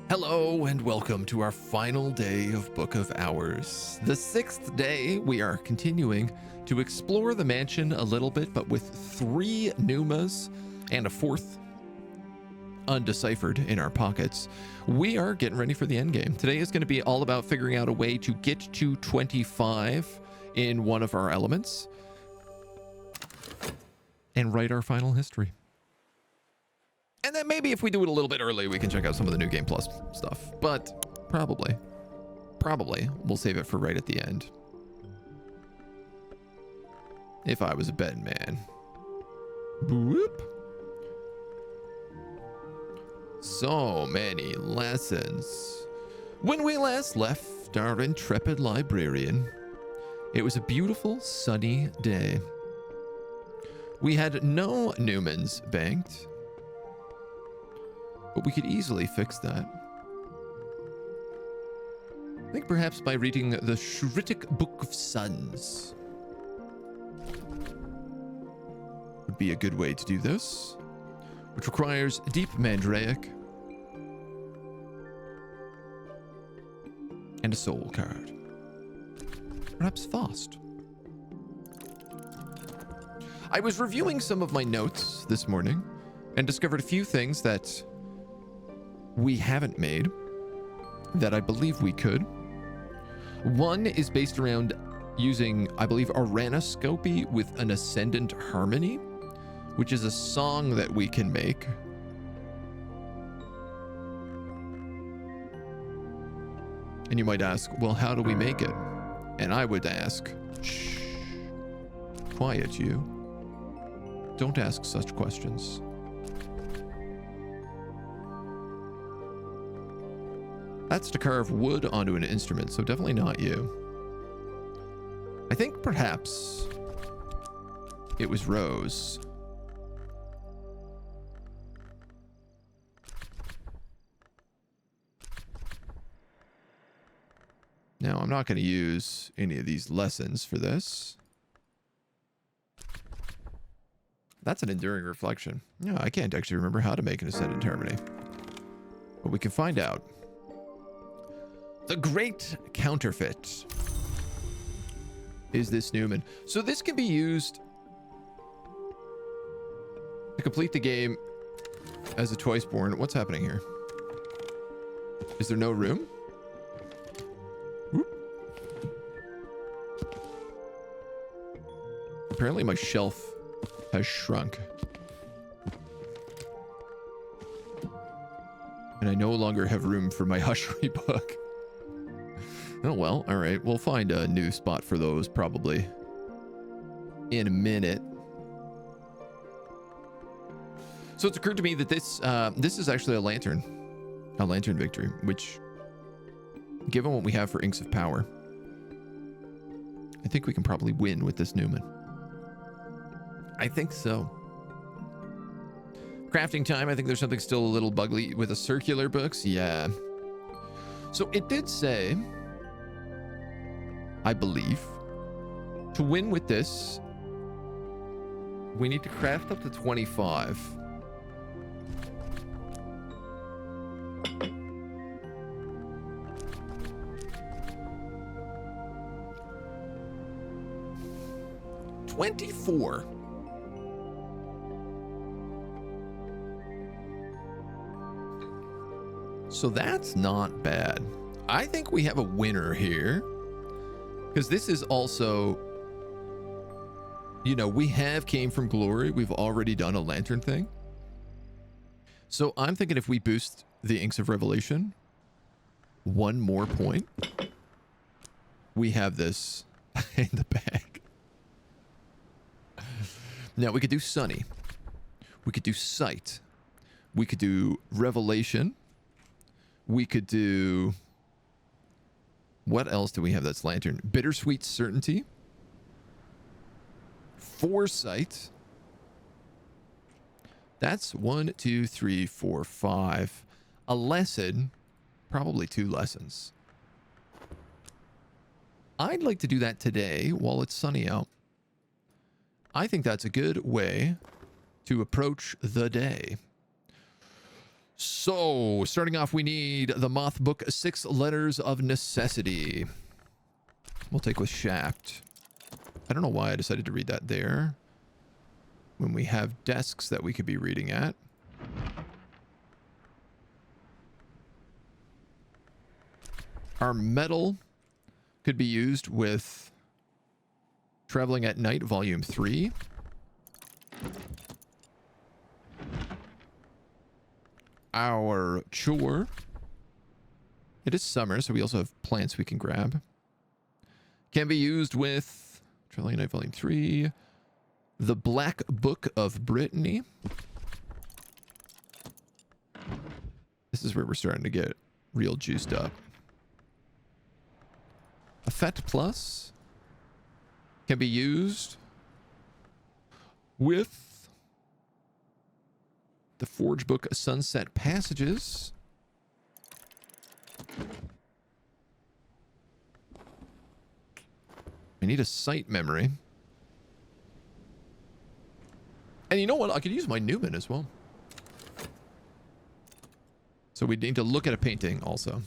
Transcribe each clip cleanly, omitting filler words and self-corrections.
Hello and welcome to our final day of Book of Hours. The 6th day, we are continuing to explore the mansion a little bit, but with 3 Numas and a 4th undeciphered in our pockets. We are getting ready for the end game. Today is going to be all about figuring out a way to get to 25 in one of our elements and write our final history. And then maybe if we do it a little bit early, we can check out some of the new Game Plus stuff. But probably we'll save it for right at the end. If I was a betting man. Boop. So many lessons. When we last left our intrepid librarian, it was a beautiful sunny day. We had no Newmans banked, but we could easily fix that. I think perhaps by reading the Shritic Book of Suns would be a good way to do this, which requires Deep Mandraic and a soul card. Perhaps Faust. I was reviewing some of my notes this morning and discovered a few things that we haven't made that I believe we could. One is based around using, I believe, Aranoscopy with an Ascendant Harmony, which is a song that we can make. And you might ask, well, how do we make it? And I would ask, shh, quiet you. Don't ask such questions. That's to carve wood onto an instrument, so definitely not you. I think perhaps it was Rose. Now, I'm not going to use any of these lessons for this. That's an enduring reflection. Yeah, I can't actually remember how to make an Ascendant Harmony, but we can find out. The Great Counterfeit is this Newman. So this can be used to complete the game as a Twiceborn. What's happening here? Is there no room? Whoop. Apparently my shelf has shrunk. And I no longer have room for my Hushery book. Oh, well, all right. We'll find a new spot for those probably in a minute. So it's occurred to me that this is actually a lantern victory, which, given what we have for Inks of Power, I think we can probably win with this Newman. I think so. Crafting time. I think there's something still a little buggy with the circular books. Yeah. So it did say, I believe, to win with this, we need to craft up to 25. $24. So that's not bad. I think we have a winner here. Because this is also, you know, we have Came from Glory. We've already done a lantern thing. So I'm thinking if we boost the Inks of Revelation 1 more point, we have this in the bag. Now we could do Sunny. We could do Sight. We could do Revelation. We could do... What else do we have that's lantern? Bittersweet Certainty. Foresight. That's 1, 2, 3, 4, 5. A lesson. Probably 2 lessons. I'd like to do that today while it's sunny out. I think that's a good way to approach the day. So, starting off, we need the Moth Book, 6 Letters of Necessity. We'll take with Shaft. I don't know why I decided to read that there, when we have desks that we could be reading at. Our metal could be used with Traveling at Night, Volume 3. Our chore. It is summer, so we also have plants we can grab. Can be used with Traveling at Night, Volume 3. The Black Book of Brittany. This is where we're starting to get real juiced up. A Fet Plus can be used with the Forge Book Sunset Passages. I need a site memory. And you know what? I could use my Newman as well. So we need to look at a painting also.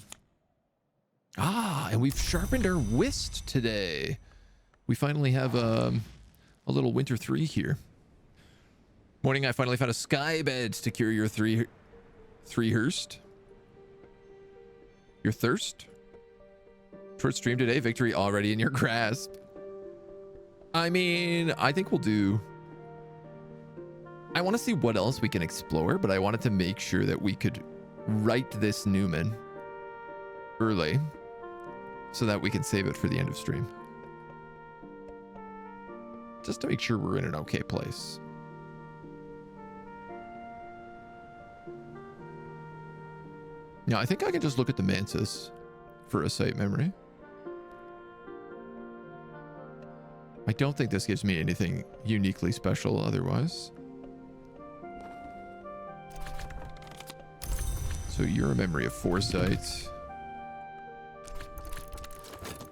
Ah, and we've sharpened our whist today. We finally have a little Winter 3 here. Morning, I finally found a sky bed to cure your three Hearst. Your thirst? Short stream today, victory already in your grasp. I mean, I think we'll do... I want to see what else we can explore, but I wanted to make sure that we could write this Newman early so that we can save it for the end of stream. Just to make sure we're in an okay place. Yeah, I think I can just look at the Mantis for a site memory. I don't think this gives me anything uniquely special otherwise. So you're a memory of foresight.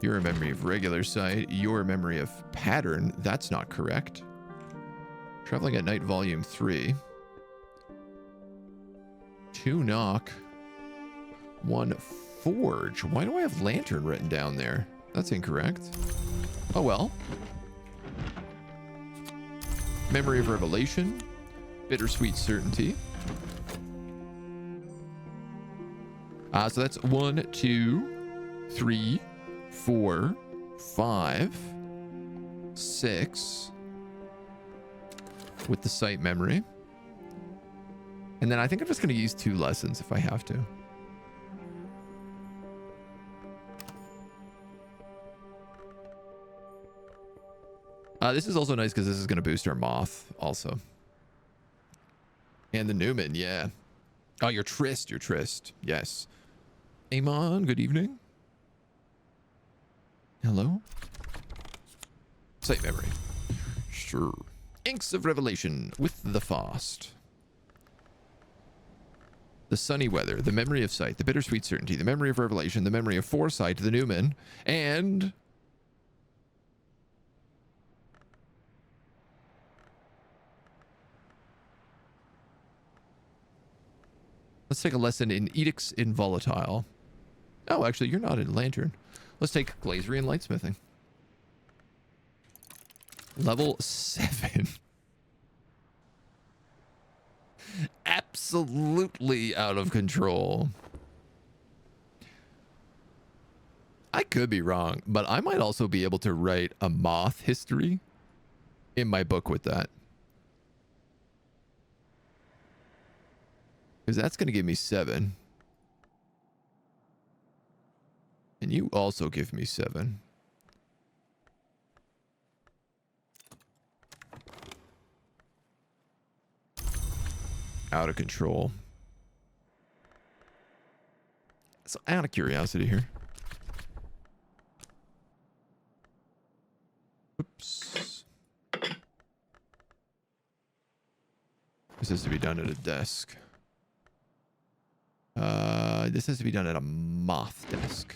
You're a memory of regular sight. You're a memory of pattern. That's not correct. Traveling at Night, Volume 3. 2 knock. 1 forge. Why do I have lantern written down there? That's incorrect. Oh well. Memory of revelation. Bittersweet certainty. So that's 1, 2, 3, 4, 5, 6 with the site memory. And then I think I'm just going to use 2 lessons if I have to. This is also nice because this is going to boost our Moth also. And the Newman, yeah. Oh, your Trist, yes. Amon, good evening. Hello? Site memory. Sure. Inks of Revelation with the Fast. The sunny weather, the memory of sight, the bittersweet certainty, the memory of revelation, the memory of foresight, the Newman, and... let's take a lesson in Edicts in Volatile. Oh, actually, you're not in Lantern. Let's take Glazery and Lightsmithing. Level 7. Absolutely out of control. I could be wrong, but I might also be able to write a Moth history in my book with that. Because that's going to give me 7. And you also give me 7. Out of control. So out of curiosity here. Oops. This has to be done at a desk. This has to be done at a Moth desk.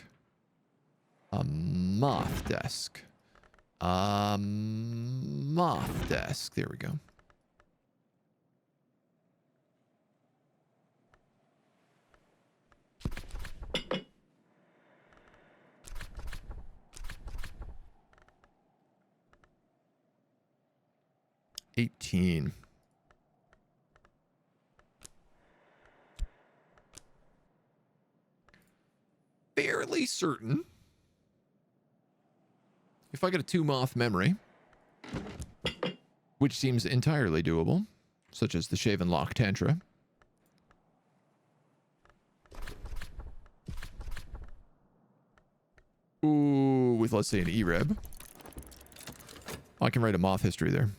A Moth desk. Moth desk. There we go. 18. Fairly certain. If I get a 2 moth memory, which seems entirely doable, such as the Shaven Lock Tantra. Ooh, with, let's say, an E-Reb. I can write a moth history there.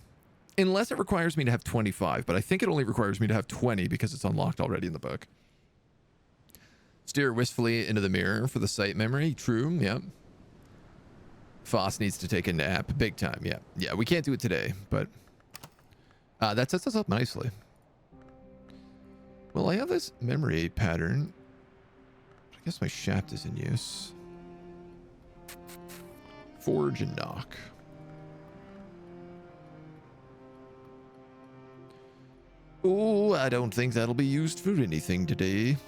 Unless it requires me to have 25, but I think it only requires me to have 20 because it's unlocked already in the book. Stare wistfully into the mirror for the sight memory. True, yep. Foss needs to take a nap. Big time, yeah. Yeah, we can't do it today, but that sets us up nicely. Well, I have this memory pattern. I guess my shaft is in use. Forge and knock. Oh, I don't think that'll be used for anything today.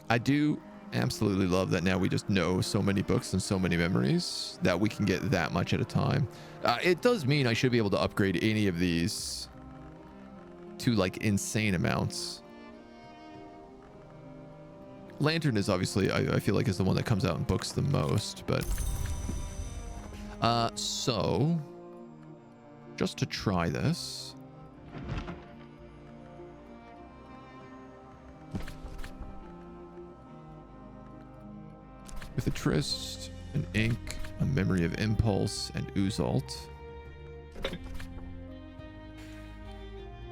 I do absolutely love that now we just know so many books and so many memories that we can get that much at a time. It does mean I should be able to upgrade any of these to like insane amounts. Lantern is obviously, I feel like, is the one that comes out in books the most, but so just to try this, with a tryst, an ink, a memory of impulse, and oozalt.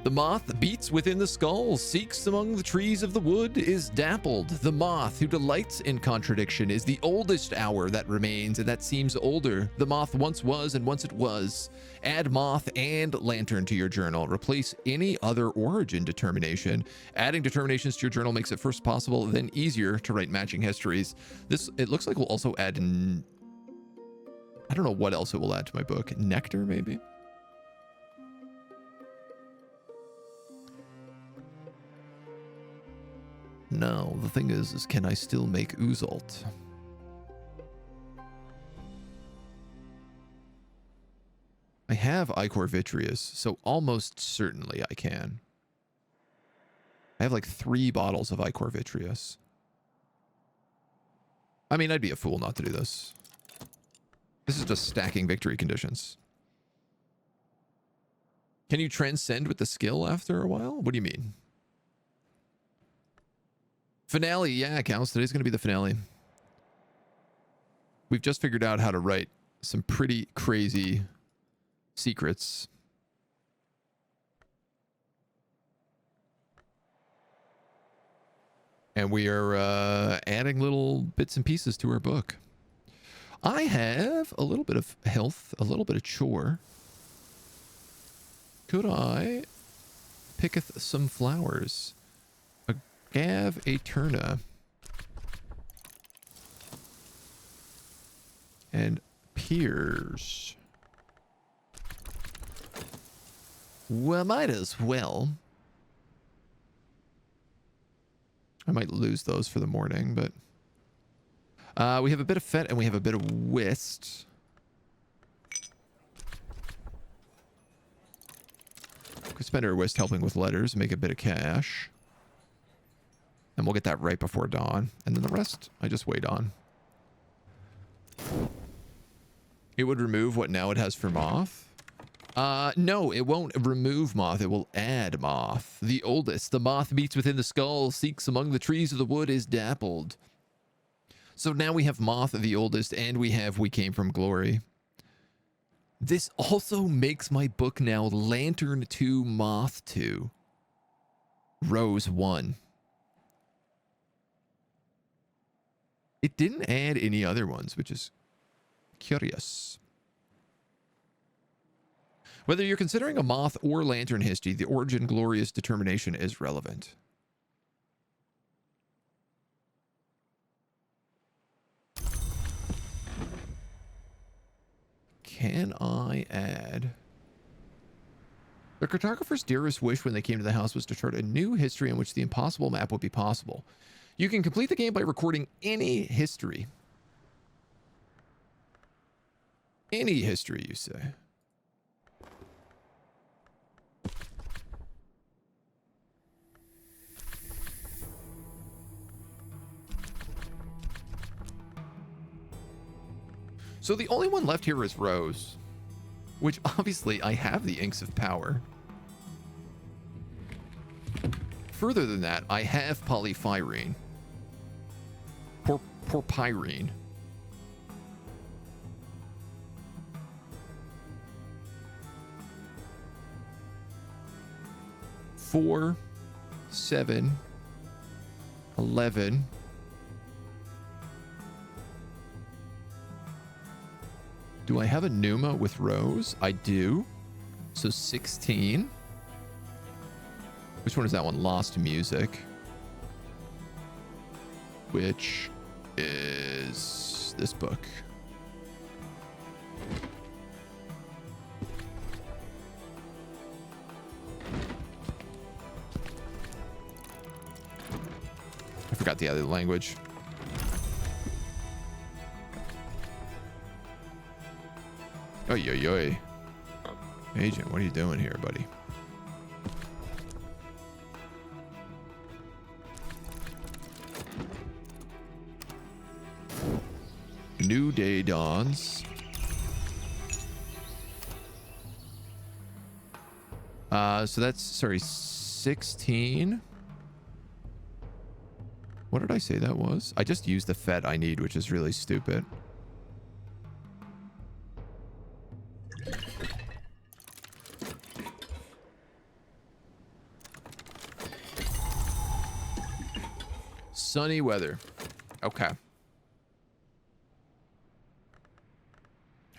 The moth beats within the skull, seeks among the trees of the wood, is dappled. The moth who delights in contradiction is the oldest hour that remains, and that seems older. The moth once was, and once it was. Add moth and lantern to your journal. Replace any other origin determination. Adding determinations to your journal makes it first possible, then easier to write matching histories. This, it looks like we'll also add, I don't know what else it will add to my book. Nectar, maybe? No, the thing is can I still make oozalt? I have ichor vitreous, so almost certainly I can. I have like 3 bottles of ichor vitreous. I mean, I'd be a fool not to do this. This is just stacking victory conditions. Can you transcend with the skill after a while? What do you mean? Finale, yeah, counts. Today's going to be the finale. We've just figured out how to write some pretty crazy secrets. And we are adding little bits and pieces to our book. I have a little bit of health, a little bit of chore. Could I picketh some flowers? Gav Eterna and Piers. Well, might as well. I might lose those for the morning, but we have a bit of Fet and we have a bit of Whist. Could spend our Whist helping with letters, make a bit of cash. And we'll get that right before dawn. And then the rest, I just wait on. It would remove what now it has for moth. No, it won't remove moth. It will add moth. The oldest. The moth beats within the skull, seeks among the trees of the wood, is dappled. So now we have moth, the oldest, and we have we came from glory. This also makes my book now Lantern 2, Moth 2. Rose 1. It didn't add any other ones, which is curious. Whether you're considering a moth or lantern history, the origin glorious determination is relevant. Can I add? The cartographer's dearest wish when they came to the house was to chart a new history in which the impossible map would be possible. You can complete the game by recording any history. Any history, you say? So the only one left here is Rose, which obviously I have the Inks of Power. Further than that, I have Polyphyrine. Porpyrine. Four, 7, 11. Do I have a Numa with Rose? I do. So 16. Which one is that one? Lost Music. Which is this book. I forgot the other language. Oy, oy, oy. Agent, what are you doing here, buddy? New day dawns. So that's, sorry, 16. What did I say that was? I just used the fet I need, which is really stupid. Sunny weather. Okay.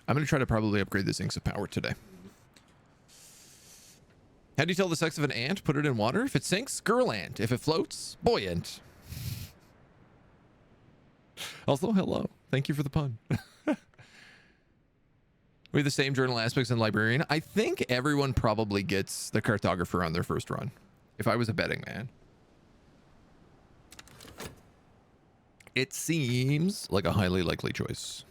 I'm going to try to probably upgrade this Inks of Power today. How do you tell the sex of an ant? Put it in water. If it sinks, girl ant. If it floats, boy ant. Also, hello. Thank you for the pun. We have the same journal aspects in Librarian. I think everyone probably gets the cartographer on their first run. If I was a betting man. It seems like a highly likely choice.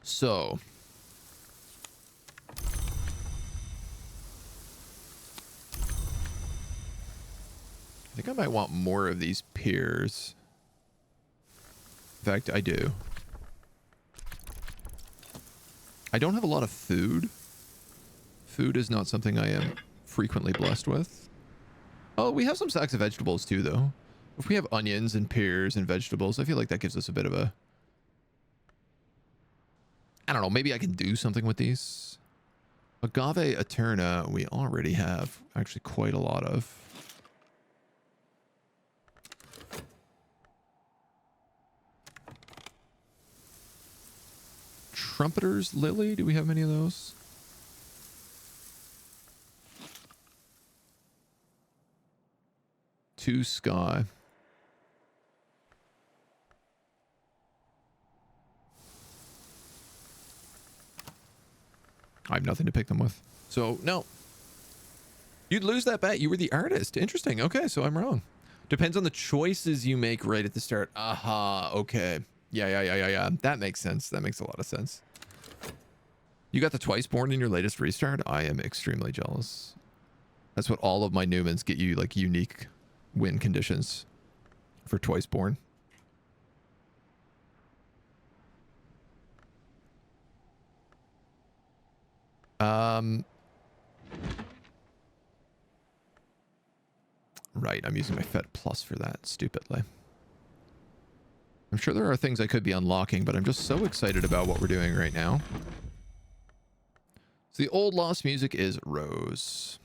So. I think I might want more of these piers. In fact, I do. I don't have a lot of food. Food is not something I am frequently blessed with. Oh, we have some sacks of vegetables too, though. If we have onions and pears and vegetables, I feel like that gives us a bit of a... I don't know, maybe I can do something with these. Agave Eterna, we already have actually quite a lot of. Trumpeter's Lily, do we have many of those? Two Sky. I have nothing to pick them with. So, no. You'd lose that bet. You were the artist. Interesting. Okay, so I'm wrong. Depends on the choices you make right at the start. Aha, okay. Yeah. That makes sense. That makes a lot of sense. You got the Twice Born in your latest restart? I am extremely jealous. That's what all of my Newmans get you, like, unique win conditions for Twice Born. Right, I'm using my Fet Plus for that, stupidly. I'm sure there are things I could be unlocking, but I'm just so excited about what we're doing right now. So the old lost music is Rose.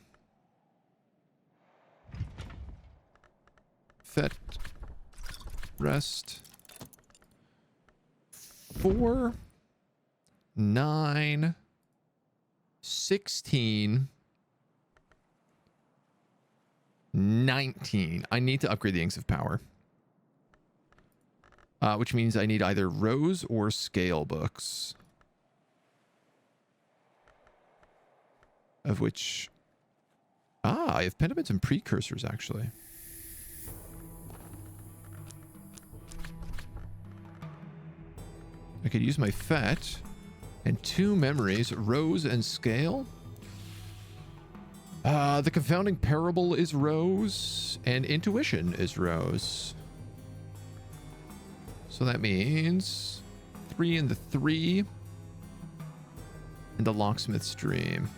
Fet. Rest. 4. 9. 16. 19. I need to upgrade the Inks of Power. Which means I need either Rose or Scale books. Of which... I have Pentiments and Precursors, actually. I could use my FET and 2 memories, Rose and Scale. The confounding parable is Rose and intuition is Rose. So that means 3 and the 3 and the locksmith's dream.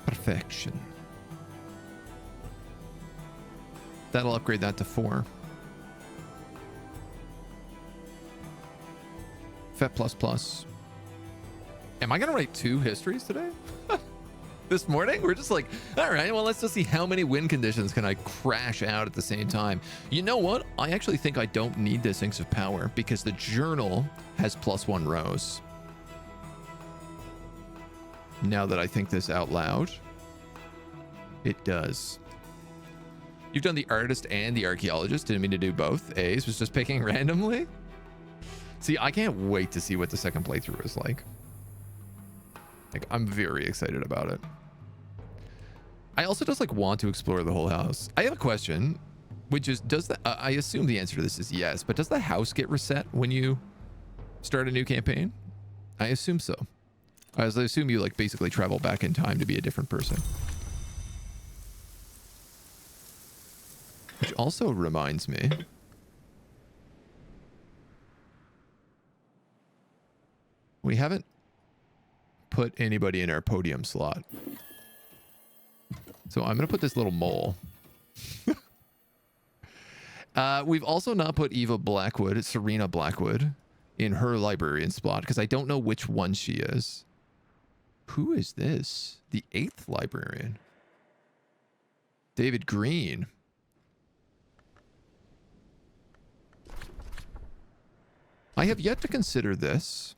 Perfection. That'll upgrade that to 4. FET++. Am I gonna write 2 histories today? This morning? We're just like, all right, well, let's just see how many win conditions can I crash out at the same time. You know what? I actually think I don't need this Inks of Power because the journal has +1 rows. Now that I think this out loud, it does. You've done the artist and the archaeologist. Didn't mean to do both. A's was just picking randomly. See, I can't wait to see what the second playthrough is like. Like, I'm very excited about it. I also just like want to explore the whole house. I have a question, which is, does the I assume the answer to this is yes, but does the house get reset when you start a new campaign? I assume so. I assume you like basically travel back in time to be a different person. Which also reminds me, we haven't put anybody in our podium slot. So I'm going to put this little mole. We've also not put Eva Blackwood, Serena Blackwood, in her librarian slot because I don't know which one she is. Who is this? The 8th librarian. David Green. I have yet to consider this.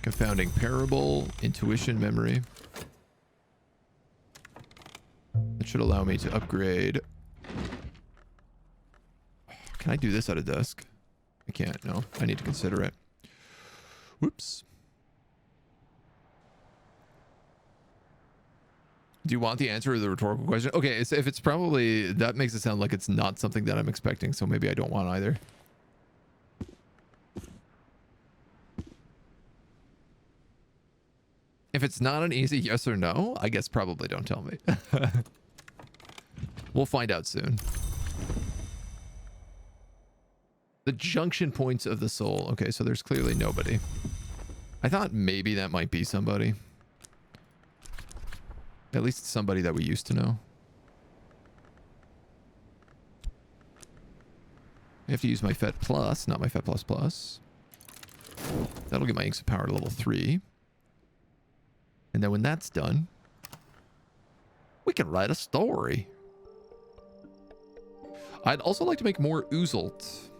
Confounding parable, intuition, memory. That should allow me to upgrade. Can I do this at a desk? I can't, no. I need to consider it. Whoops. Do you want the answer to the rhetorical question? Okay, so if it's probably, that makes it sound like it's not something that I'm expecting, so maybe I don't want either. If it's not an easy yes or no, I guess probably don't tell me. We'll find out soon. The junction points of the soul. Okay, so there's clearly nobody. I thought maybe that might be somebody. At least somebody that we used to know. I have to use my FET+, not my FET++. That'll get my Inks of Power to level 3. And then when that's done, we can write a story. I'd also like to make more oozult.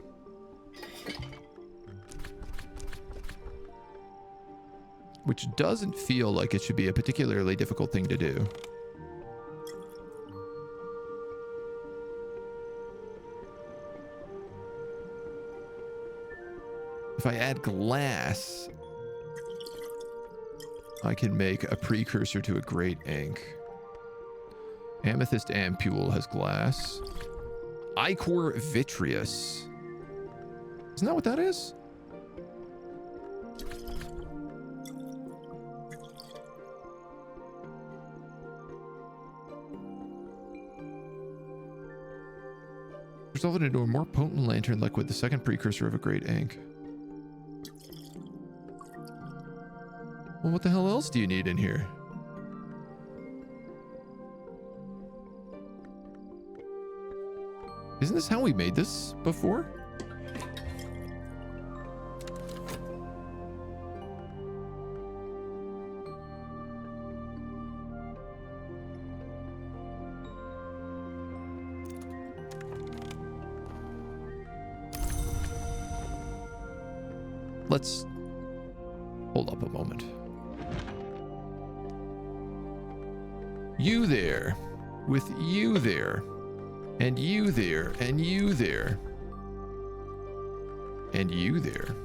Which doesn't feel like it should be a particularly difficult thing to do. If I add glass, I can make a precursor to a great ink. Amethyst ampule has glass. Ichor vitreous. Isn't that what that is? Resulted into a more potent lantern liquid, the second precursor of a great ink. Well, what the hell else do you need in here? Isn't this how we made this before? Let's hold up a moment. You there. with you there, and you there, and you there, and you there.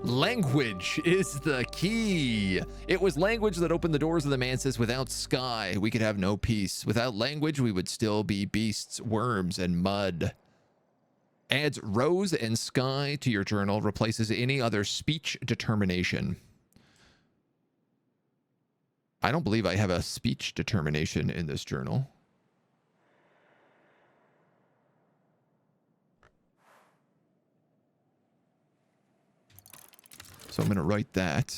Language is the key. It was language that opened the doors of the manses. Without sky, we could have no peace. Without language, we would still be beasts, worms, and mud. Adds rose and sky to your journal. Replaces any other speech determination. I don't believe I have a speech determination in this journal. So I'm going to write that.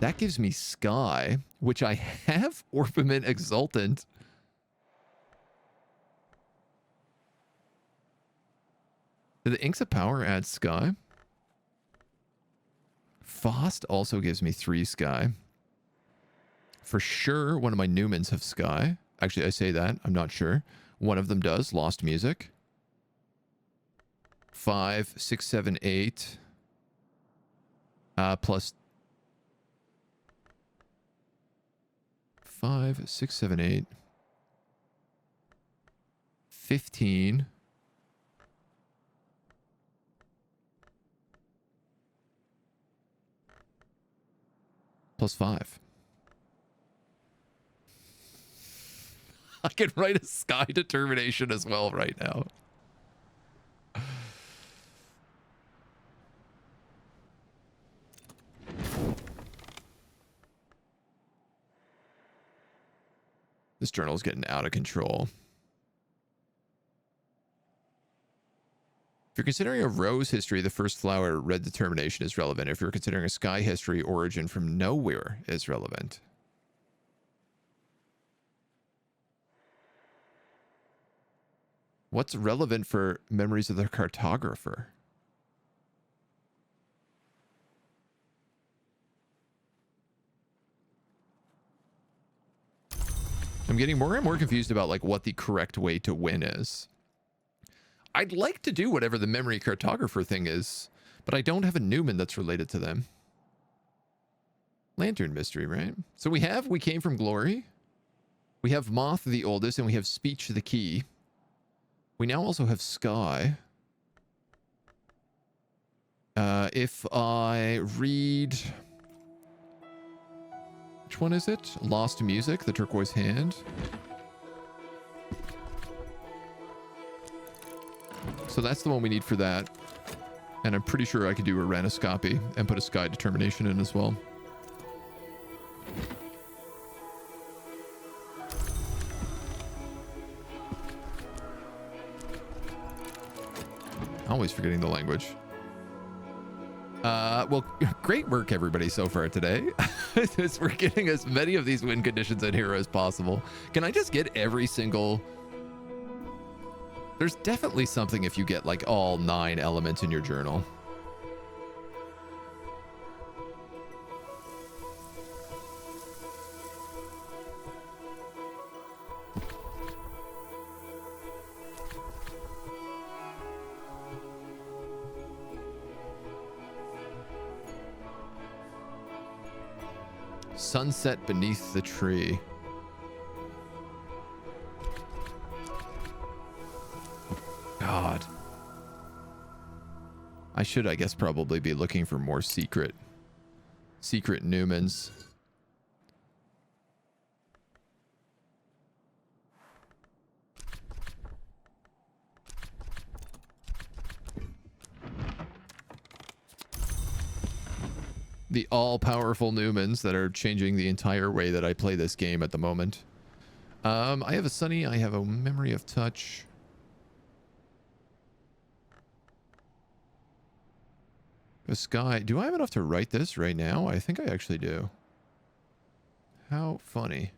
That gives me sky, which I have orpiment exultant. Do the inks of power add sky? Fost also gives me 3 sky. For sure, one of my Newmans have sky. Actually, I say that. I'm not sure. One of them does. Lost music. 5, 6, 7, 8. Plus 5, 6, 7, 8. 15. Plus 5. I can write a sky determination as well right now. This journal is getting out of control. If you're considering a rose history, the first flower red determination is relevant. If you're considering a sky history, origin from nowhere is relevant. What's relevant for memories of the cartographer? I'm getting more and more confused about like what the correct way to win is. I'd like to do whatever the memory cartographer thing is, but I don't have a Newman that's related to them. Lantern mystery, right? So we came from glory. We have moth the oldest, and we have speech the key. We now also have sky. If I read... Which one is it? Lost music, the turquoise hand. So that's the one we need for that. And I'm pretty sure I could do a ranoscopy and put a sky determination in as well. Always forgetting the language. Well, great work, everybody, so far today. We're getting as many of these win conditions in here as possible. Can I just get every single... There's definitely something if you get, like, all 9 elements in your journal. Sunset beneath the tree. God. I should, I guess, probably be looking for more secret Newmans. The all-powerful Newmans that are changing the entire way that I play this game at the moment. I have a Sunny. I have a Memory of Touch. A Sky. Do I have enough to write this right now? I think I actually do. How funny.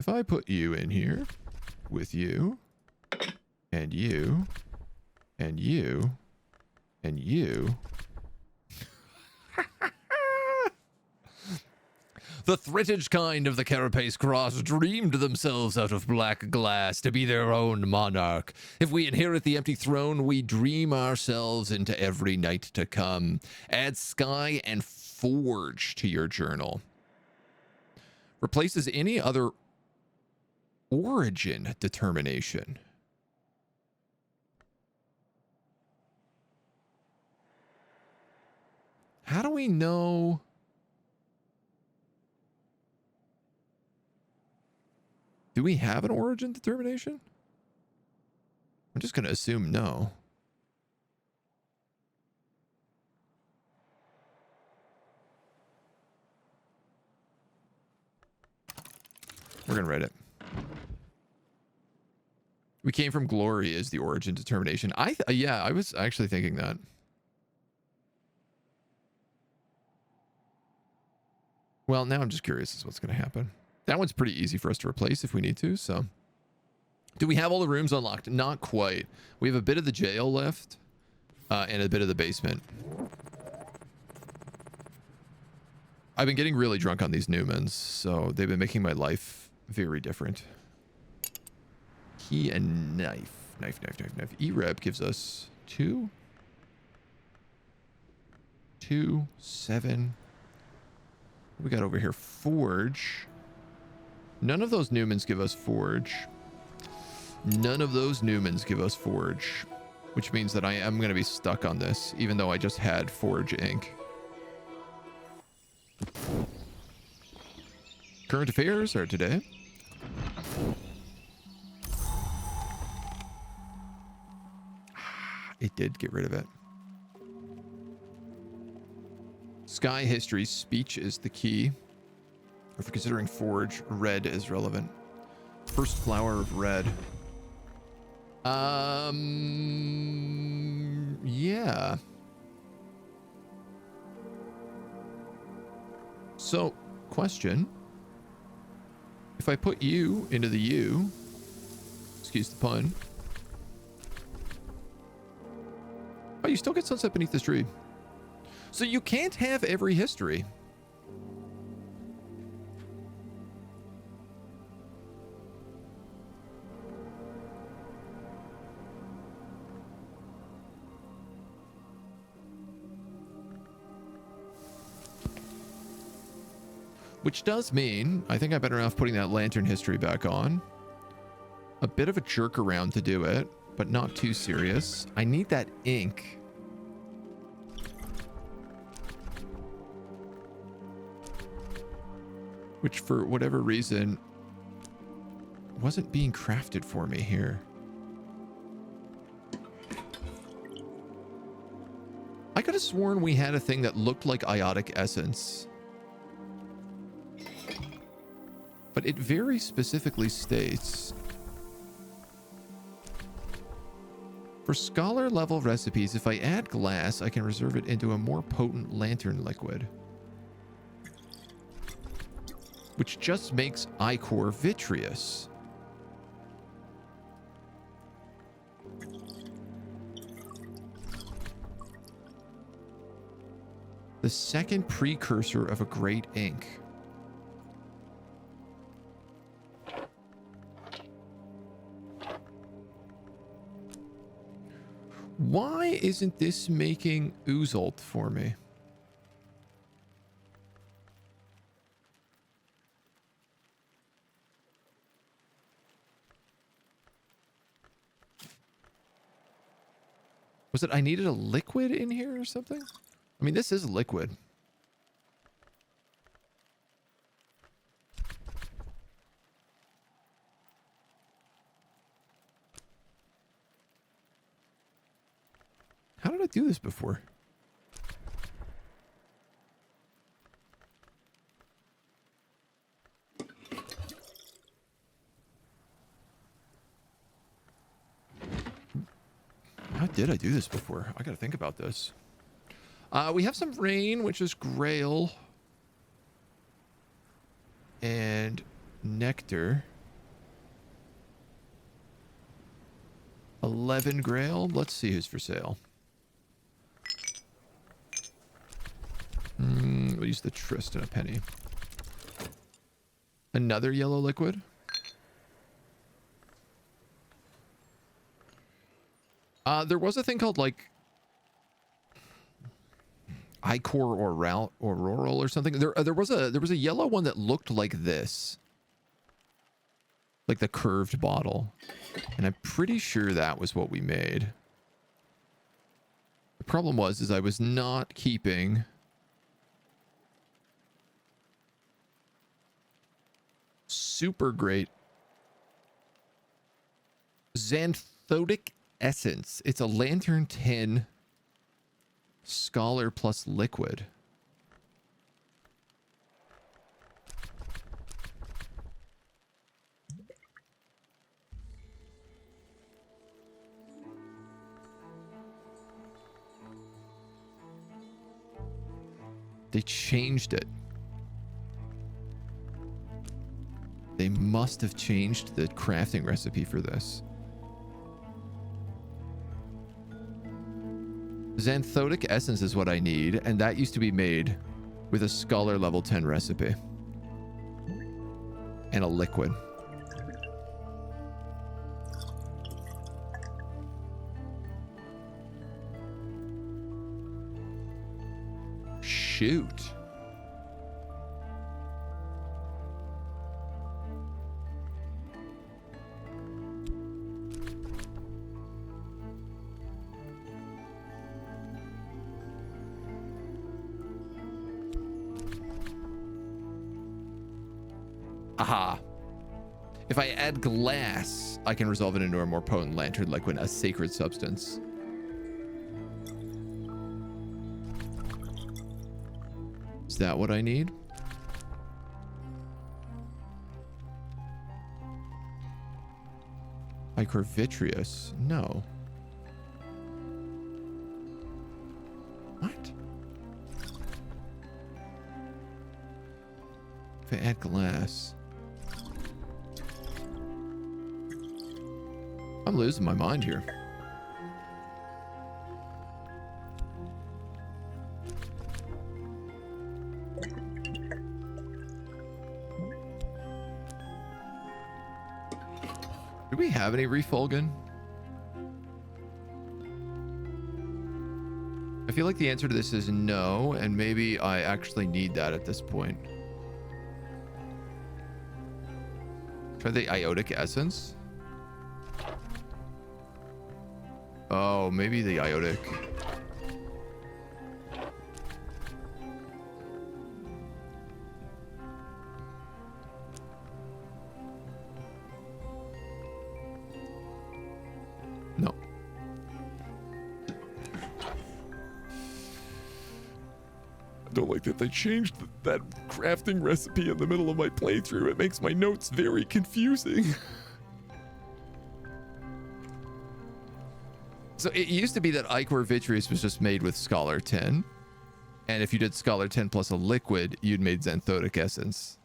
If I put you in here with you and you and you and you. The thrittage kind of the Carapace Cross dreamed themselves out of black glass to be their own monarch. If we inherit the empty throne, we dream ourselves into every night to come. Add sky and forge to your journal. Replaces any other origin determination. How do we know? Do we have an origin determination? I'm just going to assume no. We're going to write it. We came from glory is the origin determination. Yeah, I was actually thinking that. Well, now I'm just curious as to what's going to happen. That one's pretty easy for us to replace if we need to, so. Do we have all the rooms unlocked? Not quite. We have a bit of the jail left, and a bit of the basement. I've been getting really drunk on these Newmans, so they've been making my life very different. Key and knife. Knife. E-Rep gives us 2. 2, 7. What we got over here? Forge. None of those Newmans give us forge. None of those Newmans give us forge, which means that I am going to be stuck on this, even though I just had forge ink. Current affairs are today. It did get rid of it. Sky history, speech is the key. If we're considering forge, red is relevant. First flower of red. Yeah. So, question. If I put you into the U, excuse the pun. Oh, you still get sunset beneath this tree. So you can't have every history. Which does mean, I think I'm better off putting that lantern history back on. A bit of a jerk around to do it, but not too serious. I need that ink. Which, for whatever reason, wasn't being crafted for me here. I could have sworn we had a thing that looked like iotic essence. But it very specifically states, for scholar level recipes, if I add glass, I can reserve it into a more potent lantern liquid. Which just makes ichor vitreous. The second precursor of a great ink. Why isn't this making Oozult for me? Was it I needed a liquid in here or something? I mean, this is a liquid. How did I do this before? How did I do this before? I gotta think about this. We have some rain, which is grail. And nectar. 11 grail. Let's see who's for sale. We'll use the Tristan a penny. Another yellow liquid. There was a thing called, like, Ichor or Auroral or something. There was a yellow one that looked like this. Like the curved bottle. And I'm pretty sure that was what we made. The problem is I was not keeping super great xanthotic essence. It's a Lantern 10 Scholar plus liquid. They changed it. They must have changed the crafting recipe for this. Xanthotic essence is what I need, and that used to be made with a Scholar level 10 recipe. And a liquid. Shoot. Aha. If I add glass, I can resolve it into a more potent lantern liquid, a sacred substance. Is that what I need? Ichor vitreous? No. What? If I add glass. I'm losing my mind here. Do we have any refulgin? I feel like the answer to this is no, and maybe I actually need that at this point. Try the iotic essence. Oh, maybe the iotic. No. I don't like that they changed that crafting recipe in the middle of my playthrough. It makes my notes very confusing. So it used to be that Ichor vitreous was just made with Scholar 10. And if you did Scholar 10 plus a liquid, you'd made Xanthotic essence.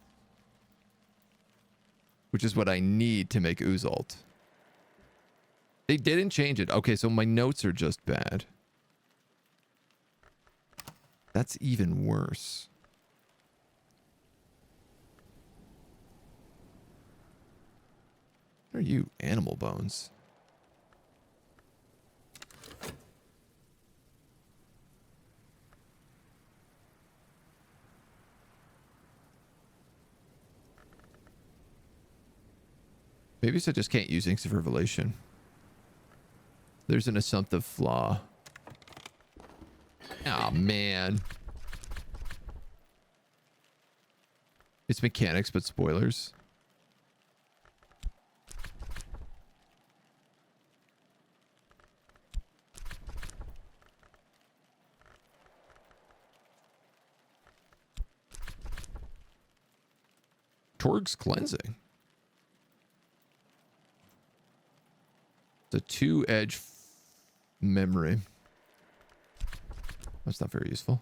Which is what I need to make Oozalt. They didn't change it. Okay, so my notes are just bad. That's even worse. What are you, animal bones? Maybe I just can't use Inks of Revelation. There's an assumptive flaw. Oh, man. It's mechanics, but spoilers. Torg's cleansing. It's a 2-edge memory. That's not very useful.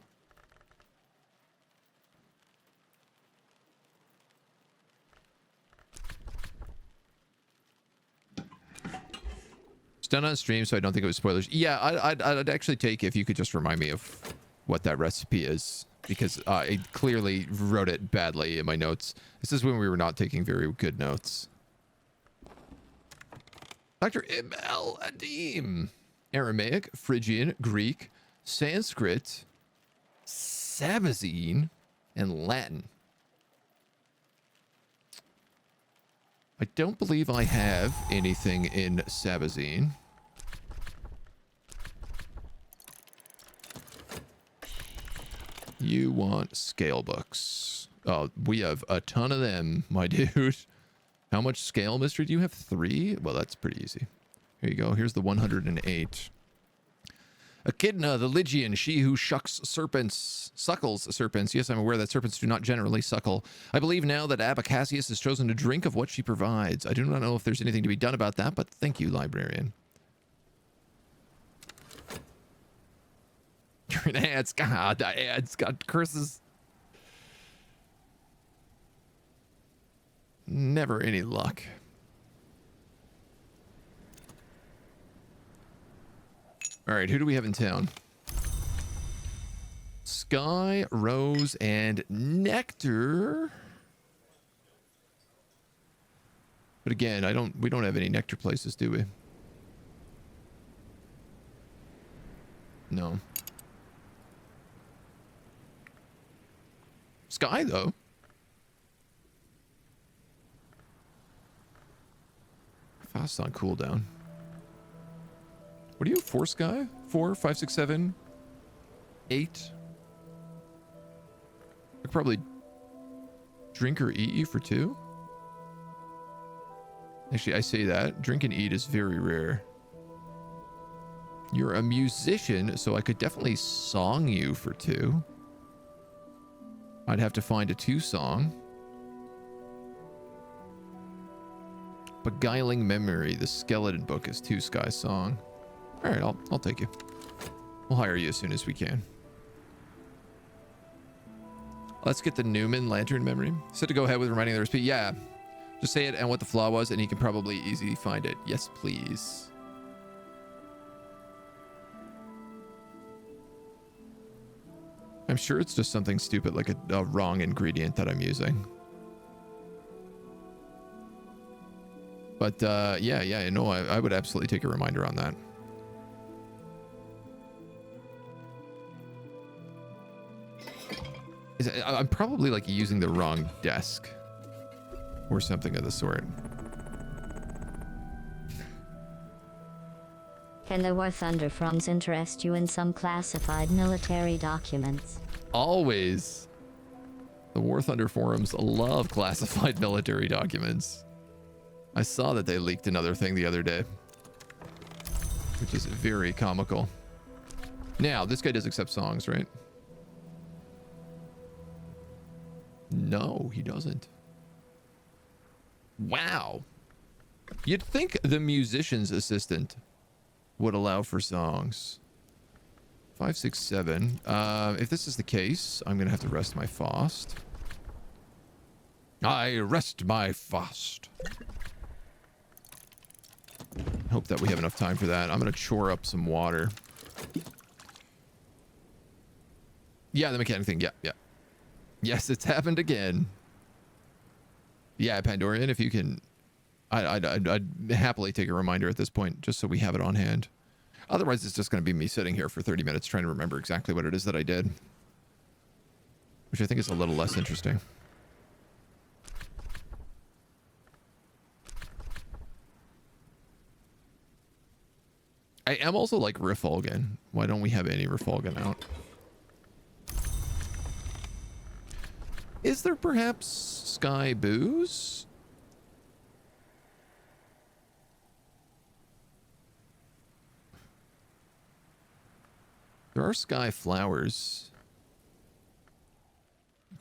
It's done on stream, so I don't think it was spoilers. Yeah, I'd actually take if you could just remind me of what that recipe is, because I clearly wrote it badly in my notes. This is when we were not taking very good notes. Dr. Ibn al-Adim. Aramaic, Phrygian, Greek, Sanskrit, Sabazine and Latin. I don't believe I have anything in Sabazine. You want scale books. Oh, we have a ton of them, my dude. How much scale mystery do you have? 3? Well, that's pretty easy. Here you go. Here's the 108. Echidna, the Lygian, she who suckles serpents. Yes, I'm aware that serpents do not generally suckle. I believe now that Abba Cassius has chosen to drink of what she provides. I do not know if there's anything to be done about that, but thank you, Librarian. You're an ads. God, ads got curses. Never any luck. All right, who do we have in town? Sky, Rose, and Nectar. But again, we don't have any Nectar places, do we? No. Sky, though. Fast on cooldown. What are you? 4 Sky? 4, 5, 6, 7, 8. I could probably drink or eat you for 2. Actually, I say that. Drink and eat is very rare. You're a musician, so I could definitely song you for 2. I'd have to find a 2 song. Beguiling Memory, the skeleton book is 2 Sky song. All right, I'll take you. We'll hire you as soon as we can. Let's get the Newman Lantern Memory. Set to go ahead with reminding the recipe. Yeah, just say it and what the flaw was, and he can probably easily find it. Yes, please. I'm sure it's just something stupid like a wrong ingredient that I'm using. But yeah, no, I would absolutely take a reminder on that. I'm probably like using the wrong desk or something of the sort. Can the War Thunder forums interest you in some classified military documents? Always. The War Thunder forums love classified military documents. I saw that they leaked another thing the other day, which is very comical. Now, this guy does accept songs, right? No, he doesn't. Wow. You'd think the musician's assistant would allow for songs. 5, 6, 7. If this is the case, I'm gonna have to rest my fast. I rest my fast. Hope that we have enough time for that. I'm gonna chore up some water. Yeah, the mechanic thing. Yeah. Yes, it's happened again. Yeah, Pandorian, if you can, I'd happily take a reminder at this point, just so we have it on hand. Otherwise, it's just going to be me sitting here for 30 minutes trying to remember exactly what it is that I did, which I think is a little less interesting. I am also like Refulgan. Why don't we have any Refulgan out? Is there perhaps Sky Booze? There are Sky Flowers.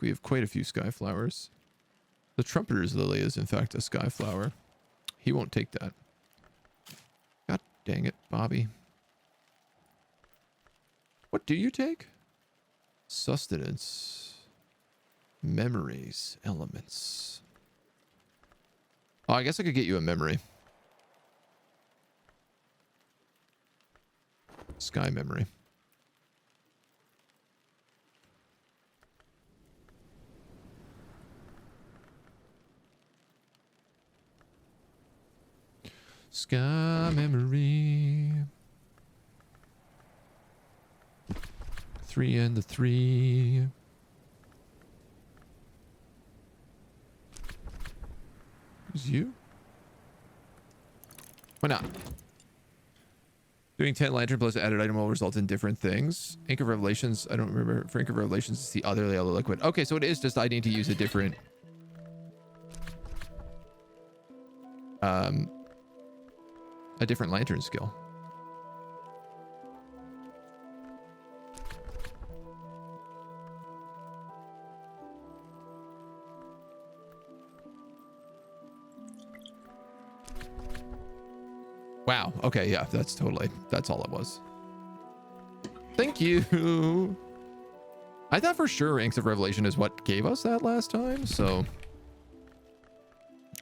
We have quite a few Sky Flowers. The Trumpeter's Lily is in fact a Sky Flower. He won't take that. God dang it, Bobby. What do you take? Sustenance. Memories, elements. Oh, I guess I could get you a memory. Sky memory. Sky memory. 3 and the 3. Who's you? Why not? Doing 10 lantern plus added item will result in different things. Ink of Revelations, I don't remember. For Ink of Revelations, it's the other yellow liquid. Okay, so it is just I need to use a different... a different lantern skill. Wow. Okay. Yeah, that's all it was. Thank you. I thought for sure Inks of Revelation is what gave us that last time, so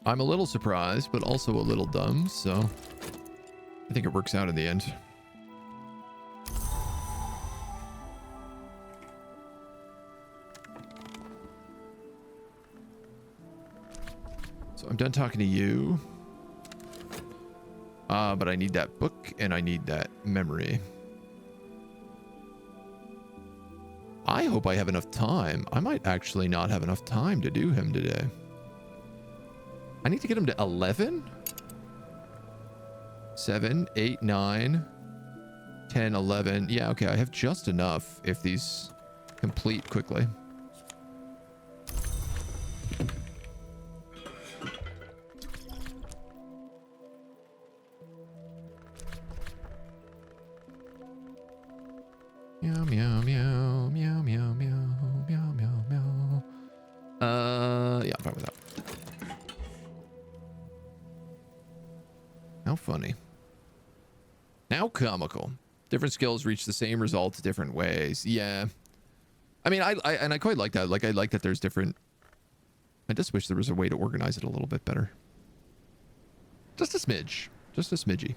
I'm a little surprised, but also a little dumb, so I think it works out in the end. So I'm done talking to you. But I need that book and I need that memory. I hope I have enough time. I might actually not have enough time to do him today. I need to get him to 11? 7, 8, 9, 10, 11. Yeah, okay, I have just enough if these complete quickly. Meow, meow, meow, meow, meow, meow, meow, meow, meow. Yeah, I'm fine with that. How funny. How comical. Different skills reach the same results different ways. Yeah. I mean, I quite like that. Like, I like that there's different... I just wish there was a way to organize it a little bit better. Just a smidge. Just a smidgy.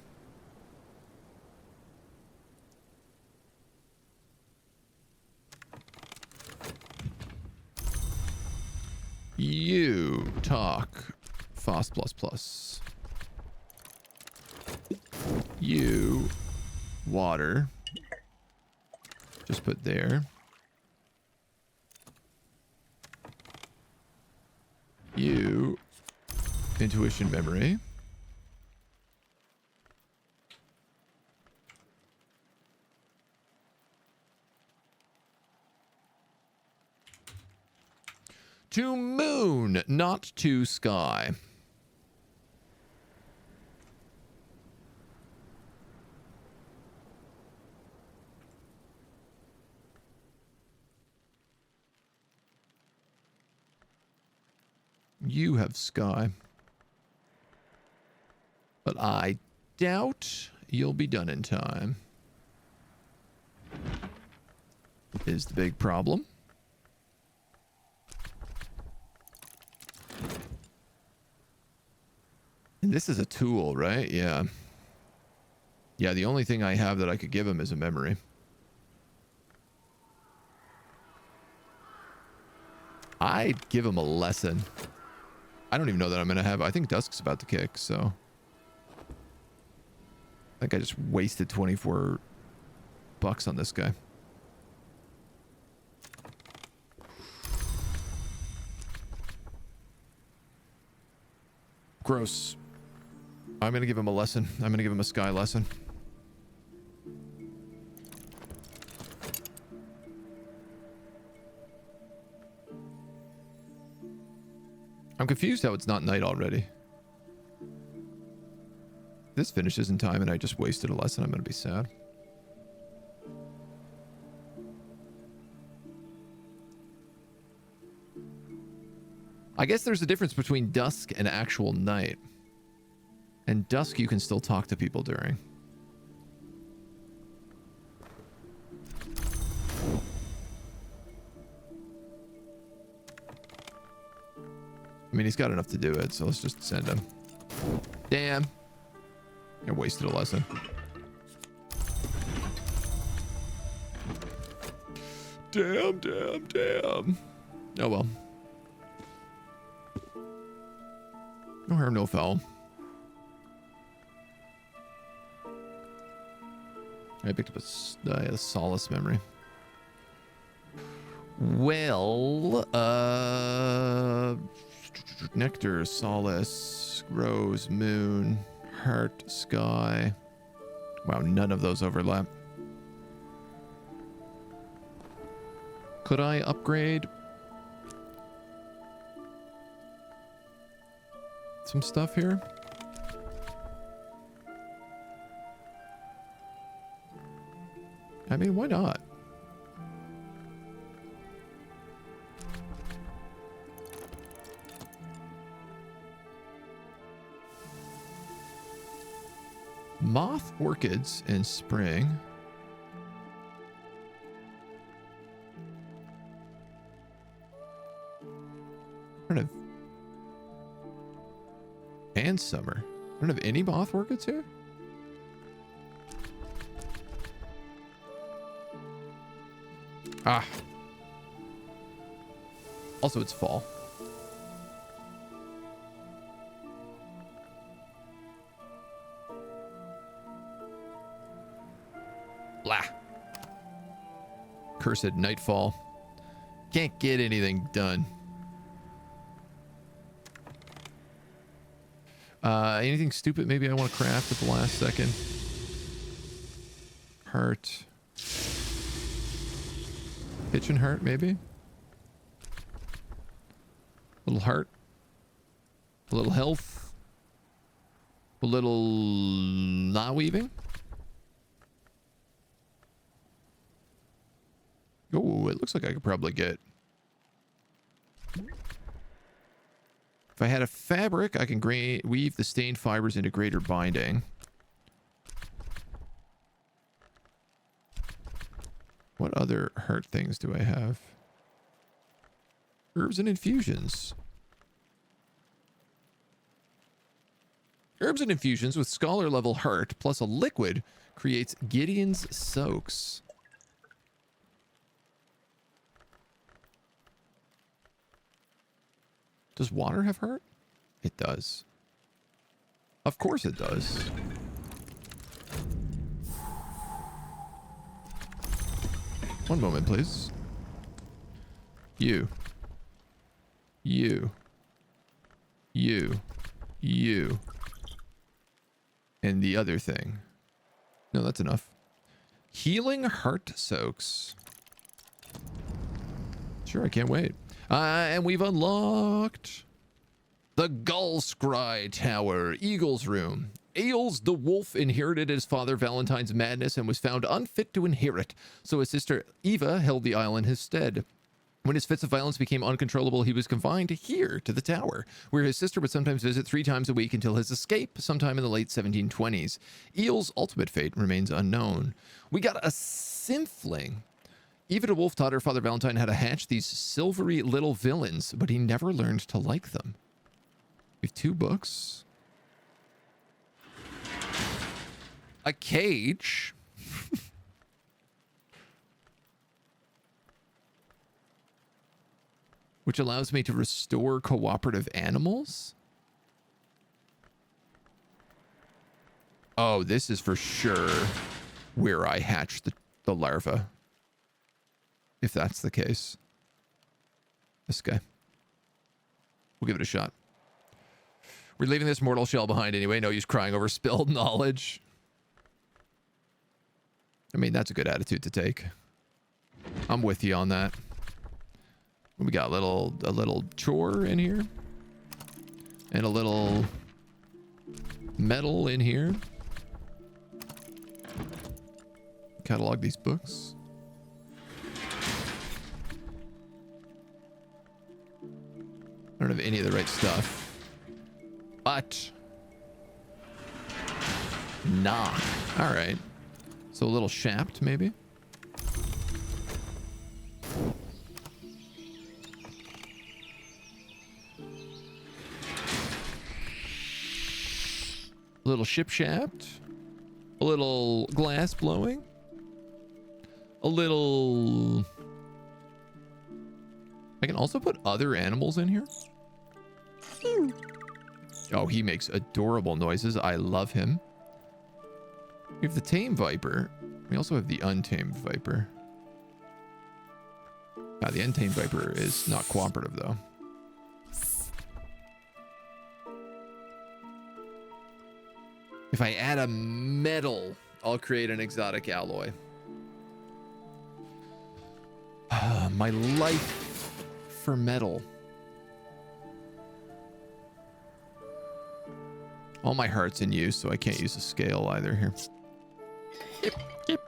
You talk FOSS++. You water. Just put there. You intuition memory. To moon, not to sky. You have sky. But I doubt you'll be done in time. Is the big problem. And this is a tool, right? Yeah. Yeah, the only thing I have that I could give him is a memory. I'd give him a lesson. I don't even know that I'm going to have... I think Dusk's about to kick, so... I think I just wasted 24 bucks on this guy. Gross. I'm going to give him a lesson. I'm going to give him a sky lesson. I'm confused how it's not night already. This finishes in time and I just wasted a lesson. I'm going to be sad. I guess there's a difference between dusk and actual night. And dusk you can still talk to people during. I mean, he's got enough to do it, so let's just send him. Damn. I wasted a lesson. Damn, damn, damn. Oh well. No harm, no foul. I picked up a solace memory. Well, nectar, solace, rose, moon, heart, sky. Wow, none of those overlap. Could I upgrade some stuff here? I mean, why not? Moth orchids in spring. I don't have... And summer. I don't have any moth orchids here? Ah. Also, it's fall. Blah. Cursed nightfall. Can't get anything done. Anything stupid maybe I want to craft at the last second? Heart. Kitchen heart, maybe? A little heart. A little health. A little knot weaving. Oh, it looks like I could probably get... If I had a fabric, I can weave the stained fibers into greater binding. What other heart things do I have? Herbs and infusions. Herbs and infusions with scholar level heart plus a liquid creates Gideon's soaks. Does water have heart? It does. Of course it does. One moment, please. You. And the other thing. No, that's enough. Healing heart soaks. Sure, I can't wait. And we've unlocked the Gull Scry Tower, Eagle's Room. Eels the wolf inherited his father Valentine's madness and was found unfit to inherit, so his sister Eva held the isle in his stead. When his fits of violence became uncontrollable, he was confined here to the tower, where his sister would sometimes visit 3 times a week until his escape sometime in the late 1720s. Eel's ultimate fate remains unknown. We got a Symphling. Eva the wolf taught her father Valentine how to hatch these silvery little villains, but he never learned to like them. We have 2 books. A cage. Which allows me to restore cooperative animals. Oh, this is for sure where I hatch the larva. If that's the case. This guy. We'll give it a shot. We're leaving this mortal shell behind anyway. No use crying over spilled knowledge. I mean, that's a good attitude to take. I'm with you on that. We got a little chore in here. And a little metal in here. Catalog these books. I don't have any of the right stuff. But nah. All right. So a little shaft, maybe. A little ship shaft. A little glass blowing. A little... I can also put other animals in here. Oh, he makes adorable noises. I love him. We have the tame viper. We also have the untamed viper. The Entane Viper is not cooperative, though. If I add a metal, I'll create an exotic alloy. My life for metal. All my heart's in use, so I can't use a scale either here. Yep, yep.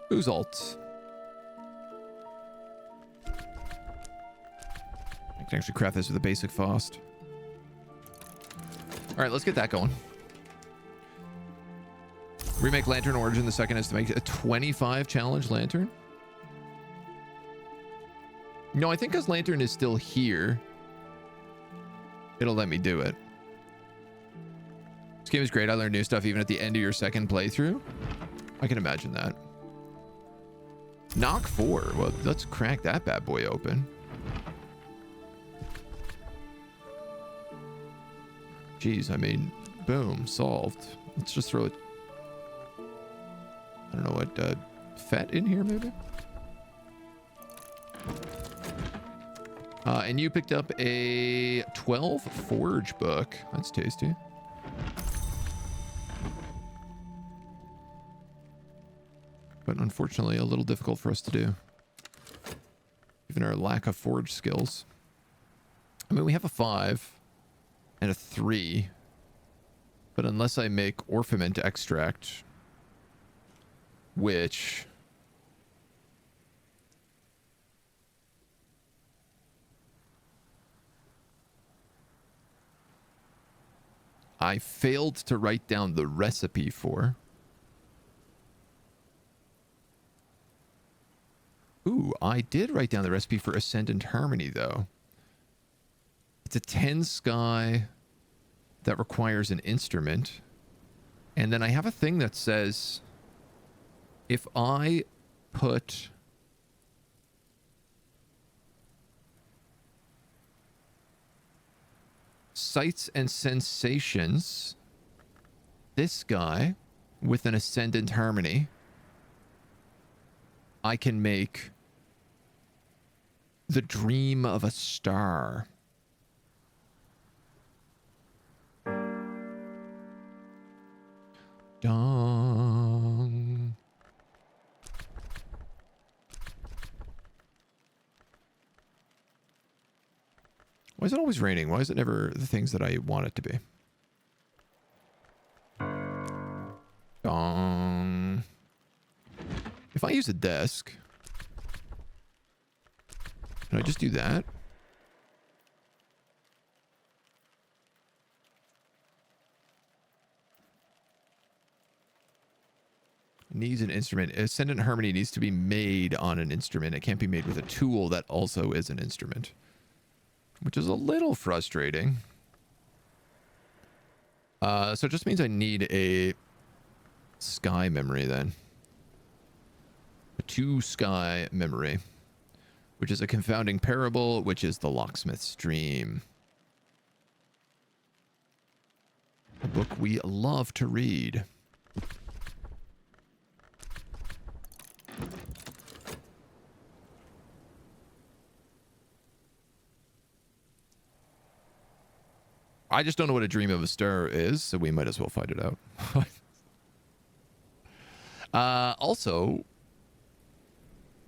Who's alt? I can actually craft this with a basic Faust. All right, let's get that going. Remake Lantern Origin. The second is to make a 25 challenge lantern. No, I think because Lantern is still here, it'll let me do it. This game is great. I learned new stuff even at the end of your second playthrough. I can imagine that. Knock 4. Well, let's crack that bad boy open. Jeez, I mean, boom, solved. Let's just throw it. I don't know what, Fett in here maybe? And you picked up a 12 Forge book. That's tasty. But unfortunately, a little difficult for us to do, given our lack of Forge skills. I mean, we have a 5 and a 3, but unless I make Orpiment extract, which I failed to write down the recipe for. Ooh, I did write down the recipe for Ascendant Harmony, though. It's a 10 sky that requires an instrument. And then I have a thing that says, if I put sights and sensations, this guy with an Ascendant Harmony, I can make the dream of a star. Dong. Why is it always raining? Why is it never the things that I want it to be? Dong. If I use a desk, can I just do that? Needs an instrument. Ascendant Harmony needs to be made on an instrument. It can't be made with a tool that also is an instrument, which is a little frustrating. So it just means I need a sky memory then. A 2 sky memory, which is a confounding parable, which is the Locksmith's Dream. A book we love to read. I just don't know what a dream of a star is, so we might as well find it out. Also,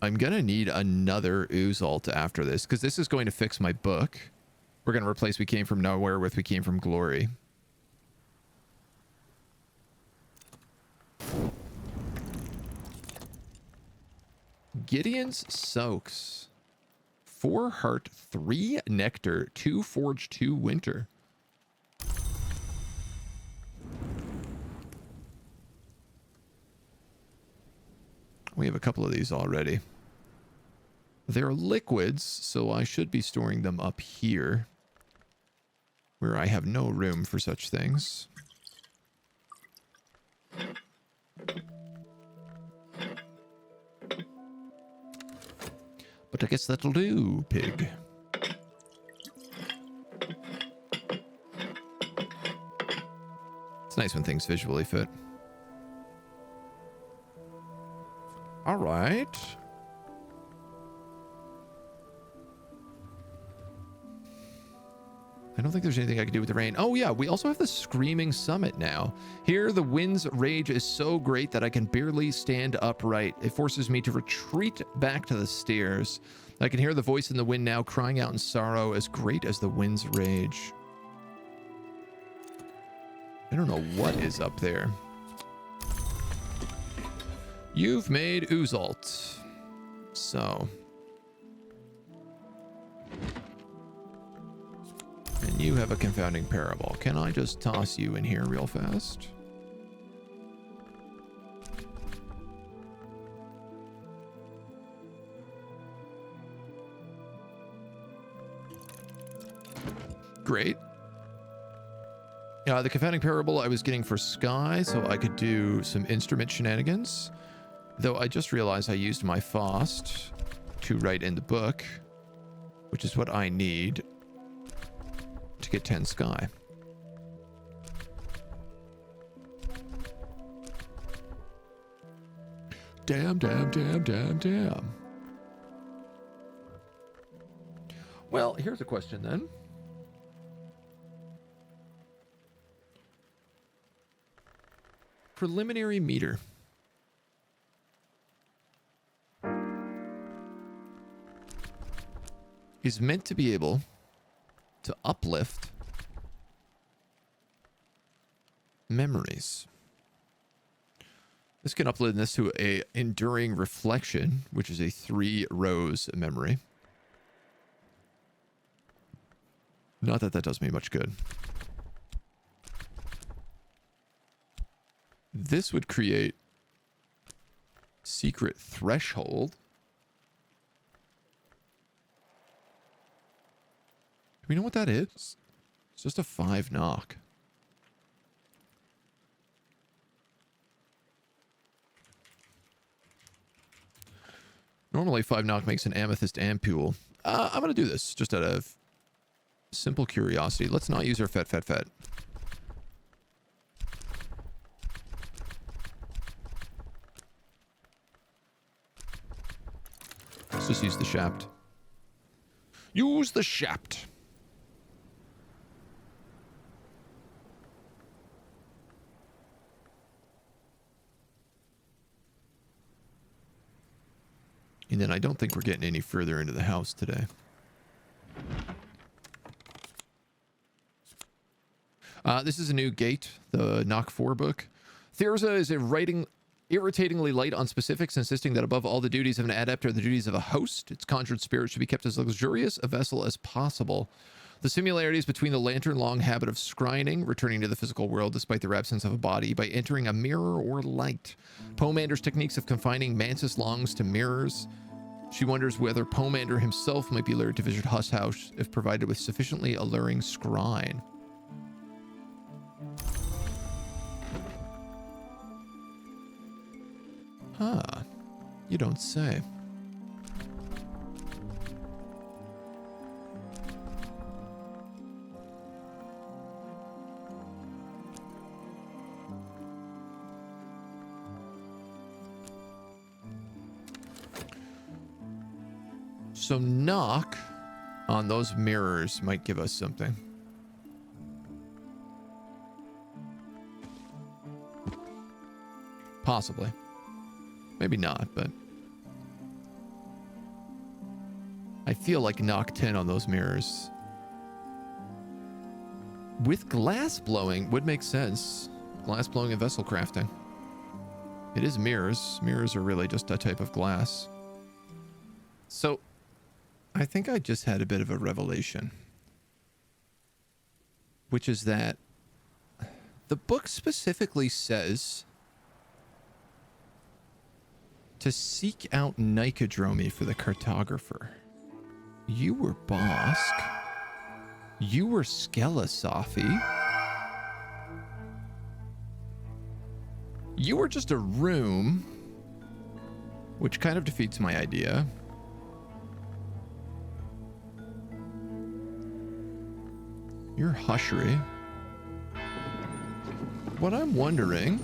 I'm going to need another Ooze alt after this, because this is going to fix my book. We're going to replace We Came From Nowhere with We Came From Glory. Gideon's Soaks. 4 heart, 3 nectar, 2 forge, 2 winter. We have a couple of these already. They're liquids, so I should be storing them up here, where I have no room for such things. But I guess that'll do, pig. It's nice when things visually fit. All right. I don't think there's anything I can do with the rain. Oh yeah, we also have the Screaming Summit now. Here, the wind's rage is so great that I can barely stand upright. It forces me to retreat back to the stairs. I can hear the voice in the wind now crying out in sorrow, as great as the wind's rage. I don't know what is up there. You've made Oozalt. So... and you have a confounding parable. Can I just toss you in here real fast? Great. The confounding parable I was getting for Sky, so I could do some instrument shenanigans. Though I just realized I used my Faust to write in the book, which is what I need to get 10 Sky. Damn. Well, here's a question then. Preliminary meter. Is meant to be able to uplift memories. This can uplift this to a enduring reflection, which is a 3 rows memory. Not that that does me much good. This would create secret threshold. Do we know what that is? It's just a 5 knock. Normally 5 knock makes an amethyst ampule. I'm going to do this just out of simple curiosity. Let's not use our fet. Let's just use the shaft. Use the shaft. And then I don't think we're getting any further into the house today. This is a new gate, the Knock 4 book. Thyrza is irritatingly light on specifics, insisting that above all the duties of an adept are the duties of a host. Its conjured spirit should be kept as luxurious a vessel as possible. The similarities between the lantern-long habit of scrying, returning to the physical world despite their absence of a body by entering a mirror or light. Poemander's techniques of confining Mantis longs to mirrors. She wonders whether Poemander himself might be lured to visit Huss House if provided with sufficiently alluring scrying. Huh. You don't say. So knock on those mirrors might give us something. Possibly. Maybe not, but I feel like knock 10 on those mirrors. With glass blowing would make sense. Glass blowing and vessel crafting. It is mirrors. Mirrors are really just a type of glass. So I think I just had a bit of a revelation, which is that the book specifically says to seek out Nicodromy for the cartographer. You were Bosk. You were Skelasophy. You were just a room, which kind of defeats my idea. You're Hushery. What I'm wondering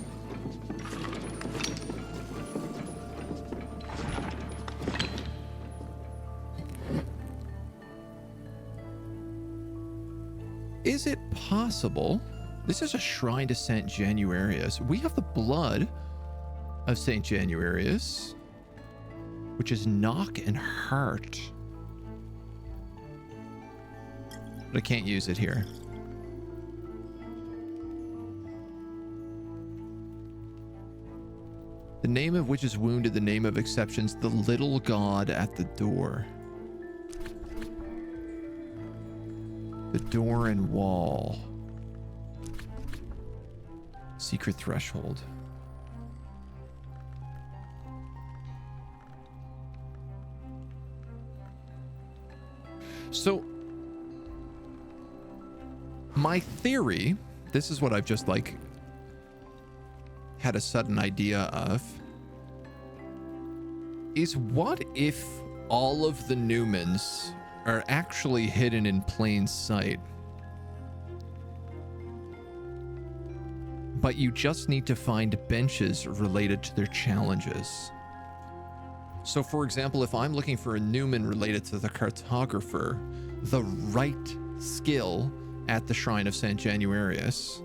Is it possible? This is a shrine to Saint Januarius. We have the blood of Saint Januarius, which is knock and heart. But I can't use it here. The name of which is wounded, the name of exceptions, the little god at the door. The door and wall. Secret threshold. So, my theory, this is what I've just like had a sudden idea of, is what if all of the Newmans are actually hidden in plain sight, but you just need to find benches related to their challenges. So for example, if I'm looking for a Newman related to the cartographer, the right skill at the Shrine of Saint Januarius,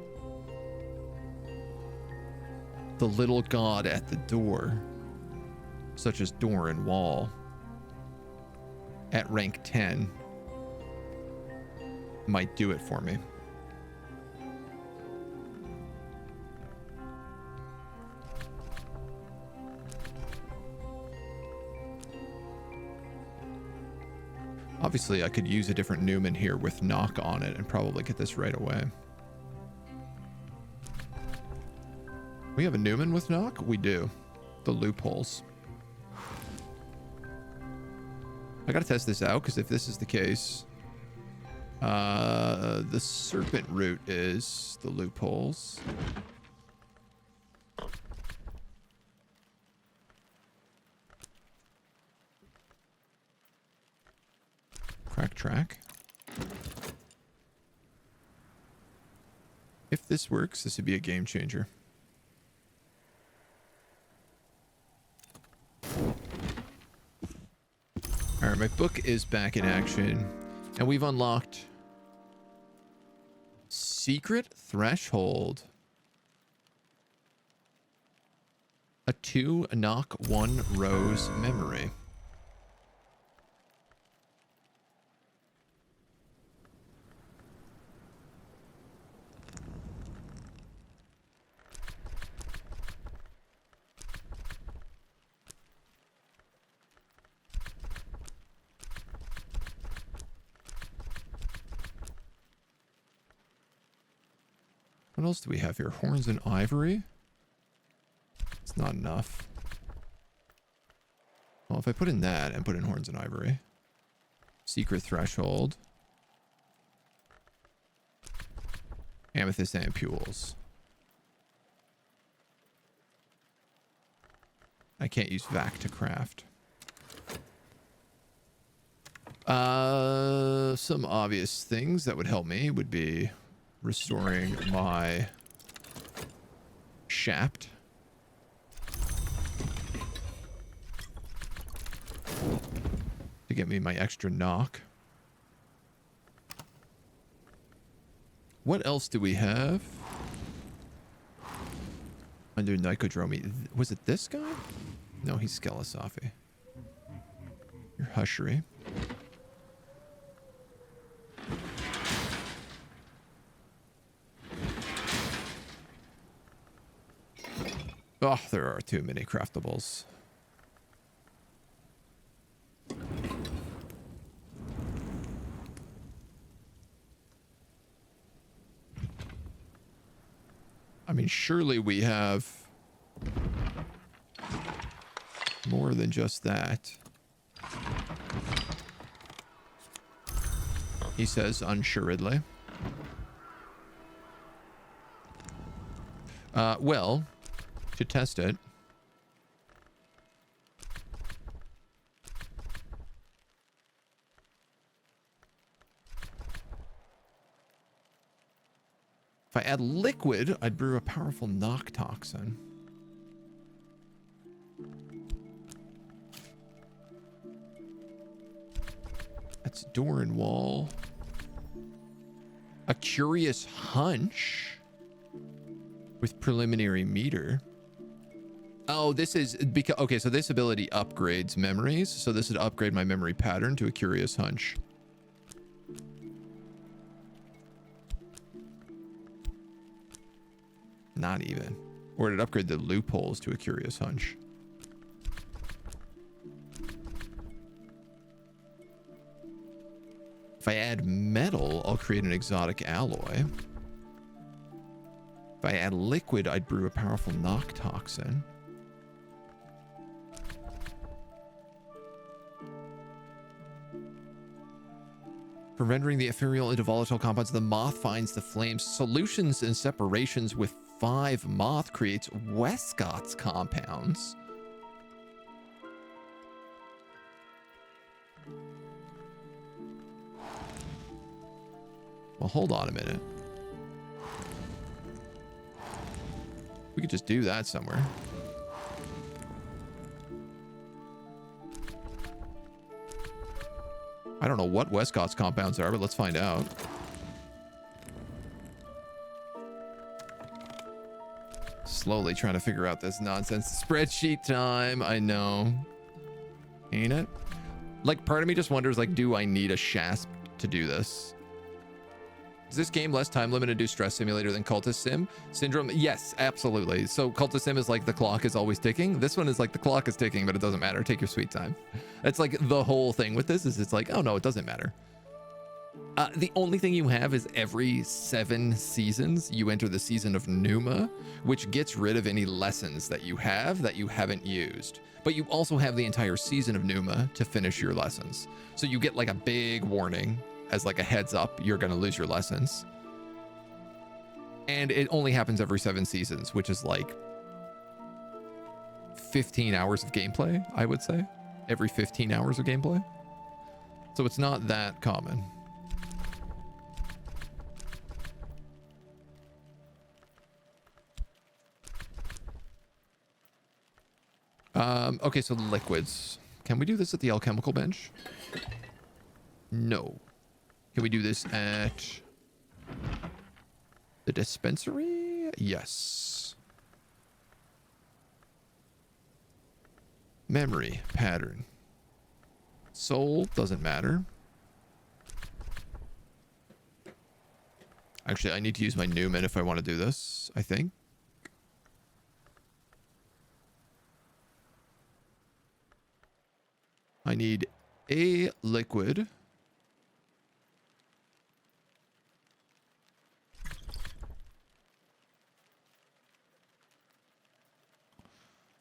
the little god at the door, such as door and wall, at rank 10, might do it for me. Obviously, I could use a different Newman here with knock on it and probably get this right away. We have a Newman with knock? We do. The loopholes. I gotta test this out, because if this is the case, the serpent route is the loopholes. Crack track. If this works, this would be a game changer. All right, my book is back in action, and we've unlocked Secret Threshold. A 2 knock 1 rose memory. What else do we have here? Horns and ivory? It's not enough. Well, if I put in that and put in horns and ivory. Secret threshold. Amethyst ampules. I can't use vac to craft. Some obvious things that would help me would be restoring my shaft to get me my extra knock. What else do we have under Nicodromy? Was it this guy? No, he's Skelesafi. Your hushery. Oh, there are too many craftables. I mean, surely we have more than just that. He says unsuredly. Well, to test it, if I add liquid, I'd brew a powerful knock toxin. That's door and wall. A curious hunch with preliminary meter. Oh, this is because, okay, so this ability upgrades memories. So this would upgrade my memory pattern to a curious hunch. Not even. Or it'd upgrade the loopholes to a curious hunch. If I add metal, I'll create an exotic alloy. If I add liquid, I'd brew a powerful knock toxin. For rendering the ethereal into volatile compounds, the moth finds the flames. Solutions and separations with 5 moth creates Westcott's compounds. Well, hold on a minute. We could just do that somewhere. I don't know what Westcott's compounds are, but let's find out. Slowly trying to figure out this nonsense. Spreadsheet time, I know. Ain't it? Like, part of me just wonders, like, do I need a SHASP to do this? Is this game less time limited to stress simulator than Cultist Sim? Syndrome? Yes, absolutely. So Cultist Sim is like the clock is always ticking. This one is like the clock is ticking, but it doesn't matter. Take your sweet time. That's like the whole thing with this is it's like, oh no, it doesn't matter. The only thing you have is every 7 seasons, you enter the season of Numa, which gets rid of any lessons that you have that you haven't used. But you also have the entire season of Numa to finish your lessons. So you get like a big warning as like a heads up, you're going to lose your lessons. And it only happens every 7 seasons, which is like 15 hours of gameplay, I would say. Every 15 hours of gameplay. So it's not that common. Okay, so the liquids. Can we do this at the alchemical bench? No. Can we do this at the dispensary? Yes. Memory pattern. Soul doesn't matter. Actually, I need to use my Newman if I want to do this, I think. I need a liquid.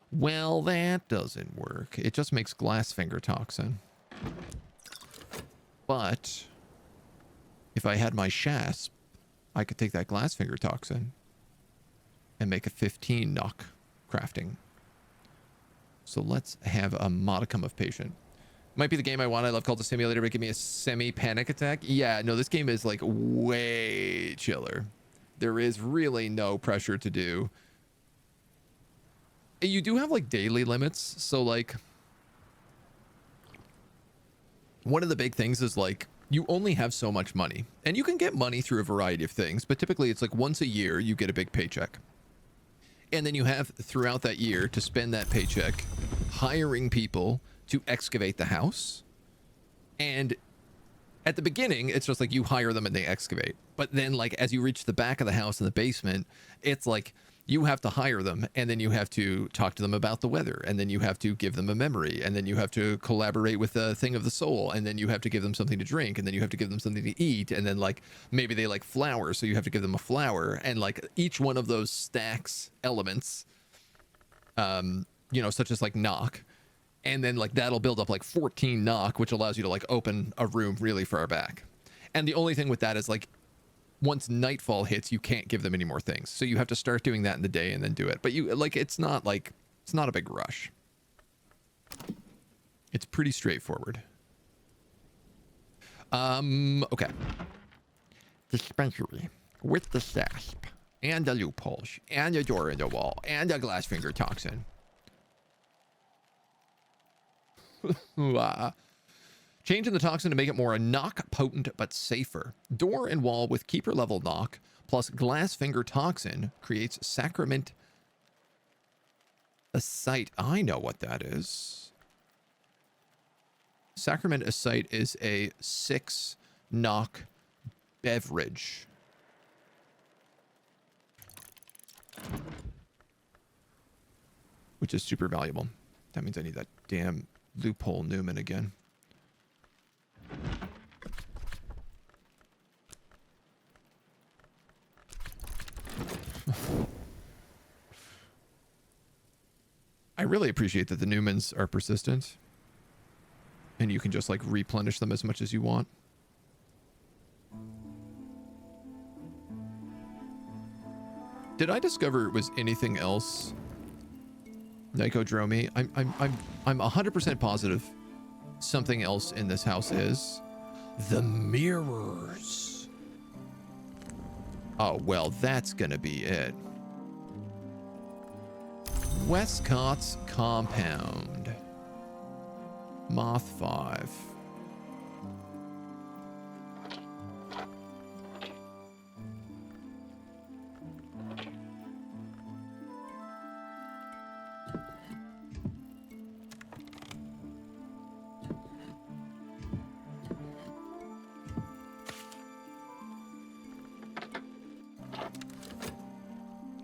Well, that doesn't work. It just makes glass finger toxin. But if I had my SHASP, I could take that glass finger toxin and make a 15 knock crafting. So let's have a modicum of patient. Might be the game I want. I love Cultist Simulator, but give me a semi-panic attack. Yeah, no, this game is like way chiller. There is really no pressure to do. You do have like daily limits. So like one of the big things is like you only have so much money, and you can get money through a variety of things, but typically it's like once a year you get a big paycheck. And then you have throughout that year to spend that paycheck hiring people to excavate the house. And at the beginning, it's just like you hire them and they excavate. But then like as you reach the back of the house in the basement, it's like you have to hire them, and then you have to talk to them about the weather, and then you have to give them a memory, and then you have to collaborate with the thing of the soul, and then you have to give them something to drink, and then you have to give them something to eat, and then like maybe they like flowers, so you have to give them a flower, and like each one of those stacks elements, you know, such as like knock, and then like that'll build up like 14 knock, which allows you to like open a room really far back. And the only thing with that is like once nightfall hits, you can't give them any more things. So you have to start doing that in the day and then do it. But you like, it's not a big rush. It's pretty straightforward. Okay. Dispensary with the SASP and the loopholes and a door in the wall and a glass finger toxin. Changing the toxin to make it more knock potent but safer. Door and wall with keeper level knock plus glass finger toxin creates sacrament ascite. I know what that is. Sacrament ascite is a 6 knock beverage. Which is super valuable. That means I need that damn loophole Newman again. I really appreciate that the Newmans are persistent. And you can just like replenish them as much as you want. Did I discover it was anything else? Nicodromy. I'm 100% positive something else in this house is the mirrors. Oh, well, that's gonna be it. Westcott's compound. Moth 5.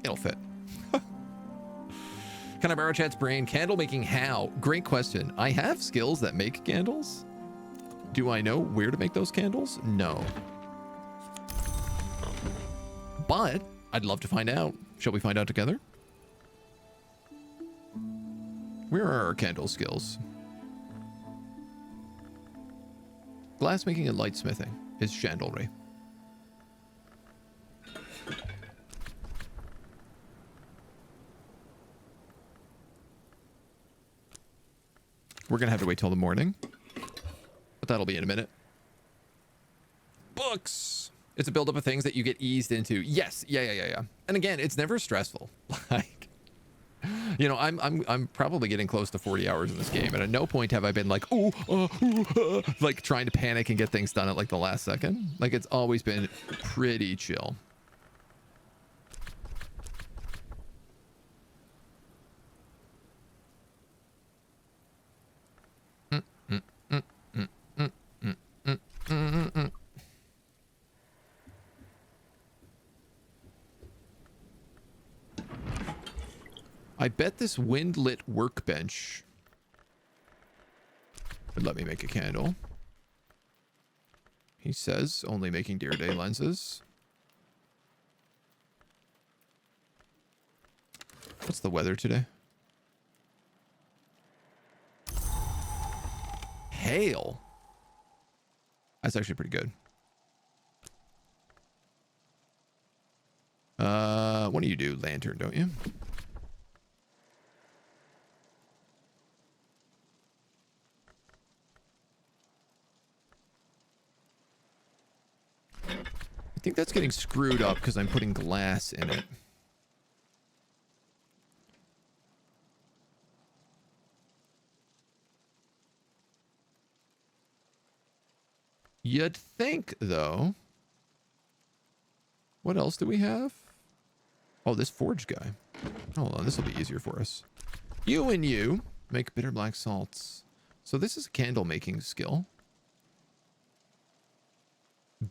It'll fit. Can I borrow chat's brain? Candle making how? Great question. I have skills that make candles. Do I know where to make those candles? No. But I'd love to find out. Shall we find out together? Where are our candle skills? Glass making and light smithing is chandlery. We're going to have to wait till the morning. But that'll be in a minute. Books. It's a buildup of things that you get eased into. Yes. Yeah. And again, it's never stressful. Like, you know, I'm probably getting close to 40 hours in this game. And at no point have I been like, like trying to panic and get things done at like the last second. Like, it's always been pretty chill. I bet this wind-lit workbench would let me make a candle. He says only making deer day lenses. What's the weather today? Hail. That's actually pretty good. What do you do? Lantern, don't you? I think that's getting screwed up because I'm putting glass in it. You'd think, though. What else do we have? Oh, this forge guy. Hold on, this will be easier for us. You and you make bitter black salts. So this is a candle making skill.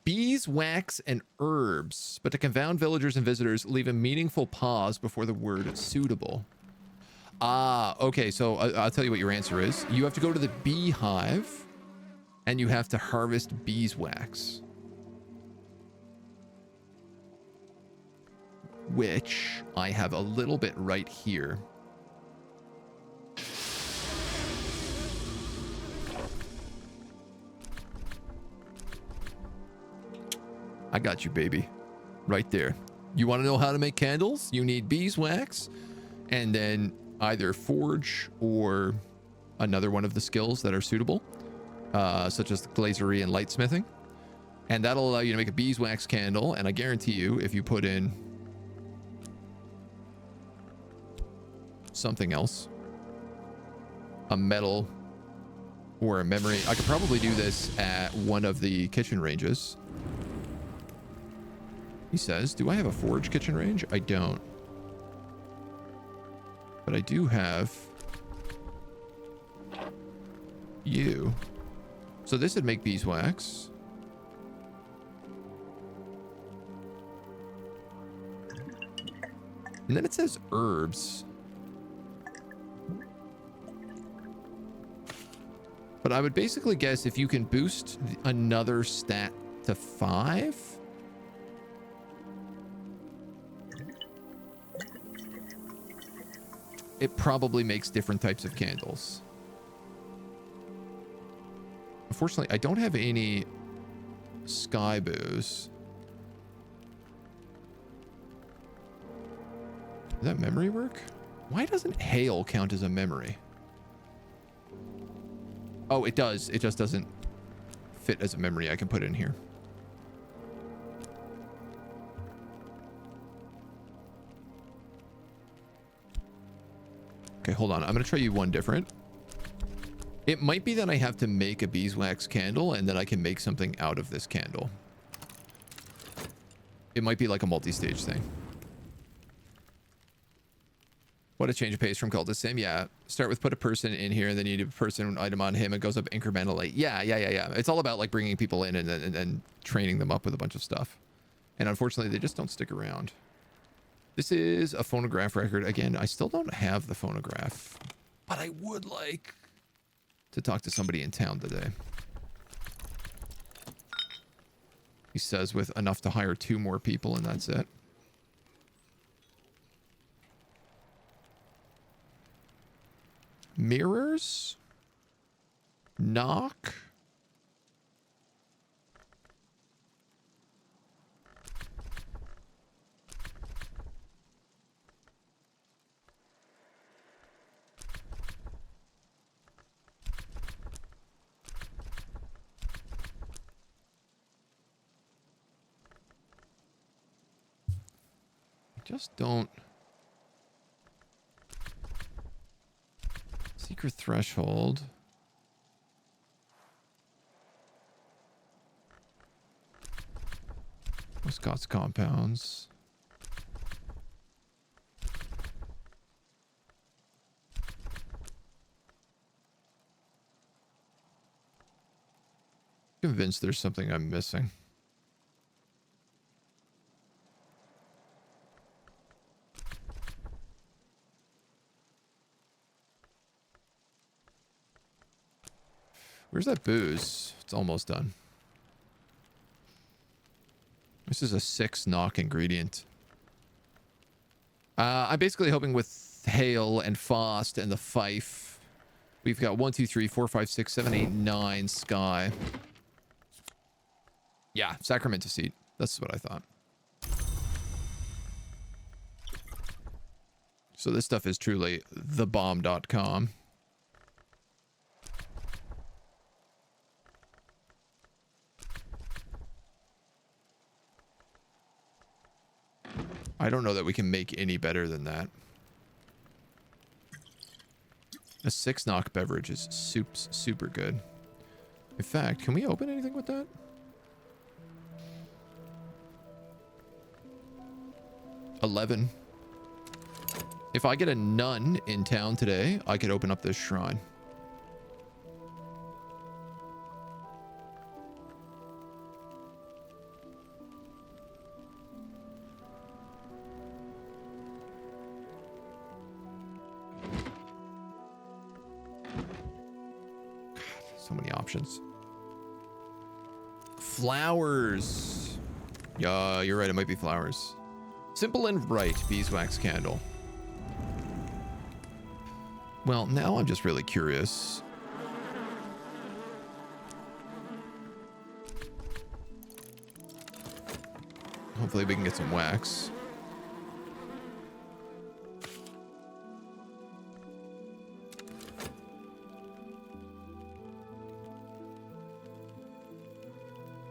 Beeswax and herbs, but to confound villagers and visitors, leave a meaningful pause before the word suitable. Ah, okay, so I'll tell you what your answer is. You have to go to the beehive, and you have to harvest beeswax. Which I have a little bit right here. I got you, baby. Right there. You want to know how to make candles? You need beeswax, and then either forge or another one of the skills that are suitable, such as glazery and lightsmithing. And that'll allow you to make a beeswax candle, and I guarantee you, if you put in something else, a metal or a memory. I could probably do this at one of the kitchen ranges. He says, do I have a forge kitchen range? I don't. But I do have you. So this would make beeswax. And then it says herbs. But I would basically guess if you can boost another stat to 5. It probably makes different types of candles. Unfortunately, I don't have any sky bows. Does that memory work? Why doesn't hail count as a memory? Oh, it does. It just doesn't fit as a memory I can put in here. Okay, hold on. I'm going to try you one different. It might be that I have to make a beeswax candle and then I can make something out of this candle. It might be like a multi-stage thing. What a change of pace from cult to sim. Yeah. Start with put a person in here and then you do a person item on him. It goes up incrementally. Yeah. It's all about like bringing people in and then training them up with a bunch of stuff. And unfortunately, they just don't stick around. This is a phonograph record. Again, I still don't have the phonograph, but I would like to talk to somebody in town today. He says with enough to hire 2 more people and that's it. Mirrors? Knock? Just don't. Secret threshold. Scott's compounds. Convinced there's something I'm missing. Where's that booze? It's almost done. This is a 6 knock ingredient. I'm basically hoping with hail and frost and the fife. We've got 1, 2, 3, 4, 5, 6, 7, 8, 9 sky. Yeah, Sacramento seed. That's what I thought. So this stuff is truly thebomb.com. I don't know that we can make any better than that. A 6 knock beverage is super good. In fact, can we open anything with that? $11. If I get a nun in town today, I could open up this shrine. So many options. Flowers. Yeah, you're right. It might be flowers. Simple and bright beeswax candle. Well, now I'm just really curious. Hopefully we can get some wax.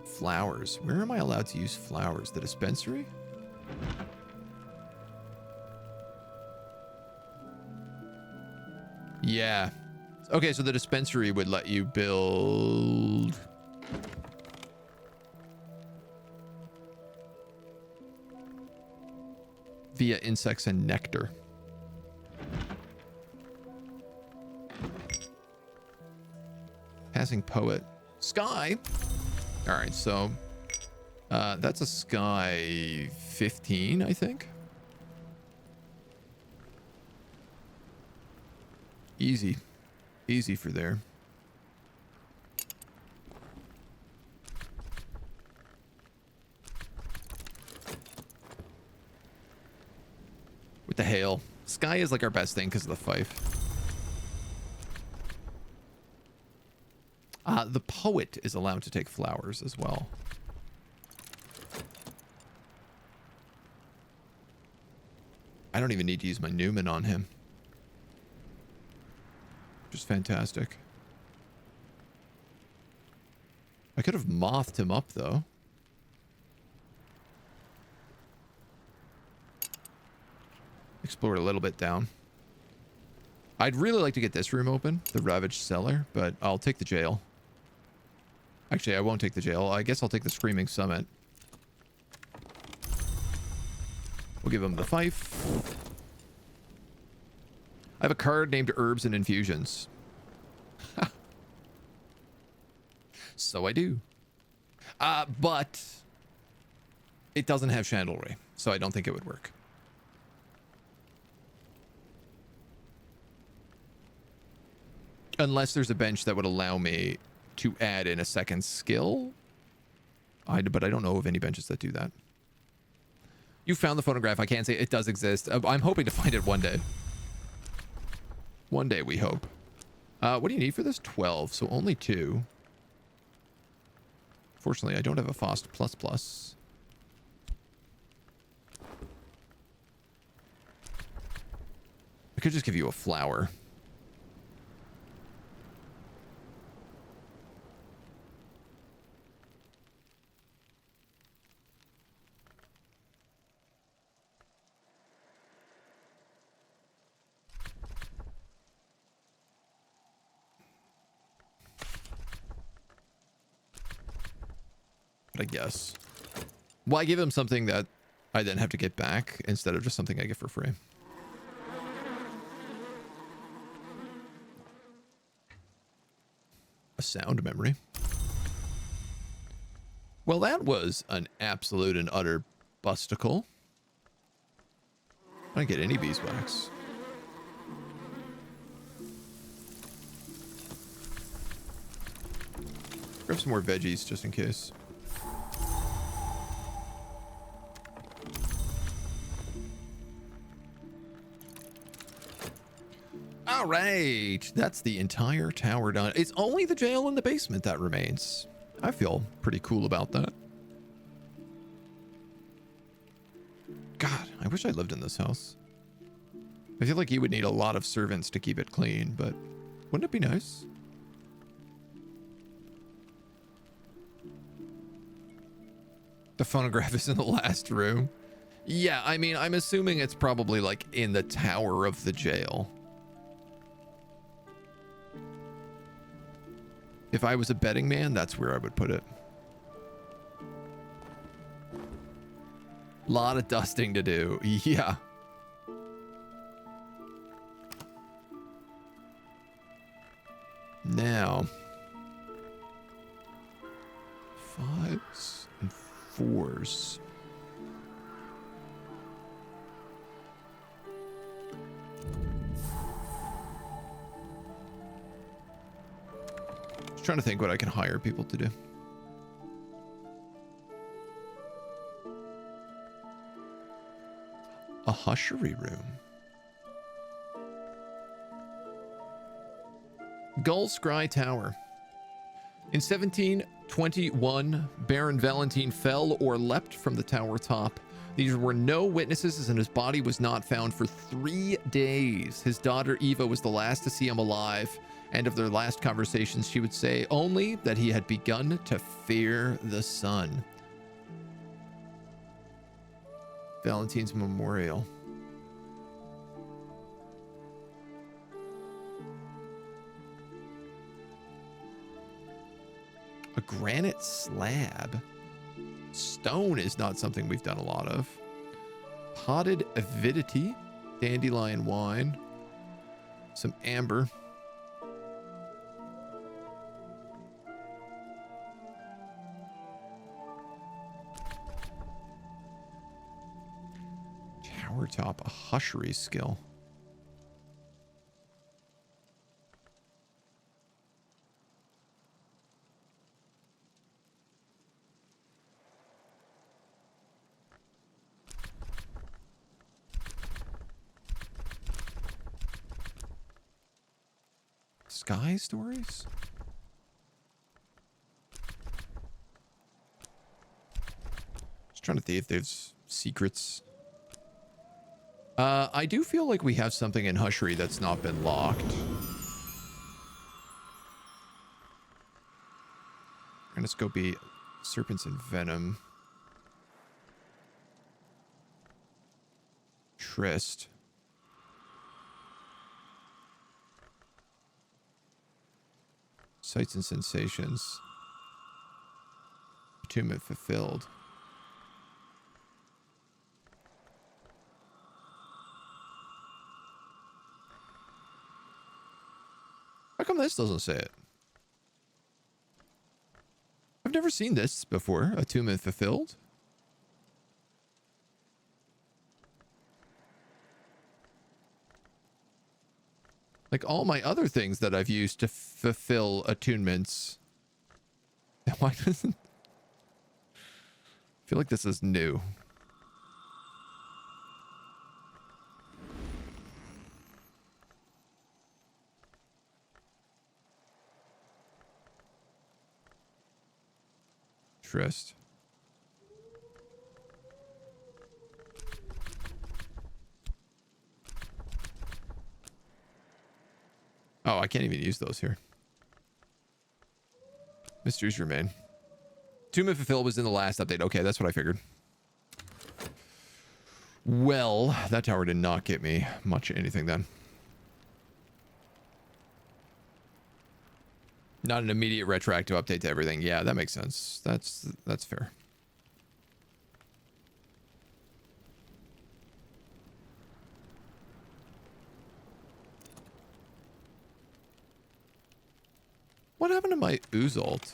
Flowers. Where am I allowed to use flowers? The dispensary? Yeah. Okay, so the dispensary would let you build... via insects and nectar. Passing poet. Sky? Alright, so... that's a sky 15, I think. Easy. Easy for there. With the hail. Sky is like our best thing because of the fife. The poet is allowed to take flowers as well. I don't even need to use my Newman on him. Just fantastic. I could have mothed him up though. Explored a little bit down. I'd really like to get this room open, the Ravaged Cellar, but I'll take the jail. Actually, I won't take the jail. I guess I'll take the Screaming Summit. We'll give him the fife. I have a card named Herbs and Infusions. So I do. But it doesn't have Chandlery, so I don't think it would work. Unless there's a bench that would allow me to add in a second skill. But I don't know of any benches that do that. You found the phonograph. I can't say it does exist. I'm hoping to find it one day. One day, we hope. What do you need for this? 12, so only 2. Fortunately, I don't have a Fost ++. I could just give you a flower. I guess. Well, I give him something that I then have to get back instead of just something I get for free. A sound memory. Well, that was an absolute and utter busticle. I didn't get any beeswax. Grab some more veggies just in case. All right, that's the entire tower done. It's only the jail in the basement that remains. I feel pretty cool about that. God, I wish I lived in this house. I feel like you would need a lot of servants to keep it clean, but wouldn't it be nice? The phonograph is in the last room. Yeah, I mean, I'm assuming it's probably like in the tower of the jail. If I was a betting man, that's where I would put it. Lot of dusting to do. Yeah. Now. 5s and 4s. Trying to think what I can hire people to do. A hushery room. Gull Scry Tower. In 1721, Baron Valentine fell or leapt from the tower top. These were no witnesses, and his body was not found for 3 days. His daughter Eva was the last to see him alive. And of their last conversations, she would say only that he had begun to fear the sun. Valentine's Memorial. A granite slab. Stone is not something we've done a lot of. Potted avidity. Dandelion wine. Some amber. Tower top, a hushery skill. Sky stories? Just trying to see if there's secrets. I do feel like we have something in Hushery that's not been locked. Let's go be Serpents and Venom. Tryst. Sights and Sensations. Attunement fulfilled. How come this doesn't say it? I've never seen this before. Attunement fulfilled. Like all my other things that I've used to fulfill attunements. Why doesn't... I feel like this is new. Tryst. Oh, I can't even use those here. Mysteries remain. Attunement fulfilled was in the last update. Okay, that's what I figured. Well, that tower did not get me much anything then. Not an immediate retroactive update to everything. Yeah, that makes sense. That's fair. What happened to my Uzalt?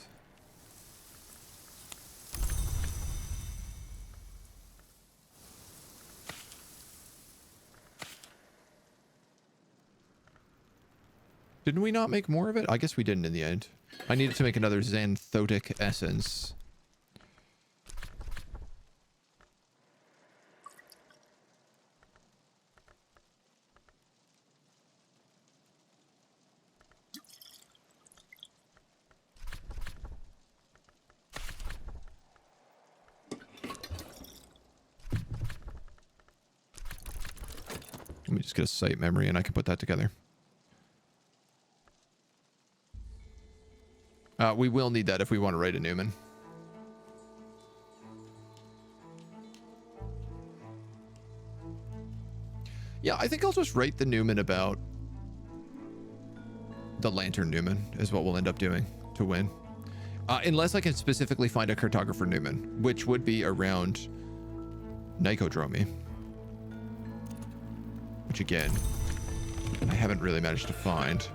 Didn't we not make more of it? I guess we didn't in the end. I needed to make another Xanthotic Essence. Let me just get a site memory and I can put that together. We will need that if we want to write a Newman. Yeah, I think I'll just write the Newman about the Lantern Newman is what we'll end up doing to win. Unless I can specifically find a Cartographer Newman, which would be around Nicodromy. Which again, I haven't really managed to find.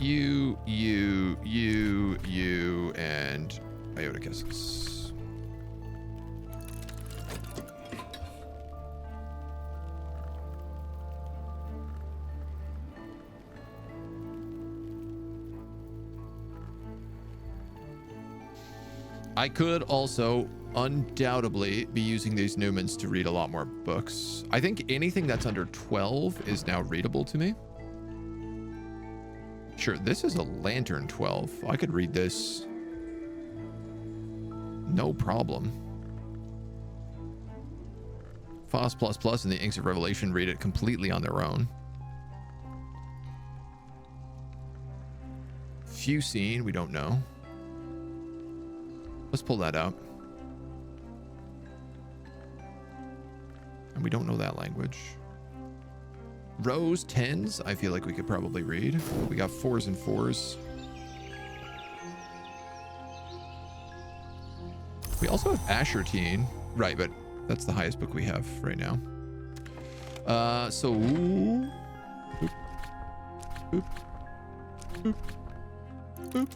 You, and Iota Essence. I could also undoubtedly be using these Newmans to read a lot more books. I think anything that's under 12 is now readable to me. Sure, this is a Lantern 12. I could read this. No problem. Foss++ and the Inks of Revelation read it completely on their own. Fusine, we don't know. Let's pull that out. And we don't know that language. Rose 10s, I feel like we could probably read. We got 4s and 4s. We also have Ashertine. Right, but that's the highest book we have right now. So... Boop. Boop. Boop. Boop.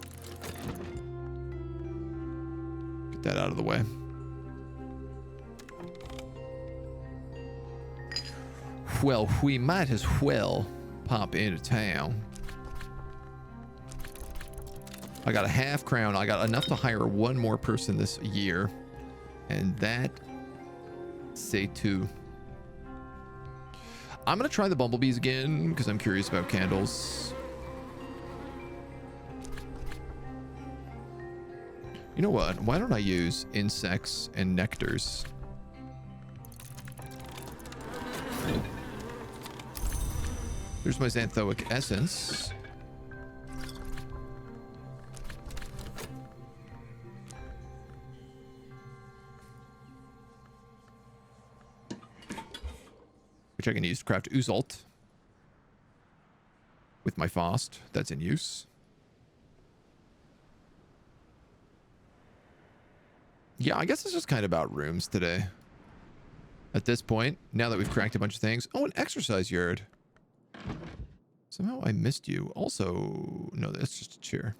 Get that out of the way. Well, we might as well pop into town. I got a half crown. I got enough to hire one more person this year. And that... say two. I'm going to try the bumblebees again because I'm curious about candles. You know what? Why don't I use insects and nectars? There's my xanthoic essence. Which I can use to craft Uzalt with my Faust. That's in use. Yeah, I guess it's just kind of about rooms today. At this point, now that we've cracked a bunch of things. Oh, an exercise yard. Somehow I missed you. Also, no, that's just a chair.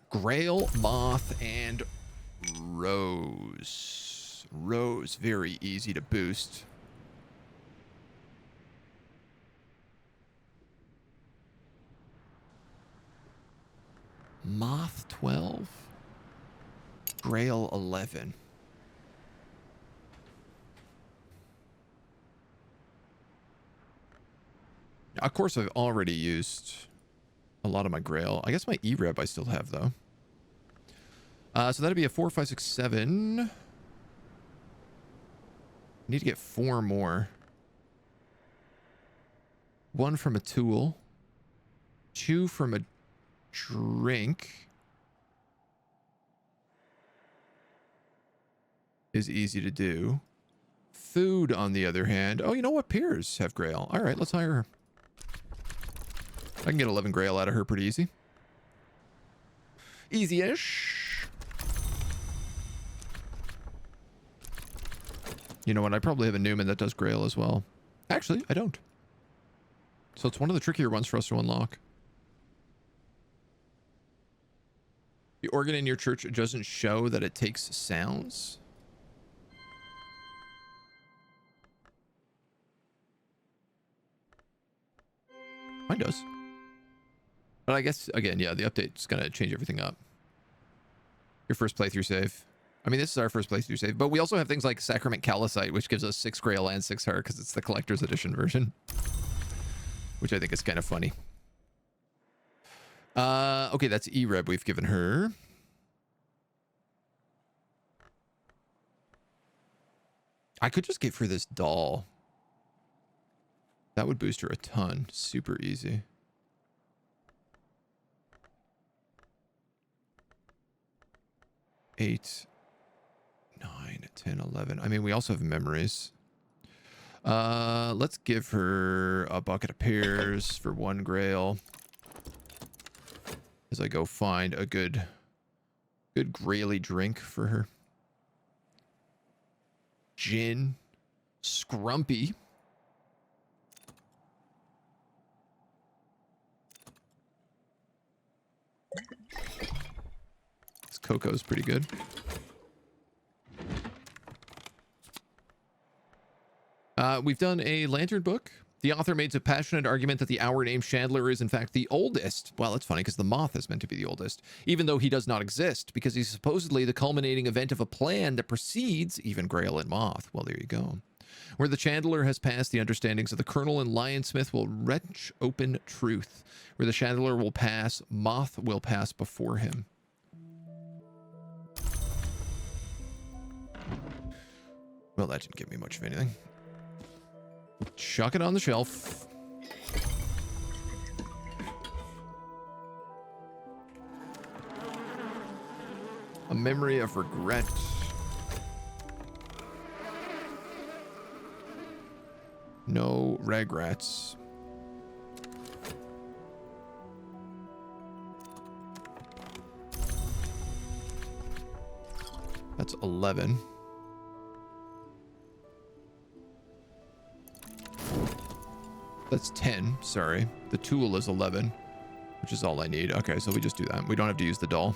Grail, moth, and rose. Rose, very easy to boost. Moth 12. Grail 11. Of course, I've already used a lot of my Grail. I guess my E-Rep I still have, though. So that'd be a 4, 5, 6, 7. Need to get 4 more. 1 from a tool. 2 from a drink. Is easy to do. Food, on the other hand. Oh, you know what? Peers have Grail. All right, let's hire her. I can get 11 Grail out of her pretty easy. Easy-ish. You know what? I probably have a Newman that does Grail as well. Actually, I don't. So it's one of the trickier ones for us to unlock. The organ in your church doesn't show that it takes sounds. Mine does. But I guess, again, yeah, the update's going to change everything up. Your first playthrough save. I mean, this is our first playthrough save, but we also have things like Sacrament Callicite, which gives us 6 Grail and 6 Heart because it's the collector's edition version, which I think is kind of funny. Okay, that's E-Reb we've given her. I could just give her this doll. That would boost her a ton. Super easy. Eight, 9, 10, 11. I mean, we also have memories. Let's give her a bucket of pears for 1 Grail. As I go find a good graily drink for her. Gin. Scrumpy. This cocoa's pretty good. We've done a lantern book. The author makes a passionate argument that the hour-named Chandler is in fact the oldest. Well, it's funny because the moth is meant to be the oldest, even though he does not exist, because he's supposedly the culminating event of a plan that precedes even Grail and Moth. Well, there you go. Where the Chandler has passed, the understandings of the Colonel and Lionsmith will wrench open truth. Where the Chandler will pass, Moth will pass before him. Well, that didn't give me much of anything. Chuck it on the shelf. A memory of regret. No regrets. That's 11. That's 10, sorry. The tool is 11, which is all I need. Okay, so we just do that. We don't have to use the doll.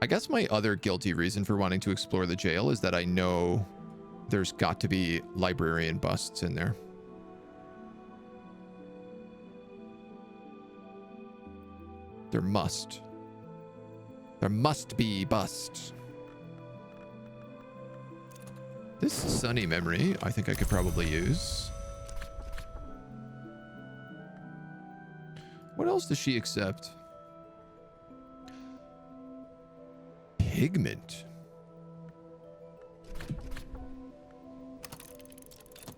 I guess my other guilty reason for wanting to explore the jail is that I know there's got to be librarian busts in there. There must. There must be busts. This sunny memory, I think I could probably use. What else does she accept? Pigment.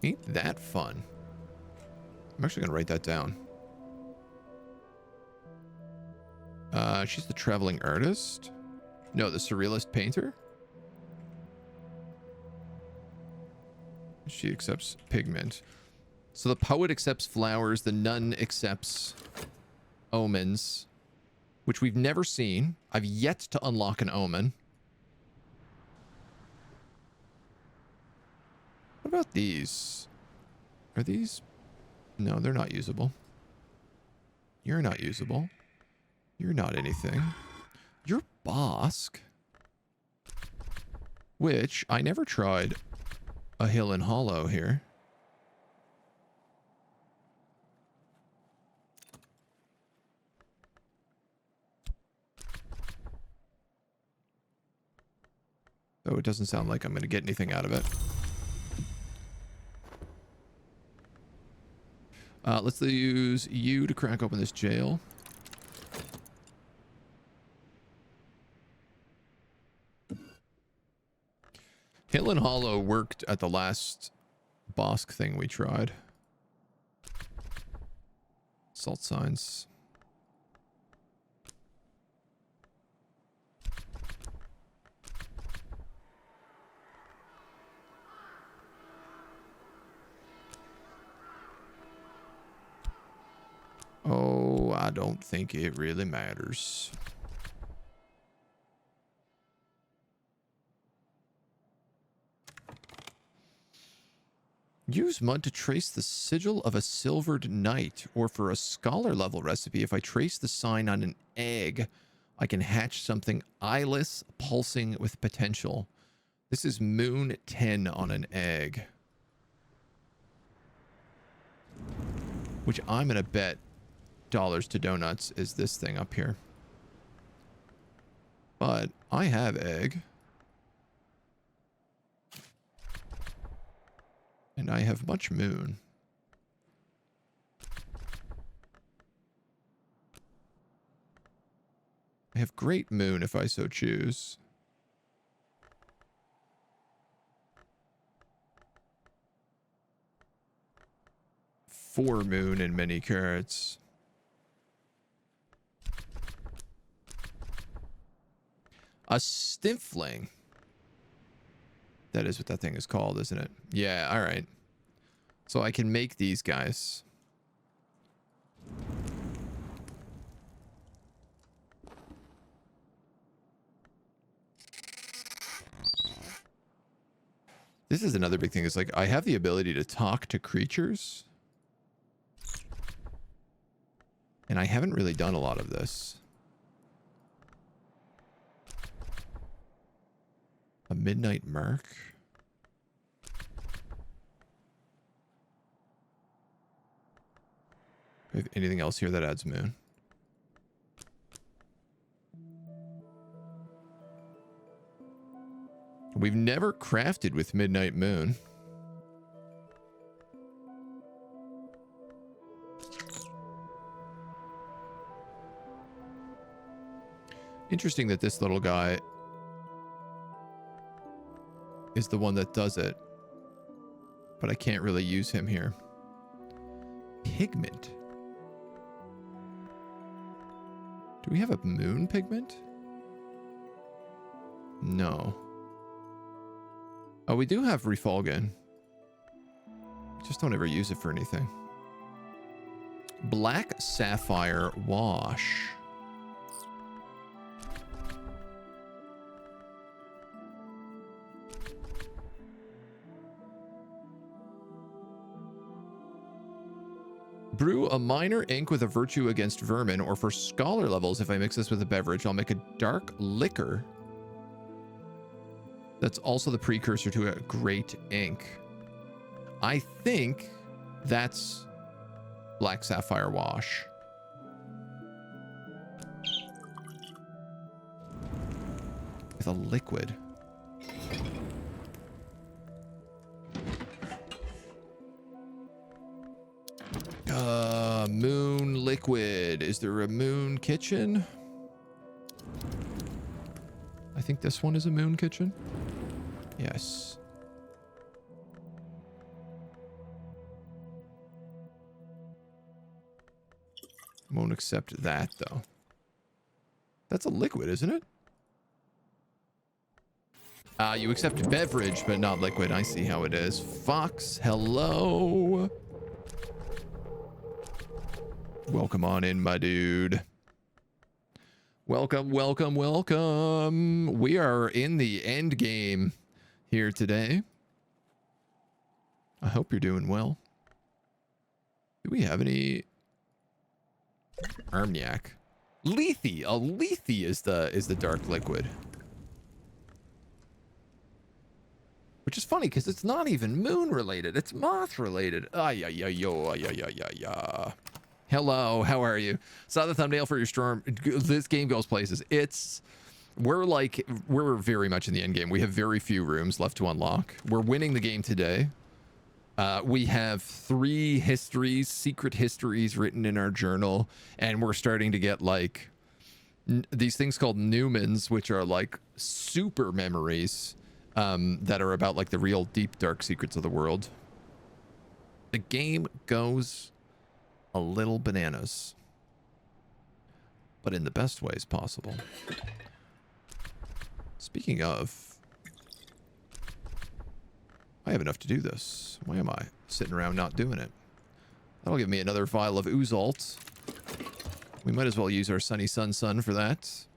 Ain't that fun? I'm actually gonna write that down. She's the traveling artist? No, the surrealist painter? She accepts pigment. So the poet accepts flowers, the nun accepts omens, which we've never seen. I've yet to unlock an omen. What about these? Are these? No, they're not usable. You're not usable. You're not anything. You're Bosk. Which, I never tried a hill and hollow here. Though it doesn't sound like I'm going to get anything out of it. Let's use you to crack open this jail. Hill and Hollow worked at the last Bosk thing we tried. Salt signs. Oh, I don't think it really matters. Use mud to trace the sigil of a silvered knight, or for a scholar level recipe, if I trace the sign on an egg, I can hatch something eyeless, pulsing with potential. This is moon 10 on an egg. Which I'm going to bet dollars to donuts is this thing up here. But I have egg. And I have much moon. I have great moon if I so choose. Four moon and many carrots. A stifling. That is what that thing is called, isn't it? Yeah, all right. So I can make these guys. This is another big thing. Is like I have the ability to talk to creatures. And I haven't really done a lot of this. A midnight mark. Do we have anything else here that adds moon? We've never crafted with midnight moon. Interesting that this little guy is the one that does it, but I can't really use him here. Pigment. Do we have a moon pigment? No. Oh, we do have Refulgin. Just don't ever use it for anything. Black Sapphire Wash. Brew a minor ink with a virtue against vermin, or for scholar levels, if I mix this with a beverage, I'll make a dark liquor that's also the precursor to a great ink. I think that's Black Sapphire Wash. With a liquid. Moon liquid. Is there a moon kitchen? I think this one is a moon kitchen. Yes. Won't accept that, though. That's a liquid, isn't it? You accept beverage, but not liquid. I see how it is. Fox, hello. Welcome on in, my dude. Welcome, welcome, welcome. We are in the end game here today. I hope you're doing well. Do we have any... Armagnac. Lethe. A Lethe is the dark liquid. Which is funny because it's not even moon related. It's moth related. Hello, how are you? Saw the thumbnail for your storm. This game goes places. We're very much in the end game. We have very few rooms left to unlock. We're winning the game today. We have 3 histories, secret histories written in our journal, and we're starting to get like these things called Newmans, which are like super memories that are about like the real deep dark secrets of the world. The game goes a little bananas, but in the best ways possible. Speaking of, I have enough to do this. Why am I sitting around not doing it? That'll give me another vial of Oozalt. We might as well use our Sunny Sun for that.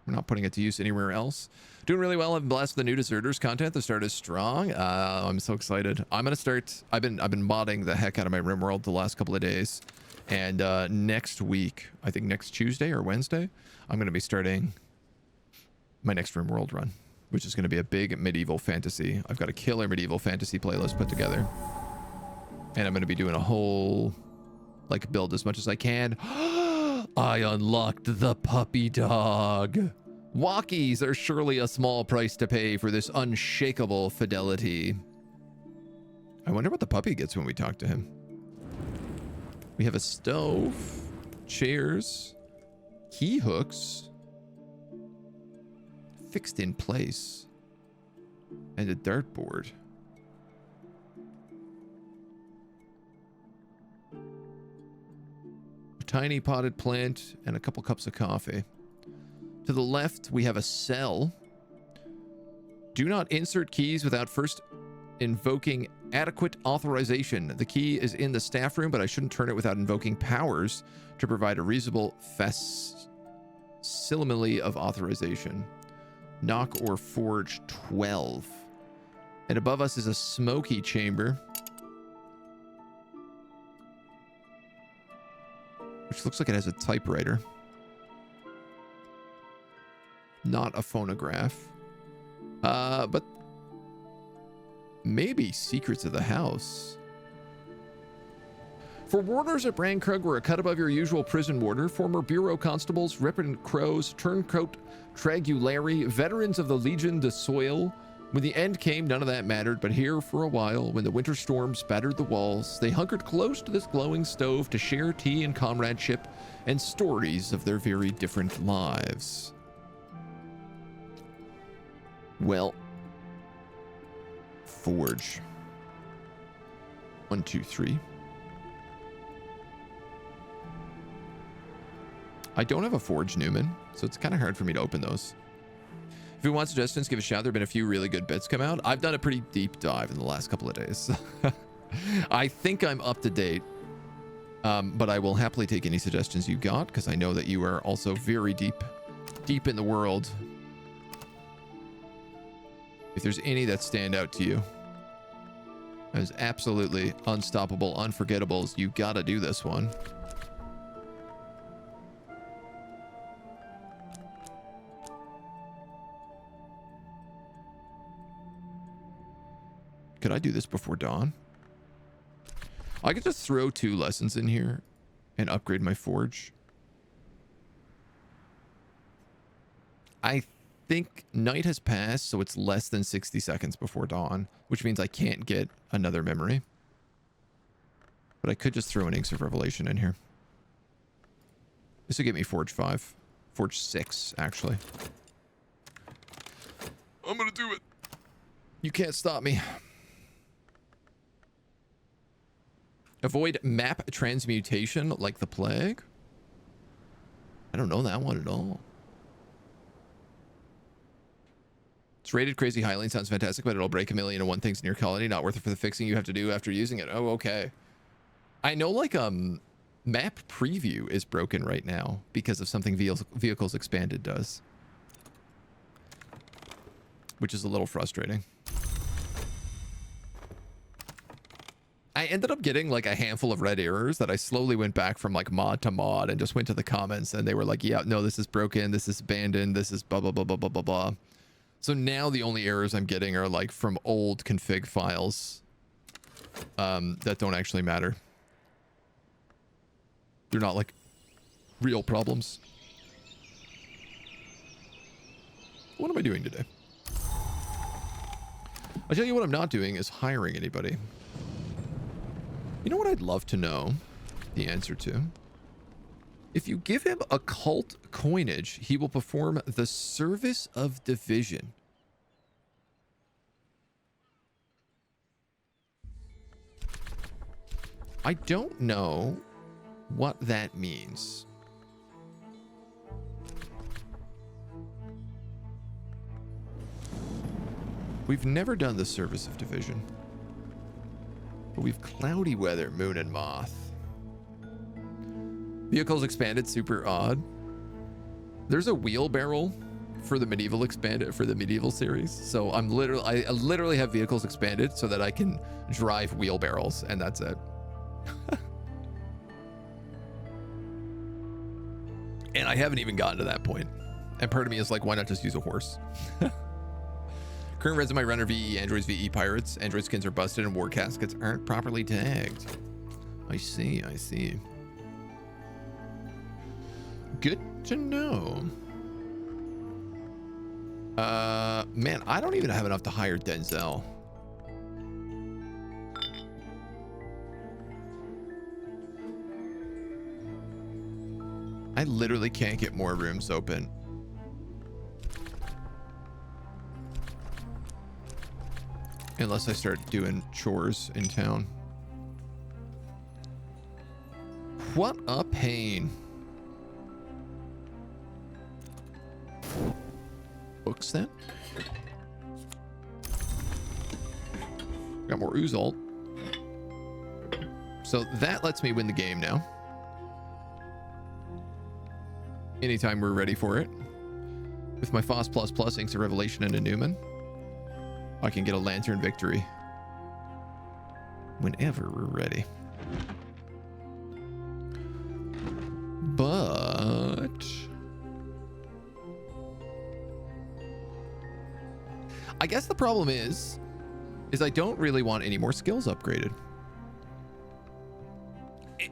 We're not putting it to use anywhere else. Doing really well. I'm blessed with the new Deserters content. The start is strong. I'm so excited. I'm gonna start. I've been modding the heck out of my RimWorld the last couple of days, and next week, I think next Tuesday or Wednesday, I'm gonna be starting my next RimWorld run, which is gonna be a big medieval fantasy. I've got a killer medieval fantasy playlist put together, and I'm gonna be doing a whole like build as much as I can. I unlocked the puppy dog. Walkies are surely a small price to pay for this unshakable fidelity. I wonder what the puppy gets when we talk to him. We have a stove, chairs, key hooks, fixed in place, and a dartboard. A tiny potted plant and a couple cups of coffee. To the left, we have a cell. Do not insert keys without first invoking adequate authorization. The key is in the staff room, but I shouldn't turn it without invoking powers to provide a reasonable facsimile of authorization. Knock or forge 12. And above us is a smoky chamber, which looks like it has a typewriter. Not a phonograph. But maybe secrets of the house. For warders at Brandkrug were a cut above your usual prison warder, former bureau constables, repentant crows, turncoat tragulary, veterans of the Legion de Soil. When the end came, none of that mattered, but here for a while, when the winter storms battered the walls, they hunkered close to this glowing stove to share tea and comradeship and stories of their very different lives. Well, forge. 1, 2, 3. I don't have a forge, Newman, so it's kind of hard for me to open those. If you want suggestions, give a shout. There have been a few really good bits come out. I've done a pretty deep dive in the last couple of days. I think I'm up to date, but I will happily take any suggestions you got, because I know that you are also very deep in the world. If there's any that stand out to you as absolutely unstoppable, unforgettables, you gotta do this one. Could I do this before dawn? I could just throw 2 lessons in here and upgrade my forge. I think night has passed, so it's less than 60 seconds before dawn, which means I can't get another memory. But I could just throw an Inks of Revelation in here. This would get me Forge 5. Forge 6, actually. I'm gonna do it. You can't stop me. Avoid map transmutation like the plague? I don't know that one at all. It's rated crazy highly, sounds fantastic, but it'll break 1,000,001 things in your colony. Not worth it for the fixing you have to do after using it. Oh, okay. I know, like, map preview is broken right now because of something Vehicles Expanded does, which is a little frustrating. I ended up getting like a handful of red errors that I slowly went back from like mod to mod and just went to the comments, and they were like, yeah, no, this is broken, this is abandoned, this is blah, blah, blah, blah, blah, blah, blah. So now the only errors I'm getting are like from old config files that don't actually matter. They're not like real problems. What am I doing today? I'll tell you what I'm not doing is hiring anybody. You know what I'd love to know the answer to? If you give him occult coinage, he will perform the service of division. I don't know what that means. We've never done the service of division. But we've cloudy weather, moon and moth. Vehicles Expanded, super odd. There's a wheelbarrow for the medieval expanded, for the medieval series. So I literally have Vehicles Expanded so that I can drive wheelbarrows, and that's it. And I haven't even gotten to that point. And part of me is like, why not just use a horse? Current resume runner VE, androids VE pirates. Android skins are busted and war caskets aren't properly tagged. I see, I see. Good to know. Man, I don't even have enough to hire Denzel. I literally can't get more rooms open. Unless I start doing chores in town. What a pain. Books then? Got more Oozalt. So that lets me win the game now. Anytime we're ready for it. With my FOSS++, Inks of Revelation, and a Newman, I can get a Lantern victory whenever we're ready. But I guess the problem is I don't really want any more skills upgraded.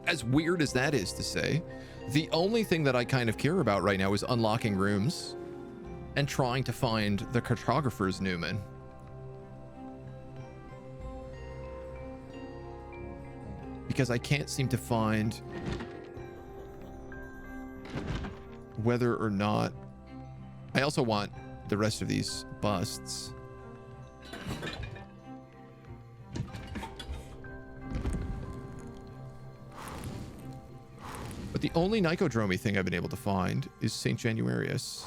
As weird as that is to say, the only thing that I kind of care about right now is unlocking rooms and trying to find the cartographer's Newman. Because I can't seem to find whether or not... I also want the rest of these busts. But the only Nicodromy thing I've been able to find is St. Januarius.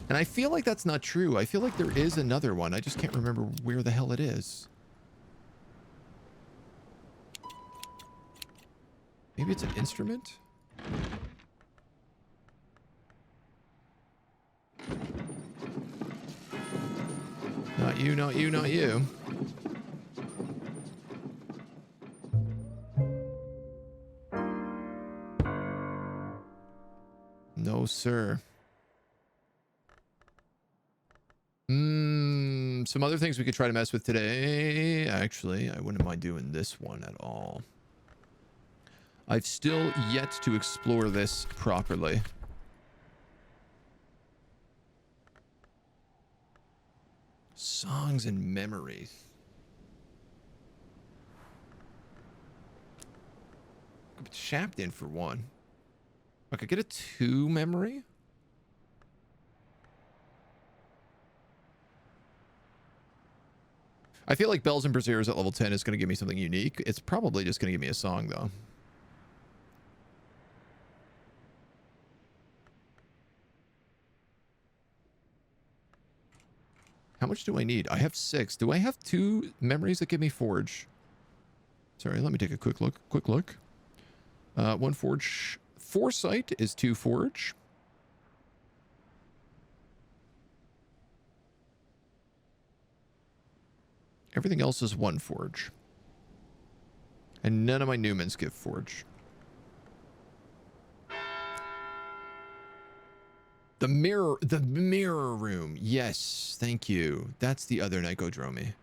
And I feel like that's not true. I feel like there is another one. I just can't remember where the hell it is. Maybe it's an instrument? Not you, not you, not you. No, sir. Some other things we could try to mess with today. Actually, I wouldn't mind doing this one at all. I've still yet to explore this properly. Songs and memories. Chapped in for one. I could get a 2 memory. I feel like Bells and Braziers at level 10 is going to give me something unique. It's probably just going to give me a song, though. How much do I need? I have 6. Do I have 2 memories that give me Forge? Sorry, let me take a quick look. 1 Forge. Foresight is 2 Forge. Everything else is 1 Forge. And none of my Newmans give Forge. The mirror room. Yes, thank you. That's the other Nicodromy.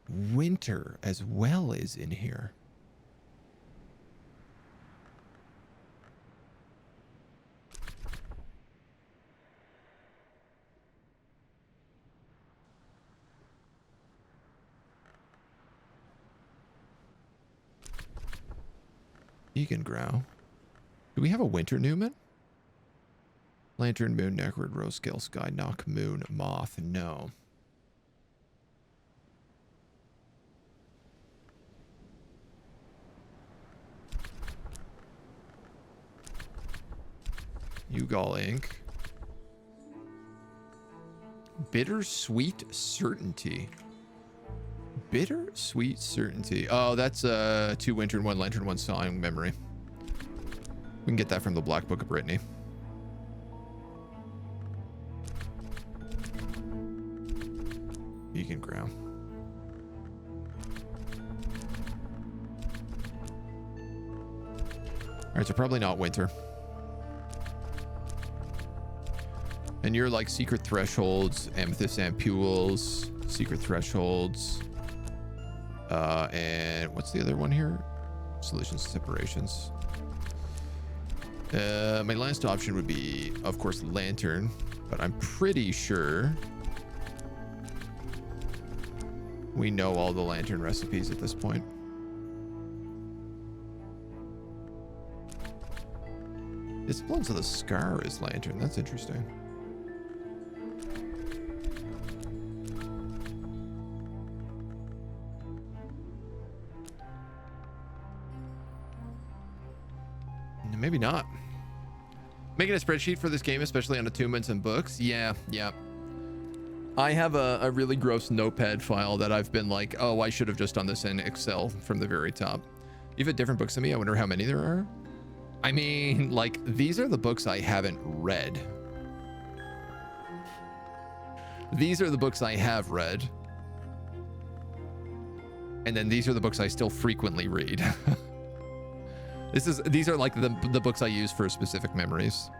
Winter as well is in here. Egan Grow. Do we have a winter Newman? Lantern, Moon, Neckward, Rosecale, Sky, Knock, Moon, Moth. No. Ugal Ink. Bittersweet Certainty. Bittersweet Certainty. Oh, that's 2 Winter and 1 Lantern, 1 Song memory. We can get that from the Black Book of Brittany. Beacon Ground. Alright, so probably not Winter. And you're like Secret Thresholds, Amethyst Ampules, Secret Thresholds. And what's the other one here? Solutions and Separations. My last option would be, of course, Lantern. But I'm pretty sure we know all the Lantern recipes at this point. Disciplines of the Scar is Lantern. That's interesting. Maybe not. Making a spreadsheet for this game, especially on attunements and books. Yeah. I have a really gross notepad file that I've been like, oh, I should have just done this in Excel from the very top. You've had different books than me. I wonder how many there are. I mean, like, these are the books I haven't read. These are the books I have read. And then these are the books I still frequently read. These are like the books I use for specific memories.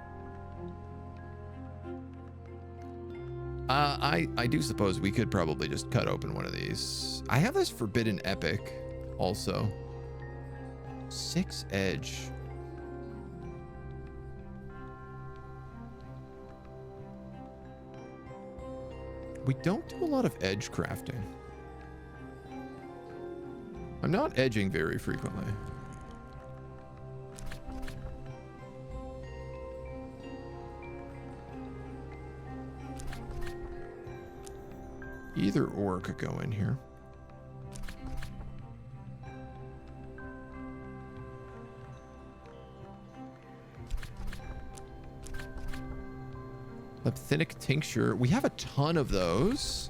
I do suppose we could probably just cut open one of these. I have this Forbidden Epic also. 6 Edge. We don't do a lot of edge crafting. I'm not edging very frequently. Either or could go in here. Leptinic tincture. We have a ton of those.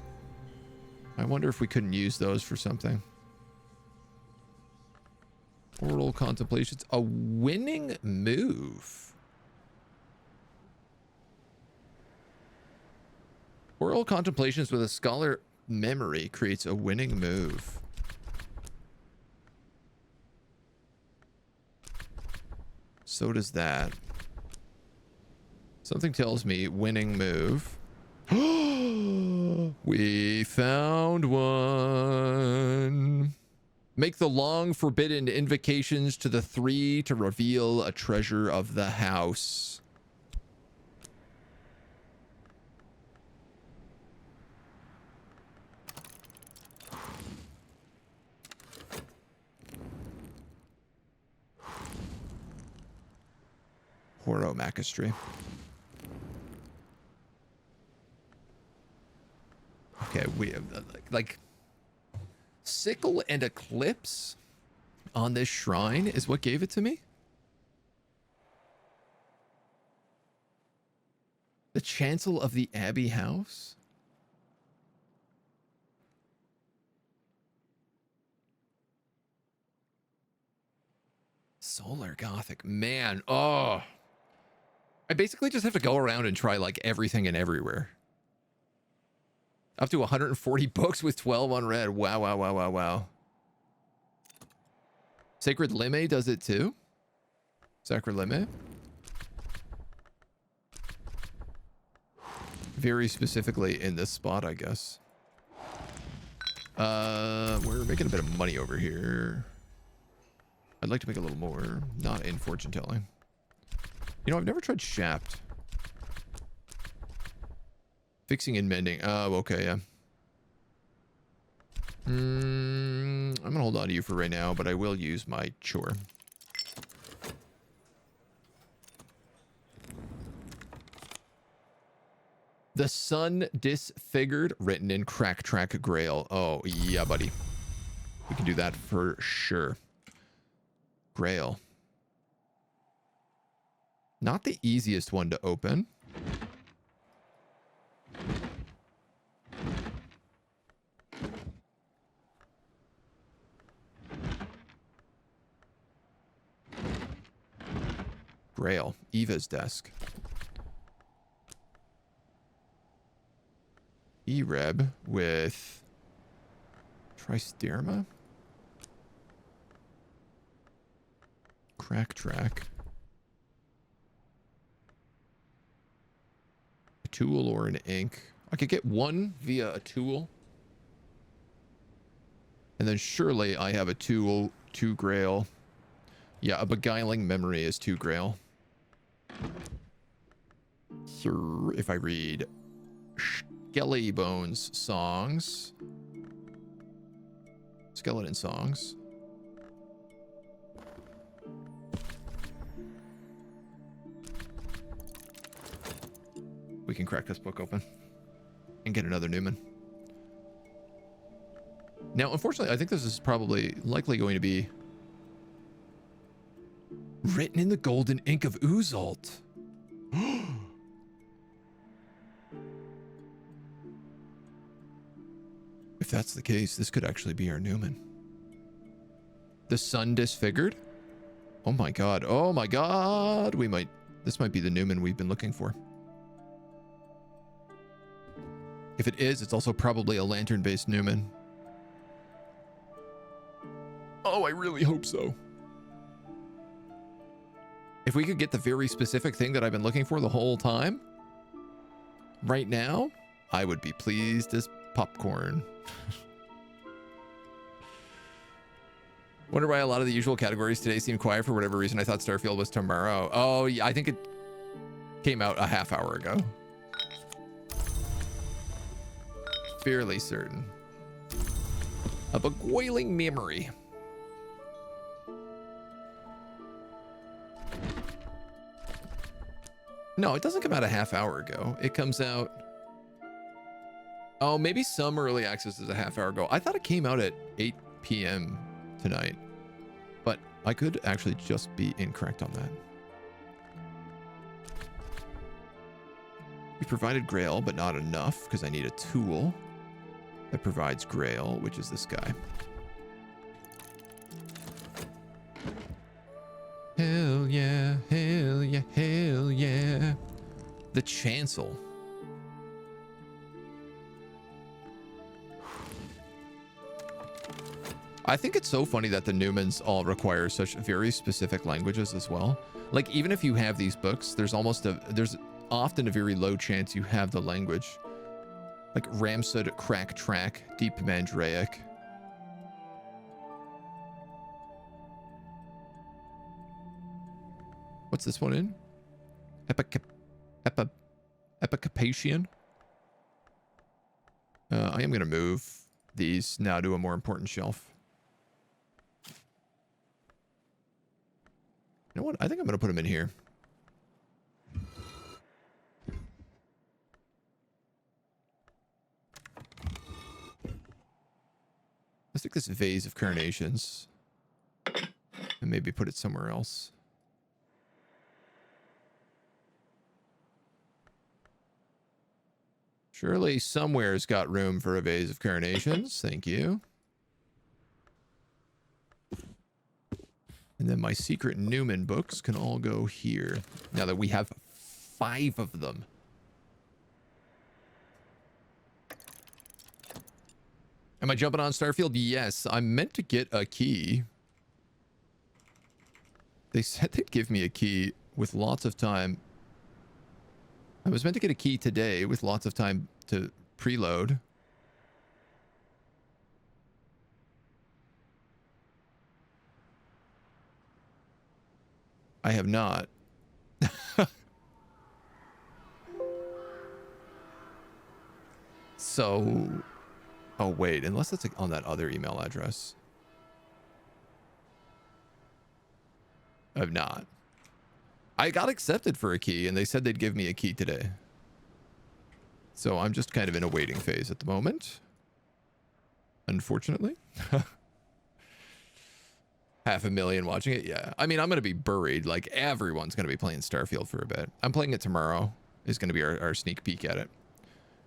I wonder if we couldn't use those for something. Oral contemplations. A winning move. Oral contemplations with a scholar memory creates a winning move. So does that. Something tells me winning move. We found one. Make the long forbidden invocations to the three to reveal a treasure of the house. Horomachistry. Okay, we have like sickle and eclipse on this shrine is what gave it to me. The chancel of the Abbey House. Solar Gothic, man. Oh, I basically just have to go around and try like everything and everywhere. Up to 140 books with 12 unread. Wow, wow, wow, wow, wow. Sacred Lime does it too? Sacred Lime? Very specifically in this spot, I guess. We're making a bit of money over here. I'd like to make a little more. Not in fortune telling. You know, I've never tried Shapt. Fixing and mending. Oh, okay, yeah. I'm gonna hold on to you for right now, but I will use my chore. The Sun Disfigured, written in Crack Track Grail. Oh, yeah, buddy. We can do that for sure. Grail. Not the easiest one to open. Grail. Eva's desk. Ereb with Tristerma. Crack Track. A tool or an ink. I could get one via a tool. And then surely I have a tool, 2 grail. Yeah, a beguiling memory is 2 grail. Sir, if I read Skelly Bones songs. Skeleton songs. We can crack this book open and get another Newman. Now, unfortunately, I think this is probably likely going to be written in the golden ink of Uzalt. If that's the case, this could actually be our Newman. The Sun Disfigured? Oh my god. Oh my god. This might be the Newman we've been looking for. If it is, it's also probably a lantern-based Newman. Oh, I really hope so. If we could get the very specific thing that I've been looking for the whole time, right now, I would be pleased as popcorn. Wonder why a lot of the usual categories today seem quiet for whatever reason. I thought Starfield was tomorrow. Oh, yeah, I think it came out a half hour ago. Fairly certain. A beguiling memory. No, it doesn't come out a half hour ago. It comes out... Oh, maybe some early access is a half hour ago. I thought it came out at 8 p.m. tonight. But I could actually just be incorrect on that. We provided Grail, but not enough because I need a tool that provides Grail, which is this guy. Hell yeah, hell yeah, hell yeah. The Chancel. I think it's so funny that the Newmans all require such very specific languages as well. Like, even if you have these books, there's often a very low chance you have the language. Like Ramsud, Crack Track, Deep Mandraic. What's this one in? Epicapatian? I am going to move these now to a more important shelf. You know what? I think I'm going to put them in here. Let's take this vase of carnations and maybe put it somewhere else. Surely somewhere's got room for a vase of carnations. Thank you. And then my secret Newman books can all go here. Now that we have 5 of them. Am I jumping on Starfield? Yes. I'm meant to get a key. They said they'd give me a key with lots of time. I was meant to get a key today with lots of time to preload. I have not. So, oh wait, unless it's on that other email address. I've not. I got accepted for a key and they said they'd give me a key today. So I'm just kind of in a waiting phase at the moment. Unfortunately. 500,000 watching it. Yeah. I mean, I'm going to be buried. Like, everyone's going to be playing Starfield for a bit. I'm playing it tomorrow. Is going to be our sneak peek at it.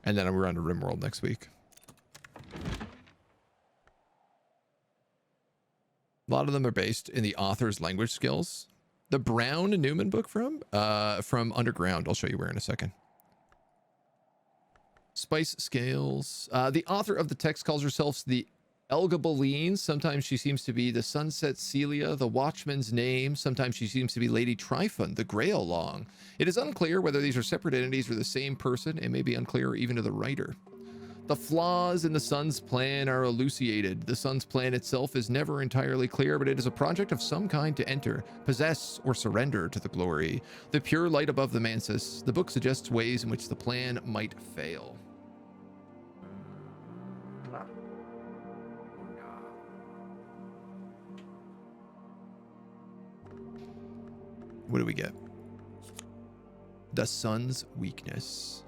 And then we're on to RimWorld next week. A lot of them are based in the author's language skills. The Brown Newman book from Underground. I'll show you where in a second. Spice scales. The author of the text calls herself the Elgabaline. Sometimes she seems to be the Sunset Celia, the Watchman's Name. Sometimes she seems to be Lady Tryphon, the Grail Long. It is unclear whether these are separate entities or the same person. It may be unclear even to the writer. The flaws in the Sun's plan are elucidated. The Sun's plan itself is never entirely clear, but it is a project of some kind to enter, possess, or surrender to the glory. The pure light above the mantis. The book suggests ways in which the plan might fail. What do we get? The Sun's weakness.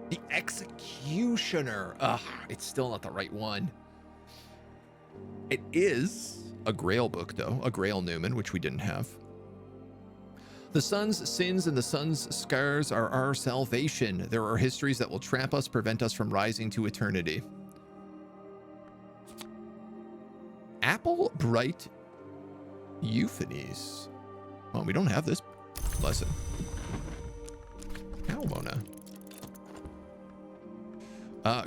The Executioner. Ugh, it's still not the right one. It is a Grail book, though. A Grail Newman, which we didn't have. The Sun's sins and the Sun's scars are our salvation. There are histories that will trap us, prevent us from rising to eternity. Apple Bright Euphonies. Oh, we don't have this lesson. How, Mona?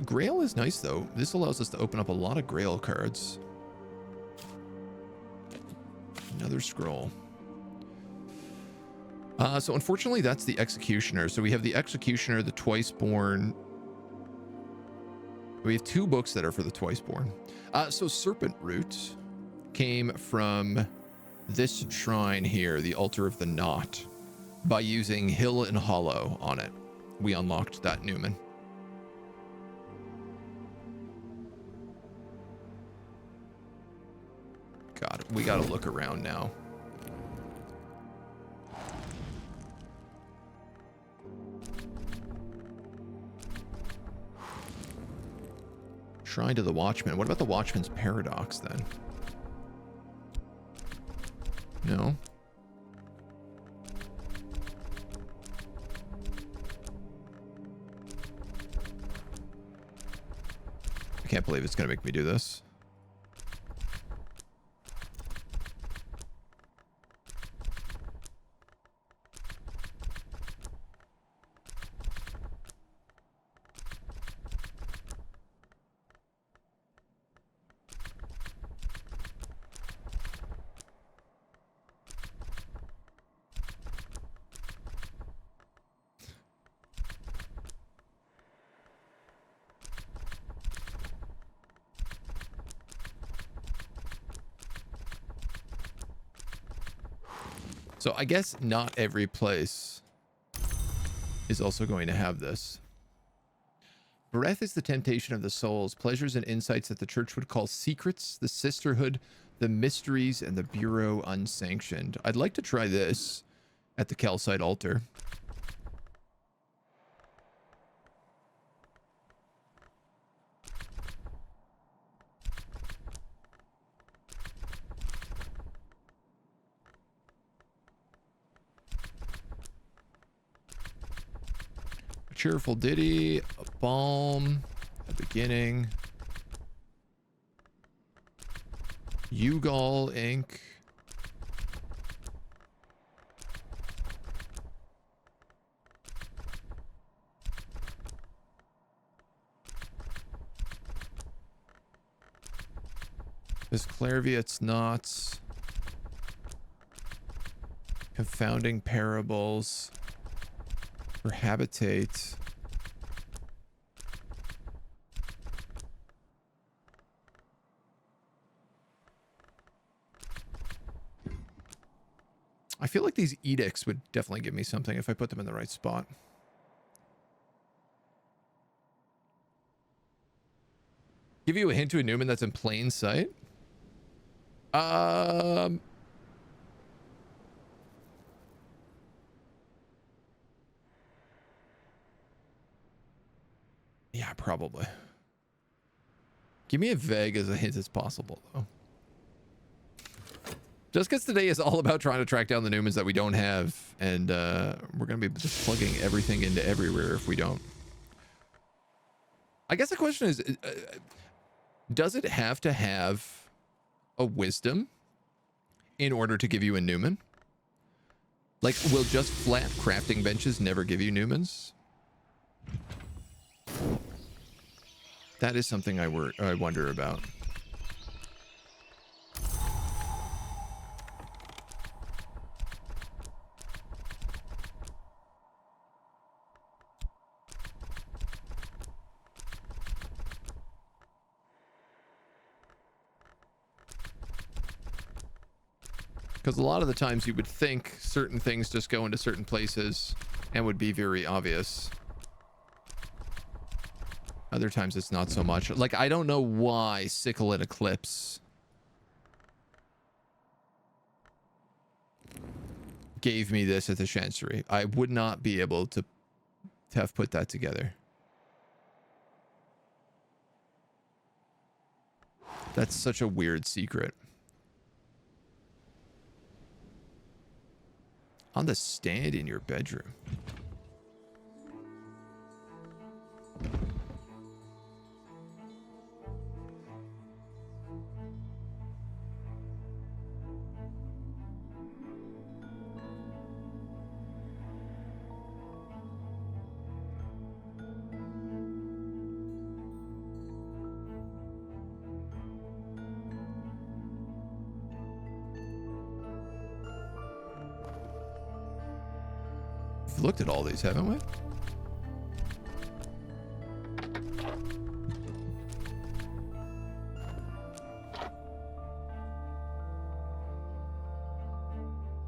Grail is nice, though. This allows us to open up a lot of Grail cards. Another scroll. So unfortunately, that's the Executioner. So we have the Executioner, the Twiceborn. We have 2 books that are for the Twiceborn. So Serpent Root came from this shrine here, the Altar of the Knot. By using Hill and Hollow on it, we unlocked that Newman. God, we gotta look around now. Shrine to the Watchman. What about the Watchman's Paradox, then? No. Can't believe it's going to make me do this. So I guess not every place is also going to have this. Breath is the temptation of the souls, pleasures and insights that the church would call secrets, the sisterhood, the mysteries, and the bureau unsanctioned. I'd like to try this at the calcite altar. Cheerful ditty, a balm, a beginning, Ugal ink, this Clairviet's knots, confounding parables. For habitate. I feel like these edicts would definitely give me something if I put them in the right spot. Give you a hint to a Newman that's in plain sight? Yeah, probably. Give me a vague as a hint as possible, though. Just because today is all about trying to track down the Newmans that we don't have, and we're going to be just plugging everything into everywhere if we don't. I guess the question is, does it have to have a wisdom in order to give you a Newman? Like, will just flat crafting benches never give you Newmans? That is something I wonder about. Because a lot of the times you would think certain things just go into certain places and would be very obvious. Other times it's not so much. Like, I don't know why Sickle and Eclipse gave me this at the Chancery. I would not be able to have put that together. That's such a weird secret. On the stand in your bedroom. We've looked at all these, haven't we?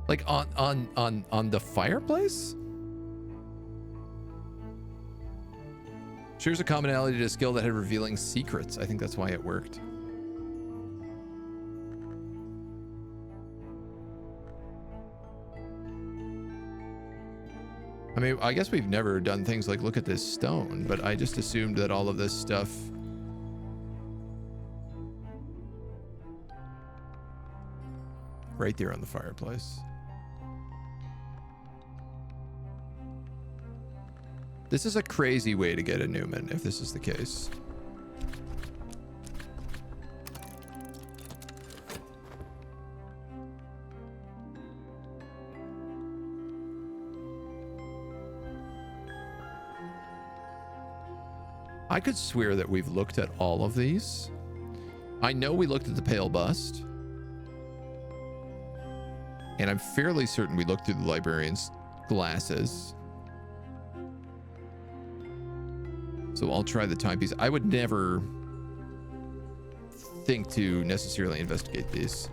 Like on the fireplace? Shares a commonality to a skill that had revealing secrets. I think that's why it worked. I mean, I guess we've never done things like look at this stone, but I just assumed that all of this stuff right there on the fireplace. This is a crazy way to get a Newman, if this is the case. I could swear that we've looked at all of these. I know we looked at the pale bust. And I'm fairly certain we looked through the librarian's glasses. So I'll try the timepiece. I would never think to necessarily investigate these.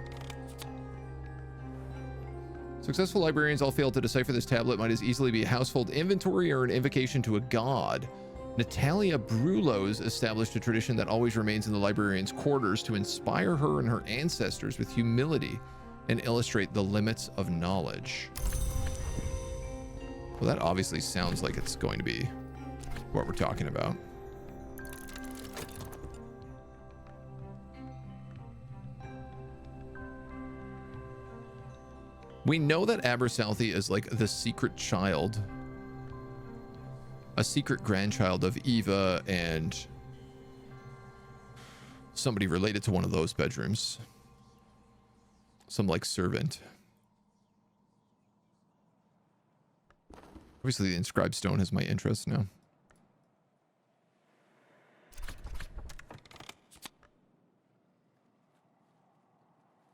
Successful librarians all fail to decipher this tablet. Might as easily be a household inventory or an invocation to a god. Natalia Brulos established a tradition that always remains in the librarian's quarters to inspire her and her ancestors with humility and illustrate the limits of knowledge. Well, that obviously sounds like it's going to be what we're talking about. We know that Abersalthy is like the secret child, a secret grandchild of Eva and somebody related to one of those bedrooms. Some like servant. Obviously the inscribed stone has my interest now.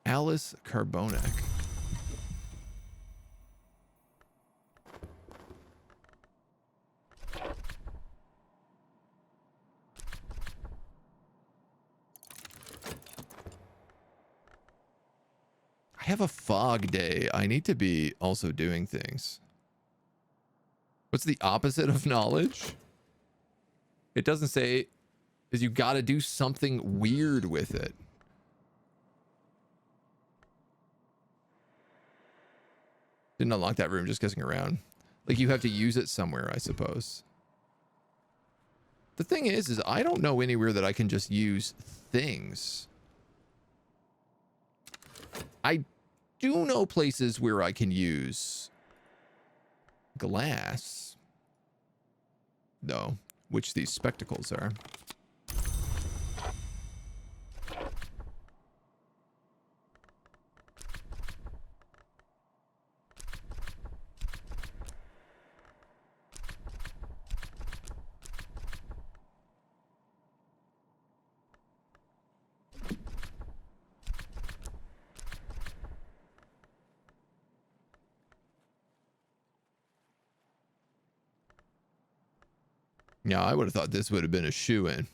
Alice Carbonek. I have a fog day. I need to be also doing things. What's the opposite of knowledge? It doesn't say, is you got to do something weird with it. Didn't unlock that room, just guessing around. Like you have to use it somewhere, I suppose. The thing is I don't know anywhere that I can just use things. I do know places where I can use glass, though, which these spectacles are. Yeah, I would have thought this would have been a shoo-in.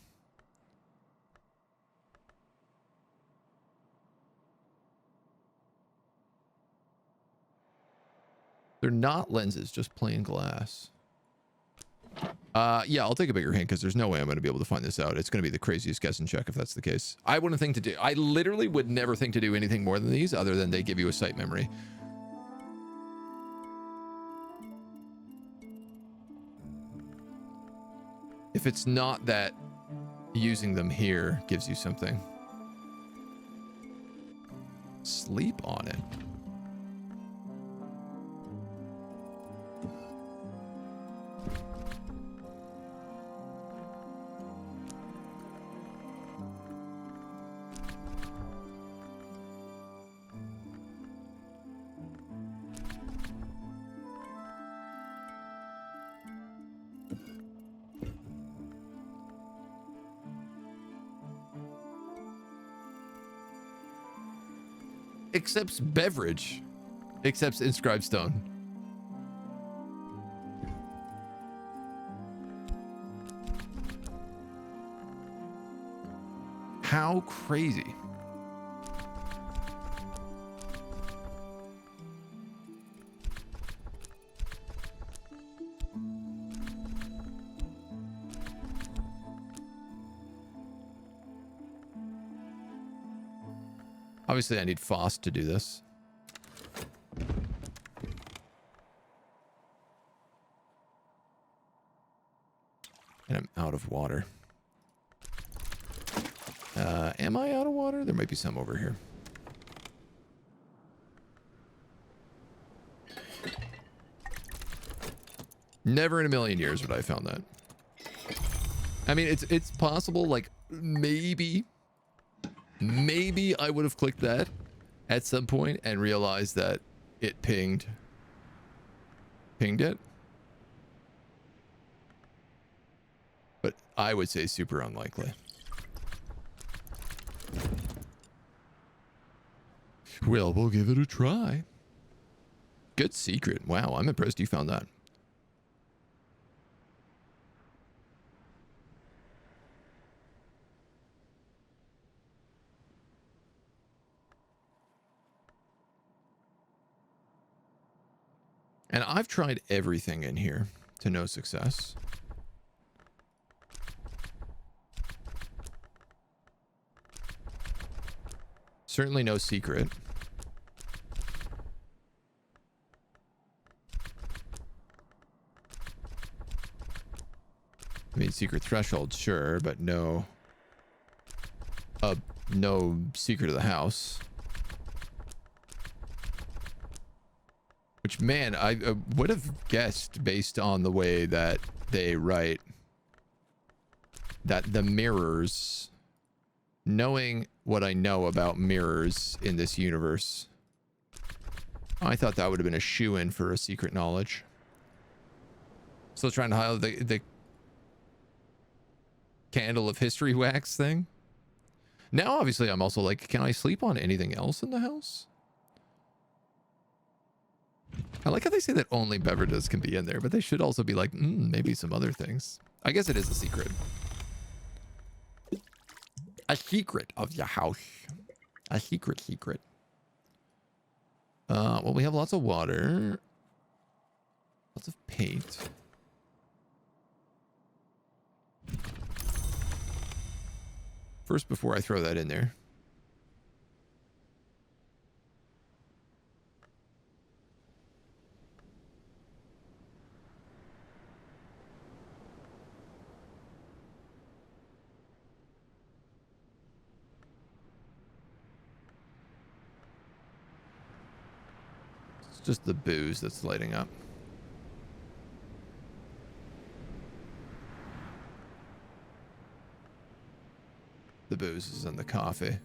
They're not lenses, just plain glass. Yeah, I'll take a bigger hint because there's no way I'm going to be able to find this out. It's going to be the craziest guess and check if that's the case. I wouldn't think to do. I literally would never think to do anything more than these other than they give you a sight memory. If it's not that using them here gives you something. Sleep on it. Accepts beverage. Accepts inscribed stone. How crazy. Obviously, I need Foss to do this. And I'm out of water. Am I out of water? There might be some over here. Never in a million years would I have found that. I mean, it's possible, like, maybe I would have clicked that at some point and realized that it pinged it. But I would say super unlikely. Well, we'll give it a try. Good secret. Wow, I'm impressed you found that. And I've tried everything in here to no success. Certainly no secret. I mean, secret threshold, sure, but no secret of the house. Which, man, I would have guessed based on the way that they write that the mirrors, knowing what I know about mirrors in this universe, I thought that would have been a shoo-in for a secret knowledge. Still trying to highlight the candle of history wax thing. Now, obviously, I'm also like, can I sleep on anything else in the house? I like how they say that only beverages can be in there, but they should also be like, maybe some other things. I guess it is a secret. A secret of your house. A secret. Well, we have lots of water. Lots of paint. First, before I throw that in there. Just the booze that's lighting up. The booze is in the coffee.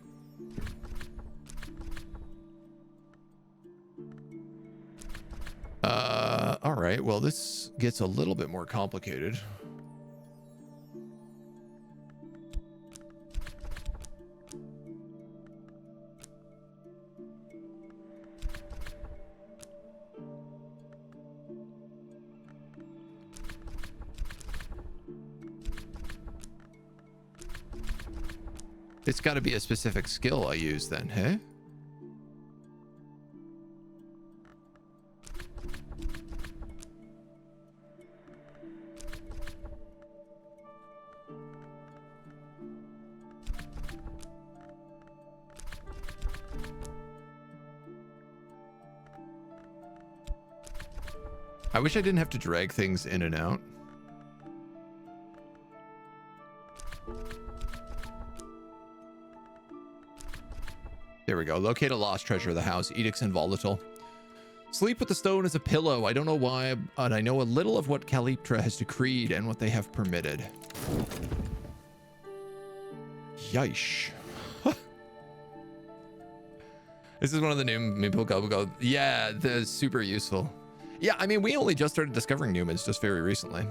All right. Well, this gets a little bit more complicated. It's got to be a specific skill I use then, hey? I wish I didn't have to drag things in and out. There we go. Locate a lost treasure of the house. Edicts and volatile. Sleep with the stone as a pillow. I don't know why, but I know a little of what Calyptra has decreed and what they have permitted. Yeesh. This is one of the new people go. Yeah, that's super useful. Yeah, I mean, we only just started discovering Newmans just very recently.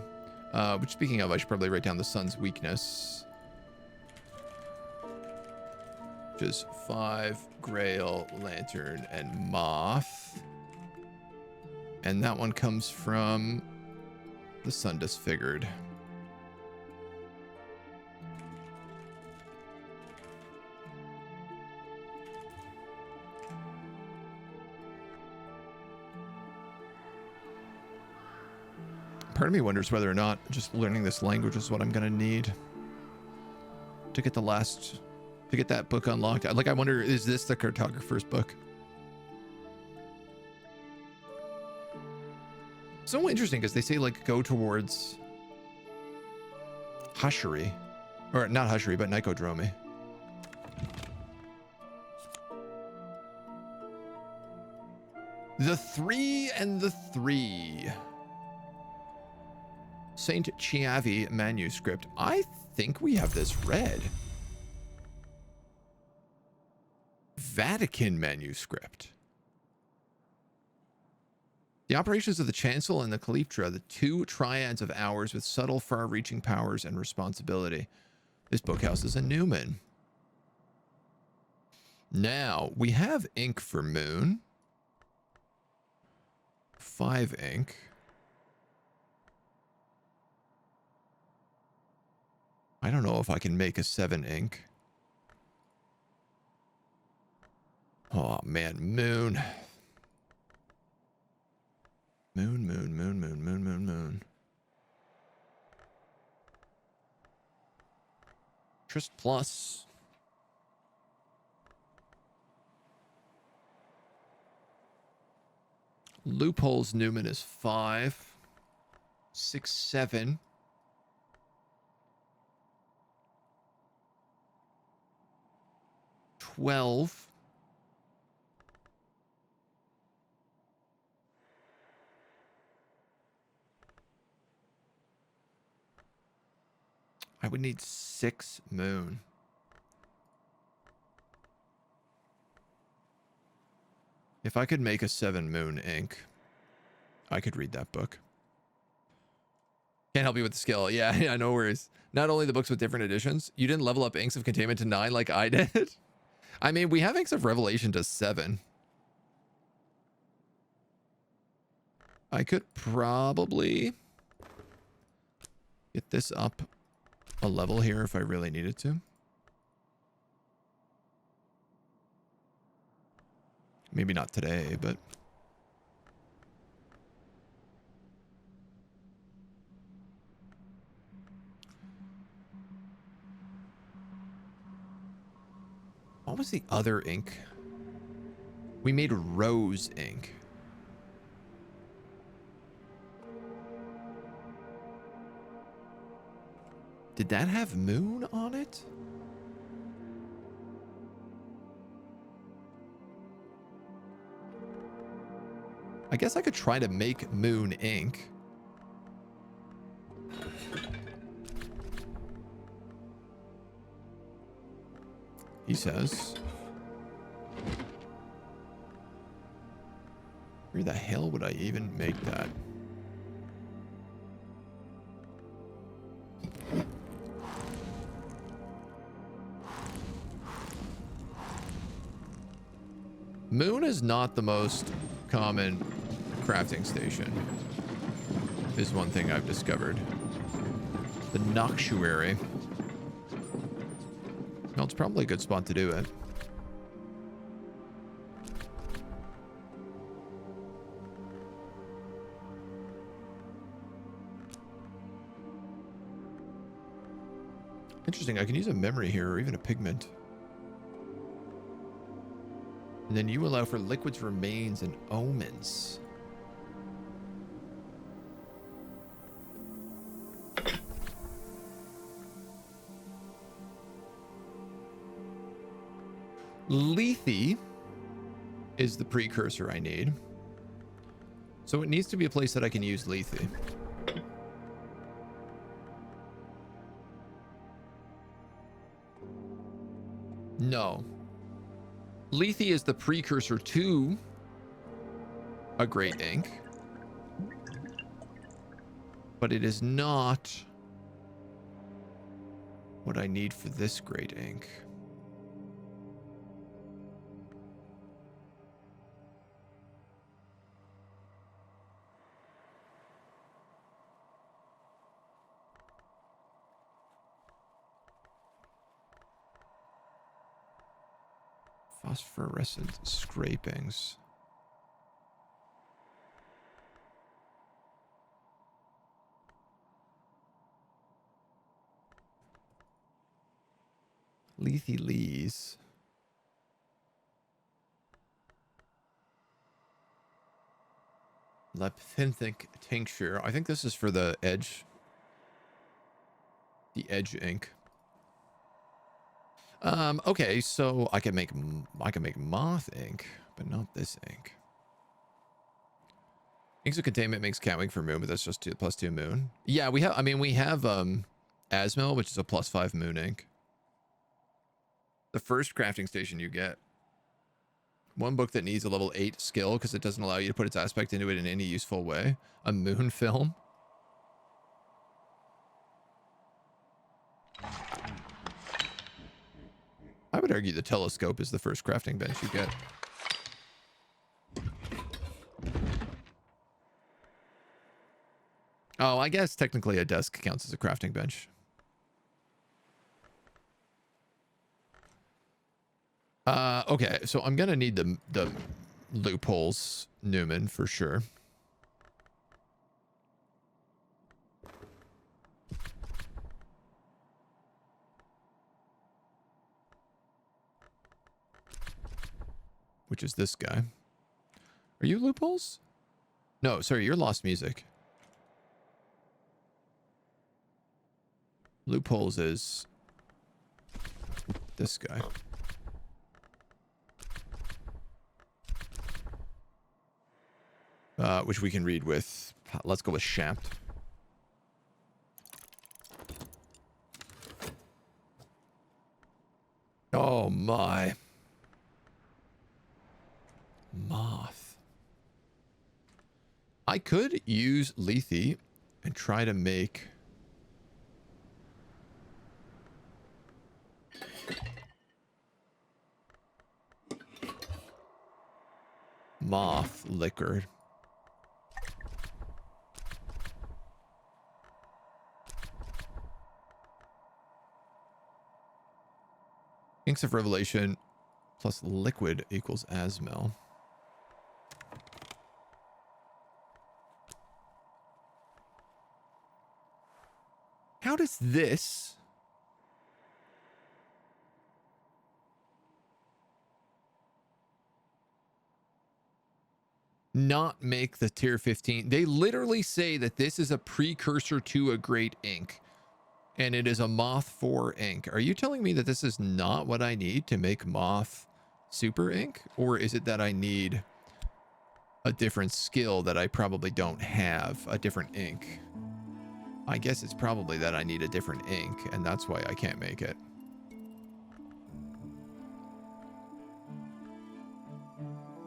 Which, speaking of, I should probably write down the sun's weakness. Which is 5, Grail, Lantern, and Moth. And that one comes from the Sun Disfigured. Part of me wonders whether or not just learning this language is what I'm going to need to get to get that book unlocked. Like, I wonder, is this the cartographer's book? So interesting, because they say, like, go towards Hushery. Or not Hushery, but Nicodromy. The 3 and the 3. Saint Chiavi manuscript. I think we have this read. Vatican manuscript. The operations of the Chancel and the Calyptra, the two triads of hours with subtle, far-reaching powers and responsibility. This bookhouse is a Newman. Now, we have ink for Moon. 5 ink. I don't know if I can make a 7 ink. Oh, man. Moon. Moon. Trist plus. Loopholes Newman is 5. 6, 7. $12. I would need 6 Moon. If I could make a 7 Moon ink, I could read that book. Can't help you with the skill. Yeah, no worries. Not only the books with different editions, you didn't level up Inks of Containment to 9 like I did. I mean, we have Inks of Revelation to 7. I could probably get this up a level here if I really needed to. Maybe not today, but... What was the other ink? We made rose ink. Did that have Moon on it? I guess I could try to make Moon ink. He says. Where the hell would I even make that? Moon is not the most common crafting station, is one thing I've discovered. The Noctuary. Well, it's probably a good spot to do it. Interesting, I can use a memory here or even a pigment. And then you allow for liquids, remains, and omens. Lethe is the precursor I need. So it needs to be a place that I can use Lethe. No. Lethe is the precursor to a great ink. But it is not what I need for this great ink. Phosphorescent scrapings. Lethe Lees. Lepthintic tincture. I think this is for the edge. The edge ink. Okay, so I can make moth ink, but not this ink. Inks of Containment makes Catwing for Moon, but that's just +2 Moon. Yeah, we have Asmel, which is a +5 Moon ink. The first crafting station you get. One book that needs a level 8 skill because it doesn't allow you to put its aspect into it in any useful way. A moon film. I would argue the telescope is the first crafting bench you get. Oh, I guess technically a desk counts as a crafting bench. Okay, so I'm gonna need the loopholes, Newman, for sure. Which is this guy. Are you loopholes? No, sorry, you're lost music. Loopholes is this guy. Which we can read with, let's go with Shaft. Oh my. Moth. I could use Lethe and try to make moth liquor. Inks of Revelation plus liquid equals Asmel. How does this not make the tier 15? They literally say that this is a precursor to a great ink. And it is a Moth 4 ink. Are you telling me that this is not what I need to make Moth Super ink? Or is it that I need a different skill that I probably don't have, a different ink? I guess it's probably that I need a different ink, and that's why I can't make it.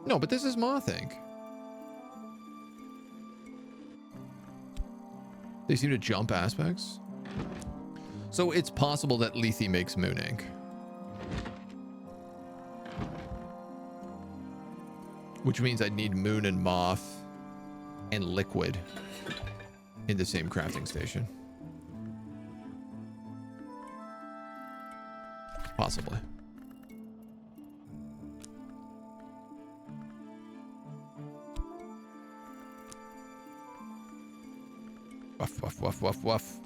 No, but this is Moth ink. They seem to jump aspects. So it's possible that Lethe makes moon ink. Which means I'd need moon and moth and liquid in the same crafting station. Possibly. Wuff, wuff, wuff, wuff, wuff.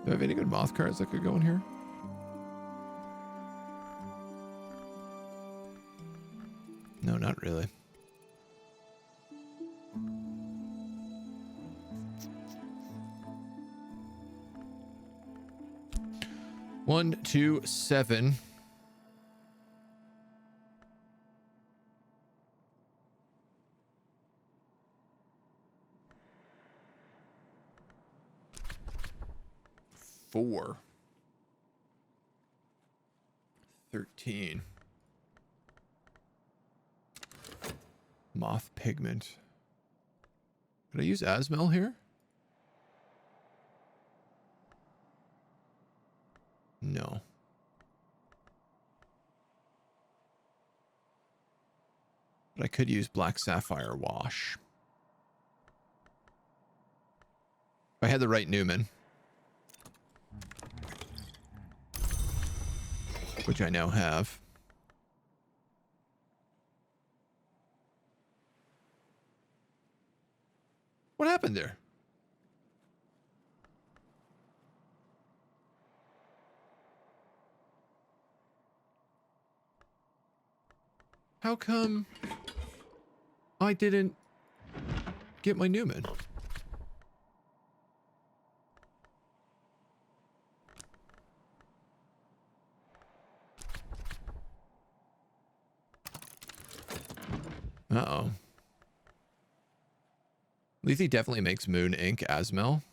Do I have any good moth cards that could go in here? No, not really. One, two, 7. Four. 13. Moth pigment. Could I use Asmel here? No. But I could use Black Sapphire Wash. If I had the right Newman. Which I now have. What happened there? How come I didn't get my Newman? Uh-oh. Lethe definitely makes moon ink Asmel.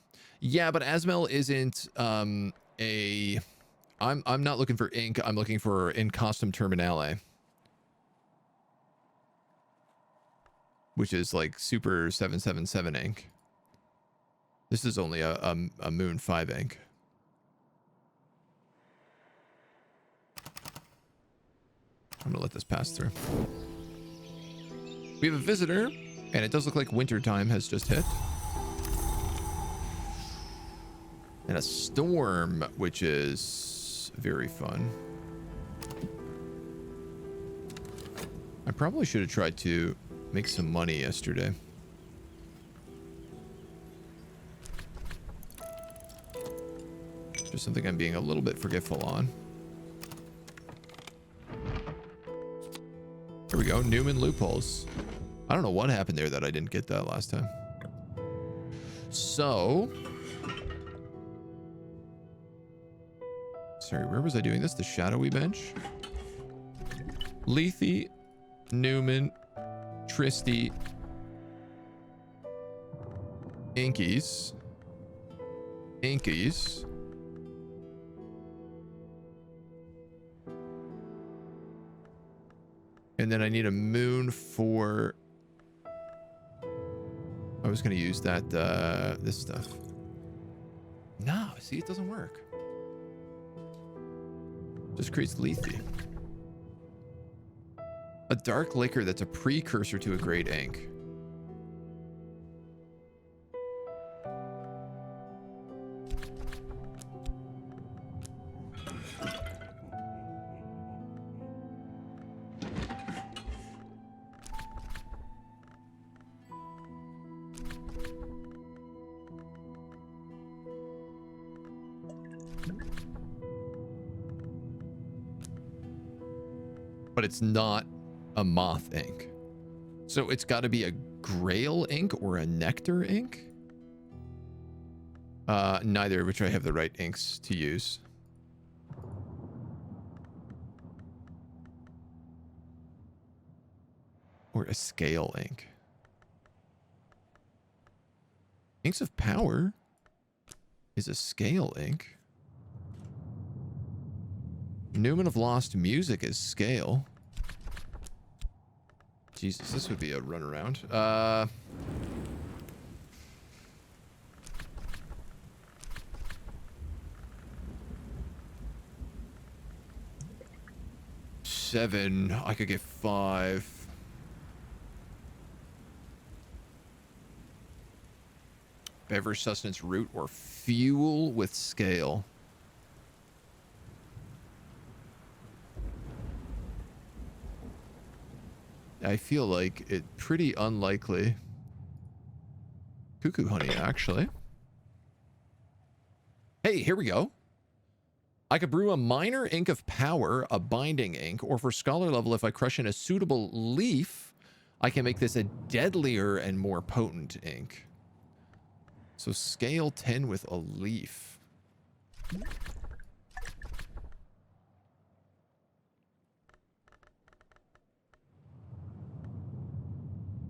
Yeah, but Asmel isn't I'm not looking for ink. I'm looking for in custom terminale, which is like Super 777 ink. This is only a Moon 5 ink. I'm gonna let this pass through. We have a visitor, and it does look like winter time has just hit. And a storm, which is very fun. I probably should have tried to make some money yesterday. Just something I'm being a little bit forgetful on. Here we go, Newman loopholes. I don't know what happened there that I didn't get that last time. So... Sorry, where was I doing this? The shadowy bench? Lethe, Newman, Tristy, Inkies. Inkies. And then I need a moon for... I was going to use that, this stuff. No, see, it doesn't work. Just creates Lethe. A dark liquor that's a precursor to a great ink. But it's not a moth ink. So it's got to be a grail ink or a nectar ink. Neither of which I have the right inks to use. Or a scale ink. Inks of Power is a scale ink. Newman of Lost Music is scale. Jesus, this would be a runaround. Seven. I could get 5. Beverage sustenance root or fuel with scale. I feel like it pretty unlikely. Cuckoo honey, actually. Hey, here we go. I could brew a minor ink of power, a binding ink, or for scholar level, if I crush in a suitable leaf, I can make this a deadlier and more potent ink. So scale 10 with a leaf.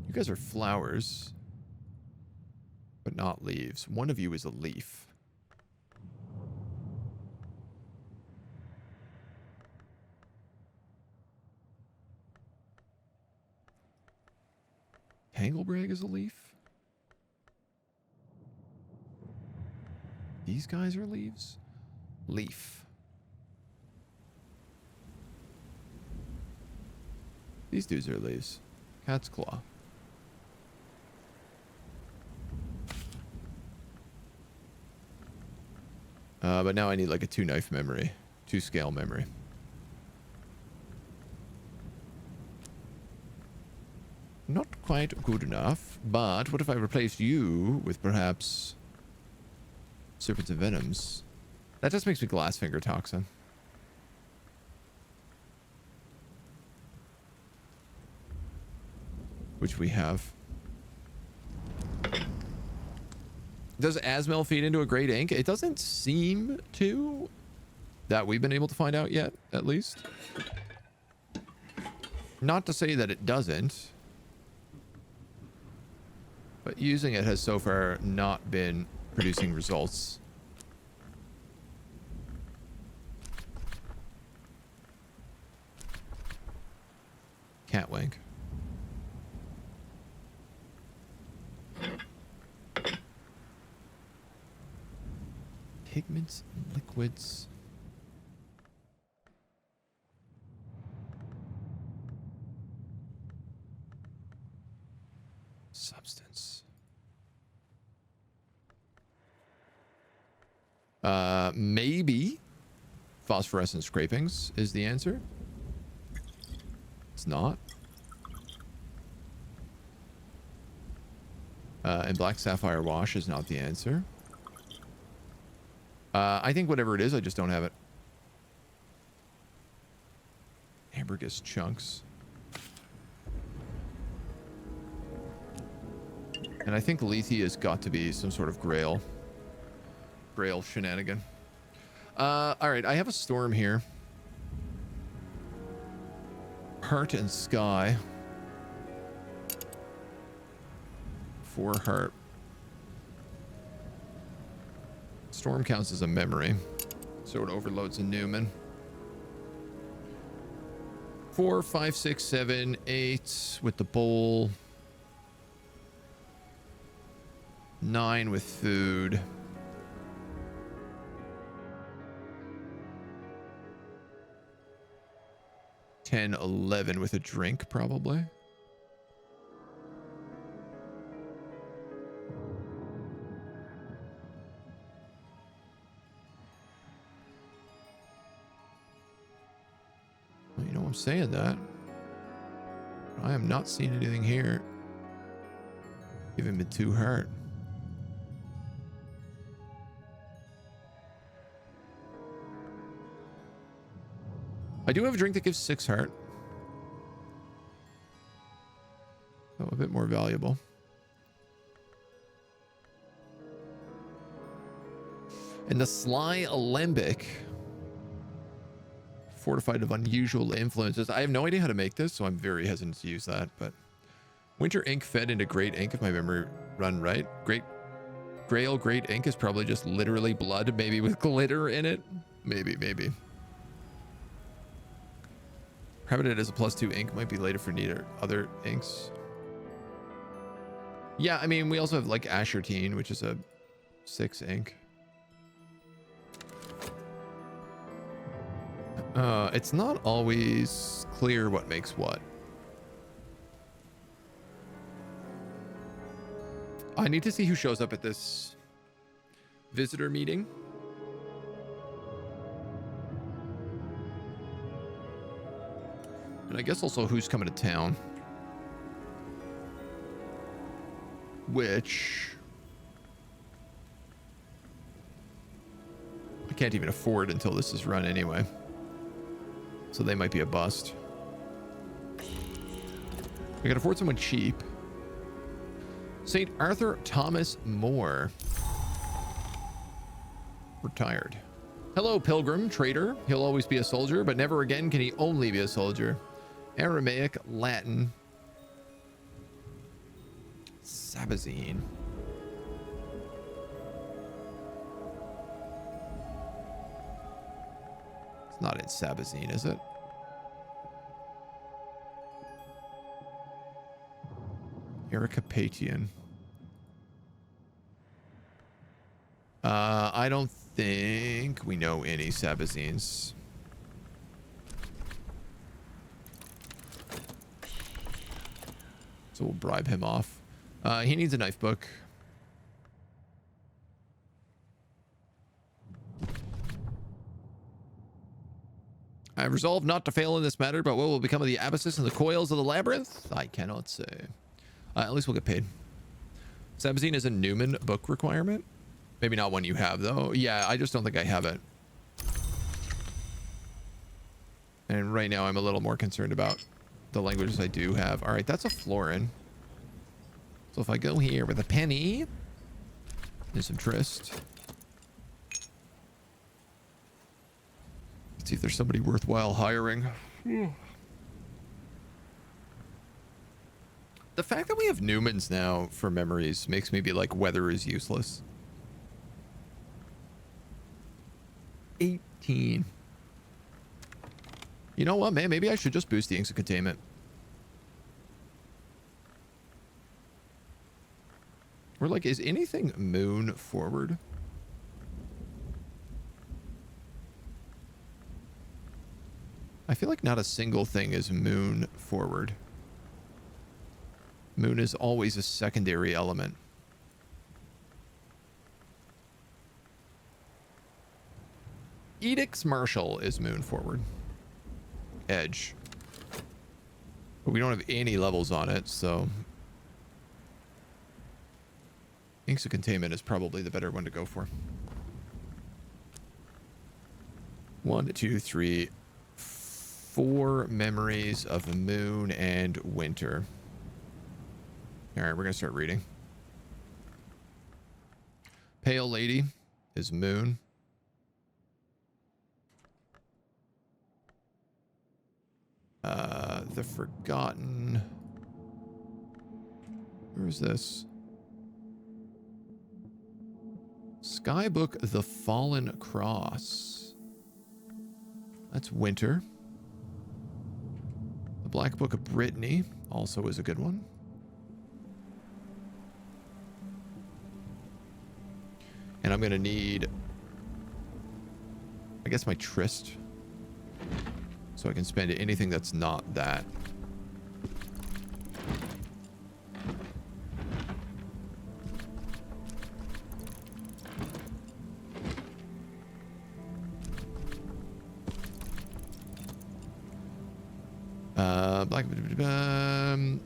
You guys are flowers, but not leaves. One of you is a leaf. Tanglebrag is a leaf. These guys are leaves. Leaf. These dudes are leaves. Cat's claw. But now I need like a 2-knife memory. 2-scale memory. Not quite good enough, but what if I replaced you with perhaps Serpents and Venoms? That just makes me Glassfinger Toxin. Which we have. Does Asmel feed into a great ink? It doesn't seem to, that we've been able to find out yet, at least. Not to say that it doesn't, but using it has so far not been producing results. Catwink. Pigments and liquids. Substance. Maybe phosphorescent scrapings is the answer. It's not. And black sapphire wash is not the answer. I think whatever it is, I just don't have it. Ambergris chunks. And I think Lethea's got to be some sort of grail shenanigan. All right, I have a storm here. Heart and sky. 4 heart. Storm counts as a memory, so it overloads a Newman. 4, 5, 6, 7, 8 with the bowl. 9 with food. 10, 11 with a drink, probably. Well, you know I'm saying that. I am not seeing anything here. Giving me 2 heart. I do have a drink that gives 6 heart. Oh, a bit more valuable. And the sly alembic. Fortified of unusual influences. I have no idea how to make this, so I'm very hesitant to use that. But winter ink fed into great ink, if my memory run right. Grail great ink is probably just literally blood, maybe with glitter in it. Maybe. Having it as a +2 ink might be later for neither other inks. Yeah, I mean, we also have like Ashertine, which is a 6 ink. It's not always clear what makes what. I need to see who shows up at this visitor meeting. And I guess also who's coming to town. Which I can't even afford until this is run anyway. So they might be a bust. I can afford someone cheap. St. Arthur Thomas Moore. Retired. Hello, pilgrim, trader. He'll always be a soldier, but never again can he only be a soldier. Aramaic, Latin. Sabazine. It's not in Sabazine, is it? Ericapatian. I don't think we know any Sabazines. So we'll bribe him off. He needs a knife book. I have resolved not to fail in this matter, but what will become of the abysses and the coils of the labyrinth? I cannot say. At least we'll get paid. Sabazine is a Newman book requirement. Maybe not one you have, though. Yeah, I just don't think I have it. And right now I'm a little more concerned about the languages I do have. All right, that's a florin. So if I go here with a penny, there's some tryst. Let's see if there's somebody worthwhile hiring. The fact that we have Newmans now for memories makes me be like, weather is useless. 18. You know what, man? Maybe I should just boost the inks of containment. Or like, is anything moon forward? I feel like not a single thing is moon forward. Moon is always a secondary element. Edict's Marshal is moon forward. Edge. But we don't have any levels on it, so... Inks of Containment is probably the better one to go for. 1, 2, 3, 4 memories of moon and winter. Alright, we're gonna start reading. Pale Lady is moon. The Forgotten... Where is this? Skybook The Fallen Cross. That's winter. The Black Book of Brittany also is a good one. And I'm going to need, I guess, my Tryst. So I can spend anything that's not that.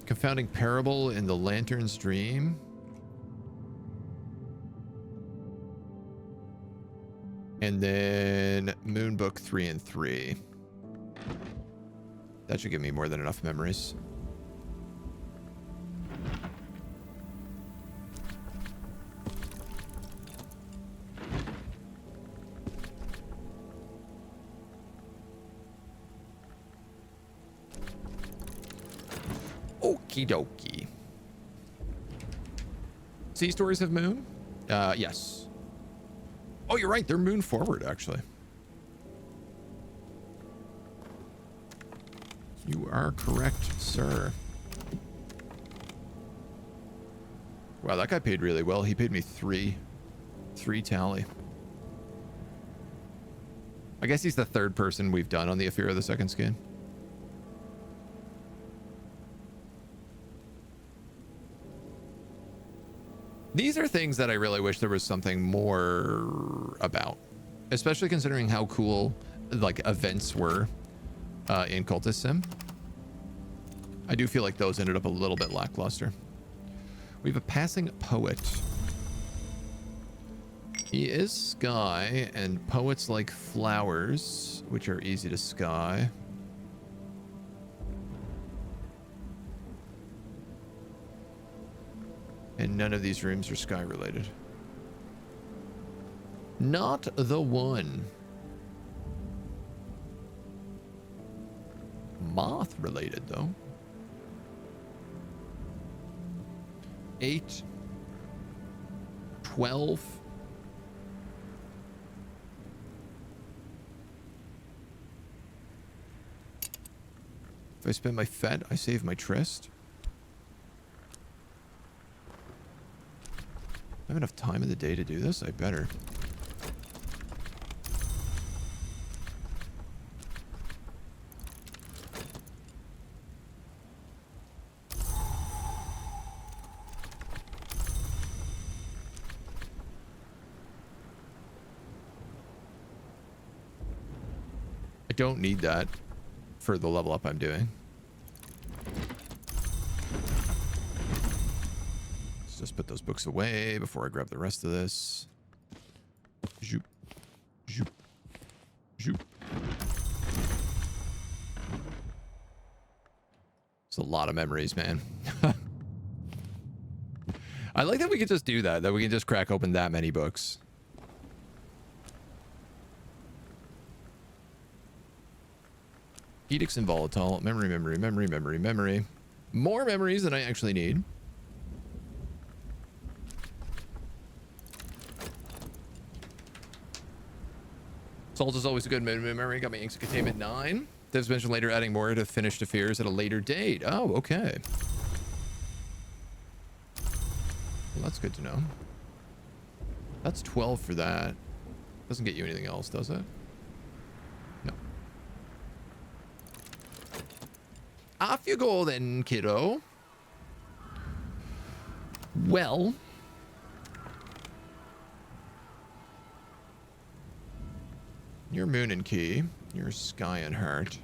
Confounding Parable in the Lantern's Dream. And then Moon Book 3 and 3. That should give me more than enough memories. Okie dokie. Sea Stories of Moon? Yes. Oh, you're right. They're moon forward, actually. You are correct, sir. Wow, that guy paid really well. He paid me 3 tally. I guess he's the 3rd person we've done on the Affair of the Second Skin. These are things that I really wish there was something more about, especially considering how cool like events were in Cultist Sim. I do feel like those ended up a little bit lackluster. We have a passing poet. He is sky, and poets like flowers, which are easy to sky. And none of these rooms are sky related. Not the one. Moth related though. 8, 12. If I spend my Fet, I save my Tryst. I have enough time in the day to do this? I better. I don't need that for the level up I'm doing. Just put those books away before I grab the rest of this. Zoop, zoop, zoop. It's a lot of memories, man. I like that we could just do that we can just crack open that many books. Edicts and Volatile. Memory, memory, memory, memory, memory. More memories than I actually need. Salt is always a good memory. Got my inks of containment 9. Devs mentioned later adding more to finished affairs at a later date. Oh, okay. Well, that's good to know. That's 12 for that. Doesn't get you anything else, does it? No. Off you go then, kiddo. Well. Your moon and key. Your sky and heart.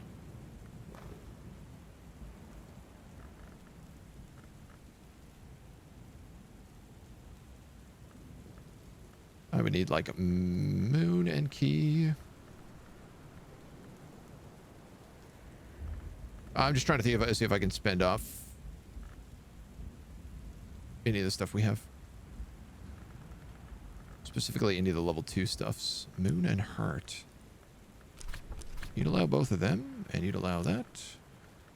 I would need like a moon and key. I'm just trying to see if I can spend off any of the stuff we have. Specifically any of the level 2 stuffs. Moon and heart. You'd allow both of them, and you'd allow that.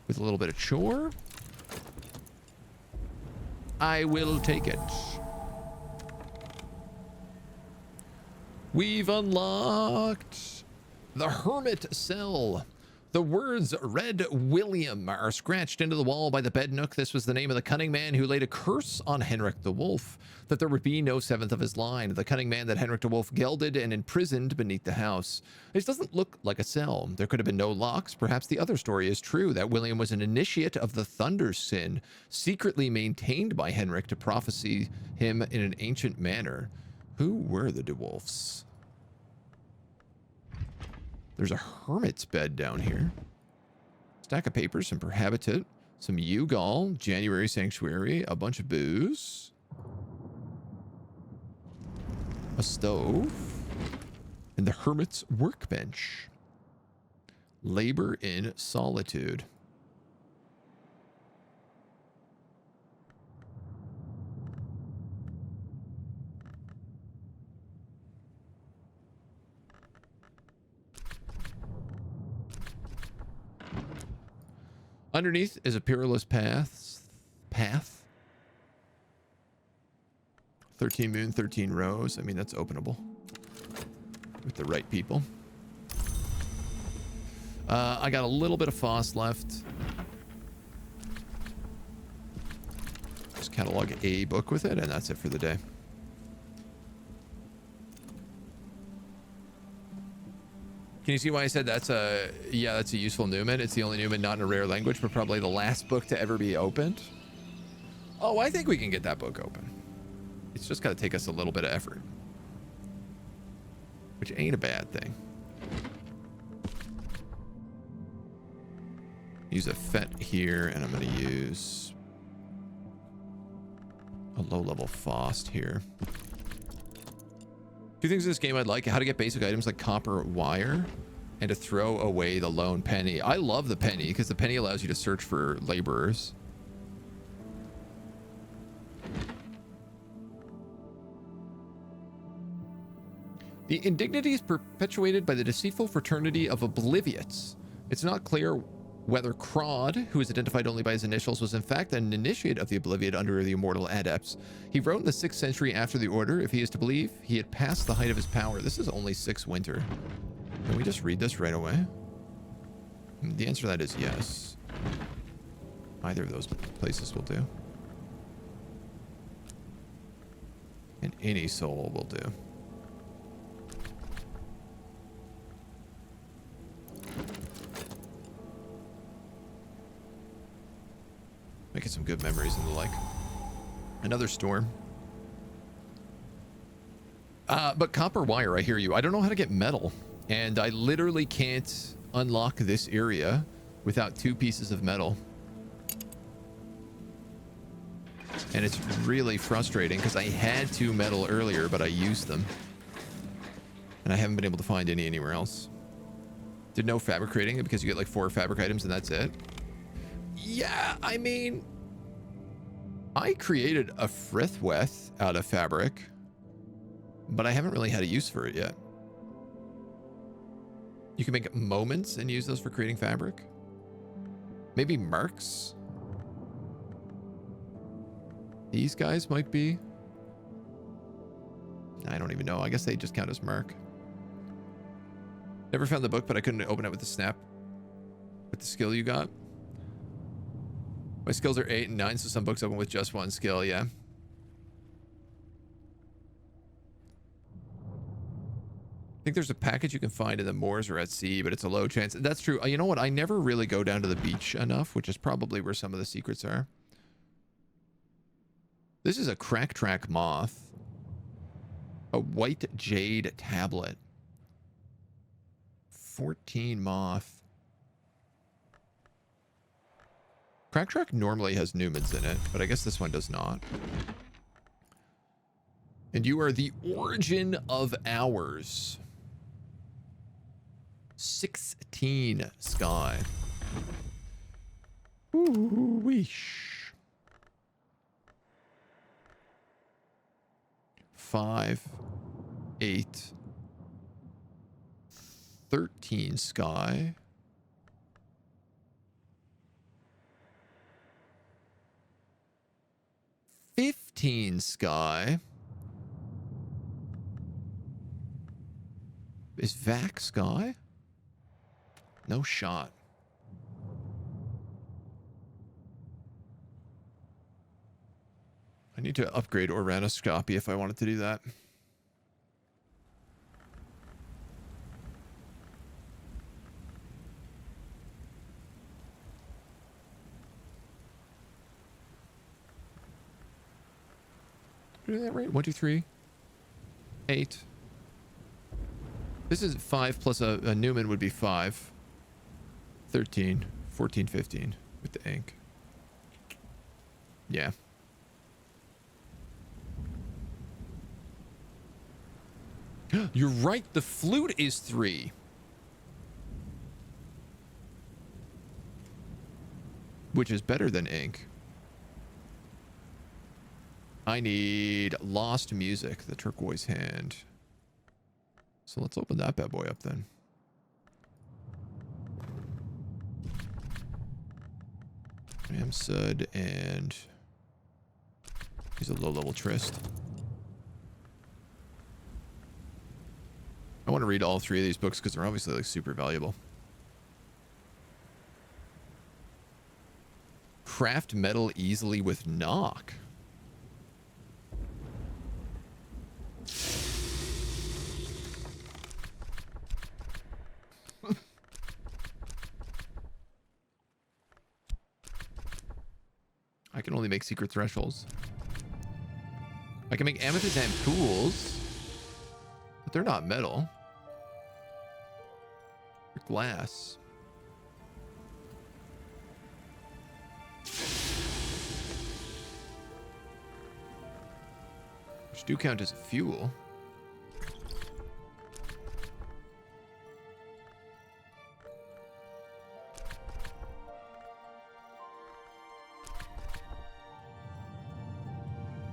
With a little bit of chore. I will take it. We've unlocked the Hermit Cell. The words Red William are scratched into the wall by the bed nook. This was the name of the cunning man who laid a curse on Henrik the Wolf, that there would be no seventh of his line. The cunning man that Henrik the Wolf gelded and imprisoned beneath the house. This doesn't look like a cell. There could have been no locks. Perhaps the other story is true, that William was an initiate of the Thunder Sin, secretly maintained by Henrik to prophesy him in an ancient manner. Who were the DeWolfs? There's a hermit's bed down here. Stack of papers, some perhabitat, some Ugal, January Sanctuary, a bunch of booze, a stove, and the hermit's workbench. Labor in solitude. Underneath is a perilous path. 13 moon, 13 rows. I mean, that's openable with the right people. I got a little bit of Foss left. Just catalog a book with it, and that's it for the day. Can you see why I said that's a useful Newman? It's the only Newman not in a rare language, but probably the last book to ever be opened. Oh, I think we can get that book open. It's just got to take us a little bit of effort, which ain't a bad thing. Use a Fet here, and I'm going to use a low-level Fost here. Two things in this game I'd like: how to get basic items like copper wire, and to throw away the lone penny. I love the penny because the penny allows you to search for laborers. The indignity is perpetuated by the deceitful fraternity of obliviates. It's not clear whether Crod, who is identified only by his initials, was in fact an initiate of the Obliviate under the Immortal Adepts. He wrote in the 6th century after the Order. If he is to believe, he had passed the height of his power. This is only 6 winter. Can we just read this right away? The answer to that is yes. Either of those places will do. And any soul will do. Making some good memories and the like. Another storm. But copper wire, I hear you. I don't know how to get metal. And I literally can't unlock this area without 2 pieces of metal. And it's really frustrating because I had 2 metal earlier, but I used them. And I haven't been able to find any anywhere else. Did no fabricating because you get like 4 fabric items and that's it. Yeah, I mean, I created a frithweth out of fabric, but I haven't really had a use for it yet. You can make moments and use those for creating fabric. Maybe mercs. These guys might be. I don't even know. I guess they just count as merc. Never found the book, but I couldn't open it with the snap. With the skill you got. My skills are 8 and 9, so some books open with just one skill, yeah. I think there's a package you can find in the moors or at sea, but it's a low chance. That's true. You know what? I never really go down to the beach enough, which is probably where some of the secrets are. This is a crack track moth. A white jade tablet. 14 moth. Crack track normally has Newmans in it, but I guess this one does not. And you are the origin of ours. 16 sky. Ooh, weesh. 5, 8, 13 sky. 15 sky. Is Vac sky? No shot. I need to upgrade Oranoscopy if I wanted to do that. Doing that right? 1, 2, 3, 8. This is 5 plus a Newman would be 5. 13, 14, 15 with the ink. Yeah. You're right. The flute is 3. Which is better than ink. I need Lost Music, the turquoise hand. So let's open that bad boy up then. Ramsud and he's a low-level Trist. I want to read all 3 of these books because they're obviously like super valuable. Craft metal easily with knock. I can only make secret thresholds. I can make amethyst and tools, but they're not metal. They're glass. Which do count as a fuel.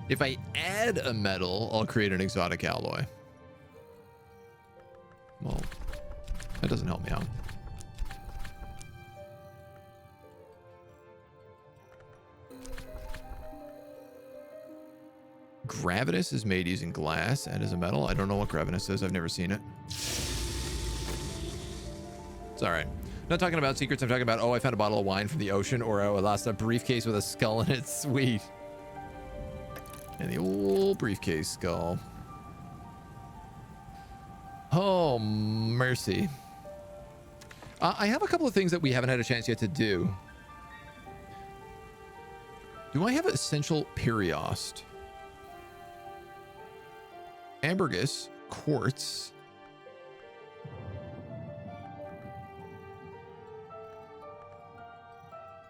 If I add a metal, I'll create an exotic alloy. Well, that doesn't help me out. Gravinus is made using glass and is a metal. I don't know what Gravinus is. I've never seen it. It's all right. I'm not talking about secrets. I'm talking about, oh, I found a bottle of wine from the ocean, or oh, I lost a briefcase with a skull in it. Sweet. And the old briefcase skull. Oh, mercy. I have a couple of things that we haven't had a chance yet to do. Do I have essential periost? Ambergris, quartz.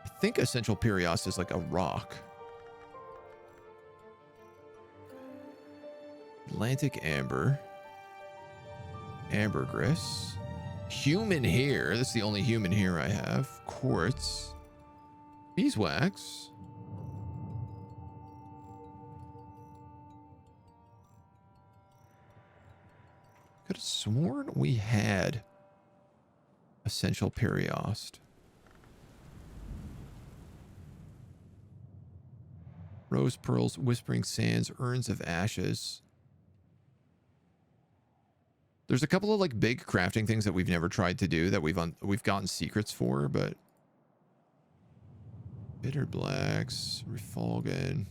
I think essential periost is like a rock. Atlantic amber. Ambergris. Human hair. That's the only human hair I have. Quartz. Beeswax. Could have sworn we had essential periost. Rose pearls, whispering sands, urns of ashes. There's a couple of like big crafting things that we've never tried to do that we've gotten secrets for, but bitter blacks, refulgin.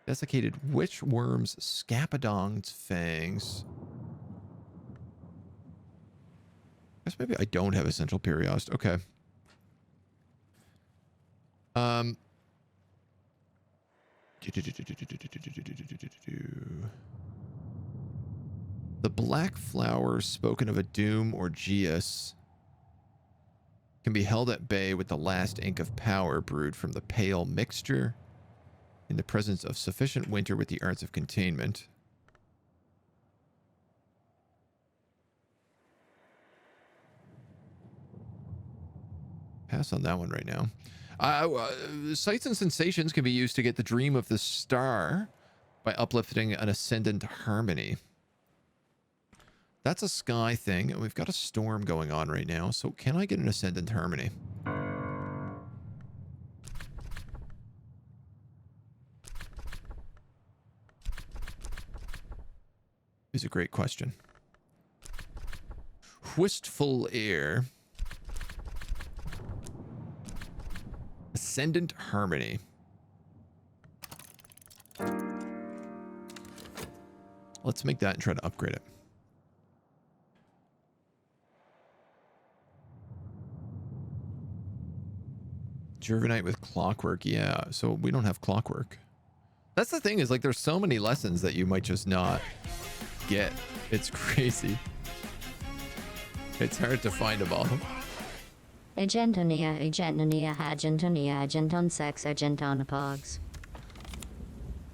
Desiccated witchworm's scapadong's fangs. I guess maybe I don't have essential periost. Okay. The black flower spoken of a doom or geas can be held at bay with the last ink of power brewed from the pale mixture in the presence of sufficient winter with the arts of containment. Pass on that one right now. Sights and sensations can be used to get the dream of the star by uplifting an ascendant harmony. That's a sky thing, and we've got a storm going on right now, so can I get an ascendant harmony? Is a great question. Wistful air. Ascendant harmony. Let's make that and try to upgrade it. Jervanite with clockwork. Yeah, so we don't have clockwork. That's the thing, is like there's so many lessons that you might just not get. It's crazy. It's hard to find them all. Agentonia, agenton sex, agentonopogs.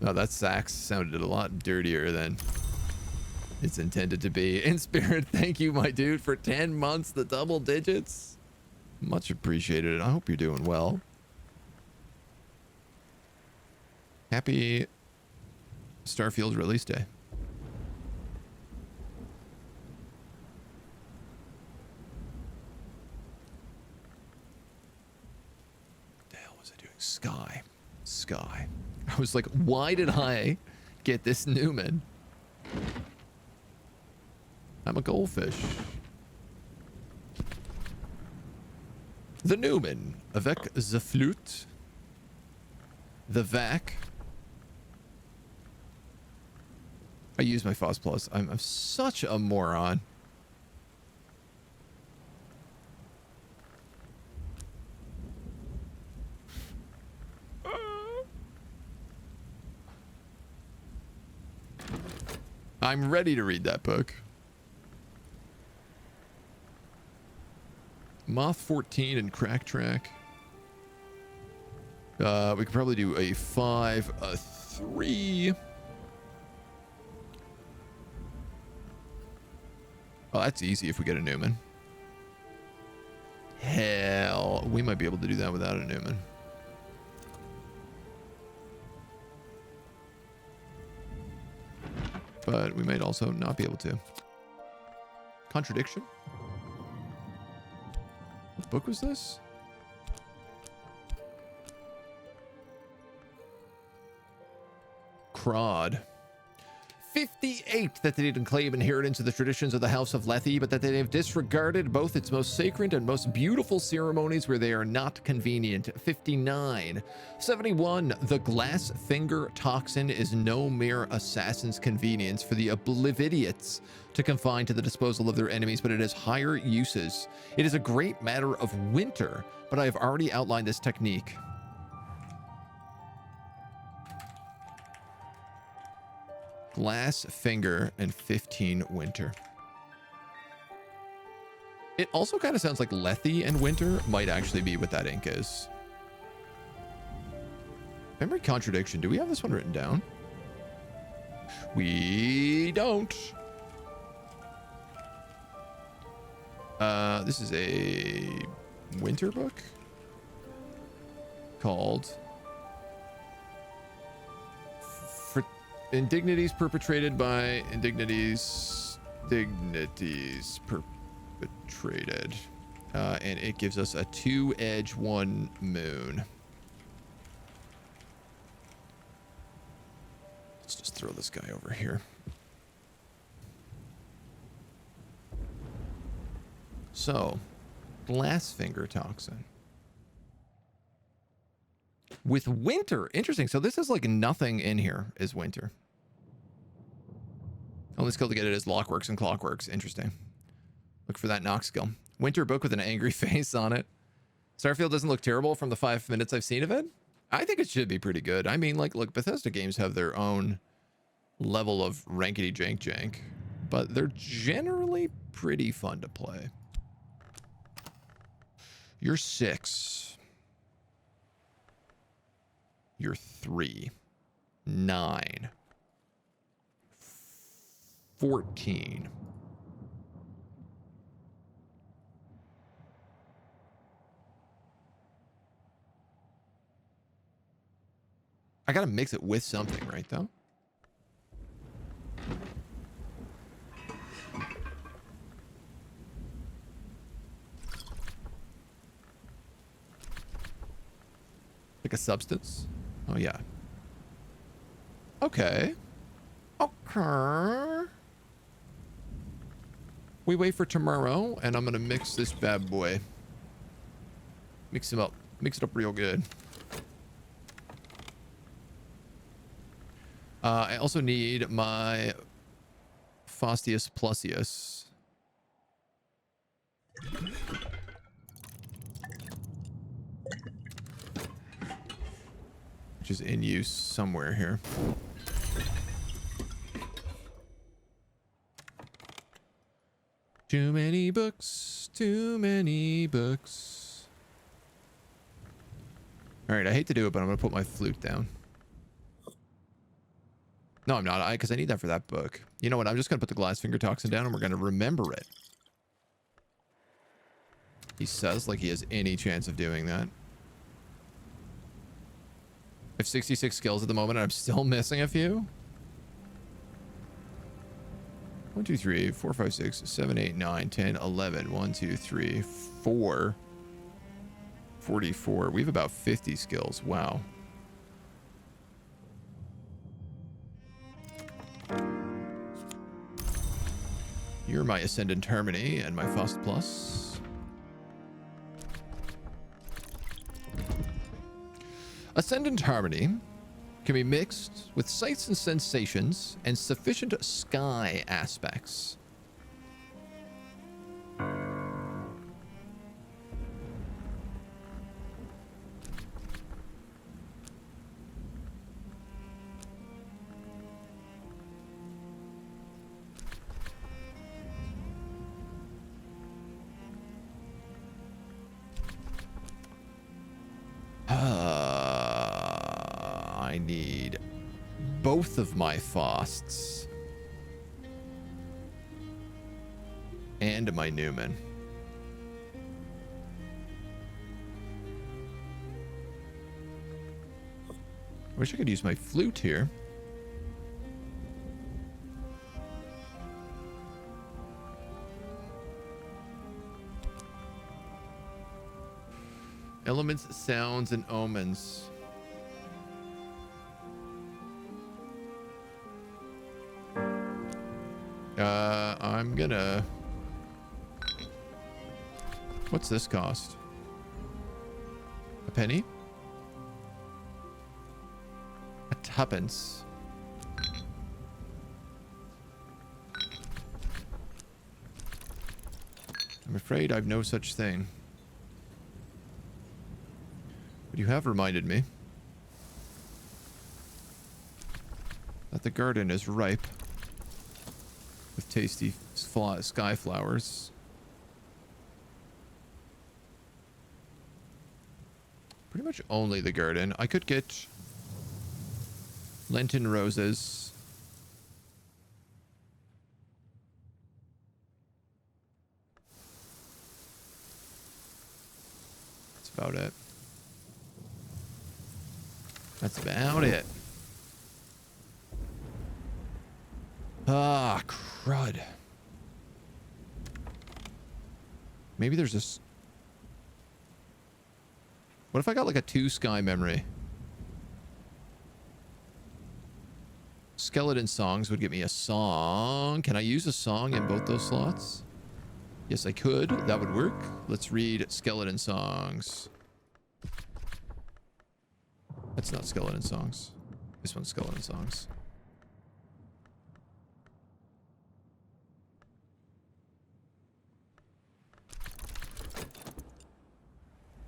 Oh, that sax sounded a lot dirtier than it's intended to be. In spirit, thank you, my dude, for 10 months, the double digits. Much appreciated. I hope you're doing well. Happy Starfield release day. What the hell was I doing? Sky. I was like, why did I get this Newman? I'm a goldfish. The Newman, avec the flute, the vac. I use my Fos Plus. I'm such a moron. I'm ready to read that book. Moth 14 and Crack Track. We could probably do a 5, a 3. Oh, that's easy if we get a Newman. Hell, we might be able to do that without a Newman. But we might also not be able to. Contradiction? What book was this? Crod. 58, that they didn't claim inheritance of the traditions of the House of Lethe, but that they have disregarded both its most sacred and most beautiful ceremonies where they are not convenient. 59. 71, the glass finger toxin is no mere assassin's convenience for the obliviates to confine to the disposal of their enemies, but it has higher uses. It is a great matter of winter, but I have already outlined this technique. Glass finger and 15 winter. It also kind of sounds like Lethe and winter might actually be what that ink is. Memory contradiction. Do we have this one written down? We don't. This is a winter book called Indignities perpetrated by dignities perpetrated. And it gives us a 2-edge 1 moon. Let's just throw this guy over here. So, glassfinger toxin. With winter. Interesting. So this is like nothing in here is winter. Only skill to get it is lockworks and clockworks. Interesting. Look for that knock skill. Winter book with an angry face on it. Starfield doesn't look terrible from the 5 minutes I've seen of it. I think it should be pretty good. I mean, like, look, Bethesda games have their own level of rankedy jank, but they're generally pretty fun to play. You're 6. You're 3. 9. 14. I gotta mix it with something, right, though? Like a substance? Oh, yeah. Okay. Okay. We wait for tomorrow, and I'm gonna mix this bad boy. Mix him up. Mix it up real good. I also need my Fastius Plusius. Which is in use somewhere here. Too many books, too many books. All right, I hate to do it, but I'm gonna put my flute down. No, I'm not. Because I need that for that book. You know what? I'm just gonna put the glassfinger toxin down, and we're gonna remember it. He says like he has any chance of doing that. I have 66 skills at the moment, and I'm still missing a few. 1, 2, 3, 4, 5, 6, 7, 8, 9, 10, 11. 1, 2, 3, 4. 44. We have about 50 skills. Wow. You're my Ascendant Harmony and my Faust Plus. Ascendant Harmony can be mixed with sights and sensations and sufficient sky aspects. I need both of my Fausts and my Newman. I wish I could use my flute here. Elements, sounds, and omens. I'm gonna... What's this cost? A penny? A tuppence. I'm afraid I've no such thing. But you have reminded me that the garden is ripe with tasty sky flowers. Pretty much only the garden. I could get Lenten roses. That's about it. That's about it. Ah, crud. Maybe there's this... What if I got like a 2 sky memory? Skeleton songs would give me a song. Can I use a song in both those slots? Yes, I could. That would work. Let's read skeleton songs. That's not skeleton songs. This one's skeleton songs.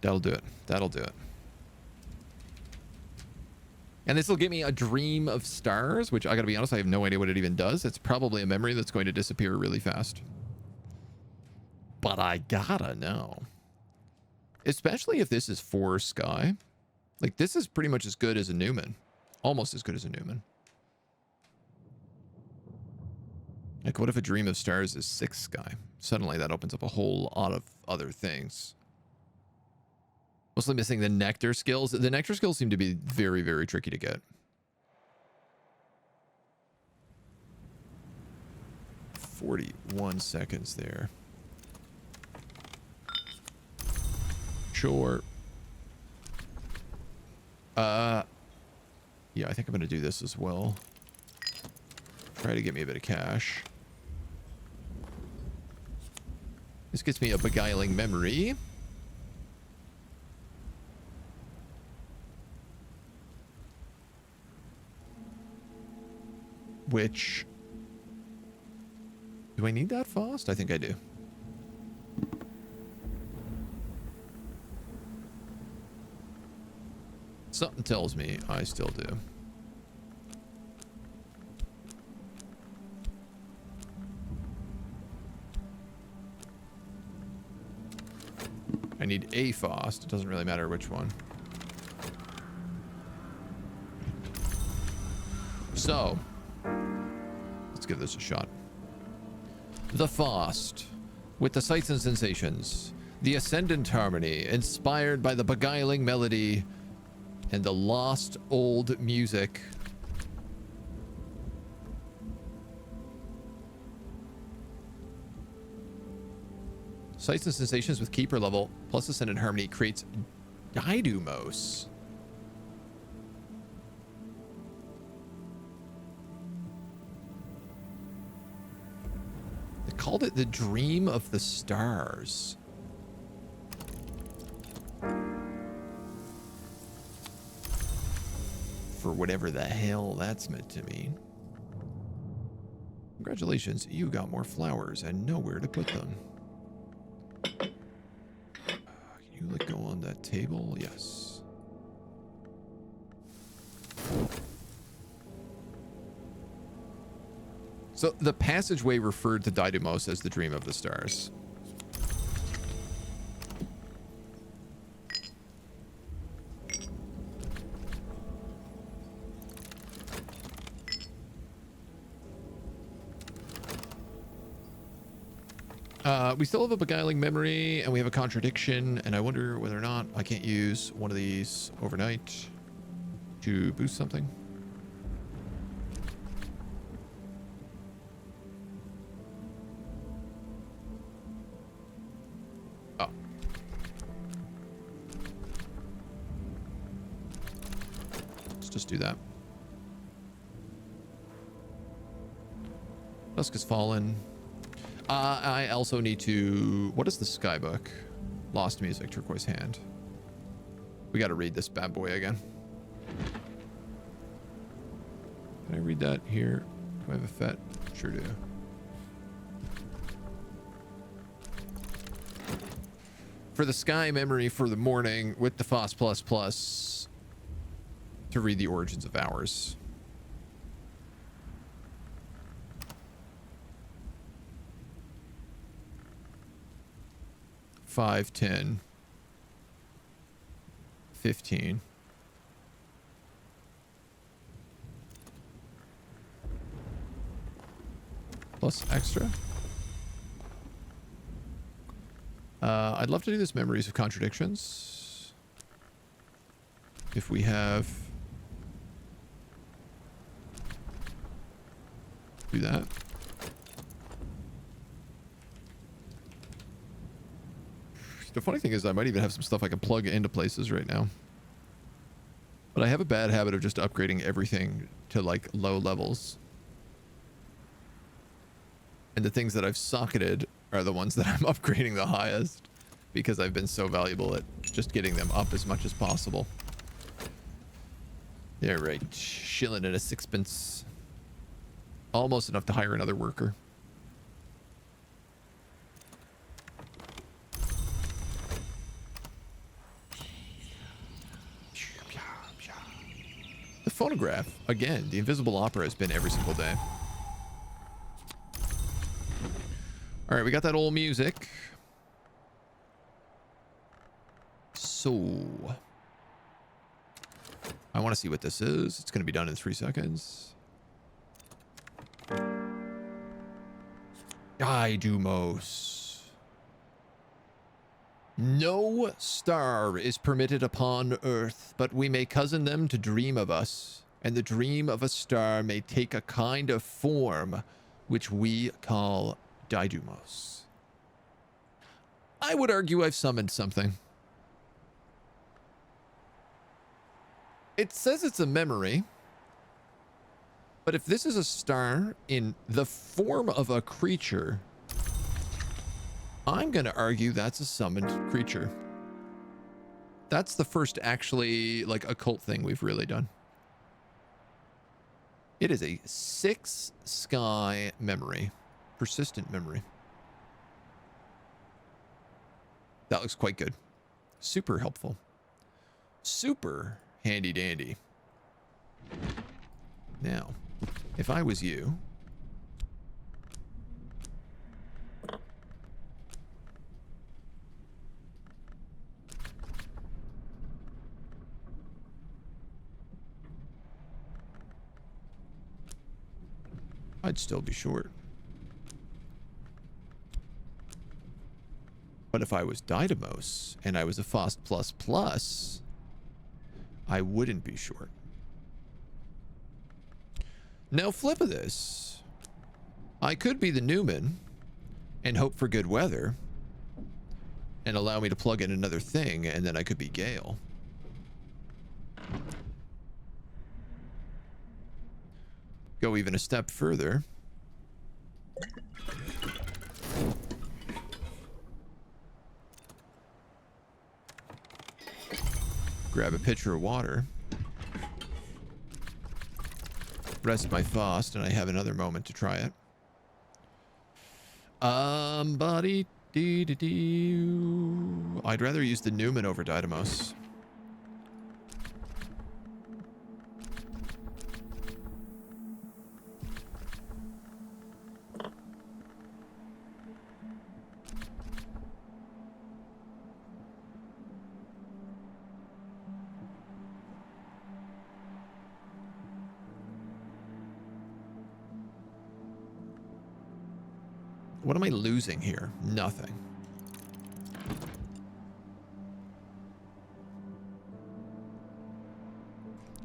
That'll do it. That'll do it. And this will give me a dream of stars, which I gotta be honest, I have no idea what it even does. It's probably a memory that's going to disappear really fast. But I gotta know. Especially if this is 4 sky. Like, this is pretty much as good as a Newman. Almost as good as a Newman. Like, what if a dream of stars is 6 sky? Suddenly that opens up a whole lot of other things. Mostly missing the nectar skills. The nectar skills seem to be very, very tricky to get. 41 seconds there. Sure. Yeah, I think I'm going to do this as well. Try to get me a bit of cash. This gets me a beguiling memory. Which... do I need that fast? I think I do. Something tells me I still do. I need a fast. It doesn't really matter which one. So, let's give this a shot. The Fast, with the sights and sensations, the ascendant harmony, inspired by the beguiling melody and the lost old music. Sights and sensations with keeper level plus ascendant harmony creates Didymos. They called it the Dream of the Stars. For whatever the hell that's meant to mean. Congratulations, you got more flowers and nowhere to put them. Can you let go on that table? Yes. So the passageway referred to Didymos as the Dream of the Stars. We still have a beguiling memory, and we have a contradiction, and I wonder whether or not I can't use one of these overnight to boost something. Oh. Let's just do that. Dusk has fallen. I also need to... what is the Skybook? Lost Music, Turquoise Hand. We got to read this bad boy again. Can I read that here? Do I have a FET? Sure do. For the Sky memory for the morning with the FOSS++ to read the Origins of Hours. 5, 10, 15. Plus extra. I'd love to do this Memories of Contradictions. If we have... do that. The funny thing is I might even have some stuff I can plug into places right now. But I have a bad habit of just upgrading everything to like low levels. And the things that I've socketed are the ones that I'm upgrading the highest because I've been so valuable at just getting them up as much as possible. Yeah, right. Shilling at a sixpence. Almost enough to hire another worker. The phonograph, again, the invisible opera has been every single day. All right, we got that old music. So, I want to see what this is. It's going to be done in 3 seconds. Idumos. No star is permitted upon earth, but we may cozen them to dream of us, and the dream of a star may take a kind of form which we call Didymos. I would argue I've summoned something. It says it's a memory, but if this is a star in the form of a creature, I'm going to argue that's a summoned creature. That's the first actually like occult thing we've really done. It is a 6 sky memory, persistent memory. That looks quite good. Super helpful. Super handy dandy. Now, if I was you, I'd still be short. But if I was Didymos and I was a Fost++, I wouldn't be short. Now flip of this. I could be the Newman and hope for good weather and allow me to plug in another thing, and then I could be Gale. Go even a step further. Grab a pitcher of water. Rest my Fost, and I have another moment to try it. Buddy, I'd rather use the Newman over Didymos. What am I losing here? Nothing.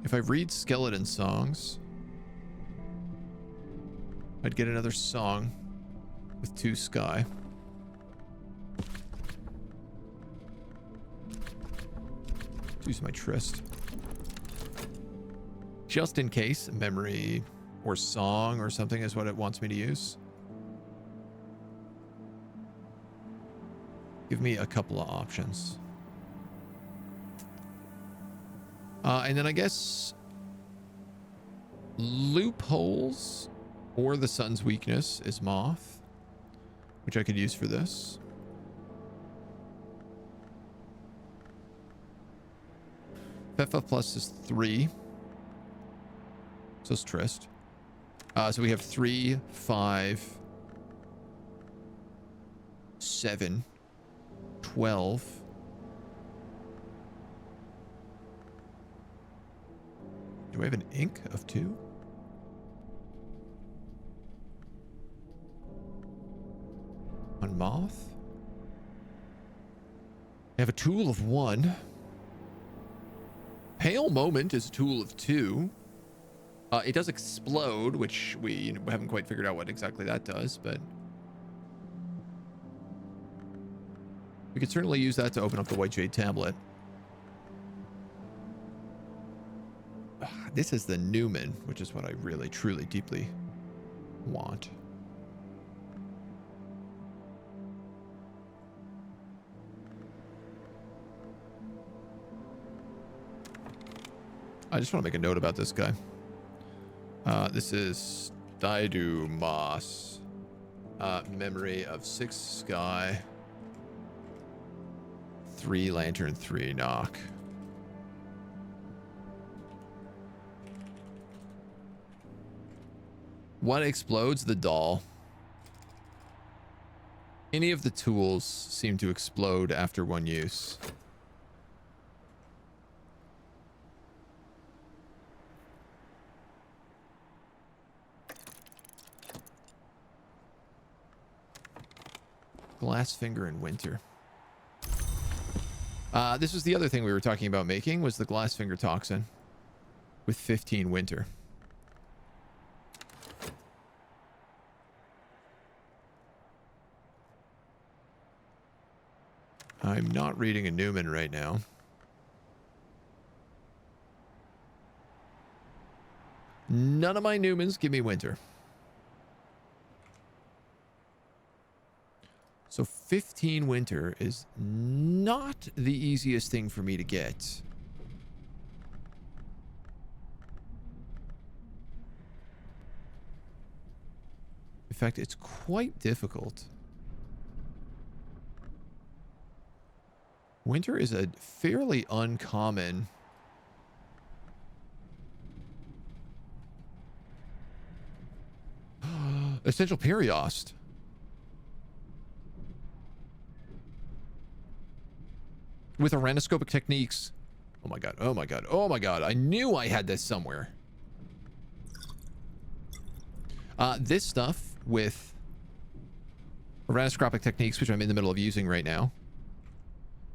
If I read skeleton songs, I'd get another song with 2 sky. Use my tryst. Just in case, memory or song or something is what it wants me to use. Give me a couple of options. And then I guess loopholes or the sun's weakness is moth, which I could use for this. Fefa plus is 3. So it's tryst. So we have 3, 5, 7, 12. Do I have an ink of 2? On moth? I have a tool of 1. Pale moment is a tool of 2. It does explode, which we haven't quite figured out what exactly that does, but We could certainly use that to open up the White Jade tablet. This is the Newman, which is what I really, truly, deeply want. I just want to make a note about this guy. This is Daidu Moss. Memory of 6 Sky. 3 Lantern, 3 Knock. What explodes? The doll. Any of the tools seem to explode after one use. Glassfinger in winter. This was the other thing we were talking about making, was the Glassfinger toxin with 15 winter. I'm not reading a Newman right now. None of my Newmans give me winter. So 15 winter is not the easiest thing for me to get. In fact, it's quite difficult. Winter is a fairly uncommon... Essential Periost. With aranoscopic techniques. Oh my god, oh my god, oh my god. I knew I had this somewhere. This stuff with aranoscopic techniques, which I'm in the middle of using right now,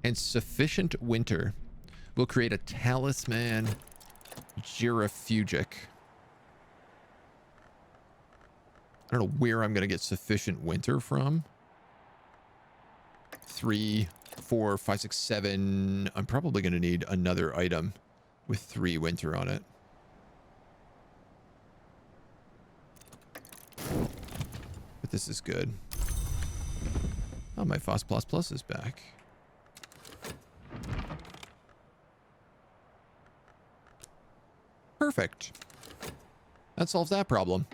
and sufficient winter will create a talisman Girafugic. I don't know where I'm going to get sufficient winter from. 3, 4, 5, 6, 7. I'm probably going to need another item with 3 winter on it. But this is good. Oh, my Foss Plus Plus is back. Perfect. That solves that problem.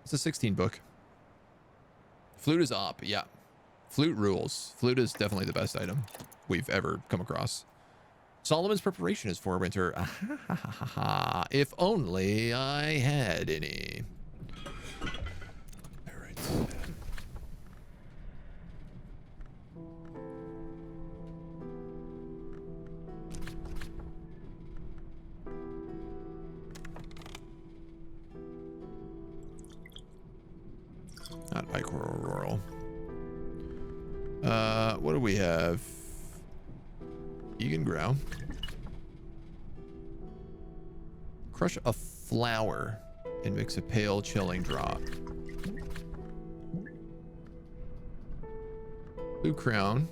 It's a 16 book. Flute is up, yeah. Flute rules. Flute is definitely the best item we've ever come across. Solomon's preparation is for winter. If only I had any. All right. Not Icor Auroral. What do we have? Egan Grow. Crush a flower and mix a pale chilling drop. Blue Crown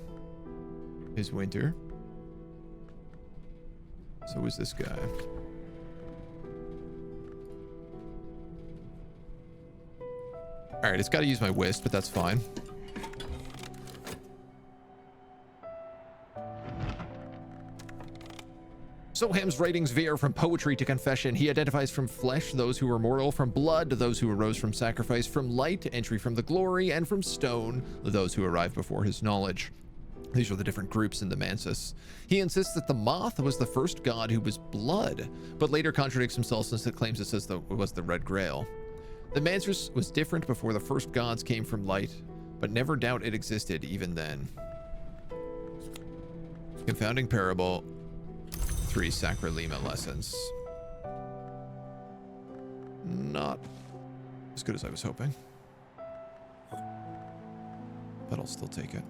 is winter. So is this guy. Alright, it's got to use my whist, but that's fine. Soham's writings veer from poetry to confession. He identifies from flesh those who were mortal, from blood those who arose from sacrifice, from light entry from the glory, and from stone those who arrived before his knowledge. These are the different groups in the Mansus. He insists that the moth was the first god who was blood, but later contradicts himself since it claims it was the Red Grail. The Mansus was different before the first gods came from light, but never doubt it existed even then. Confounding Parable. 3 Sacralima lessons. Not as good as I was hoping. But I'll still take it.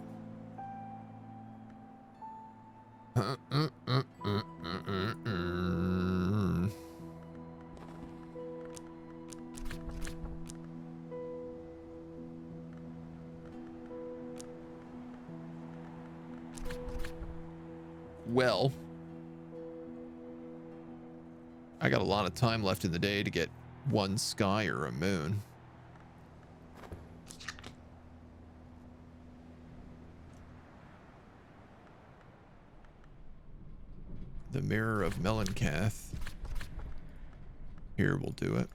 well. I got a lot of time left in the day to get one sky or a moon. The Mirror of Melancath. Here, we'll do it.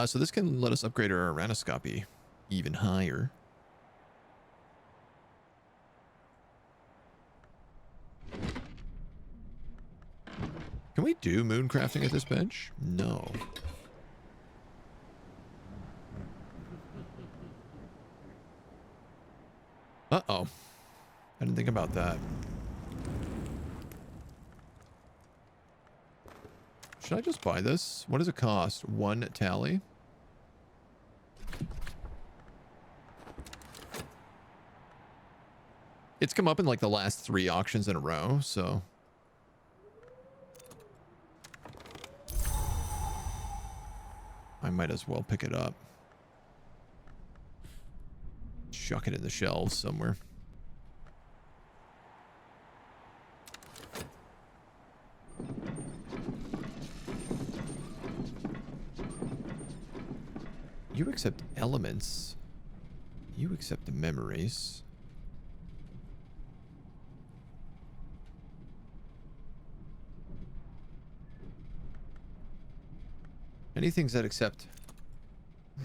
So this can let us upgrade our aranoscopy even higher. Can we do moon crafting at this bench? No. Uh-oh. I didn't think about that. Should I just buy this? What does it cost? 1 tally? It's come up in like the last 3 auctions in a row, so... I might as well pick it up. Chuck it in the shelves somewhere. You accept elements. You accept the memories. Any things that accept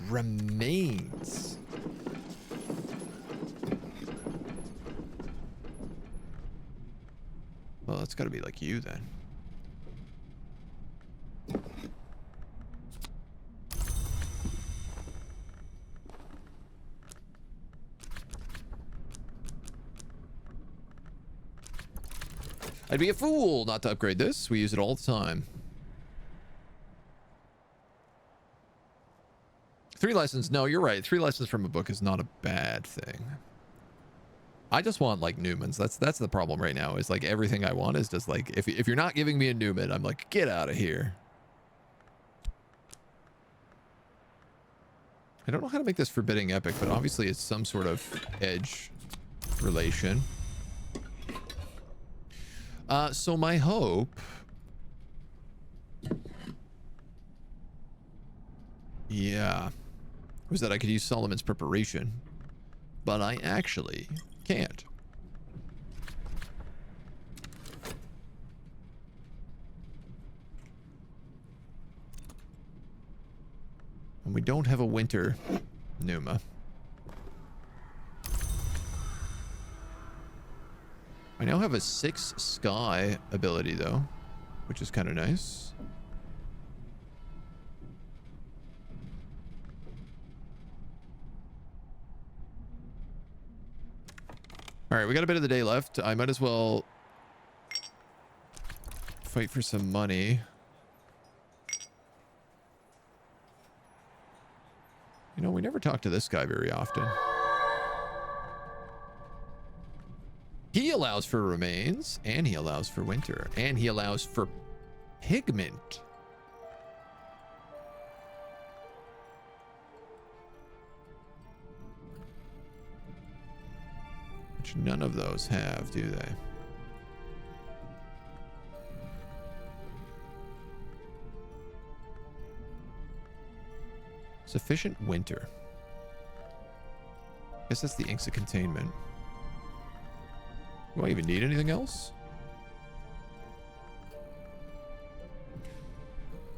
remains. Well, that's got to be like you then. I'd be a fool not to upgrade this. We use it all the time. 3 lessons. No, you're right. 3 lessons from a book is not a bad thing. I just want like Newmans. That's the problem right now. Is like everything I want is just like if you're not giving me a Newman, I'm like, get out of here. I don't know how to make this forbidding epic, but obviously it's some sort of edge relation. So my hope, yeah, was that I could use Solomon's preparation, but I actually can't. And we don't have a winter Numa. I now have a 6 sky ability though, which is kind of nice. All right, we got a bit of the day left. I might as well fight for some money. You know, we never talk to this guy very often. He allows for remains, and he allows for winter, and he allows for pigment. Which none of those have, do they? Sufficient winter. I guess that's the inks of containment. Do I even need anything else?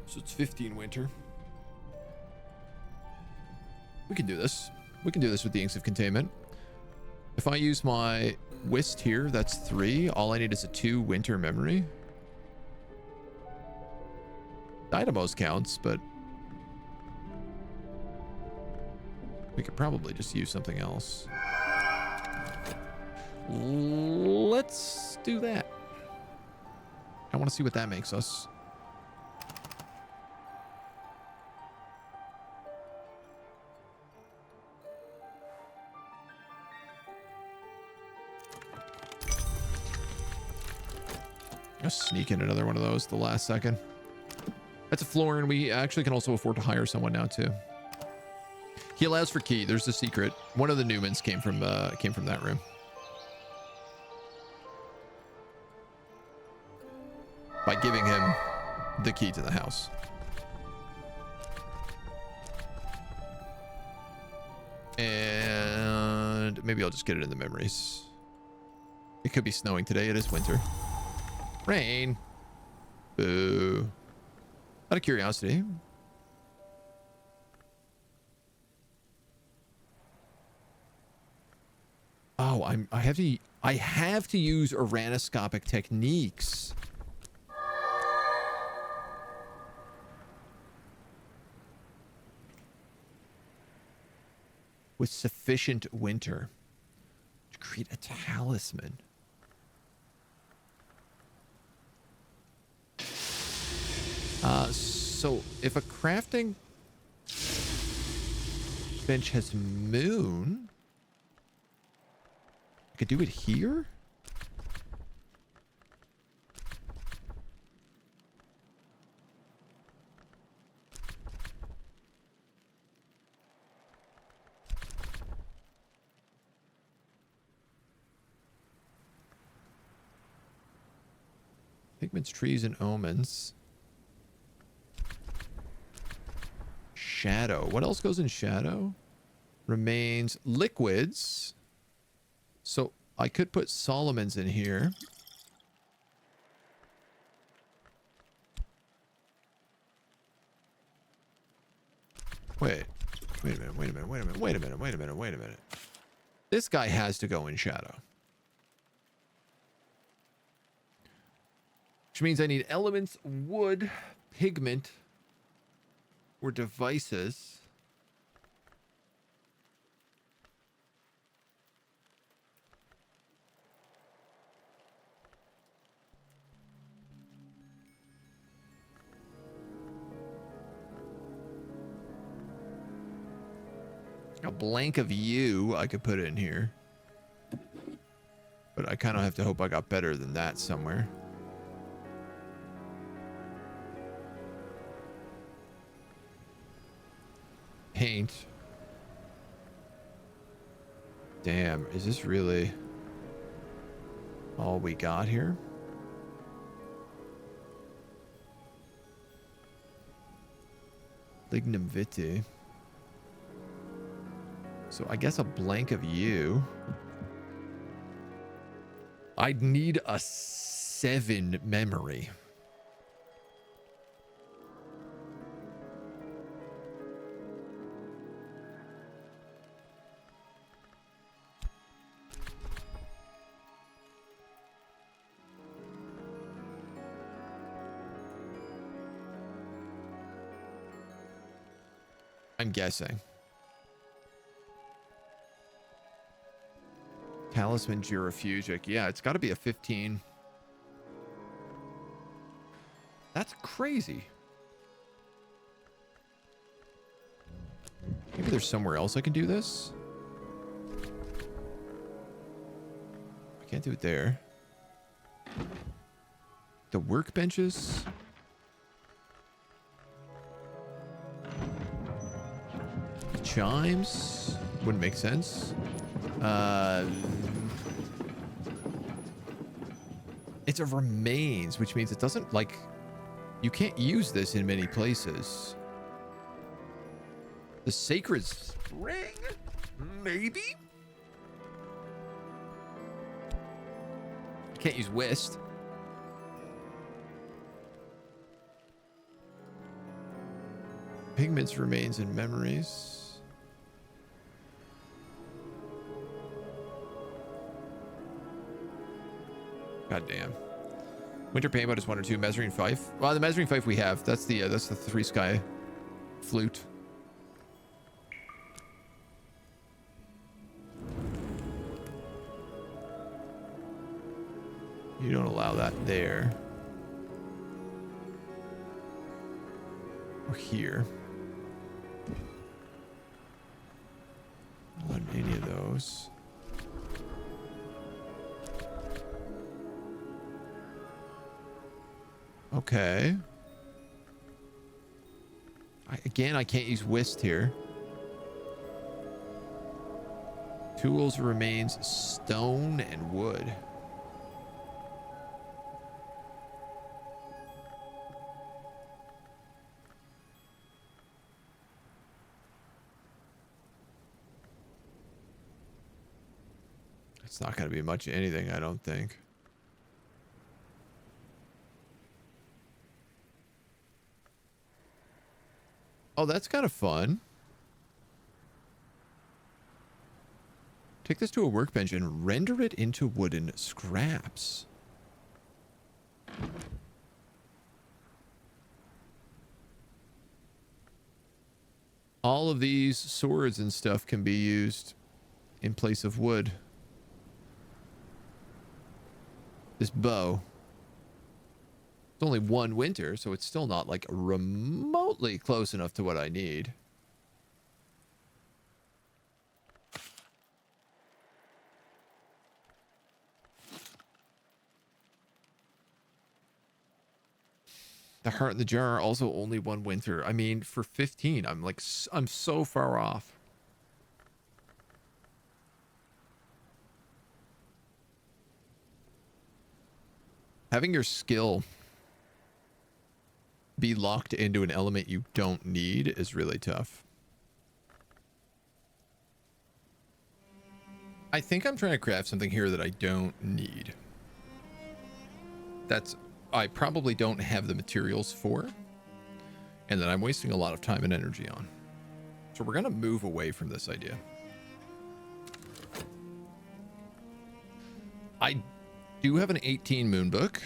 So it's 15 winter. We can do this. We can do this with the inks of containment. If I use my whist here, that's 3. All I need is a 2 winter memory. Dynamos counts, but we could probably just use something else. Let's do that. I want to see what that makes us. Just sneak in another one of those at the last second. That's a floor, and we actually can also afford to hire someone now too. He allows for key. There's the secret. One of the Newmans came from that room. By giving him the key to the house. And maybe I'll just get it in the memories. It could be snowing today. It is winter. Rain. Boo. Out of curiosity. Oh, I have to use oranoscopic techniques. With sufficient winter to create a talisman. So if a crafting bench has moon, I could do it here? Pigments, trees, and omens. Shadow. What else goes in shadow? Remains. Liquids. So I could put Solomon's in here. Wait a minute. This guy has to go in shadow. Which means I need elements, wood, pigment, or devices. A blank of you I could put in here. But I kind of have to hope I got better than that somewhere. Paint. Damn, is this really all we got here? Lignum vitae. So I guess a blank of you. I'd need a 7 memory. I'm guessing. Talisman Girofugic. Yeah, it's got to be a 15. That's crazy. Maybe there's somewhere else I can do this. I can't do it there. The workbenches. Chimes. Wouldn't make sense. It's a remains, which means it doesn't, like, you can't use this in many places. The sacred spring? Maybe? Can't use whist. Pigments, remains, and memories. God damn. Winter Painboat is 1 or 2. Measuring Fife. Well, the Measuring Fife we have. That's the 3 sky flute. You don't allow that there. Or here. Not any of those. Okay. Again, I can't use whist here. Tools remains stone and wood. It's not going to be much of anything, I don't think. Oh, that's kind of fun. Take this to a workbench and render it into wooden scraps. All of these swords and stuff can be used in place of wood. This bow. It's only one winter, so it's still not like remotely close enough to what I need. The heart in the jar, also only one winter. I mean, for 15, I'm so far off. Having your skill be locked into an element you don't need is really tough. I think I'm trying to craft something here that I don't need. I probably don't have the materials for, and that I'm wasting a lot of time and energy on. So we're going to move away from this idea. I do have an 18 moon book.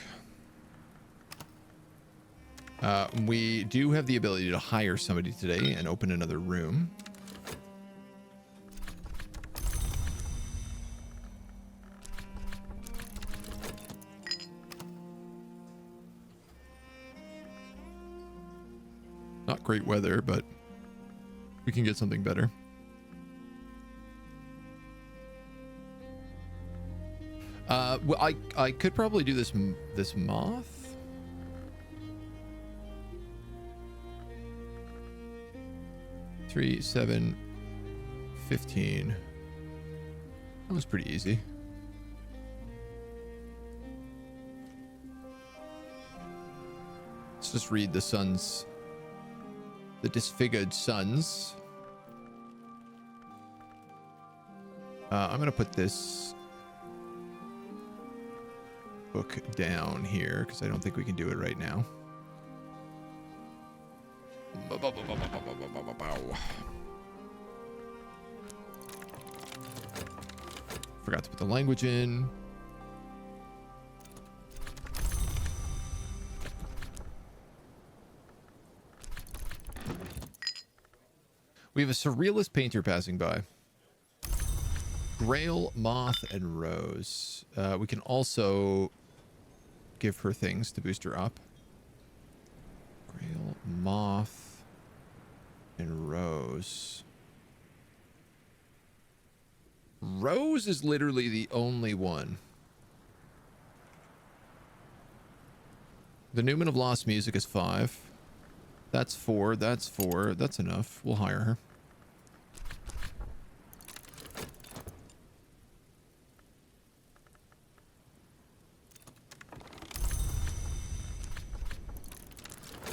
We do have the ability to hire somebody today and open another room. Not great weather, but we can get something better. Well, I could probably do this moth. 3, 7, 15. That was pretty easy. Let's just read the suns. The disfigured suns. I'm going to put this book down here because I don't think we can do it right now. Forgot to put the language in. We have a surrealist painter passing by. Grail, moth, and rose. We can also give her things to boost her up. Grail, moth, and rose. Rose is literally the only one. The Newman of Lost Music is 5. That's 4. That's 4. That's enough. We'll hire her.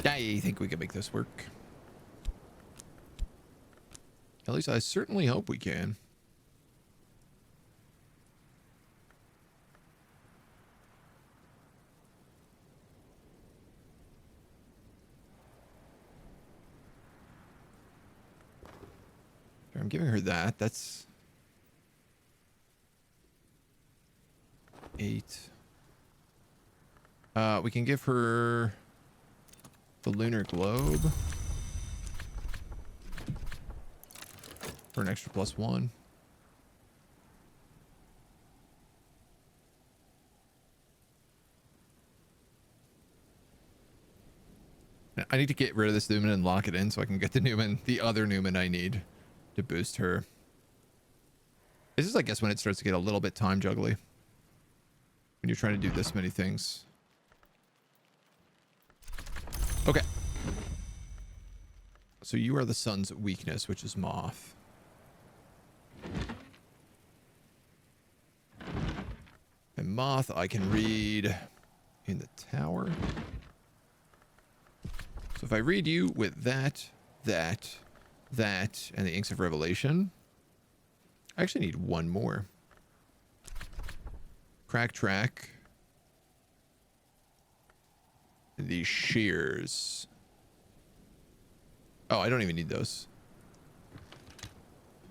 I think we can make this work. At least I certainly hope we can. I'm giving her that. That's 8. We can give her the lunar globe for an extra +1. I need to get rid of this Newman and lock it in so I can get the other Newman I need to boost her. This is, I guess, when it starts to get a little bit time juggly. When you're trying to do this many things. Okay. So you are the sun's weakness, which is moth. moth I can read in the tower. So if I read you with that, and the Inks of Revelation, I actually need one more. Crack track. The shears. Oh, I don't even need those.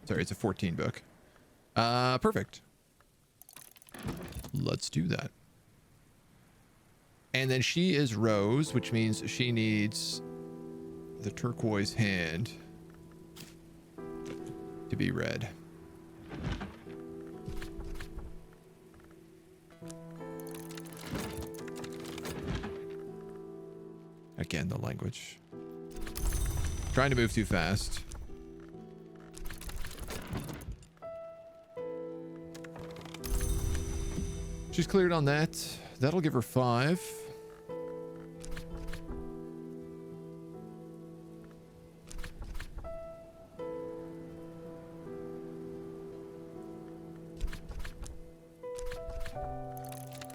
Sorry, it's a 14 book. Perfect. Let's do that. And then she is Rose, which means she needs the turquoise hand to be red. Again, the language. Trying to move too fast. She's cleared on that. That'll give her 5.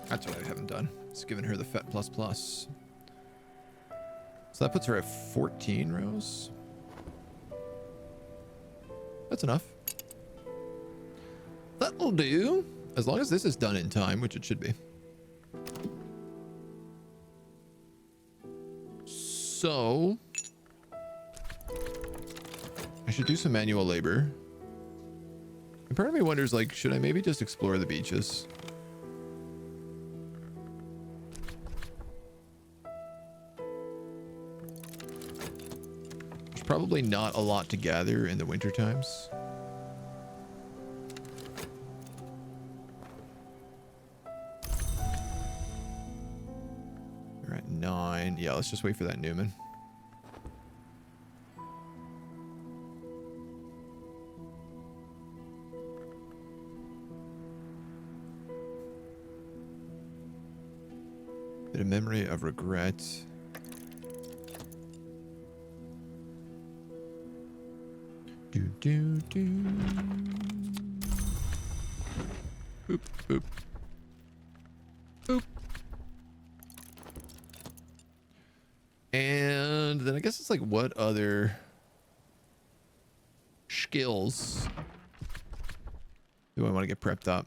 That's what I haven't done. It's given her the FET++. So that puts her at 14 rows. That's enough. That'll do. As long as this is done in time, which it should be. So I should do some manual labor. And part of me wonders, like, should I maybe just explore the beaches? There's probably not a lot to gather in the winter times. We're at 9. Yeah, let's just wait for that Newman. Bit of memory of regret. Do do do. Boop boop. Boop. And then I guess it's like, what other skills do I want to get prepped up?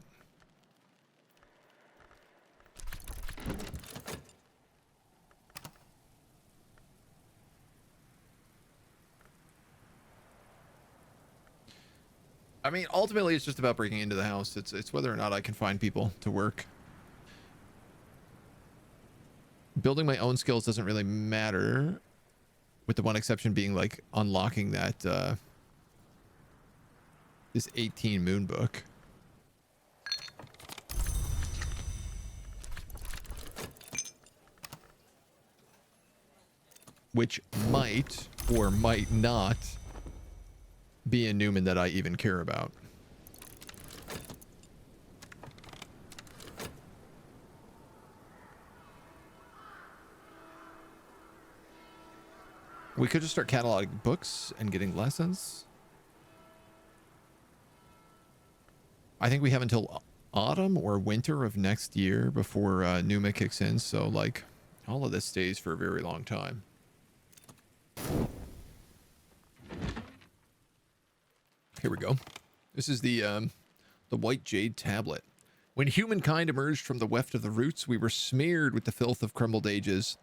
I mean, ultimately, it's just about breaking into the house. It's whether or not I can find people to work. Building my own skills doesn't really matter, with the one exception being like unlocking that this 18 moon book. Which might or might not be a Newman that I even care about. We could just start cataloging books and getting lessons. I think we have until autumn or winter of next year before Numa kicks in. So like all of this stays for a very long time. Here we go. This is the white jade tablet. When humankind emerged from the weft of the roots, we were smeared with the filth of crumbled ages.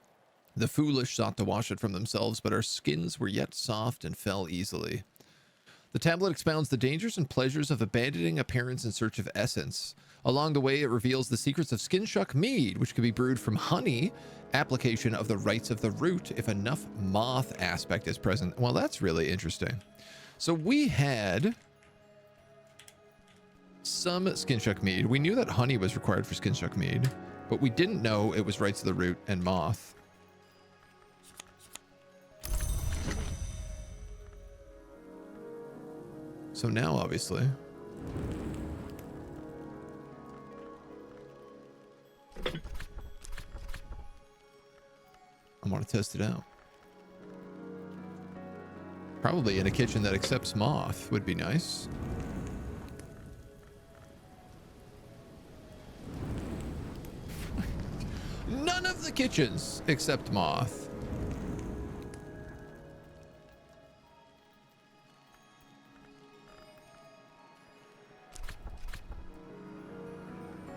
The foolish sought to wash it from themselves, but our skins were yet soft and fell easily. The tablet expounds the dangers and pleasures of abandoning appearance in search of essence. Along the way, it reveals the secrets of skin-shuck mead, which can be brewed from honey, application of the rites of the root if enough moth aspect is present. Well, that's really interesting. So we had some skin-shuck mead. We knew that honey was required for skin-shuck mead, but we didn't know it was rites of the root and moth. So now, obviously, I want to test it out. Probably in a kitchen that accepts moth would be nice. of the kitchens except moth.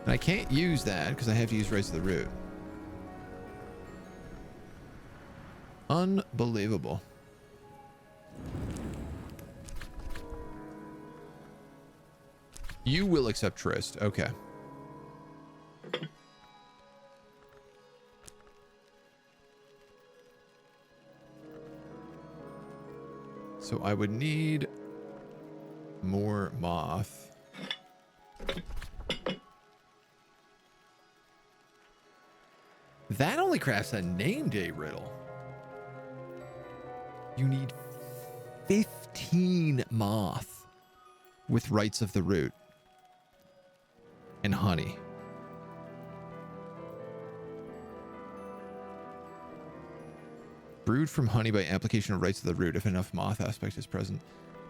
And I can't use that because I have to use rights of the root. Unbelievable. You will accept Trist. Okay. So I would need more moth. That only crafts a name day riddle. You need 15 moth with rights of the root and honey. Brewed from honey by application of rights of the root if enough moth aspect is present.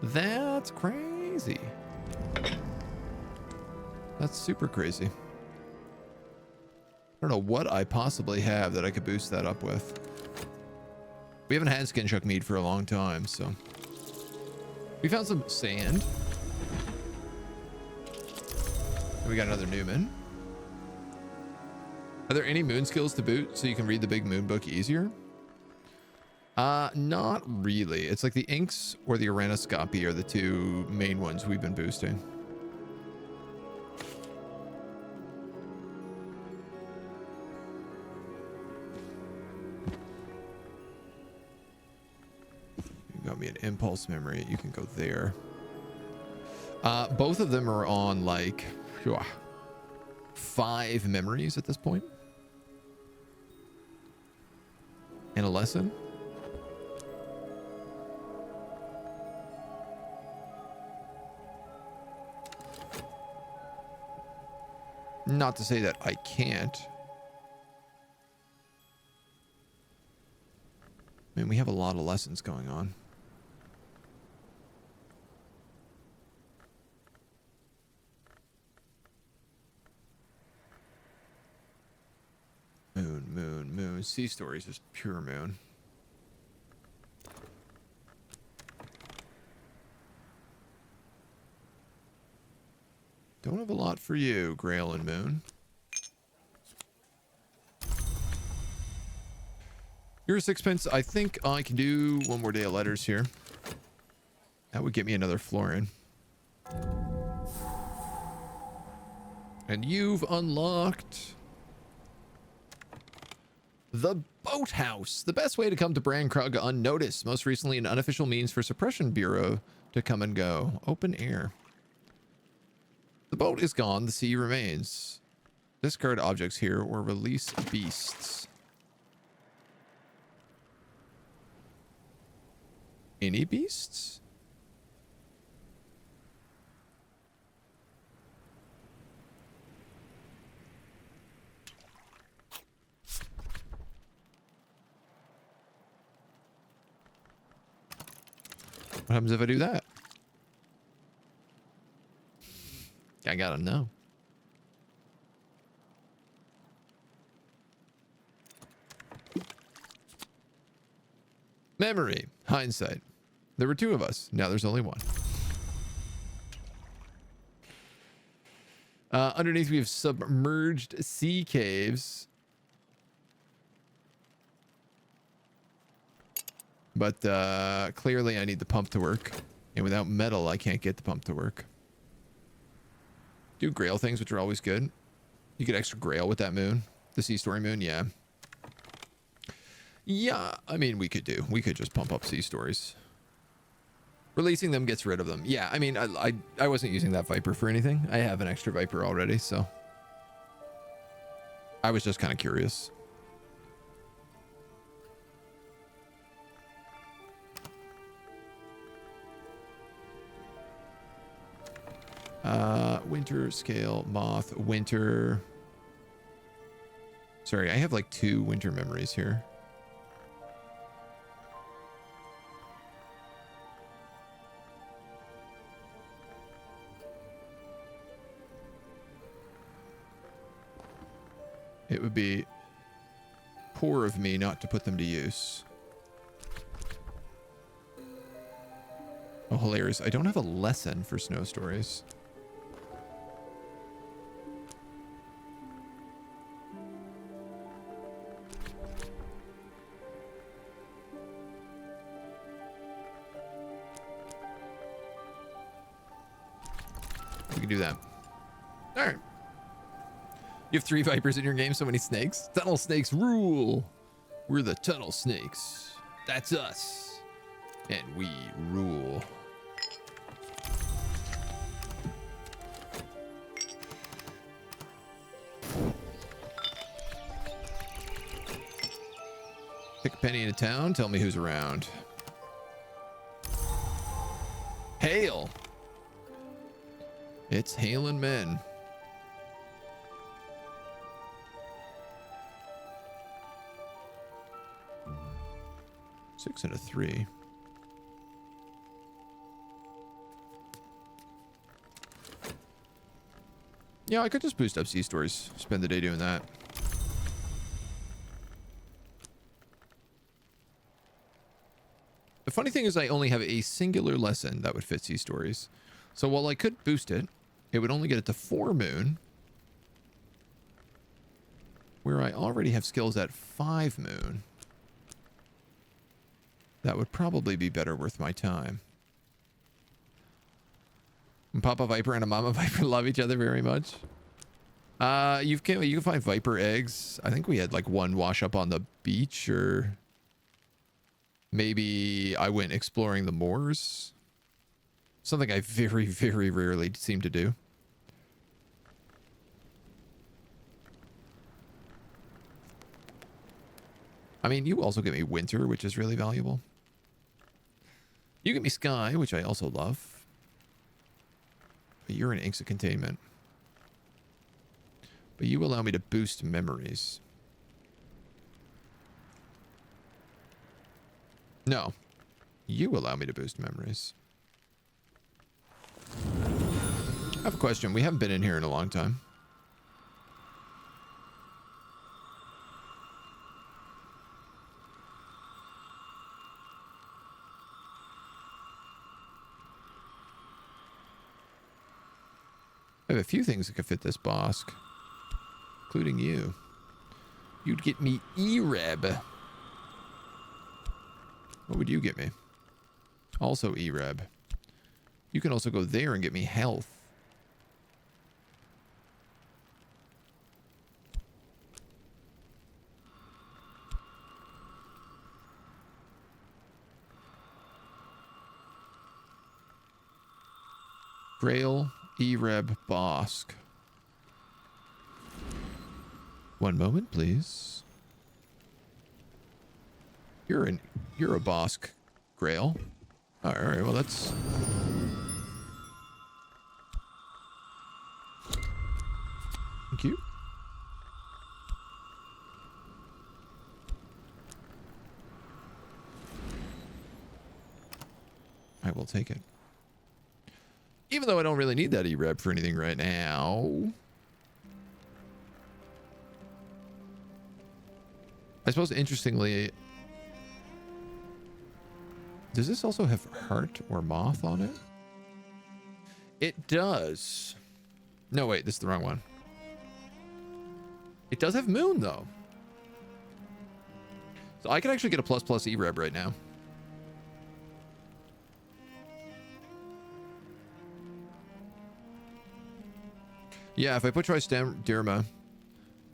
That's crazy. That's super crazy. I don't know what I possibly have that I could boost that up with. We haven't had skin chuck meat for a long time, so. We found some sand. And we got another Newman. Are there any moon skills to boot so you can read the big moon book easier? Not really. It's like the inks or the aranoscopy are the two main ones we've been boosting. You got me an impulse memory. You can go there. Both of them are on like 5 memories at this point. And a lesson. Not to say that I can't. I mean, we have a lot of lessons going on. Moon, moon, moon. Sea Stories is pure moon. Don't have a lot for you, Grail and Moon. You're a sixpence. I think I can do one more day of letters here. That would get me another florin. And you've unlocked the boathouse. The best way to come to Brankrug unnoticed. Most recently, an unofficial means for Suppression Bureau to come and go. Open air. The boat is gone. The sea remains. Discard objects here or release beasts. Any beasts? What happens if I do that? I gotta know. Memory. Hindsight. There were 2 of us. Now there's only 1. Underneath we have submerged sea caves. But clearly I need the pump to work. And without metal, I can't get the pump to work. Do grail things, which are always good. You get extra grail with that moon. The Sea Story moon, yeah. Yeah, I mean, we could just pump up Sea Stories. Releasing them gets rid of them. Yeah, I mean, I wasn't using that Viper for anything. I have an extra Viper already, so. I was just kind of curious. Winter scale, moth, winter. Sorry, I have like 2 winter memories here. It would be poor of me not to put them to use. Oh, hilarious. I don't have a lesson for snow stories. We can do that. All right. You have 3 vipers in your game, so many snakes. Tunnel snakes rule. We're the tunnel snakes. That's us. And we rule. Pick a penny in a town. Tell me who's around. Hail. It's hailing men. Six and a 3. Yeah, I could just boost up sea stories. Spend the day doing that. The funny thing is I only have a singular lesson that would fit sea stories. So while I could boost it, it would only get it to 4 moon. Where I already have skills at 5 moon. That would probably be better worth my time. And Papa Viper and a Mama Viper love each other very much. You can find Viper eggs. I think we had like 1 wash up on the beach, or maybe I went exploring the moors. Something I very, very rarely seem to do. I mean, you also get me winter, which is really valuable. You get me sky, which I also love. But you're in inks of containment. But you allow me to boost memories. No. You allow me to boost memories. I have a question. We haven't been in here in a long time. I have a few things that could fit this bosk, including you. You'd get me E-Reb. What would you get me? Also E-Reb. You can also go there and get me health. Grail, E-Reb, Bosk. One moment, please. You're a Bosk, Grail. All right, well, that's... Thank you. I will take it. Even though I don't really need that E-Reb for anything right now. I suppose, interestingly, does this also have heart or moth on it? It does. No, wait, this is the wrong one. It does have moon, though. So I could actually get a ++ E-Reb right now. Yeah, if I put Tristerma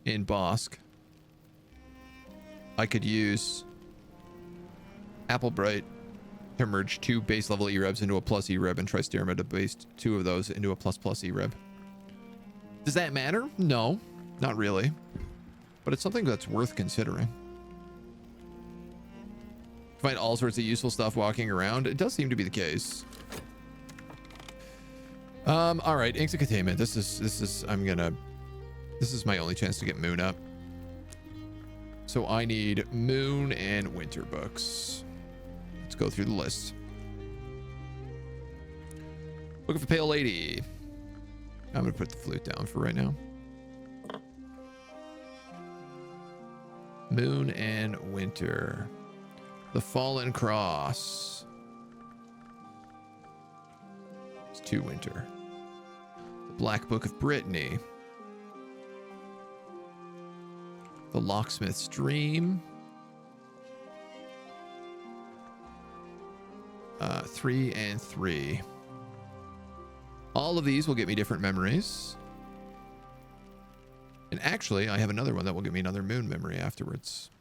in Bosk, I could use Applebright to merge 2 base level E-Rebs into a + E-Reb, and Tristerma to base 2 of those into a ++ E-Reb. Does that matter? No, not really. But it's something that's worth considering. Find all sorts of useful stuff walking around. It does seem to be the case. All right, inks of containment. This is my only chance to get moon up. So I need moon and winter books. Let's go through the list. Looking for Pale Lady. I'm gonna put the flute down for right now. Moon and winter. The Fallen Cross. It's 2 winter. The Black Book of Brittany. The Locksmith's Dream. 3 and 3. All of these will get me different memories. And actually, I have another one that will give me another moon memory afterwards.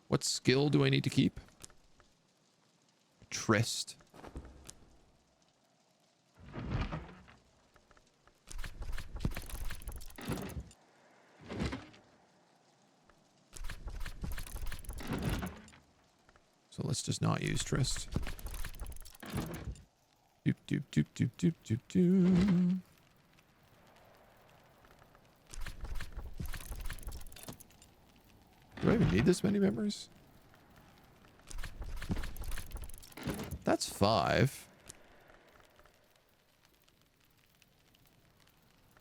What skill do I need to keep? Tryst. So let's just not use Tryst. Doop, doop, doop, doop, doop, doop, doop. Do I even need this many memories? That's 5.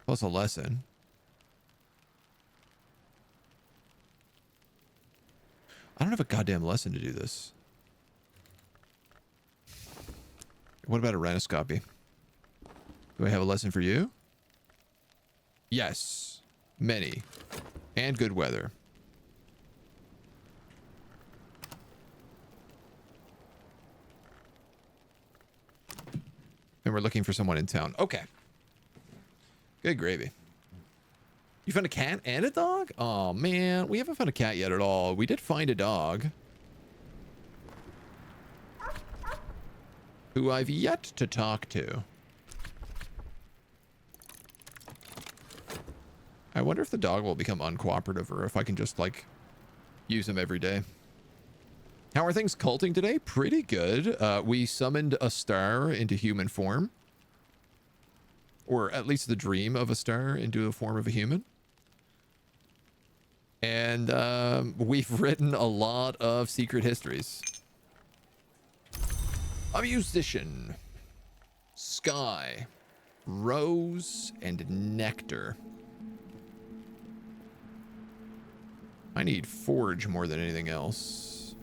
Plus a lesson. I don't have a goddamn lesson to do this. What about a rhinoscopy? Do I have a lesson for you? Yes. Many. And good weather. And we're looking for someone in town. Okay. Good gravy. You found a cat and a dog? Oh, man. We haven't found a cat yet at all. We did find a dog. Who I've yet to talk to. I wonder if the dog will become uncooperative or if I can just, like, use him every day. How are things culting today? Pretty good. We summoned a star into human form. Or at least the dream of a star into the form of a human. And we've written a lot of secret histories. A musician. Sky. Rose and nectar. I need forge more than anything else.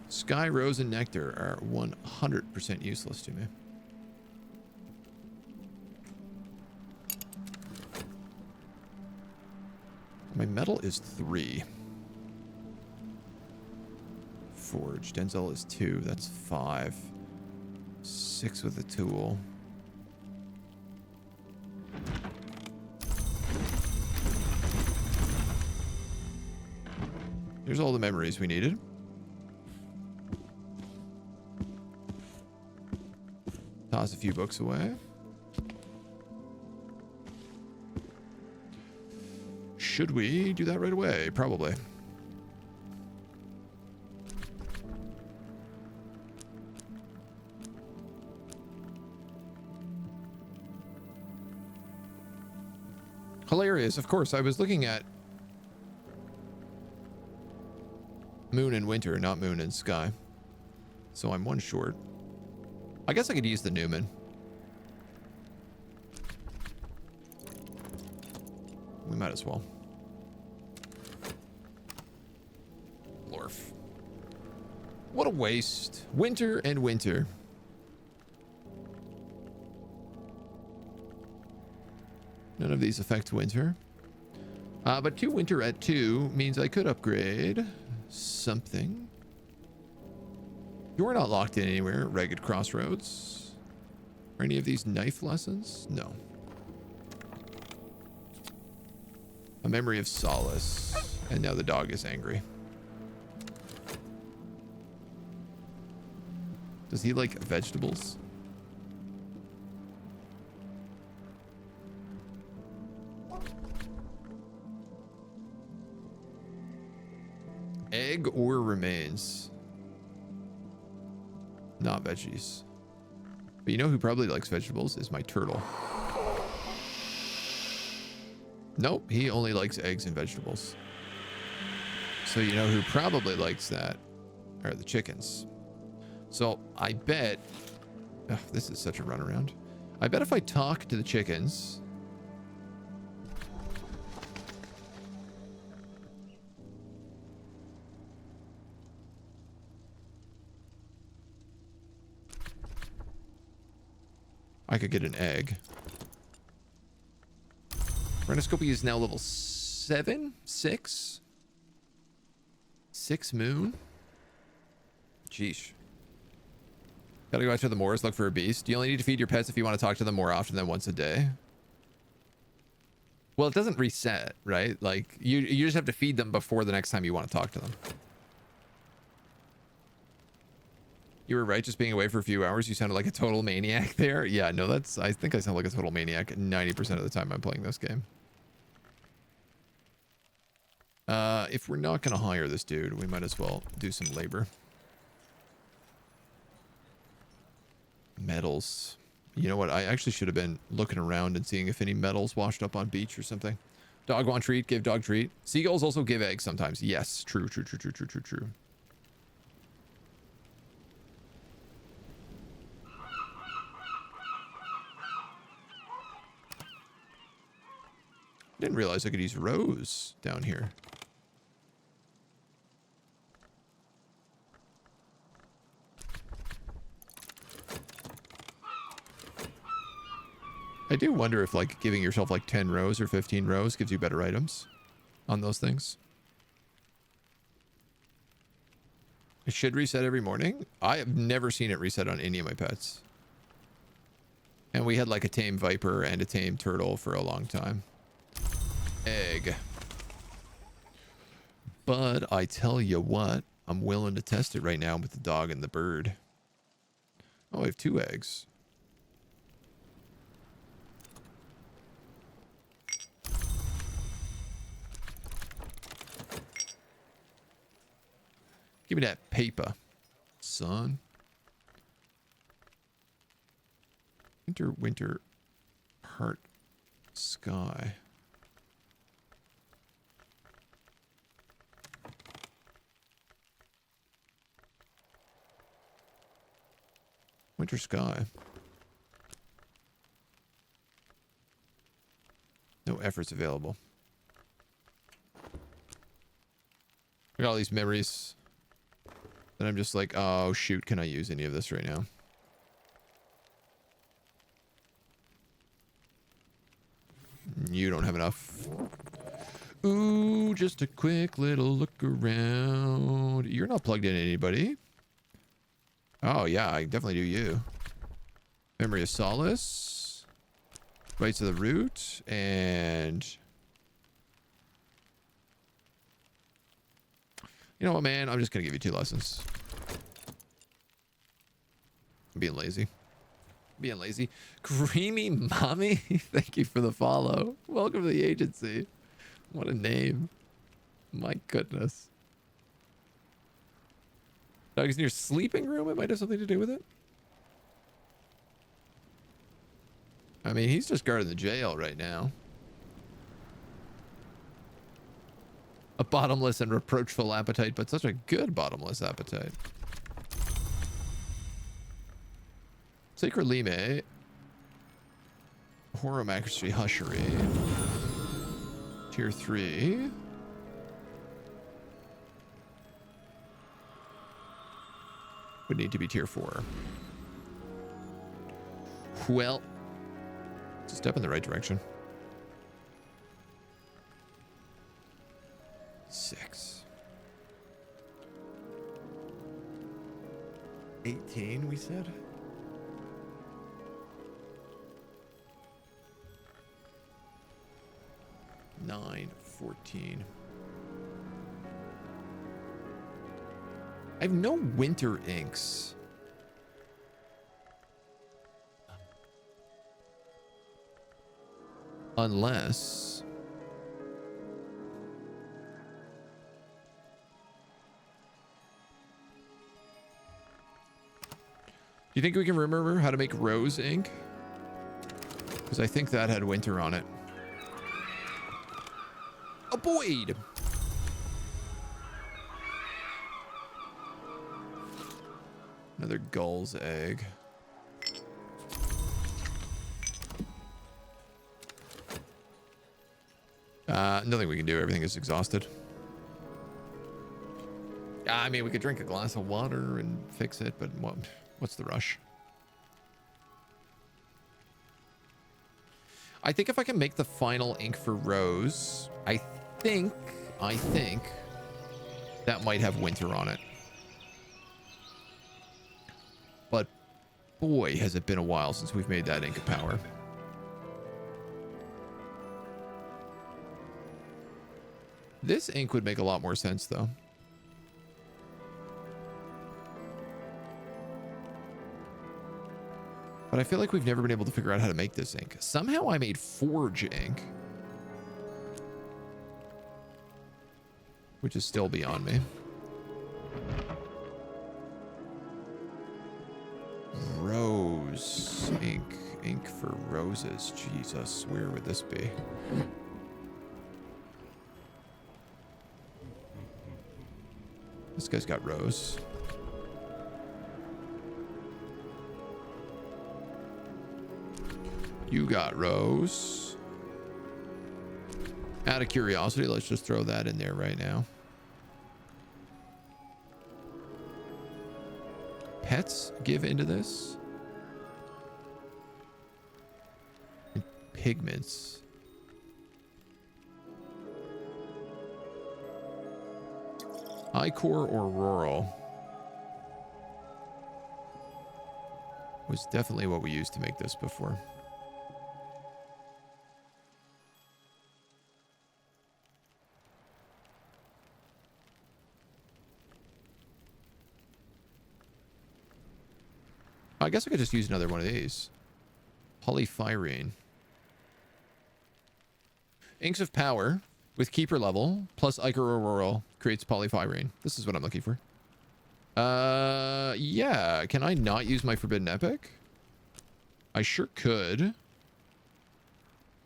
Sky, rose, and nectar are 100% useless to me. My metal is 3. Forge. Denzel is 2. That's 5. 6 with a tool. Here's all the memories we needed. Toss a few books away. Should we do that right away? Probably. Hilarious. Of course, I was looking at moon and winter, not moon and sky. So I'm 1 short. I guess I could use the Newman. We might as well. Lorf. What a waste. Winter and winter. None of these affect winter. But 2 winter at 2 means I could upgrade something. You're not locked in anywhere. Ragged Crossroads. Are any of these knife lessons? No. A memory of solace. And now the dog is angry. Does he like vegetables? Egg or remains? Not veggies. But you know who probably likes vegetables is my turtle. Nope, he only likes eggs and vegetables. So you know who probably likes that are the chickens. So I bet... Ugh, this is such a runaround. I bet if I talk to the chickens... I could get an egg. Rhinoscopy is now level 7? 6? 6 moon? Jeesh. Gotta go out to the moors, look for a beast. You only need to feed your pets if you want to talk to them more often than once a day. Well, it doesn't reset, right? Like, you just have to feed them before the next time you want to talk to them. You were right, just being away for a few hours, you sounded like a total maniac there. Yeah, no, that's... I think I sound like a total maniac 90% of the time I'm playing this game. If we're not going to hire this dude, we might as well do some labor. Metals. You know what? I actually should have been looking around and seeing if any metals washed up on beach or something. Dog want treat, give dog treat. Seagulls also give eggs sometimes. Yes, true. Didn't realize I could use rose down here. I do wonder if, like, giving yourself, like, 10 rows or 15 rows gives you better items on those things. It should reset every morning. I have never seen it reset on any of my pets. And we had, like, a tame viper and a tame turtle for a long time. Egg. But I tell you what, I'm willing to test it right now with the dog and the bird. Oh, I have 2 eggs. Give me that paper, son. Winter, heart, sky. Winter sky. No efforts available. I got all these memories. And I'm just like, oh shoot, can I use any of this right now? You don't have enough. Ooh, just a quick little look around. You're not plugged in anybody. Oh yeah, I definitely do you. Memory of Solace. Rights of the Root. And... you know what, man? I'm just going to give you 2 lessons. I'm being lazy. Being lazy. Creamy Mommy? Thank you for the follow. Welcome to the agency. What a name. My goodness. Dog is in your sleeping room? It might have something to do with it. I mean, he's just guarding the jail right now. A bottomless and reproachful appetite, but such a good bottomless appetite. Sacred Lime. Horomacry Hushery. Tier 3. Would need to be tier 4. Well, it's a step in the right direction. 6. 18, we said? Nine, 14. I have no winter inks. Unless... do you think we can remember how to make rose ink? Because I think that had winter on it. Avoid! Another gull's egg. Nothing we can do. Everything is exhausted. I mean, we could drink a glass of water and fix it, but what's the rush? I think if I can make the final ink for Rose, I think that might have winter on it. But boy, has it been a while since we've made that ink of power. This ink would make a lot more sense, though. But I feel like we've never been able to figure out how to make this ink. Somehow I made forge ink, which is still beyond me. Rose ink. Ink for roses. Jesus, where would this be? This guy's got rose. You got rose. Out of curiosity, let's just throw that in there right now. Pets give into this. And pigments. Ichor or rural was definitely what we used to make this before. I guess I could just use another one of these. Polyphyrene. Inks of Power with Keeper level plus Ichor Auroral creates polyphyrene. This is what I'm looking for. Yeah. Can I not use my Forbidden Epic? I sure could.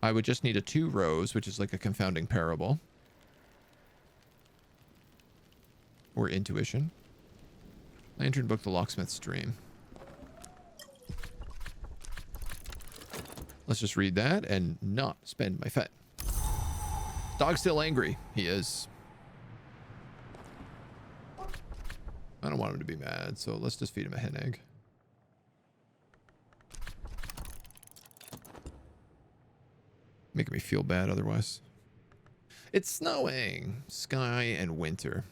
I would just need a 2 rose, which is like a confounding parable. Or intuition. Lantern Book, the Locksmith's Dream. Let's just read that and not spend my fet. Dog's still angry. He is. I don't want him to be mad, so let's just feed him a hen egg. Making me feel bad otherwise. It's snowing. Sky and winter.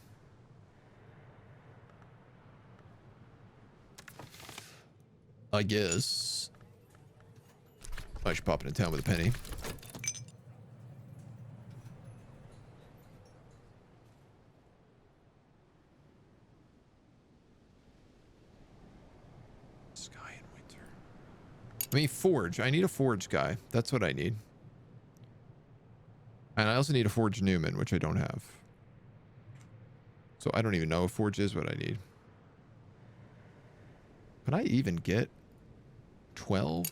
I guess I should pop into town with a penny. Sky and winter. I mean, forge. I need a forge guy. That's what I need. And I also need a forge Newman, which I don't have. So I don't even know if forge is what I need. Can I even get 12?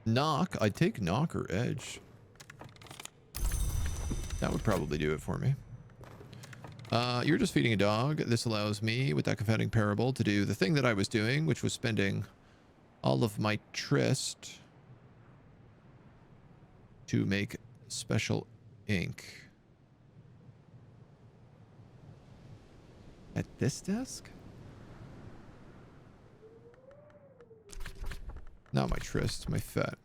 Knock. I'd take knock or edge. That would probably do it for me. You're just feeding a dog. This allows me, with that confounding parable, to do the thing that I was doing, which was spending all of my tryst to make special ink. At this desk? Not my tryst, my fet.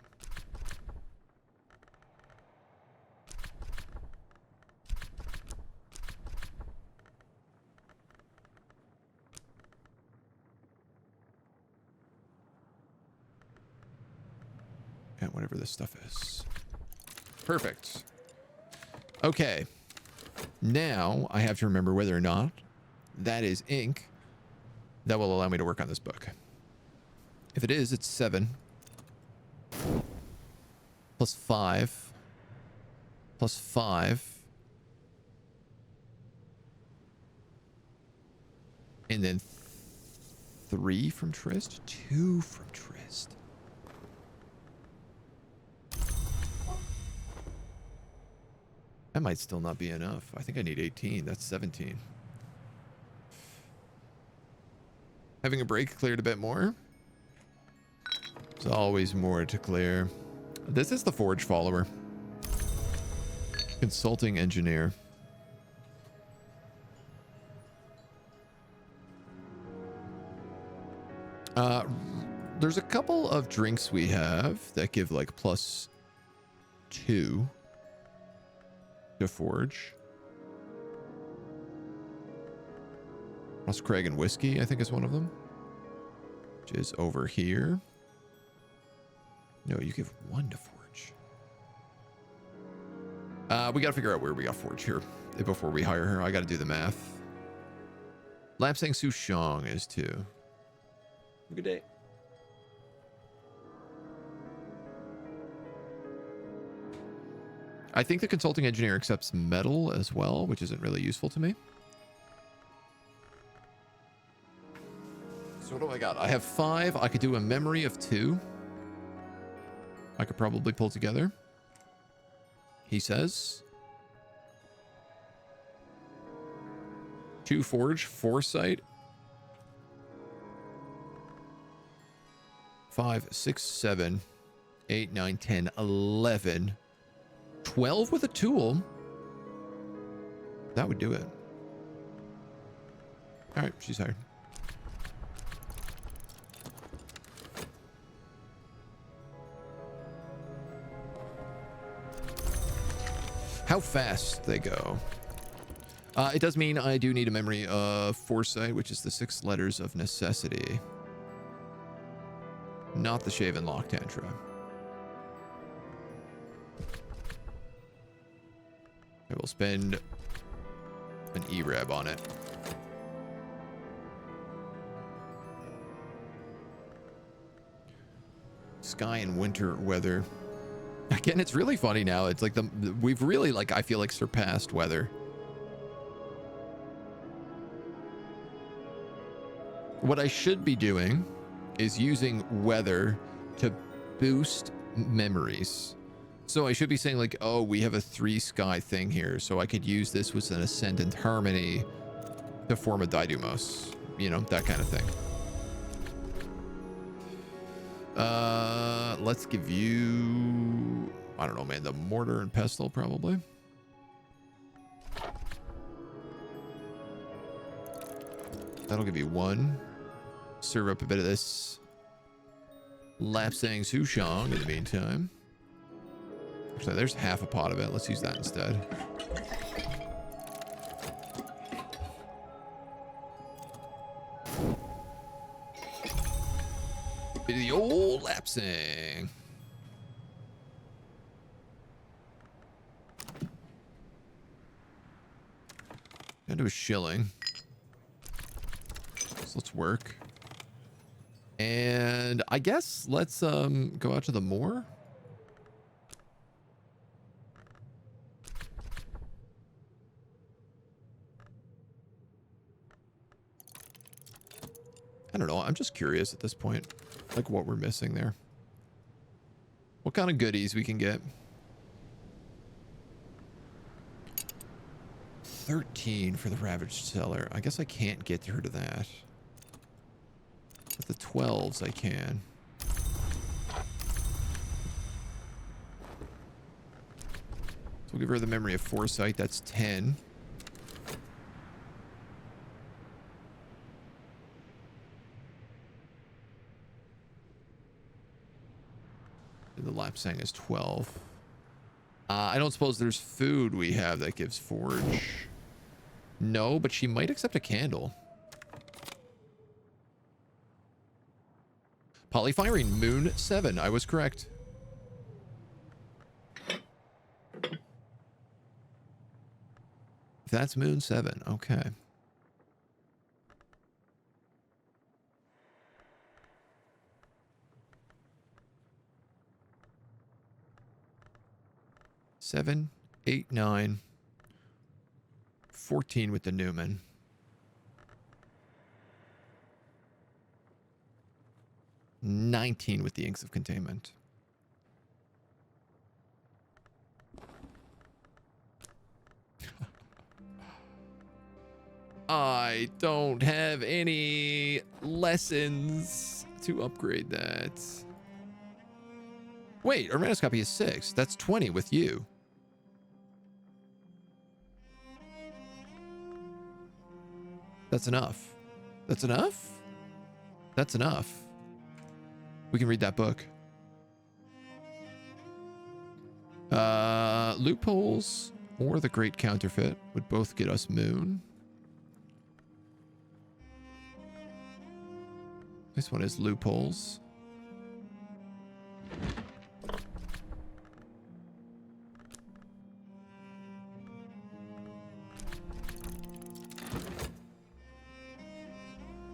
And whatever this stuff is. Perfect. Okay. Now I have to remember whether or not that is ink that will allow me to work on this book. If it is, it's 7 plus 5 plus 5 and then 3 from tryst, 2 from tryst. That might still not be enough. I think I need 18. That's 17. Having a break cleared a bit more. There's always more to clear. This is the Forge follower. Consulting engineer. There's a couple of drinks we have that give like +2 to Forge. Ross Craig and whiskey, I think, is one of them. Which is over here. No, you give 1 to Forge. We gotta figure out where we got Forge here before we hire her. I gotta do the math. Lapsang Souchong is 2. Have a good day. I think the consulting engineer accepts metal as well, which isn't really useful to me. So what do I got? I have 5. I could do a memory of 2. I could probably pull together. He says. 2 Forge, Foresight. 5, 6, 7, 8, 9, 10, 11. 12 with a tool. That would do it. All right, she's hired. How fast they go. It does mean I do need a memory of Foresight, which is the 6 letters of necessity. Not the Shaven Lock Tantra. I will spend an E-Rab on it. Sky and winter weather. Again, it's really funny now. It's like we've really, like, I feel like surpassed weather. What I should be doing is using weather to boost memories. So I should be saying like, oh, we have a 3 sky thing here. So I could use this with an ascendant harmony to form a Didymos. You know, that kind of thing. Let's give you, I don't know, man, the mortar and pestle probably. That'll give you 1. Serve up a bit of this Lapsang Souchong in the meantime. Actually, there's half a pot of it. Let's use that instead. Bit of the old Lapsang. Gonna do a shilling. So let's work. And I guess let's go out to the moor. I don't know. I'm just curious at this point, like what we're missing there. What kind of goodies we can get. 13 for the Ravaged Cellar. I guess I can't get her to that. With the 12s, I can. So we'll give her the Memory of Foresight. That's 10. The Lapsang is 12. I don't suppose there's food we have that gives Forge. No, but she might accept a candle. Polyfiring Moon 7. I was correct. That's Moon 7. Okay. Seven, 8, 9, 14 with the Newman. 19 with the Inks of Containment. I don't have any lessons to upgrade that. Wait, Uranus copy is 6. That's 20 with you. That's enough. That's enough? That's enough. We can read that book. Loopholes or the Great Counterfeit would both get us Moon. This one is Loopholes.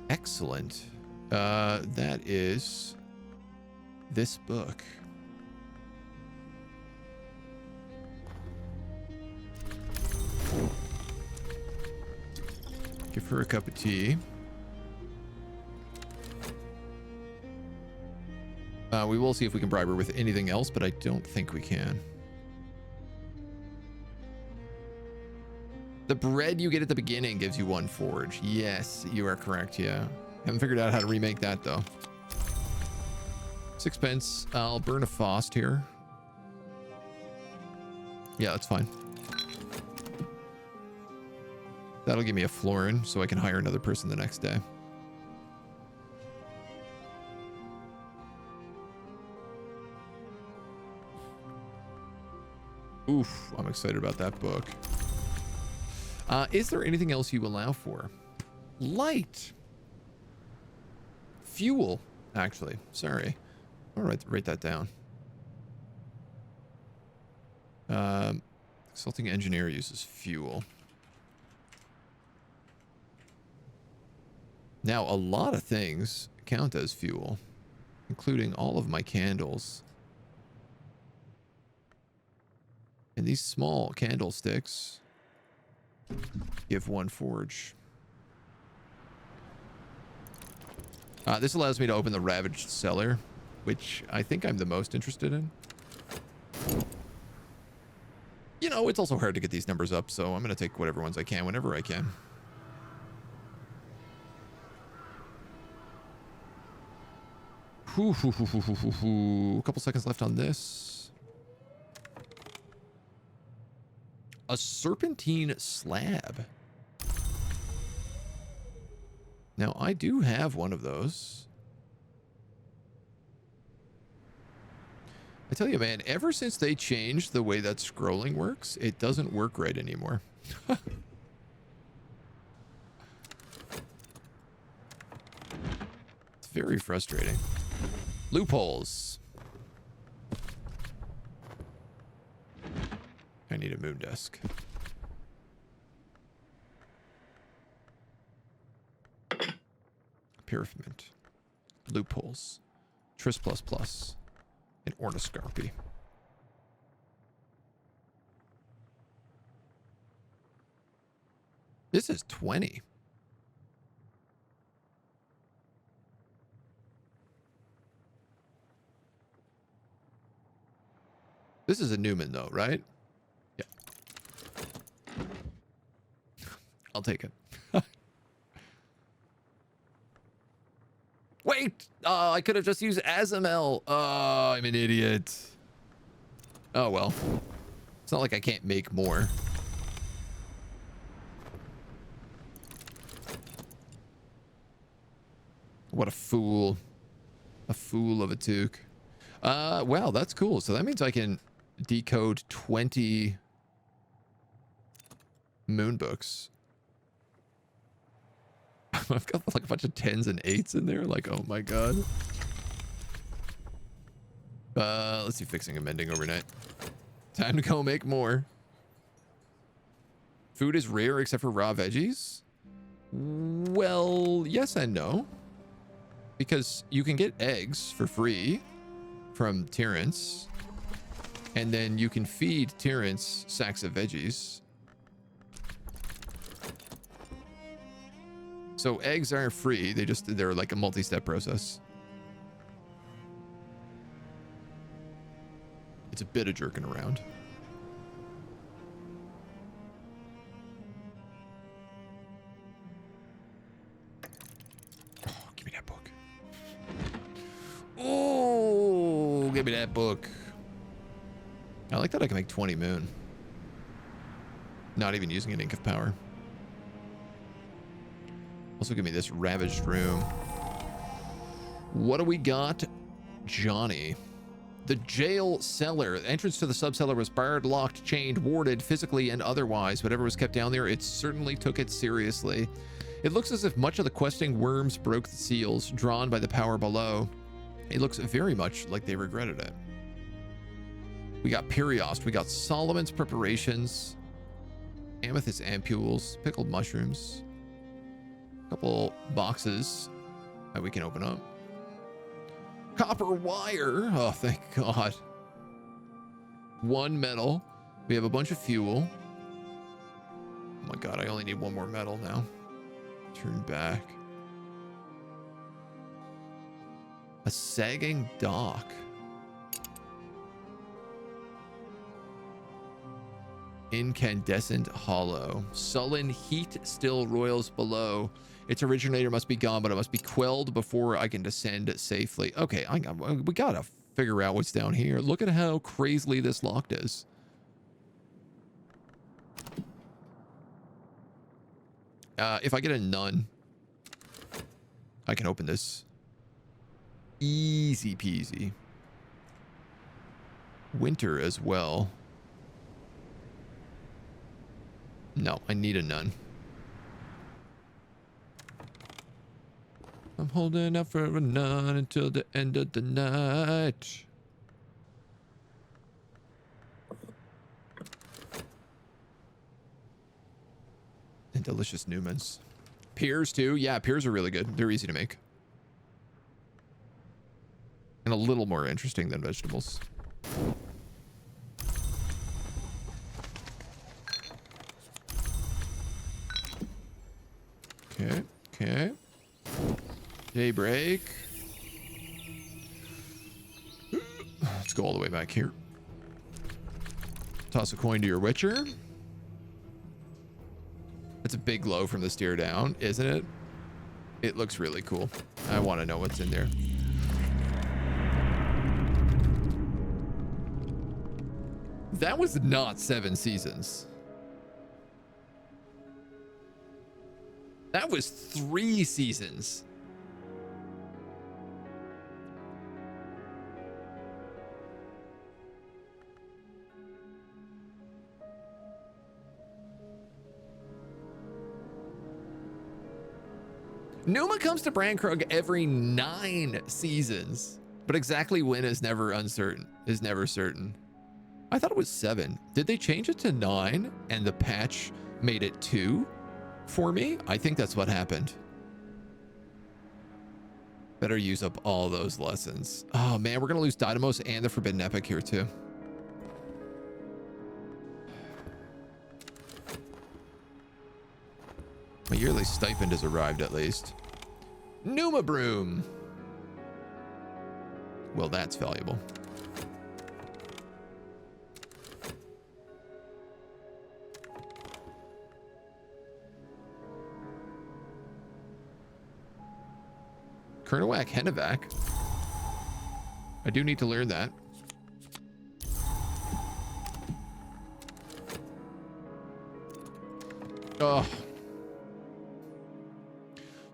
Excellent. That is this book. Give her a cup of tea. We will see if we can bribe her with anything else, but I don't think we can. The bread you get at the beginning gives you 1 forge. Yes, you are correct, yeah. Haven't figured out how to remake that, though. 6 pence. I'll burn a Fost here. Yeah, that's fine. That'll give me a florin, so I can hire another person the next day. Oof, I'm excited about that book. Is there anything else you allow for? Light. Fuel, actually. Sorry. I'll write that down. Consulting engineer uses fuel. Now, a lot of things count as fuel, including all of my candles. And these small candlesticks give 1 forge. This allows me to open the Ravaged Cellar, which I think I'm the most interested in. You know, it's also hard to get these numbers up, so I'm going to take whatever ones I can whenever I can. A couple seconds left on this. A serpentine slab. Now, I do have one of those. I tell you, man, ever since they changed the way that scrolling works, it doesn't work right anymore. It's very frustrating. Loopholes. I need a moon desk. Pyramids. Loopholes. Tris++. And Orniscarpy. This is 20. This is a Newman, though, right? Yeah. I'll take it. Wait! I could have just used Azamel. Oh, I'm an idiot. Oh, well. It's not like I can't make more. What a fool. A fool of a toque. Wow, that's cool. So that means I can decode 20 moon books. I've got like a bunch of 10s and 8s in there. Like, oh my god. Let's do fixing and mending overnight. Time to go make more. Food is rare except for raw veggies? Well, yes and no. Because you can get eggs for free from tyrants. And then you can feed tyrants sacks of veggies. So eggs aren't free. They're like a multi-step process. It's a bit of jerking around. give me that book. I like that I can make 20 moon. Not even using an ink of power. Also give me this ravaged room. What do we got? Johnny. The jail cellar. The entrance to the subcellar was barred, locked, chained, warded, physically and otherwise. Whatever was kept down there, it certainly took it seriously. It looks as if much of the questing worms broke the seals, drawn by the power below. It looks very much like they regretted it. We got Periost. We got Solomon's preparations. Amethyst ampules. Pickled mushrooms. A couple boxes that we can open up. Copper wire. Oh, thank God. 1 metal. We have a bunch of fuel. Oh my God, I only need 1 more metal now. Turn back. A sagging dock. Incandescent hollow. Sullen heat still roils below. Its originator must be gone, but it must be quelled before I can descend safely. Okay, we gotta figure out what's down here. Look at how crazily this locked is. If I get a none, I can open this. Easy peasy. Winter as well. No, I need a none. I'm holding out for a none until the end of the night. And delicious Newmans. Pears too. Yeah, pears are really good. They're easy to make. And a little more interesting than vegetables. Okay, okay. Daybreak. Let's go all the way back here. Toss a coin to your witcher. It's a big glow from the stair down, isn't it? It looks really cool. I want to know what's in there. That was not 7 seasons. That was 3 seasons. Numa comes to Brankrug every 9 seasons, but exactly when is never uncertain. Is never certain. I thought it was 7. Did they change it to 9 and the patch made it 2 for me? I think that's what happened. Better use up all those lessons. Oh man, we're gonna lose Dynamos and the Forbidden Epic here too. My yearly stipend has arrived at least. Numa Broom. Well, that's valuable. Kernowak Henovac. I do need to learn that. Oh.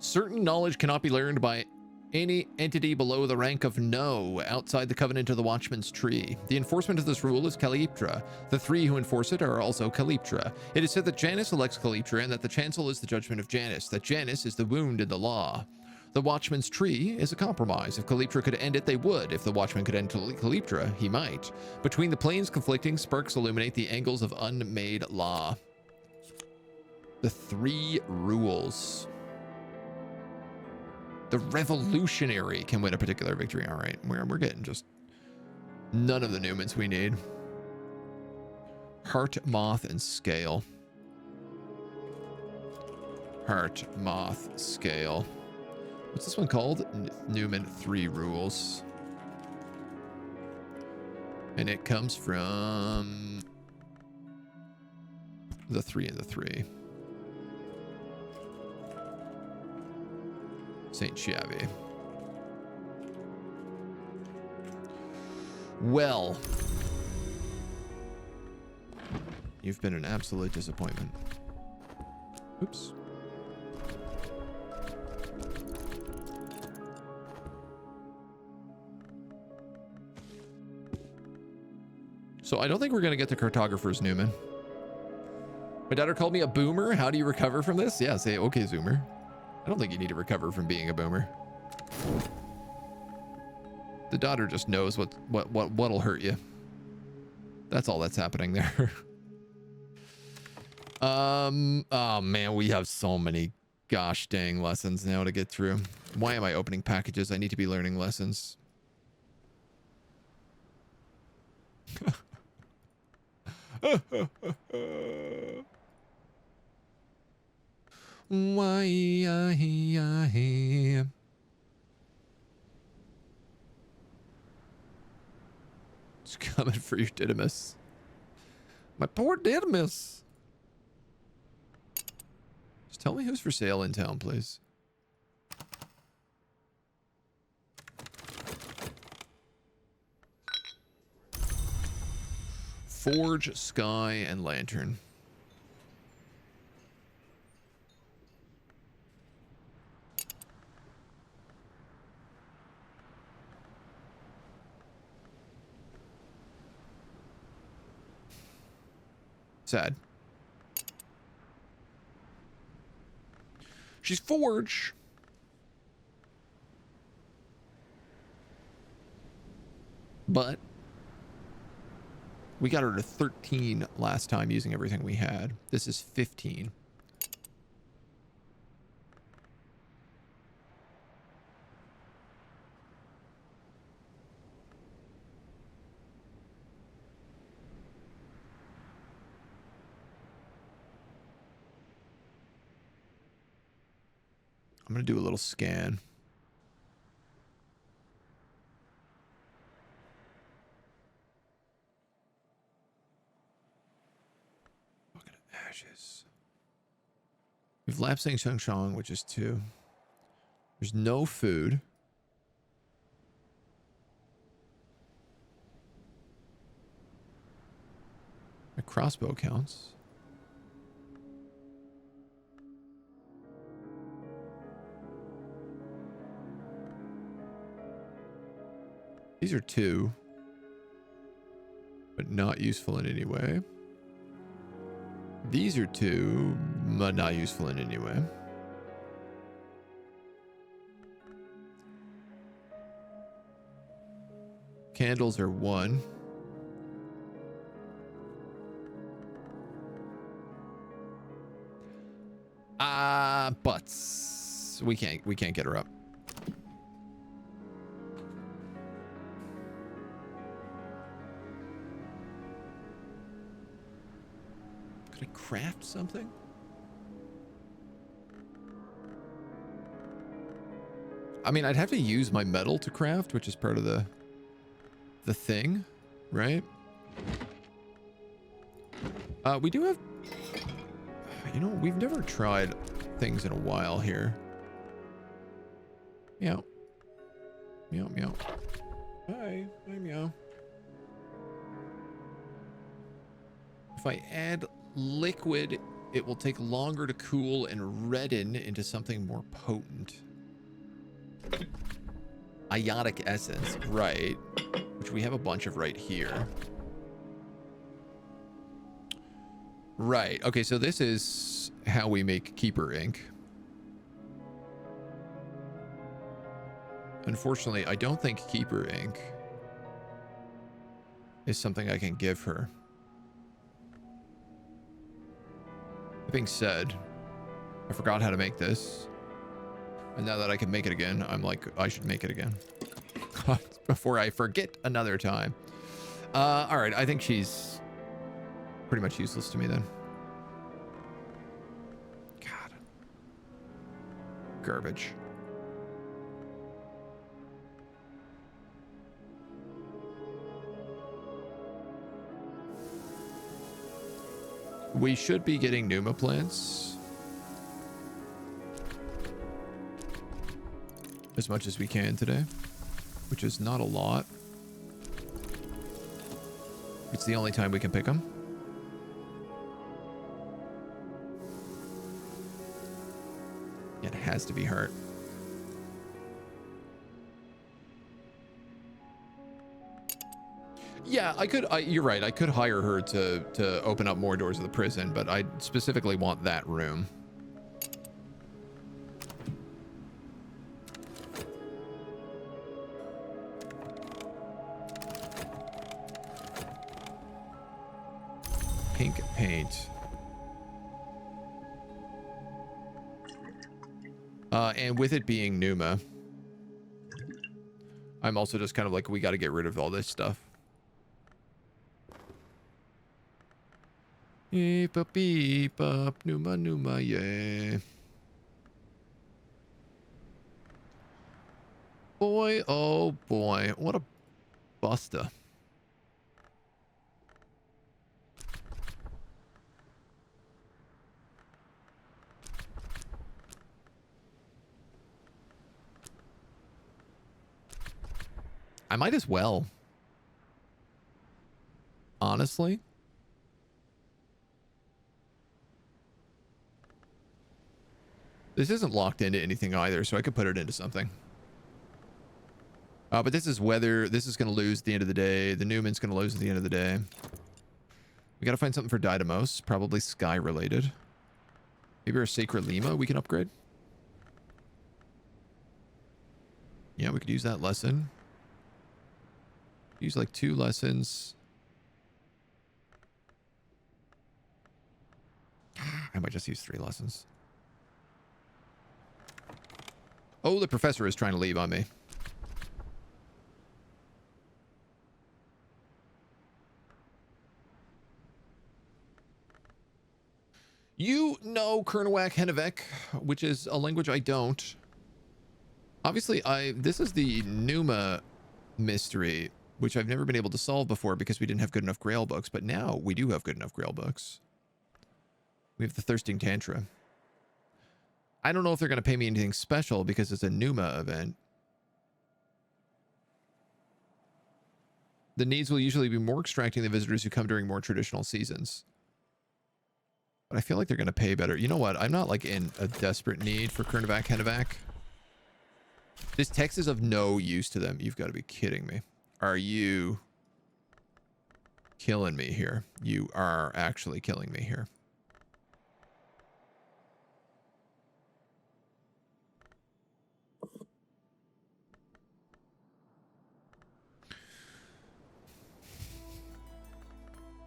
Certain knowledge cannot be learned by any entity below the rank of No, outside the covenant of the Watchman's Tree. The enforcement of this rule is Calyptra. The 3 who enforce it are also Calyptra. It is said that Janus elects Calyptra and that the chancel is the judgment of Janus, that Janus is the wound in the law. The Watchman's Tree is a compromise. If Calyptra could end it, they would. If the Watchman could end Calyptra, he might. Between the planes conflicting, sparks illuminate the angles of unmade law. The 3 rules. The revolutionary can win a particular victory. All right, we're getting just none of the Newmans we need. Heart, Moth, and Scale. Heart, Moth, Scale. What's this one called? Newman 3 rules. And it comes from the 3 and the 3. St. Chiavi. Well, you've been an absolute disappointment. Oops. So I don't think we're going to get to cartographers, Newman. My daughter called me a boomer. How do you recover from this? Yeah, say, okay, Zoomer. I don't think you need to recover from being a boomer. The daughter just knows what'll hurt you. That's all that's happening there. Oh man, we have so many gosh dang lessons now to get through. Why am I opening packages? I need to be learning lessons. Why it's coming for your Didymus. My poor Didymus. Just tell me who's for sale in town, please. Forge, Sky, and Lantern. Sad. She's Forge. But we got her to 13 last time using everything we had. This is 15. I'm going to do a little scan. Bucket of ashes. We have Lapsang Shangshang, which is 2. There's no food. My crossbow counts. These are 2, but not useful in any way. These are 2, but not useful in any way. Candles are 1. Butts. We can't get her up. Could I craft something? I mean, I'd have to use my metal to craft, which is part of the thing, right? We do have, you know, we've never tried things in a while here. Meow. Meow, meow. Hi. Hi, meow. If I add liquid, it will take longer to cool and redden into something more potent. Iotic essence, right. Which we have a bunch of right here. Right. Okay, so this is how we make Keeper ink. Unfortunately, I don't think Keeper ink is something I can give her. That being said, I forgot how to make this. And now that I can make it again, I'm like, I should make it again. Before I forget another time. All right, I think she's pretty much useless to me then. God. Garbage. We should be getting Numa plants as much as we can today, which is not a lot. It's the only time we can pick them. It has to be heart. Yeah, I could. You're right. I could hire her to open up more doors of the prison, but I specifically want that room. Pink paint. And with it being Numa, I'm also just kind of like, we got to get rid of all this stuff. Beep up, beep up, Numa, yeah. Boy, oh boy, what a buster. I might as well. Honestly. This isn't locked into anything either, so I could put it into something. But this is weather. This is going to lose at the end of the day. The Newman's going to lose at the end of the day. We got to find something for Didymos. Probably sky related. Maybe our Sacred Lima we can upgrade. Yeah, we could use that lesson. Use like 2 lessons. I might just use 3 lessons. Oh, the professor is trying to leave on me. You know Kernowak Henevek, which is a language I don't. Obviously, this is the Numa mystery, which I've never been able to solve before because we didn't have good enough Grail books, but now we do have good enough Grail books. We have the Thirsting Tantra. I don't know if they're going to pay me anything special because it's a Numa event. The needs will usually be more extracting than visitors who come during more traditional seasons. But I feel like they're going to pay better. You know what? I'm not like in a desperate need for Kernowak Henevak. This text is of no use to them. You've got to be kidding me. Are you killing me here? You are actually killing me here.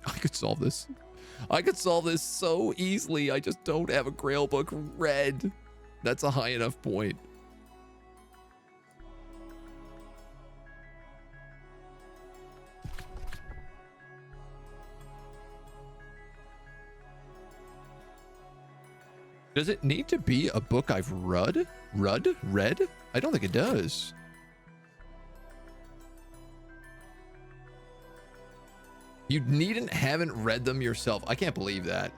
I could solve this. I could solve this so easily. I just don't have a Grail book read. That's a high enough point. Does it need to be a book I've read? Read? I don't think it does. You haven't read them yourself. I can't believe that.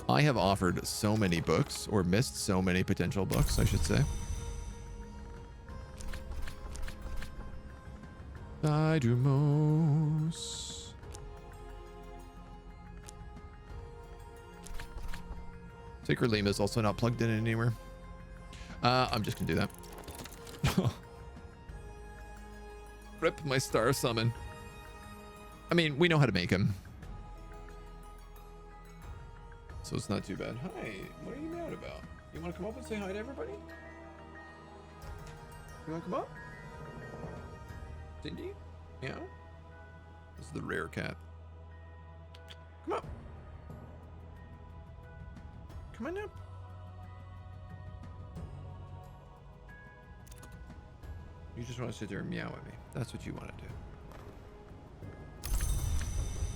I have offered so many books, or missed so many potential books, I should say. Didymos. Sacred Lima is also not plugged in anywhere. I'm just gonna do that. Rip my star summon. I mean, we know how to make him. So it's not too bad. Hi, what are you mad about? You want to come up and say hi to everybody? You want to come up? Cindy? Meow? This is the rare cat. Come up. Come on up. You just want to sit there and meow at me. That's what you want to do.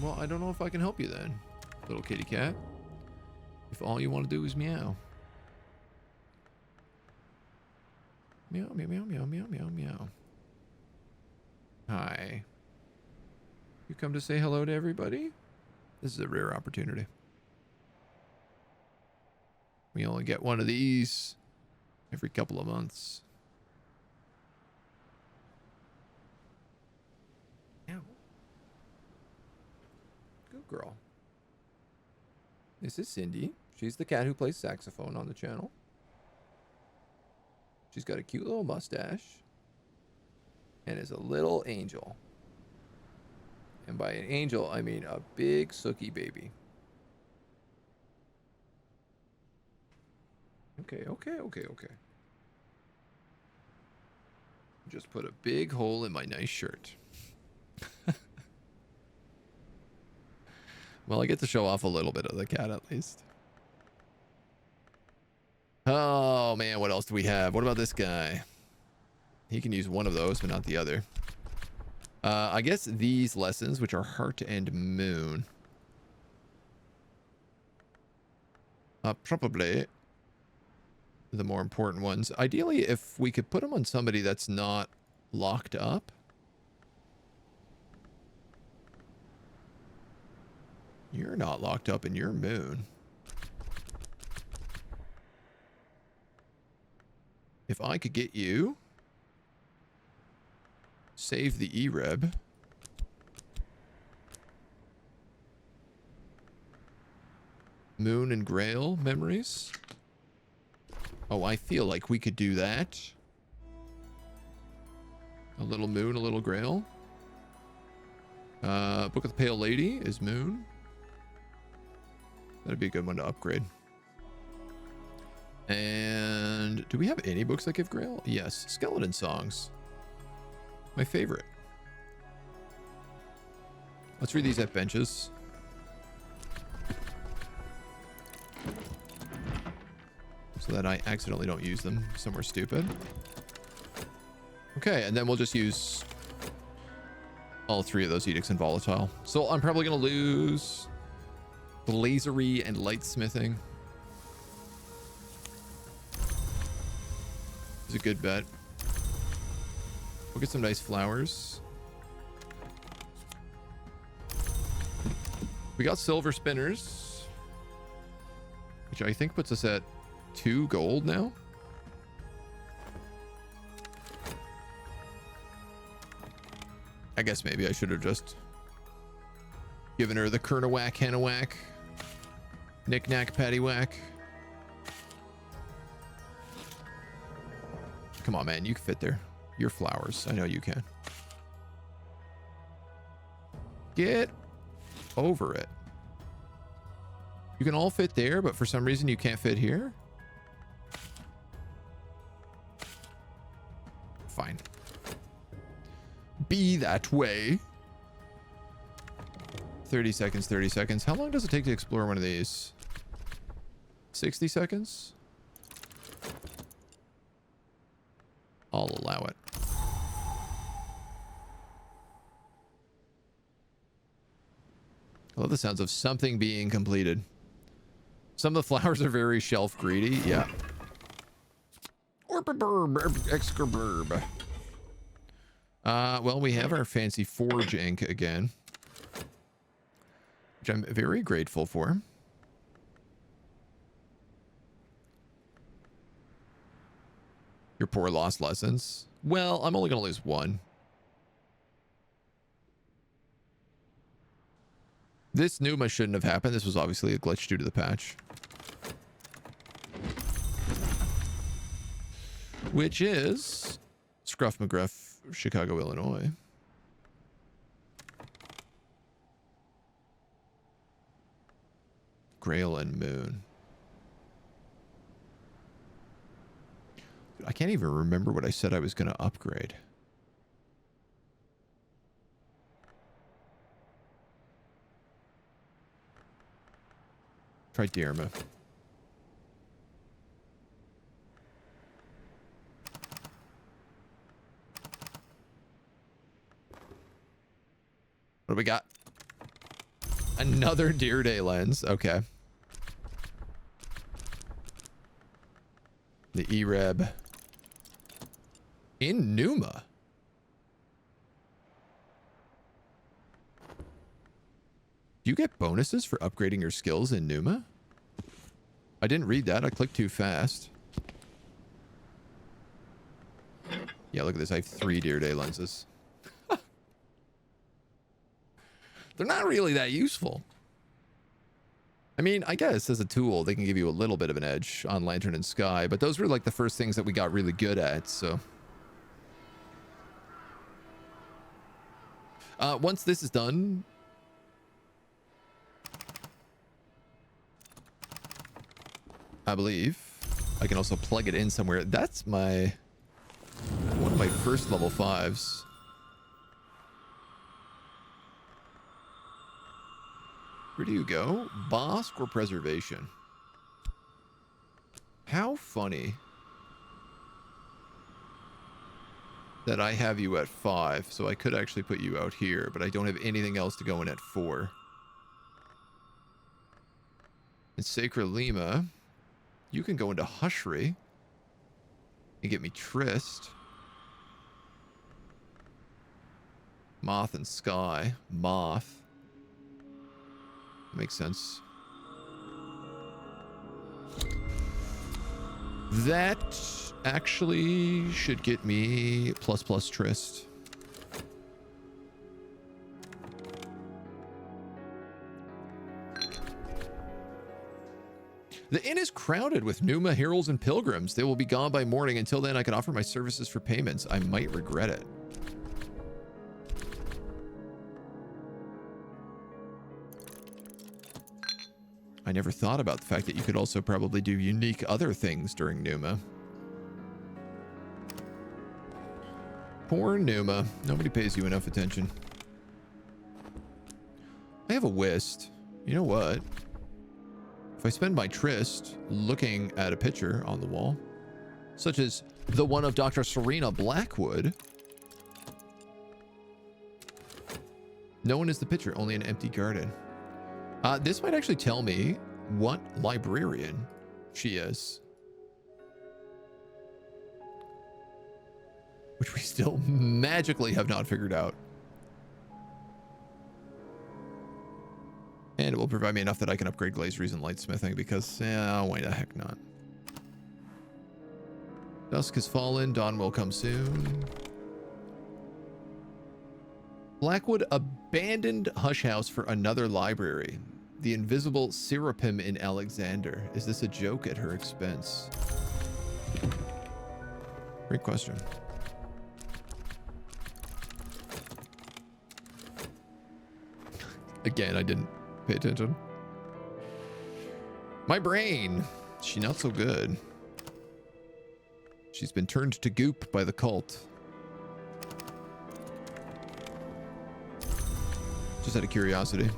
Well, I don't know if I can help you then, little kitty cat. If all you want to do is meow. Meow, meow, meow, meow, meow, meow, meow. Hi. You come to say hello to everybody? This is a rare opportunity. We only get one of these every couple of months. girl. This is Cindy. She's the cat who plays saxophone on the channel. She's got a cute little mustache and is a little angel. And by an angel, I mean a big sookie baby. Okay. Just put a big hole in my nice shirt. Well, I get to show off a little bit of the cat at least. Oh, man, what else do we have? What about this guy? He can use one of those, but not the other. I guess these lessons, which are Heart and Moon. Probably the more important ones. Ideally, if we could put them on somebody that's not locked up. You're not locked up in your moon. If I could get you, save the E-Reb. Moon and Grail memories. Oh, I feel like we could do that. A little Moon, a little Grail. Book of the Pale Lady is Moon. That'd be a good one to upgrade. And do we have any books that give Grail? Yes. Skeleton Songs. My favorite. Let's read these at benches. So that I accidentally don't use them somewhere stupid. Okay, and then we'll just use all three of those edicts in volatile. So I'm probably going to lose Blazery and Lightsmithing. It's a good bet. We'll get some nice flowers. We got Silver Spinners, which I think puts us at 2 gold now. I guess maybe I should have just given her the Kernawhack, Hannawhack, Knick-Knack, Paddywhack. Come on, man. You can fit there. You're flowers. I know you can. Get over it. You can all fit there, but for some reason you can't fit here? Fine. Be that way. 30 seconds, 30 seconds. How long does it take to explore one of these? 60 seconds? I'll allow it. I love the sounds of something being completed. Some of the flowers are very shelf greedy. Yeah. Excurburb. Well, we have our fancy forge ink again, which I'm very grateful for. Your poor lost lessons. Well, I'm only going to lose one. This Numa shouldn't have happened. This was obviously a glitch due to the patch. Which is Scruff McGruff, Chicago, Illinois. Grail and Moon. I can't even remember what I said I was going to upgrade. Try Dharma. What do we got? Another Deer Day lens. Okay. The E-Reb. In Numa. Do you get bonuses for upgrading your skills in Numa? I didn't read that. I clicked too fast. Yeah, look at this. I have 3 Deer Day lenses. They're not really that useful. I mean, I guess as a tool, they can give you a little bit of an edge on Lantern and Sky, but those were like the first things that we got really good at, so. Once this is done, I believe I can also plug it in somewhere. That's one of my first level 5s. Where do you go? Bosk or Preservation? How funny that I have you at 5, so I could actually put you out here, but I don't have anything else to go in at 4. In Sacred Lima, you can go into Hushery and get me Tryst. Moth and Sky. Moth. Makes sense. That actually should get me ++ Tryst. The inn is crowded with Numa heralds and pilgrims. They will be gone by morning. Until then, I can offer my services for payments. I might regret it. I never thought about the fact that you could also probably do unique other things during Numa. Poor Numa. Nobody pays you enough attention. I have a whist. You know what? If I spend my Tryst looking at a picture on the wall, such as the one of Dr. Serena Blackwood, no one is the picture, only an empty garden. This might actually tell me what librarian she is. Which we still magically have not figured out. And it will provide me enough that I can upgrade glazeries and lightsmithing because, why the heck not? Dusk has fallen. Dawn will come soon. Blackwood abandoned Hush House for another library. The invisible Seraphim in Alexander. Is this a joke at her expense? Great question. Again, I didn't pay attention. My brain. She not so good. She's been turned to goop by the cult. Just out of curiosity.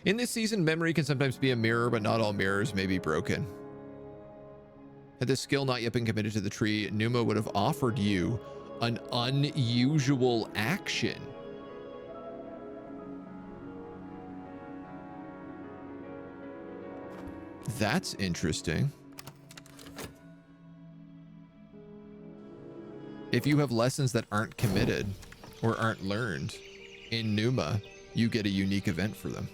In this season, memory can sometimes be a mirror, but not all mirrors may be broken. Had this skill not yet been committed to the tree, Numa would have offered you an unusual action. That's interesting. If you have lessons that aren't committed or aren't learned in Numa, you get a unique event for them.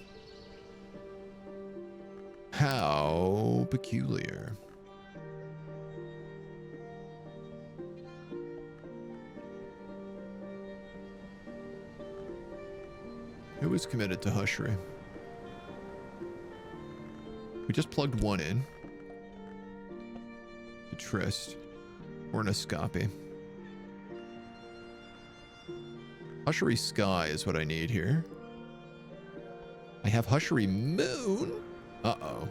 How peculiar. Who is committed to Hushery? We just plugged one in. To Tryst. Or Nascapi. Hushery Sky is what I need here. I have Hushery Moon. Uh-oh.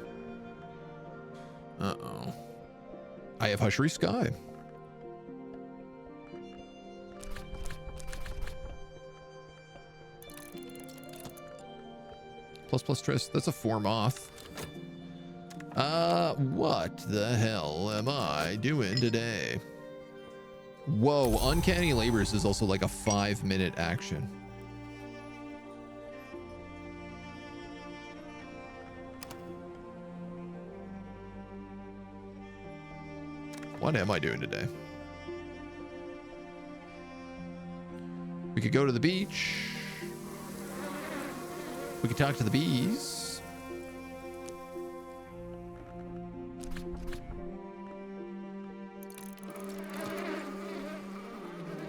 Uh-oh. I have Hushery Sky. ++ Tryst. That's a 4 moth. What the hell am I doing today? Whoa, Uncanny Labors is also like a 5-minute action. What am I doing today? We could go to the beach. We could talk to the bees.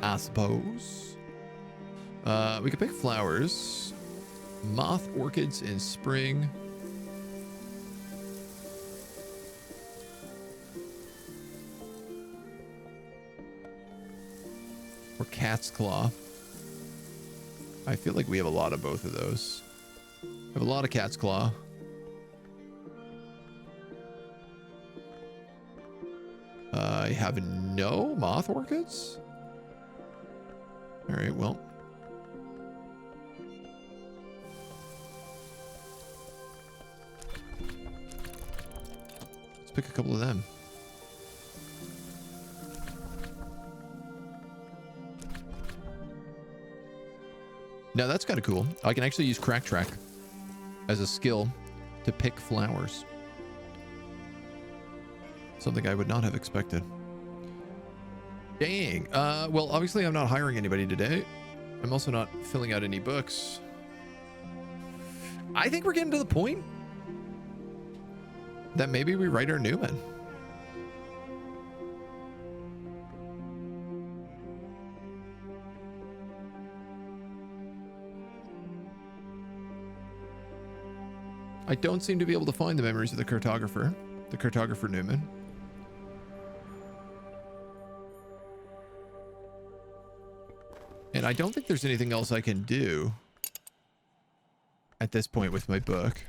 I suppose. We could pick flowers. Moth orchids in spring. Or cat's claw. I feel like we have a lot of both of those. We have a lot of cat's claw. I have no moth orchids. All right, well. Let's pick a couple of them. Now that's kind of cool. I can actually use Crack Track as a skill to pick flowers. Something I would not have expected. Dang. Well, obviously I'm not hiring anybody today. I'm also not filling out any books. I think we're getting to the point that maybe we write our Newman. I don't seem to be able to find the memories of the cartographer Newman. And I don't think there's anything else I can do at this point with my book.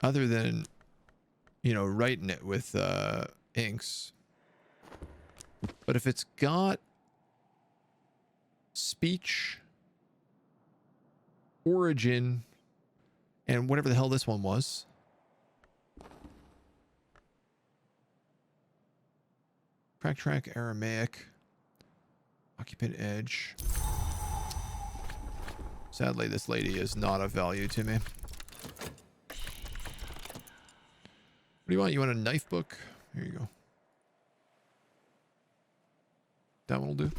Other than, you know, writing it with inks. But if it's got speech, origin, and whatever the hell this one was. Crack Track, Aramaic, Occupant Edge. Sadly, this lady is not of value to me. What do you want? You want a knife book? Here you go. That one will do.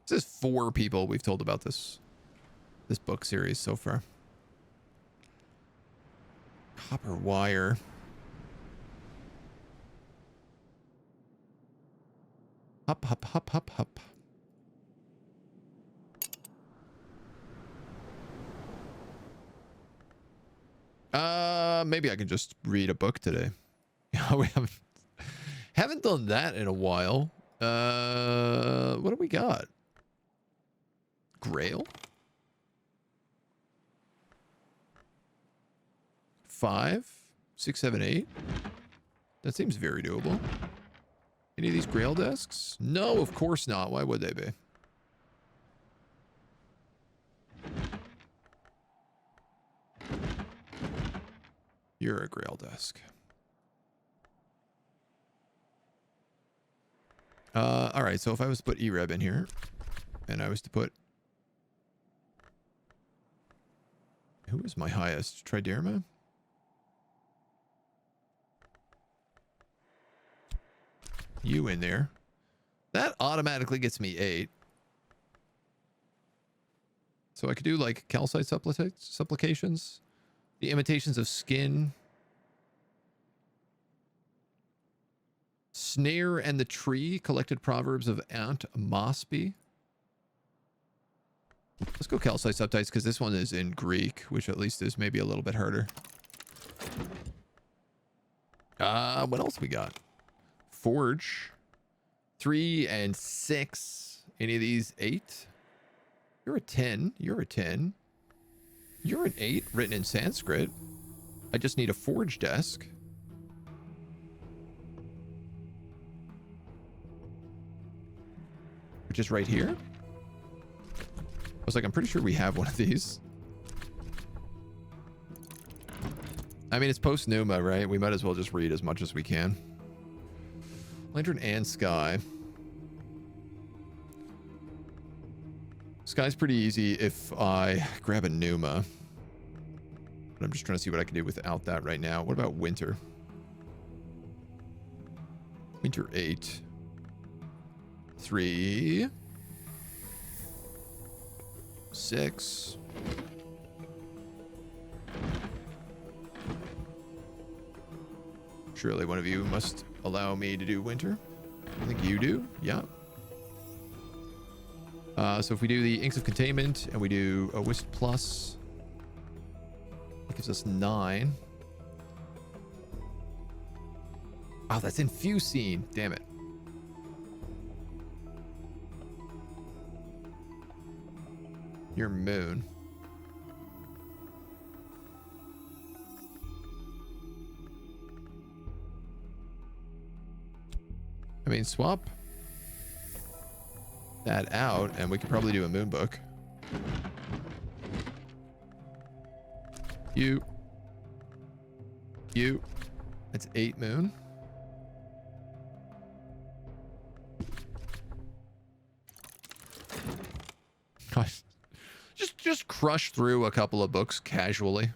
This is 4 people we've told about this book series so far. Copper wire. Hop, hop, hop, hop, hop. Maybe I can just read a book today. We haven't done that in a while. What do we got? Grail? 5, 6, 7, 8. That seems very doable. Any of these Grail desks? No, of course not. Why would they be? You're a Grail desk. All right, so if I was to put Ereb in here, and I was to put... Who is my highest? Triderma? You in there. That automatically gets me 8. So I could do like calcite supplications, the imitations of skin, Snare and the Tree, collected proverbs of Aunt Mosby. Let's go calcite subtites because this one is in Greek, which at least is maybe a little bit harder. What else we got? Forge. 3 and 6. Any of these 8? You're a 10. You're a 10. You're an 8 written in Sanskrit. I just need a forge desk. Which is right here. I was like, I'm pretty sure we have one of these. I mean, it's post-Numa, right? We might as well just read as much as we can. Lantern and Sky. Sky's pretty easy if I grab a Numa. But I'm just trying to see what I can do without that right now. What about Winter? Winter 8. 3. 6. Surely one of you must allow me to do Winter. I think you do. Yeah. So if we do the Inks of Containment and we do a Wisp Plus, gives us 9. Oh, that's infusing. Damn it. Your moon. I mean, swap that out, and we could probably do a moon book. You. That's 8 moon. Gosh. Just crush through a couple of books casually.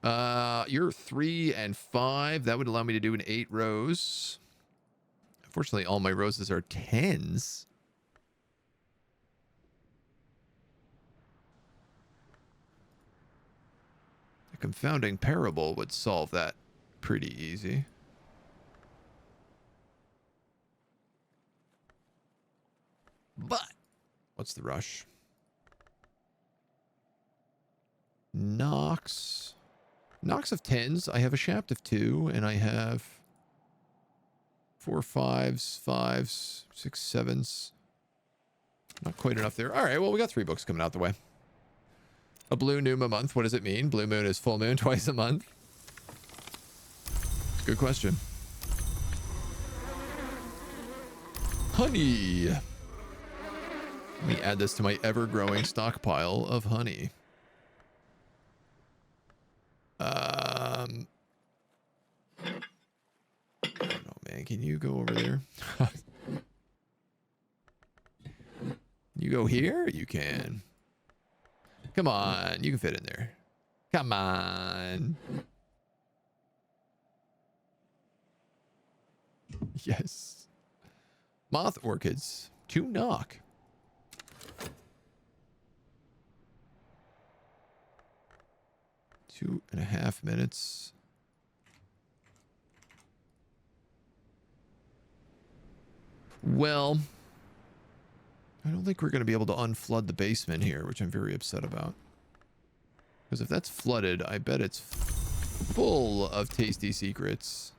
You're 3 and 5. That would allow me to do an 8 rows. Unfortunately, all my roses are 10s. A confounding parable would solve that pretty easy. But what's the rush? Knocks of 10s. I have a shaft of 2, and I have 4 5s, 5s, 6 7s. Not quite enough there. All right, well, we got 3 books coming out the way. A blue moon a month. What does it mean? Blue moon is full moon twice a month. Good question. Honey. Let me add this to my ever-growing stockpile of honey. I don't know, man. Can you go over there? You go here? You can. Come on. You can fit in there. Come on. Yes. Moth orchids. 2 knock. 2.5 minutes. Well, I don't think we're going to be able to unflood the basement here, which I'm very upset about. Because if that's flooded, I bet it's full of tasty secrets.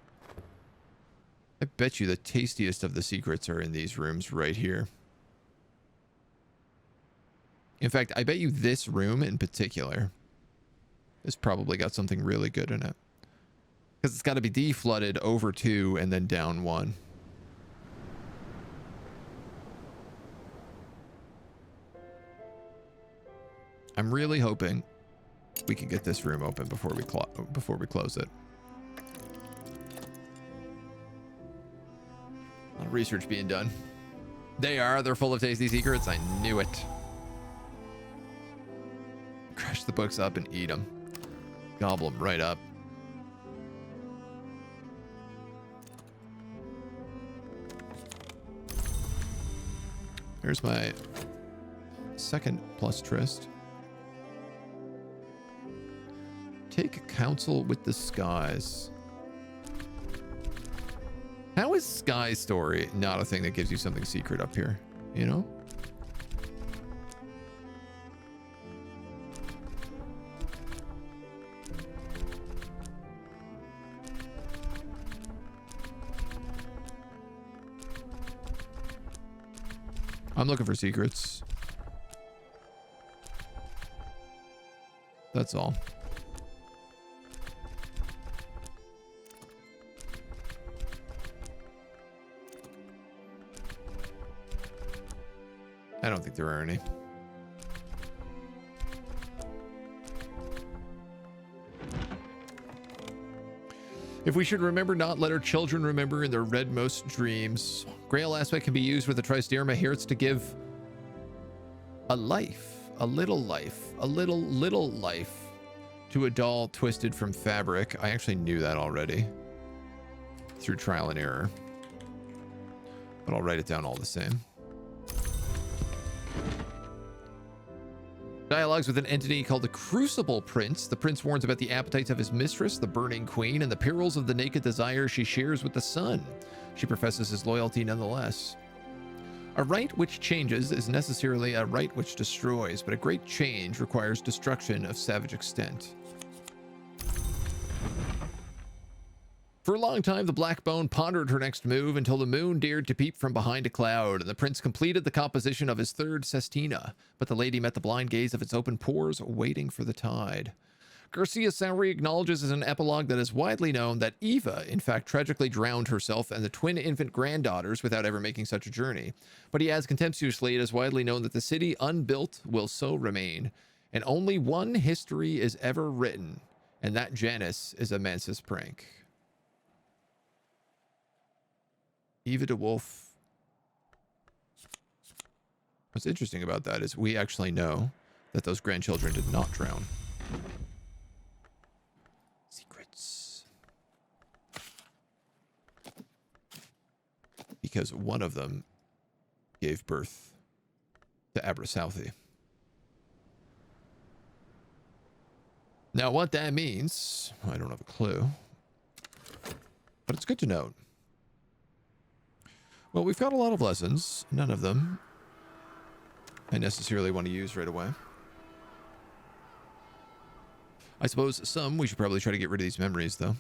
I bet you the tastiest of the secrets are in these rooms right here. In fact, I bet you this room in particular has probably got something really good in it. Because it's got to be deflooded over 2 and then down 1. I'm really hoping we can get this room open before we close it. A lot of research being done. They're full of tasty secrets. I knew it. Crush the books up and eat them. Gobble them right up. Here's my second plus tryst. Take counsel with the skies. How is Sky Story not a thing that gives you something secret up here? You know? I'm looking for secrets. That's all. I don't think there are any. If we should remember not, let our children remember in their redmost dreams. Grail aspect can be used with the Tristerma Hertz to give a life, a little life to a doll twisted from fabric. I actually knew that already through trial and error, but I'll write it down all the same. Dialogues with an entity called the Crucible Prince. The prince warns about the appetites of his mistress, the burning queen, and the perils of the naked desire she shares with the sun. She professes his loyalty nonetheless. A right which changes is necessarily a right which destroys, but a great change requires destruction of savage extent. For a long time, the Blackbone pondered her next move until the moon dared to peep from behind a cloud, and the prince completed the composition of his third sestina, but the lady met the blind gaze of its open pores, waiting for the tide. Garcia Sowery acknowledges as an epilogue that is widely known that Eva, in fact, tragically drowned herself and the twin infant granddaughters without ever making such a journey. But he adds contemptuously, it is widely known that the city unbuilt will so remain, and only one history is ever written, and that Janus is a Mansus prank. Eva de Wolf. What's interesting about that is we actually know that those grandchildren did not drown. Secrets. Because one of them gave birth to Abrasouthi. Now, what that means, I don't have a clue, but it's good to note. Well, we've got a lot of lessons. None of them I necessarily want to use right away. I suppose some we should probably try to get rid of these memories, though.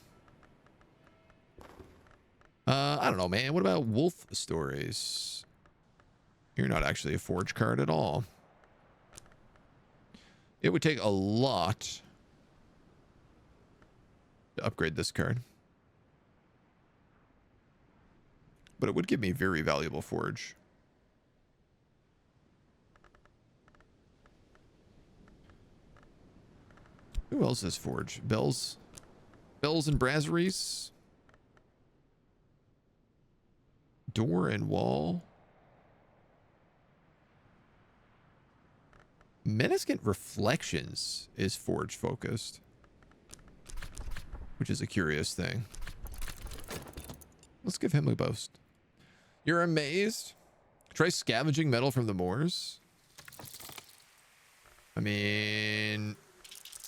I don't know, man. What about wolf stories? You're not actually a forge card at all. It would take a lot to upgrade this card. But it would give me very valuable forge. Who else has forge? Bells and brasseries. Door and wall. Menacent Reflections is forge focused, which is a curious thing. Let's give him a boast. You're amazed? Try scavenging metal from the moors. I mean,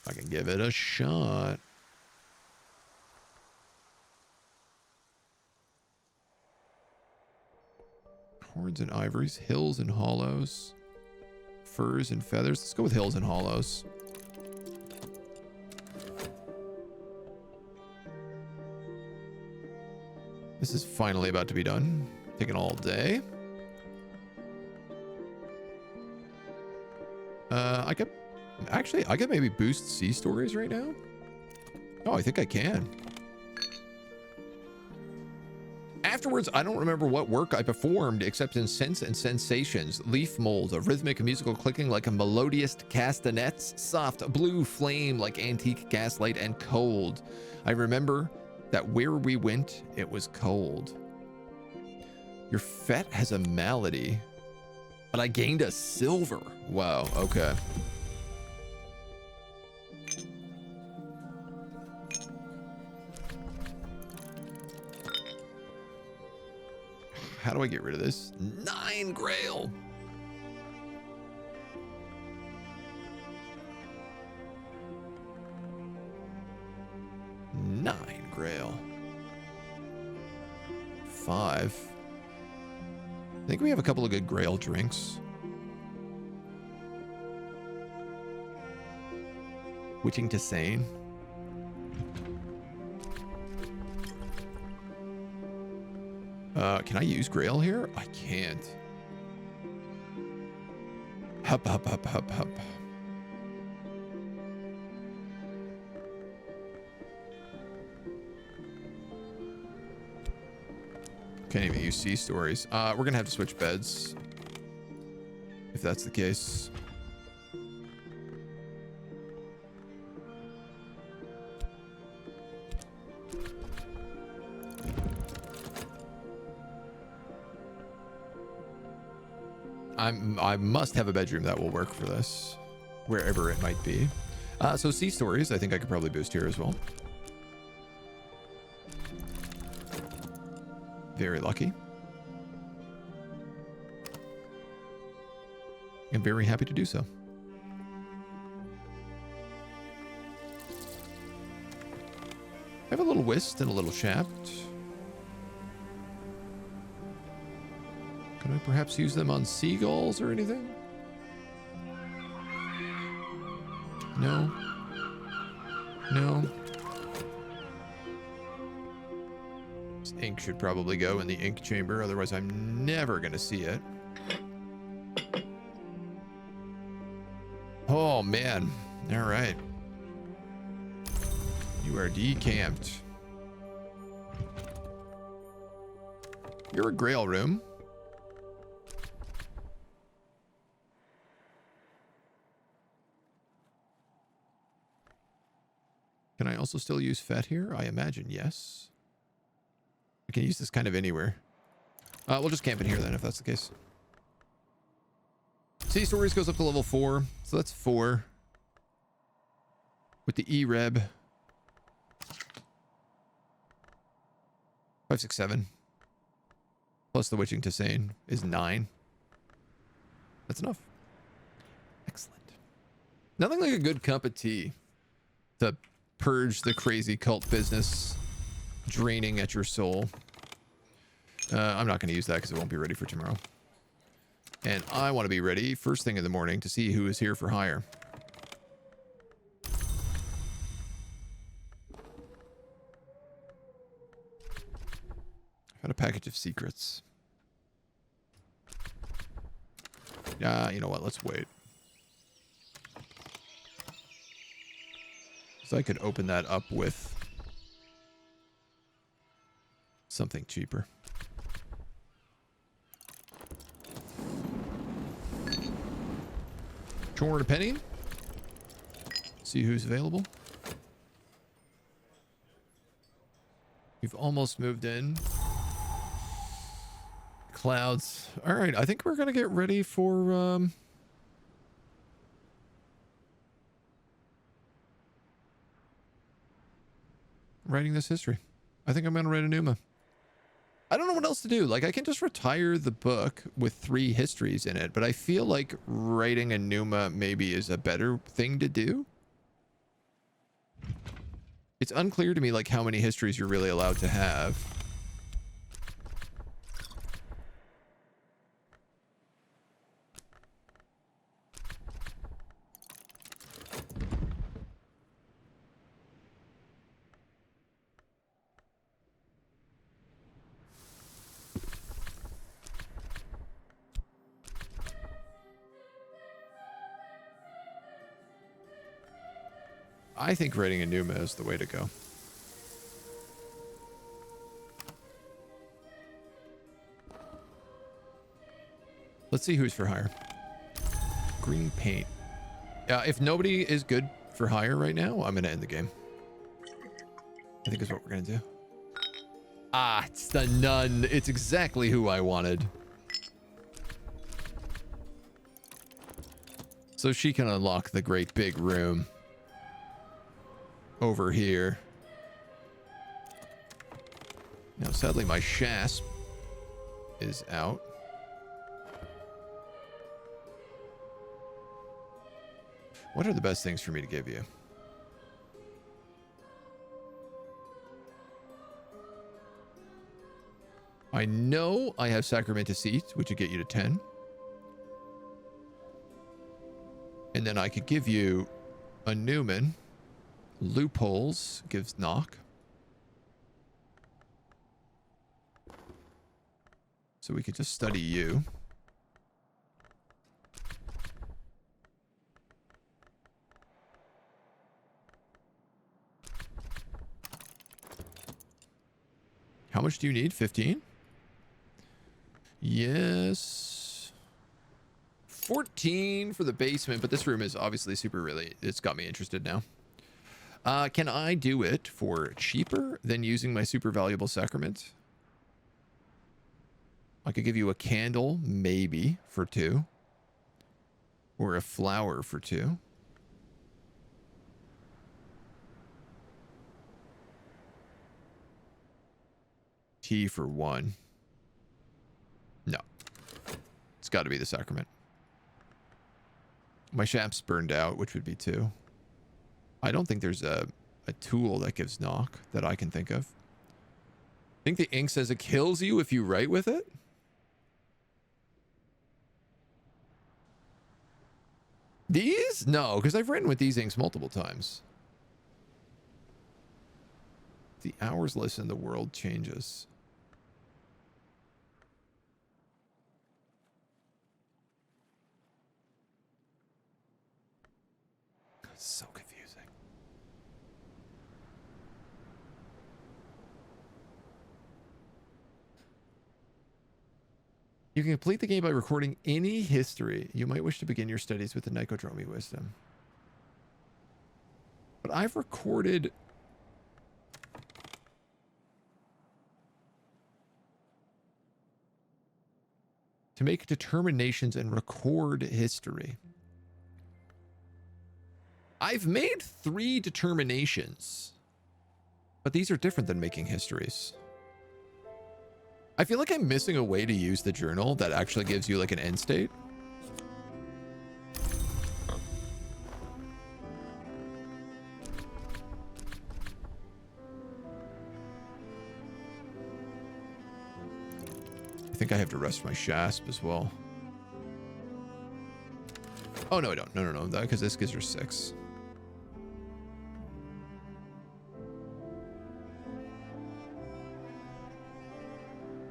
I can give it a shot. Horns and ivories, hills and hollows, furs and feathers. Let's go with hills and hollows. This is finally about to be done. Taking all day. I could maybe boost sea stories right now. Oh, I think I can. Afterwards, I don't remember what work I performed except in Sense and Sensations, Leaf Mold, a rhythmic musical clicking like a melodious castanets, soft blue flame like antique gaslight, and cold. I remember that where we went, it was cold. Your fet has a malady, but I gained a silver. Wow, okay. How do I get rid of this? 9 grail. Nine grail. 5. I think we have a couple of good grail drinks. Witching to Sane. Can I use grail here? I can't. Hup, hup, hup, hup, hup. Can't even use sea stories. We're gonna have to switch beds if that's the case. I must have a bedroom that will work for this, wherever it might be. So sea stories, I think I could probably boost here as well. Very lucky. I'm very happy to do so. I have a little whist and a little shaft. Can I perhaps use them on seagulls or anything? No. No. This ink should probably go in the ink chamber, otherwise I'm never going to see it. Oh, man. All right. You are decamped. You're a grail room. Can I also still use Fet here? I imagine yes. I can use this kind of anywhere. We'll just camp in here then if that's the case. See, Stories goes up to level 4. So that's 4. With the E-Reb. 5, 6, 7. Plus the Witching Tisane is 9. That's enough. Excellent. Nothing like a good cup of tea to purge the crazy cult business draining at your soul. I'm not going to use that because it won't be ready for tomorrow. And I want to be ready first thing in the morning to see who is here for hire. Got a package of secrets. You know what? Let's wait. So I could open that up with something cheaper. Torn a penny. See who's available. We've almost moved in. Clouds. All right, I think we're going to get ready for writing this history. I think I'm going to write a Numa. I don't know what else to do. Like, I can just retire the book with 3 histories in it, but I feel like writing a Numa maybe is a better thing to do. It's unclear to me, like, how many histories you're really allowed to have. I think writing a Numa is the way to go. Let's see who's for hire. Green paint. If nobody is good for hire right now, I'm going to end the game. I think is what we're going to do. Ah, it's the nun. It's exactly who I wanted. So she can unlock the great big room over here. Now, sadly, my Shasp is out. What are the best things for me to give you? I know I have Sacrament of Seat, which would get you to 10. And then I could give you a Newman. Loopholes gives knock. So we could just study you. How much do you need? 15? Yes. 14 for the basement, but this room is obviously super really, it's got me interested now. Can I do it for cheaper than using my super valuable sacrament? I could give you a candle, maybe, for 2. Or a flower for 2. Tea for 1. No. It's got to be the sacrament. My Shamp's burned out, which would be 2. I don't think there's a tool that gives knock that I can think of. I think the ink says it kills you if you write with it. These? No, because I've written with these inks multiple times. The hours listen, the world changes. So confusing. You can complete the game by recording any history. You might wish to begin your studies with the Nicodromi wisdom. But I've recorded... to make determinations and record history. I've made 3 determinations, but these are different than making histories. I feel like I'm missing a way to use the journal that actually gives you like an end state. I think I have to rest my Shasp as well. Oh, no, I don't. No, because this gives her 6.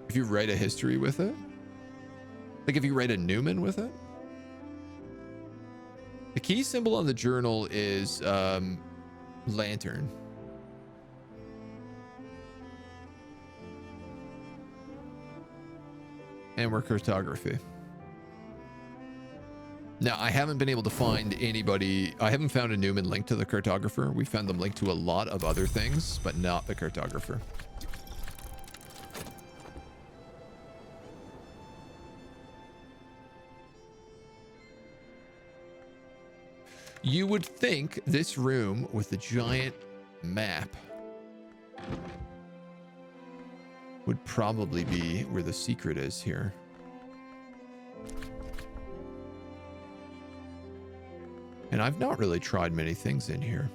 If you write a history with it, like if you write a Newman with it, the key symbol on the journal is lantern. And we're cartography. Now, I haven't been able to find anybody. I haven't found a Newman linked to the cartographer. We found them linked to a lot of other things, but not the cartographer. You would think this room with the giant map would probably be where the secret is here. And I've not really tried many things in here.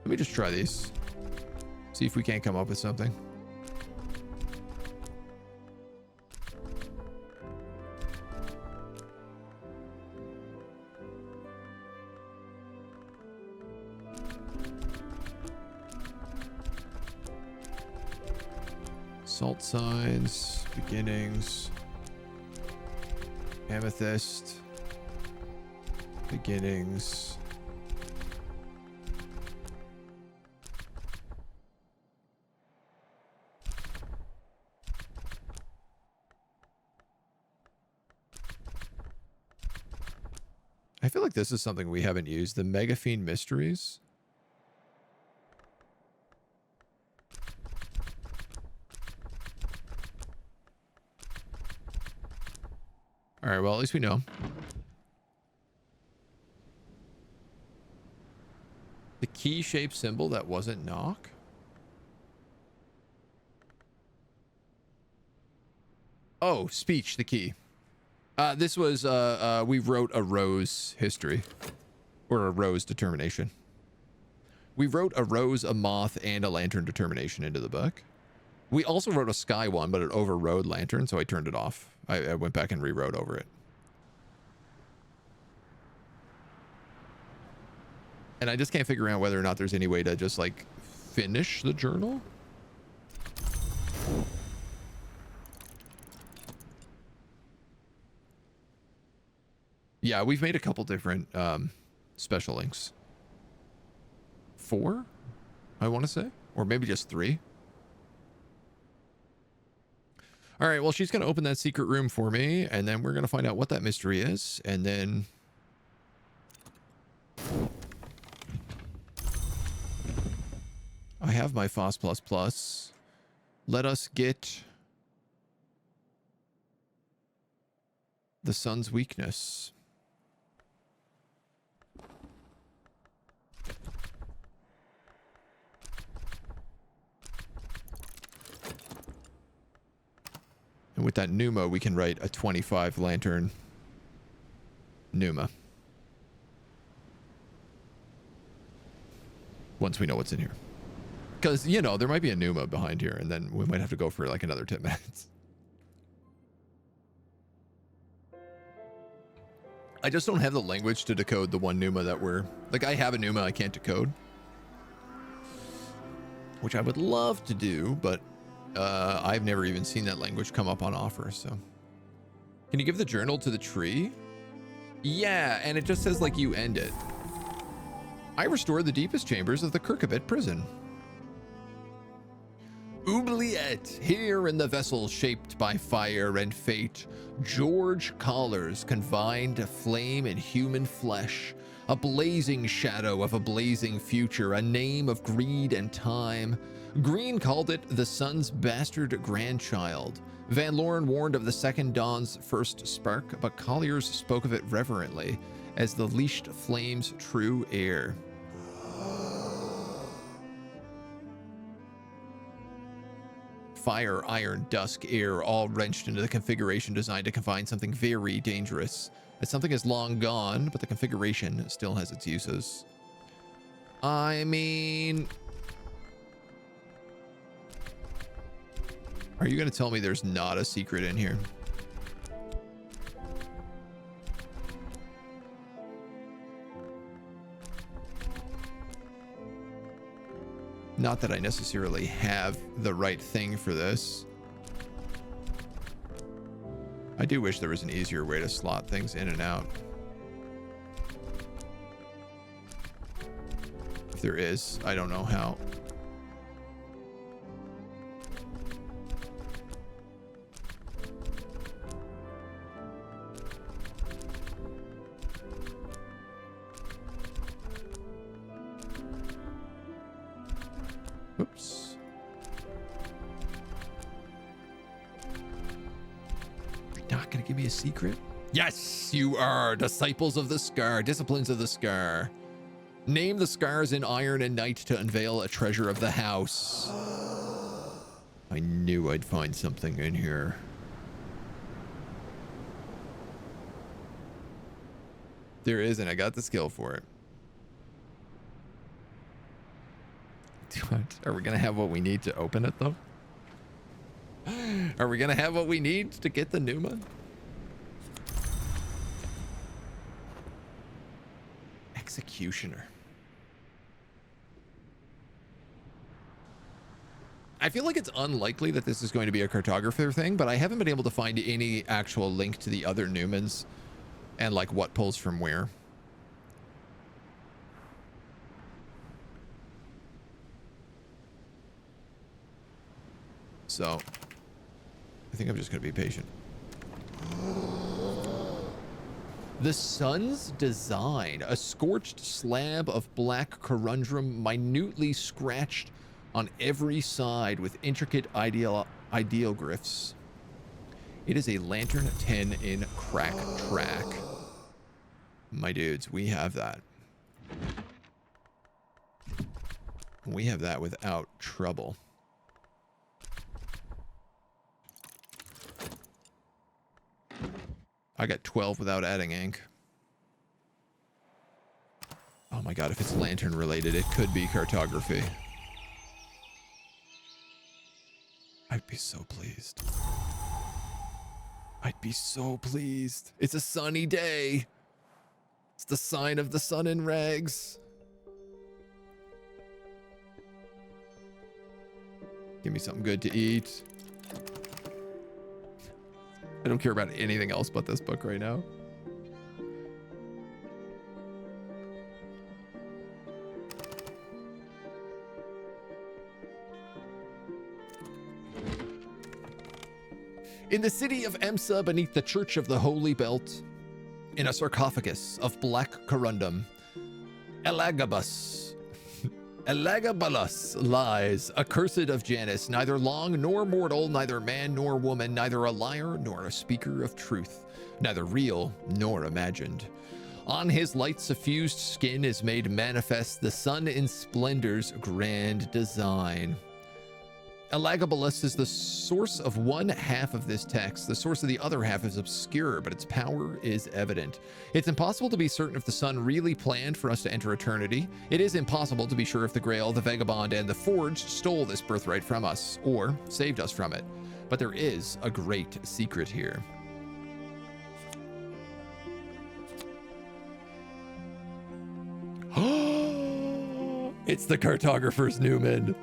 Let me just try these. See if we can't come up with something. Salt signs, beginnings, amethyst, beginnings. I feel like this is something we haven't used. The Megaphene Mysteries. All right, well, at least we know. The key-shaped symbol that wasn't knock? Oh, speech, the key. This was, we wrote a rose history. Or a rose determination. We wrote a rose, a moth, and a lantern determination into the book. We also wrote a sky one, but it overrode lantern, so I turned it off. I went back and rewrote over it. And I just can't figure out whether or not there's any way to just, like, finish the journal. Yeah, we've made a couple different special links. 4, I want to say. Or maybe just 3. All right, well, she's going to open that secret room for me, and then we're going to find out what that mystery is, and then... I have my FOSS++. Let us get... the sun's weakness. And with that Pneuma, we can write a 25 lantern Pneuma. Once we know what's in here. Because, you know, there might be a Numa behind here, and then we might have to go for like another 10 minutes. I just don't have the language to decode the one Numa that we're... Like, I have a Numa I can't decode. Which I would love to do, but I've never even seen that language come up on offer, so... Can you give the journal to the tree? Yeah, and it just says, like, you end it. I restored the deepest chambers of the Kirkabit prison. Oubliette, here in the vessel shaped by fire and fate, George Collars confined a flame in human flesh, a blazing shadow of a blazing future, a name of greed and time. Green called it the sun's bastard grandchild. Van Loren warned of the second dawn's first spark, but Colliers spoke of it reverently as the leashed flame's true heir. Fire, iron, dusk, air, all wrenched into the configuration designed to confine something very dangerous. That something is long gone, but the configuration still has its uses. I mean... Are you going to tell me there's not a secret in here? Not that I necessarily have the right thing for this. I do wish there was an easier way to slot things in and out. If there is, I don't know how. Oops. You're not gonna give me a secret? Yes, you are disciples of the scar, disciplines of the scar. Name the scars in iron and night to unveil a treasure of the house. I knew I'd find something in here. There is, and I got the skill for it. Are we gonna have what we need to open it though? Are we gonna have what we need to get the Numa? Executioner. I feel like it's unlikely that this is going to be a cartographer thing, but I haven't been able to find any actual link to the other Numans and like what pulls from where. So, I think I'm just going to be patient. The sun's design, a scorched slab of black corundum minutely scratched on every side with intricate ideoglyphs. It is a lantern 10 in crack track. My dudes, we have that. We have that without trouble. I got 12 without adding ink. Oh my god, if it's lantern related, it could be cartography. I'd be so pleased. I'd be so pleased. It's a sunny day. It's the sign of the sun in rags. Give me something good to eat. I don't care about anything else but this book right now. In the city of Emsa, beneath the Church of the Holy Belt, in a sarcophagus of black corundum, Elagabalus lies, accursed of Janus, neither long nor mortal, neither man nor woman, neither a liar nor a speaker of truth, neither real nor imagined. On his light suffused skin is made manifest the sun in splendor's grand design. Elagabalus is the source of one half of this text. The source of the other half is obscure, but its power is evident. It's impossible to be certain if the sun really planned for us to enter eternity. It is impossible to be sure if the Grail, the Vagabond, and the Forged stole this birthright from us, or saved us from it. But there is a great secret here. It's the cartographer's Newman.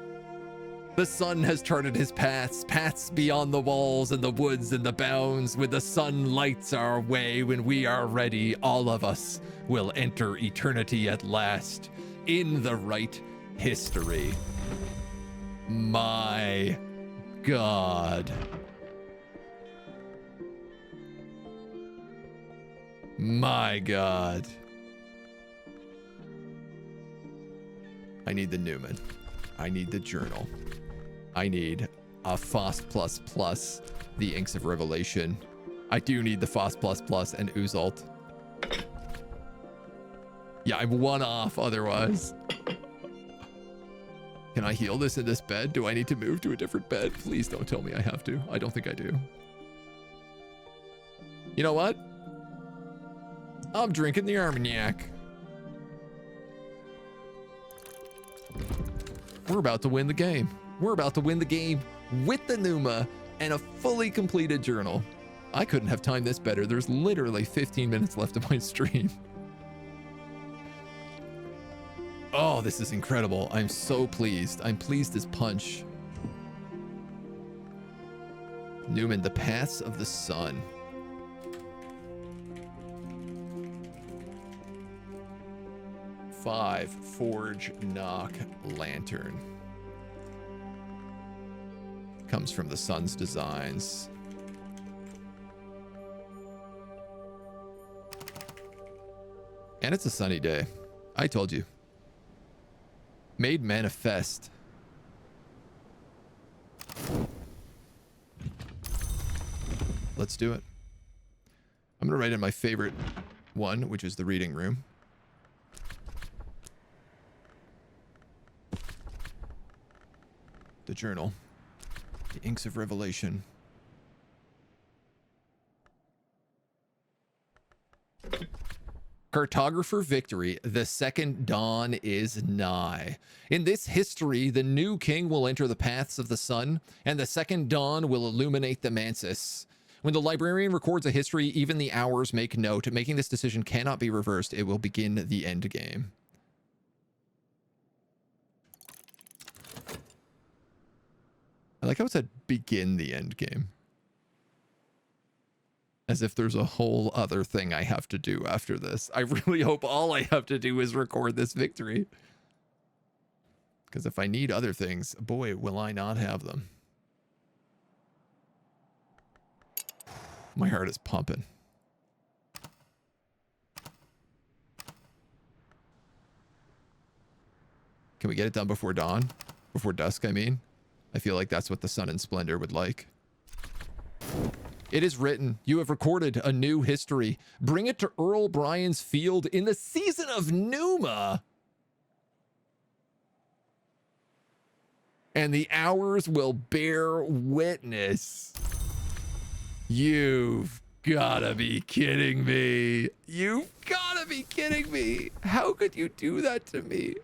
The sun has charted his paths beyond the walls and the woods and the bounds. When the sun lights our way, when we are ready, all of us will enter eternity at last in the right history. My God. My God. I need the Newman. I need the journal. I need a Foss++, the Inks of Revelation. I do need the Foss++ and Uzalt. Yeah, I'm one off otherwise. Can I heal this in this bed? Do I need to move to a different bed? Please don't tell me I have to. I don't think I do. You know what? I'm drinking the Armagnac. We're about to win the game. We're about to win the game with the Numa and a fully completed journal. I couldn't have timed this better. There's literally 15 minutes left of my stream. Oh, this is incredible. I'm so pleased. I'm pleased as punch. Newman, the Paths of the Sun. Five, Forge, Knock, Lantern. Comes from the Sun's designs. And it's a sunny day. I told you. Made manifest. Let's do it. I'm going to write in my favorite one, which is the reading room. The journal. The Inks of Revelation. Cartographer victory. The second dawn is nigh. In this history, the new king will enter the paths of the sun, and the second dawn will illuminate the Mansis. When the librarian records a history, even the hours make note. Making this decision cannot be reversed. It will begin the end game. I like how it said begin the end game. As if there's a whole other thing I have to do after this. I really hope all I have to do is record this victory. Because if I need other things, boy, will I not have them. My heart is pumping. Can we get it done before dawn? Before dusk, I mean. I feel like that's what the Sun and Splendor would like. It is written, you have recorded a new history. Bring it to Earl Bryan's field in the season of Numa. And the hours will bear witness. You've gotta be kidding me. You've gotta be kidding me. How could you do that to me?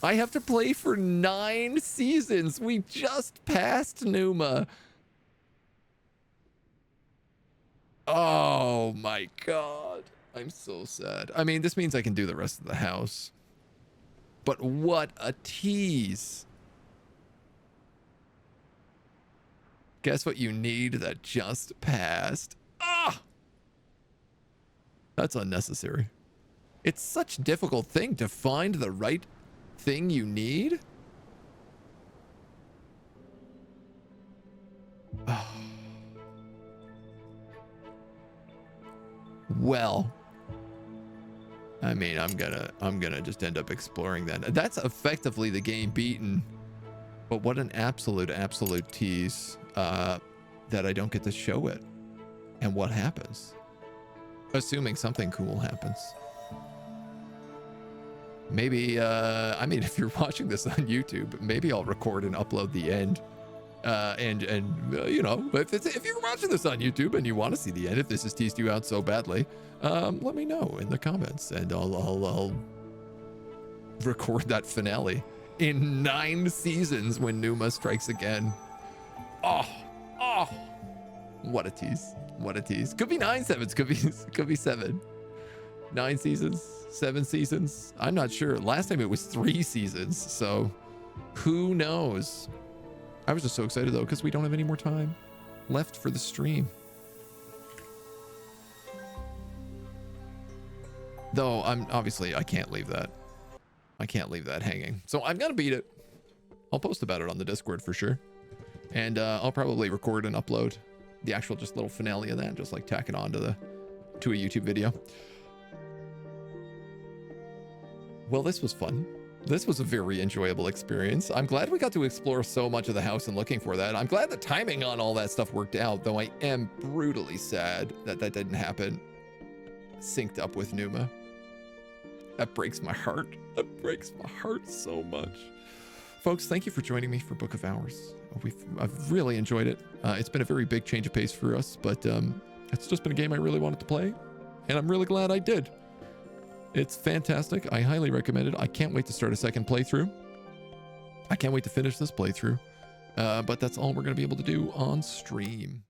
I have to play for 9 seasons. We just passed Numa. Oh my God. I'm so sad. I mean, this means I can do the rest of the house. But what a tease. Guess what you need that just passed? Ah! That's unnecessary. It's such a difficult thing to find the right thing you need. Oh. Well, I mean, I'm gonna just end up exploring that. That's effectively the game beaten. But what an absolute tease that I don't get to show it. And what happens? Assuming something cool happens. Maybe, I mean, if you're watching this on YouTube, maybe I'll record and upload the end. You know, if you're watching this on YouTube and you want to see the end, if this has teased you out so badly, let me know in the comments, and I'll record that finale in 9 seasons when Numa strikes again. Oh, what a tease! What a tease! Could be 9 sevens. Could be 7. 9 seasons, 7 seasons. I'm not sure. Last time it was 3 seasons, so who knows? I was just so excited though because we don't have any more time left for the stream. Though I can't leave that. I can't leave that hanging. So I'm gonna beat it. I'll post about it on the Discord for sure. And I'll probably record and upload the actual just little finale of that, just like tack it on to a YouTube video. Well, this was fun. This was a very enjoyable experience. I'm glad we got to explore so much of the house and looking for that. I'm glad the timing on all that stuff worked out, though I am brutally sad that that didn't happen synced up with Numa. That breaks my heart. That breaks my heart so much. Folks, thank you for joining me for Book of Hours. I've really enjoyed it. It's been a very big change of pace for us, but it's just been a game I really wanted to play, and I'm really glad I did. It's fantastic. I highly recommend it. I can't wait to start a second playthrough. I can't wait to finish this playthrough. But that's all we're going to be able to do on stream.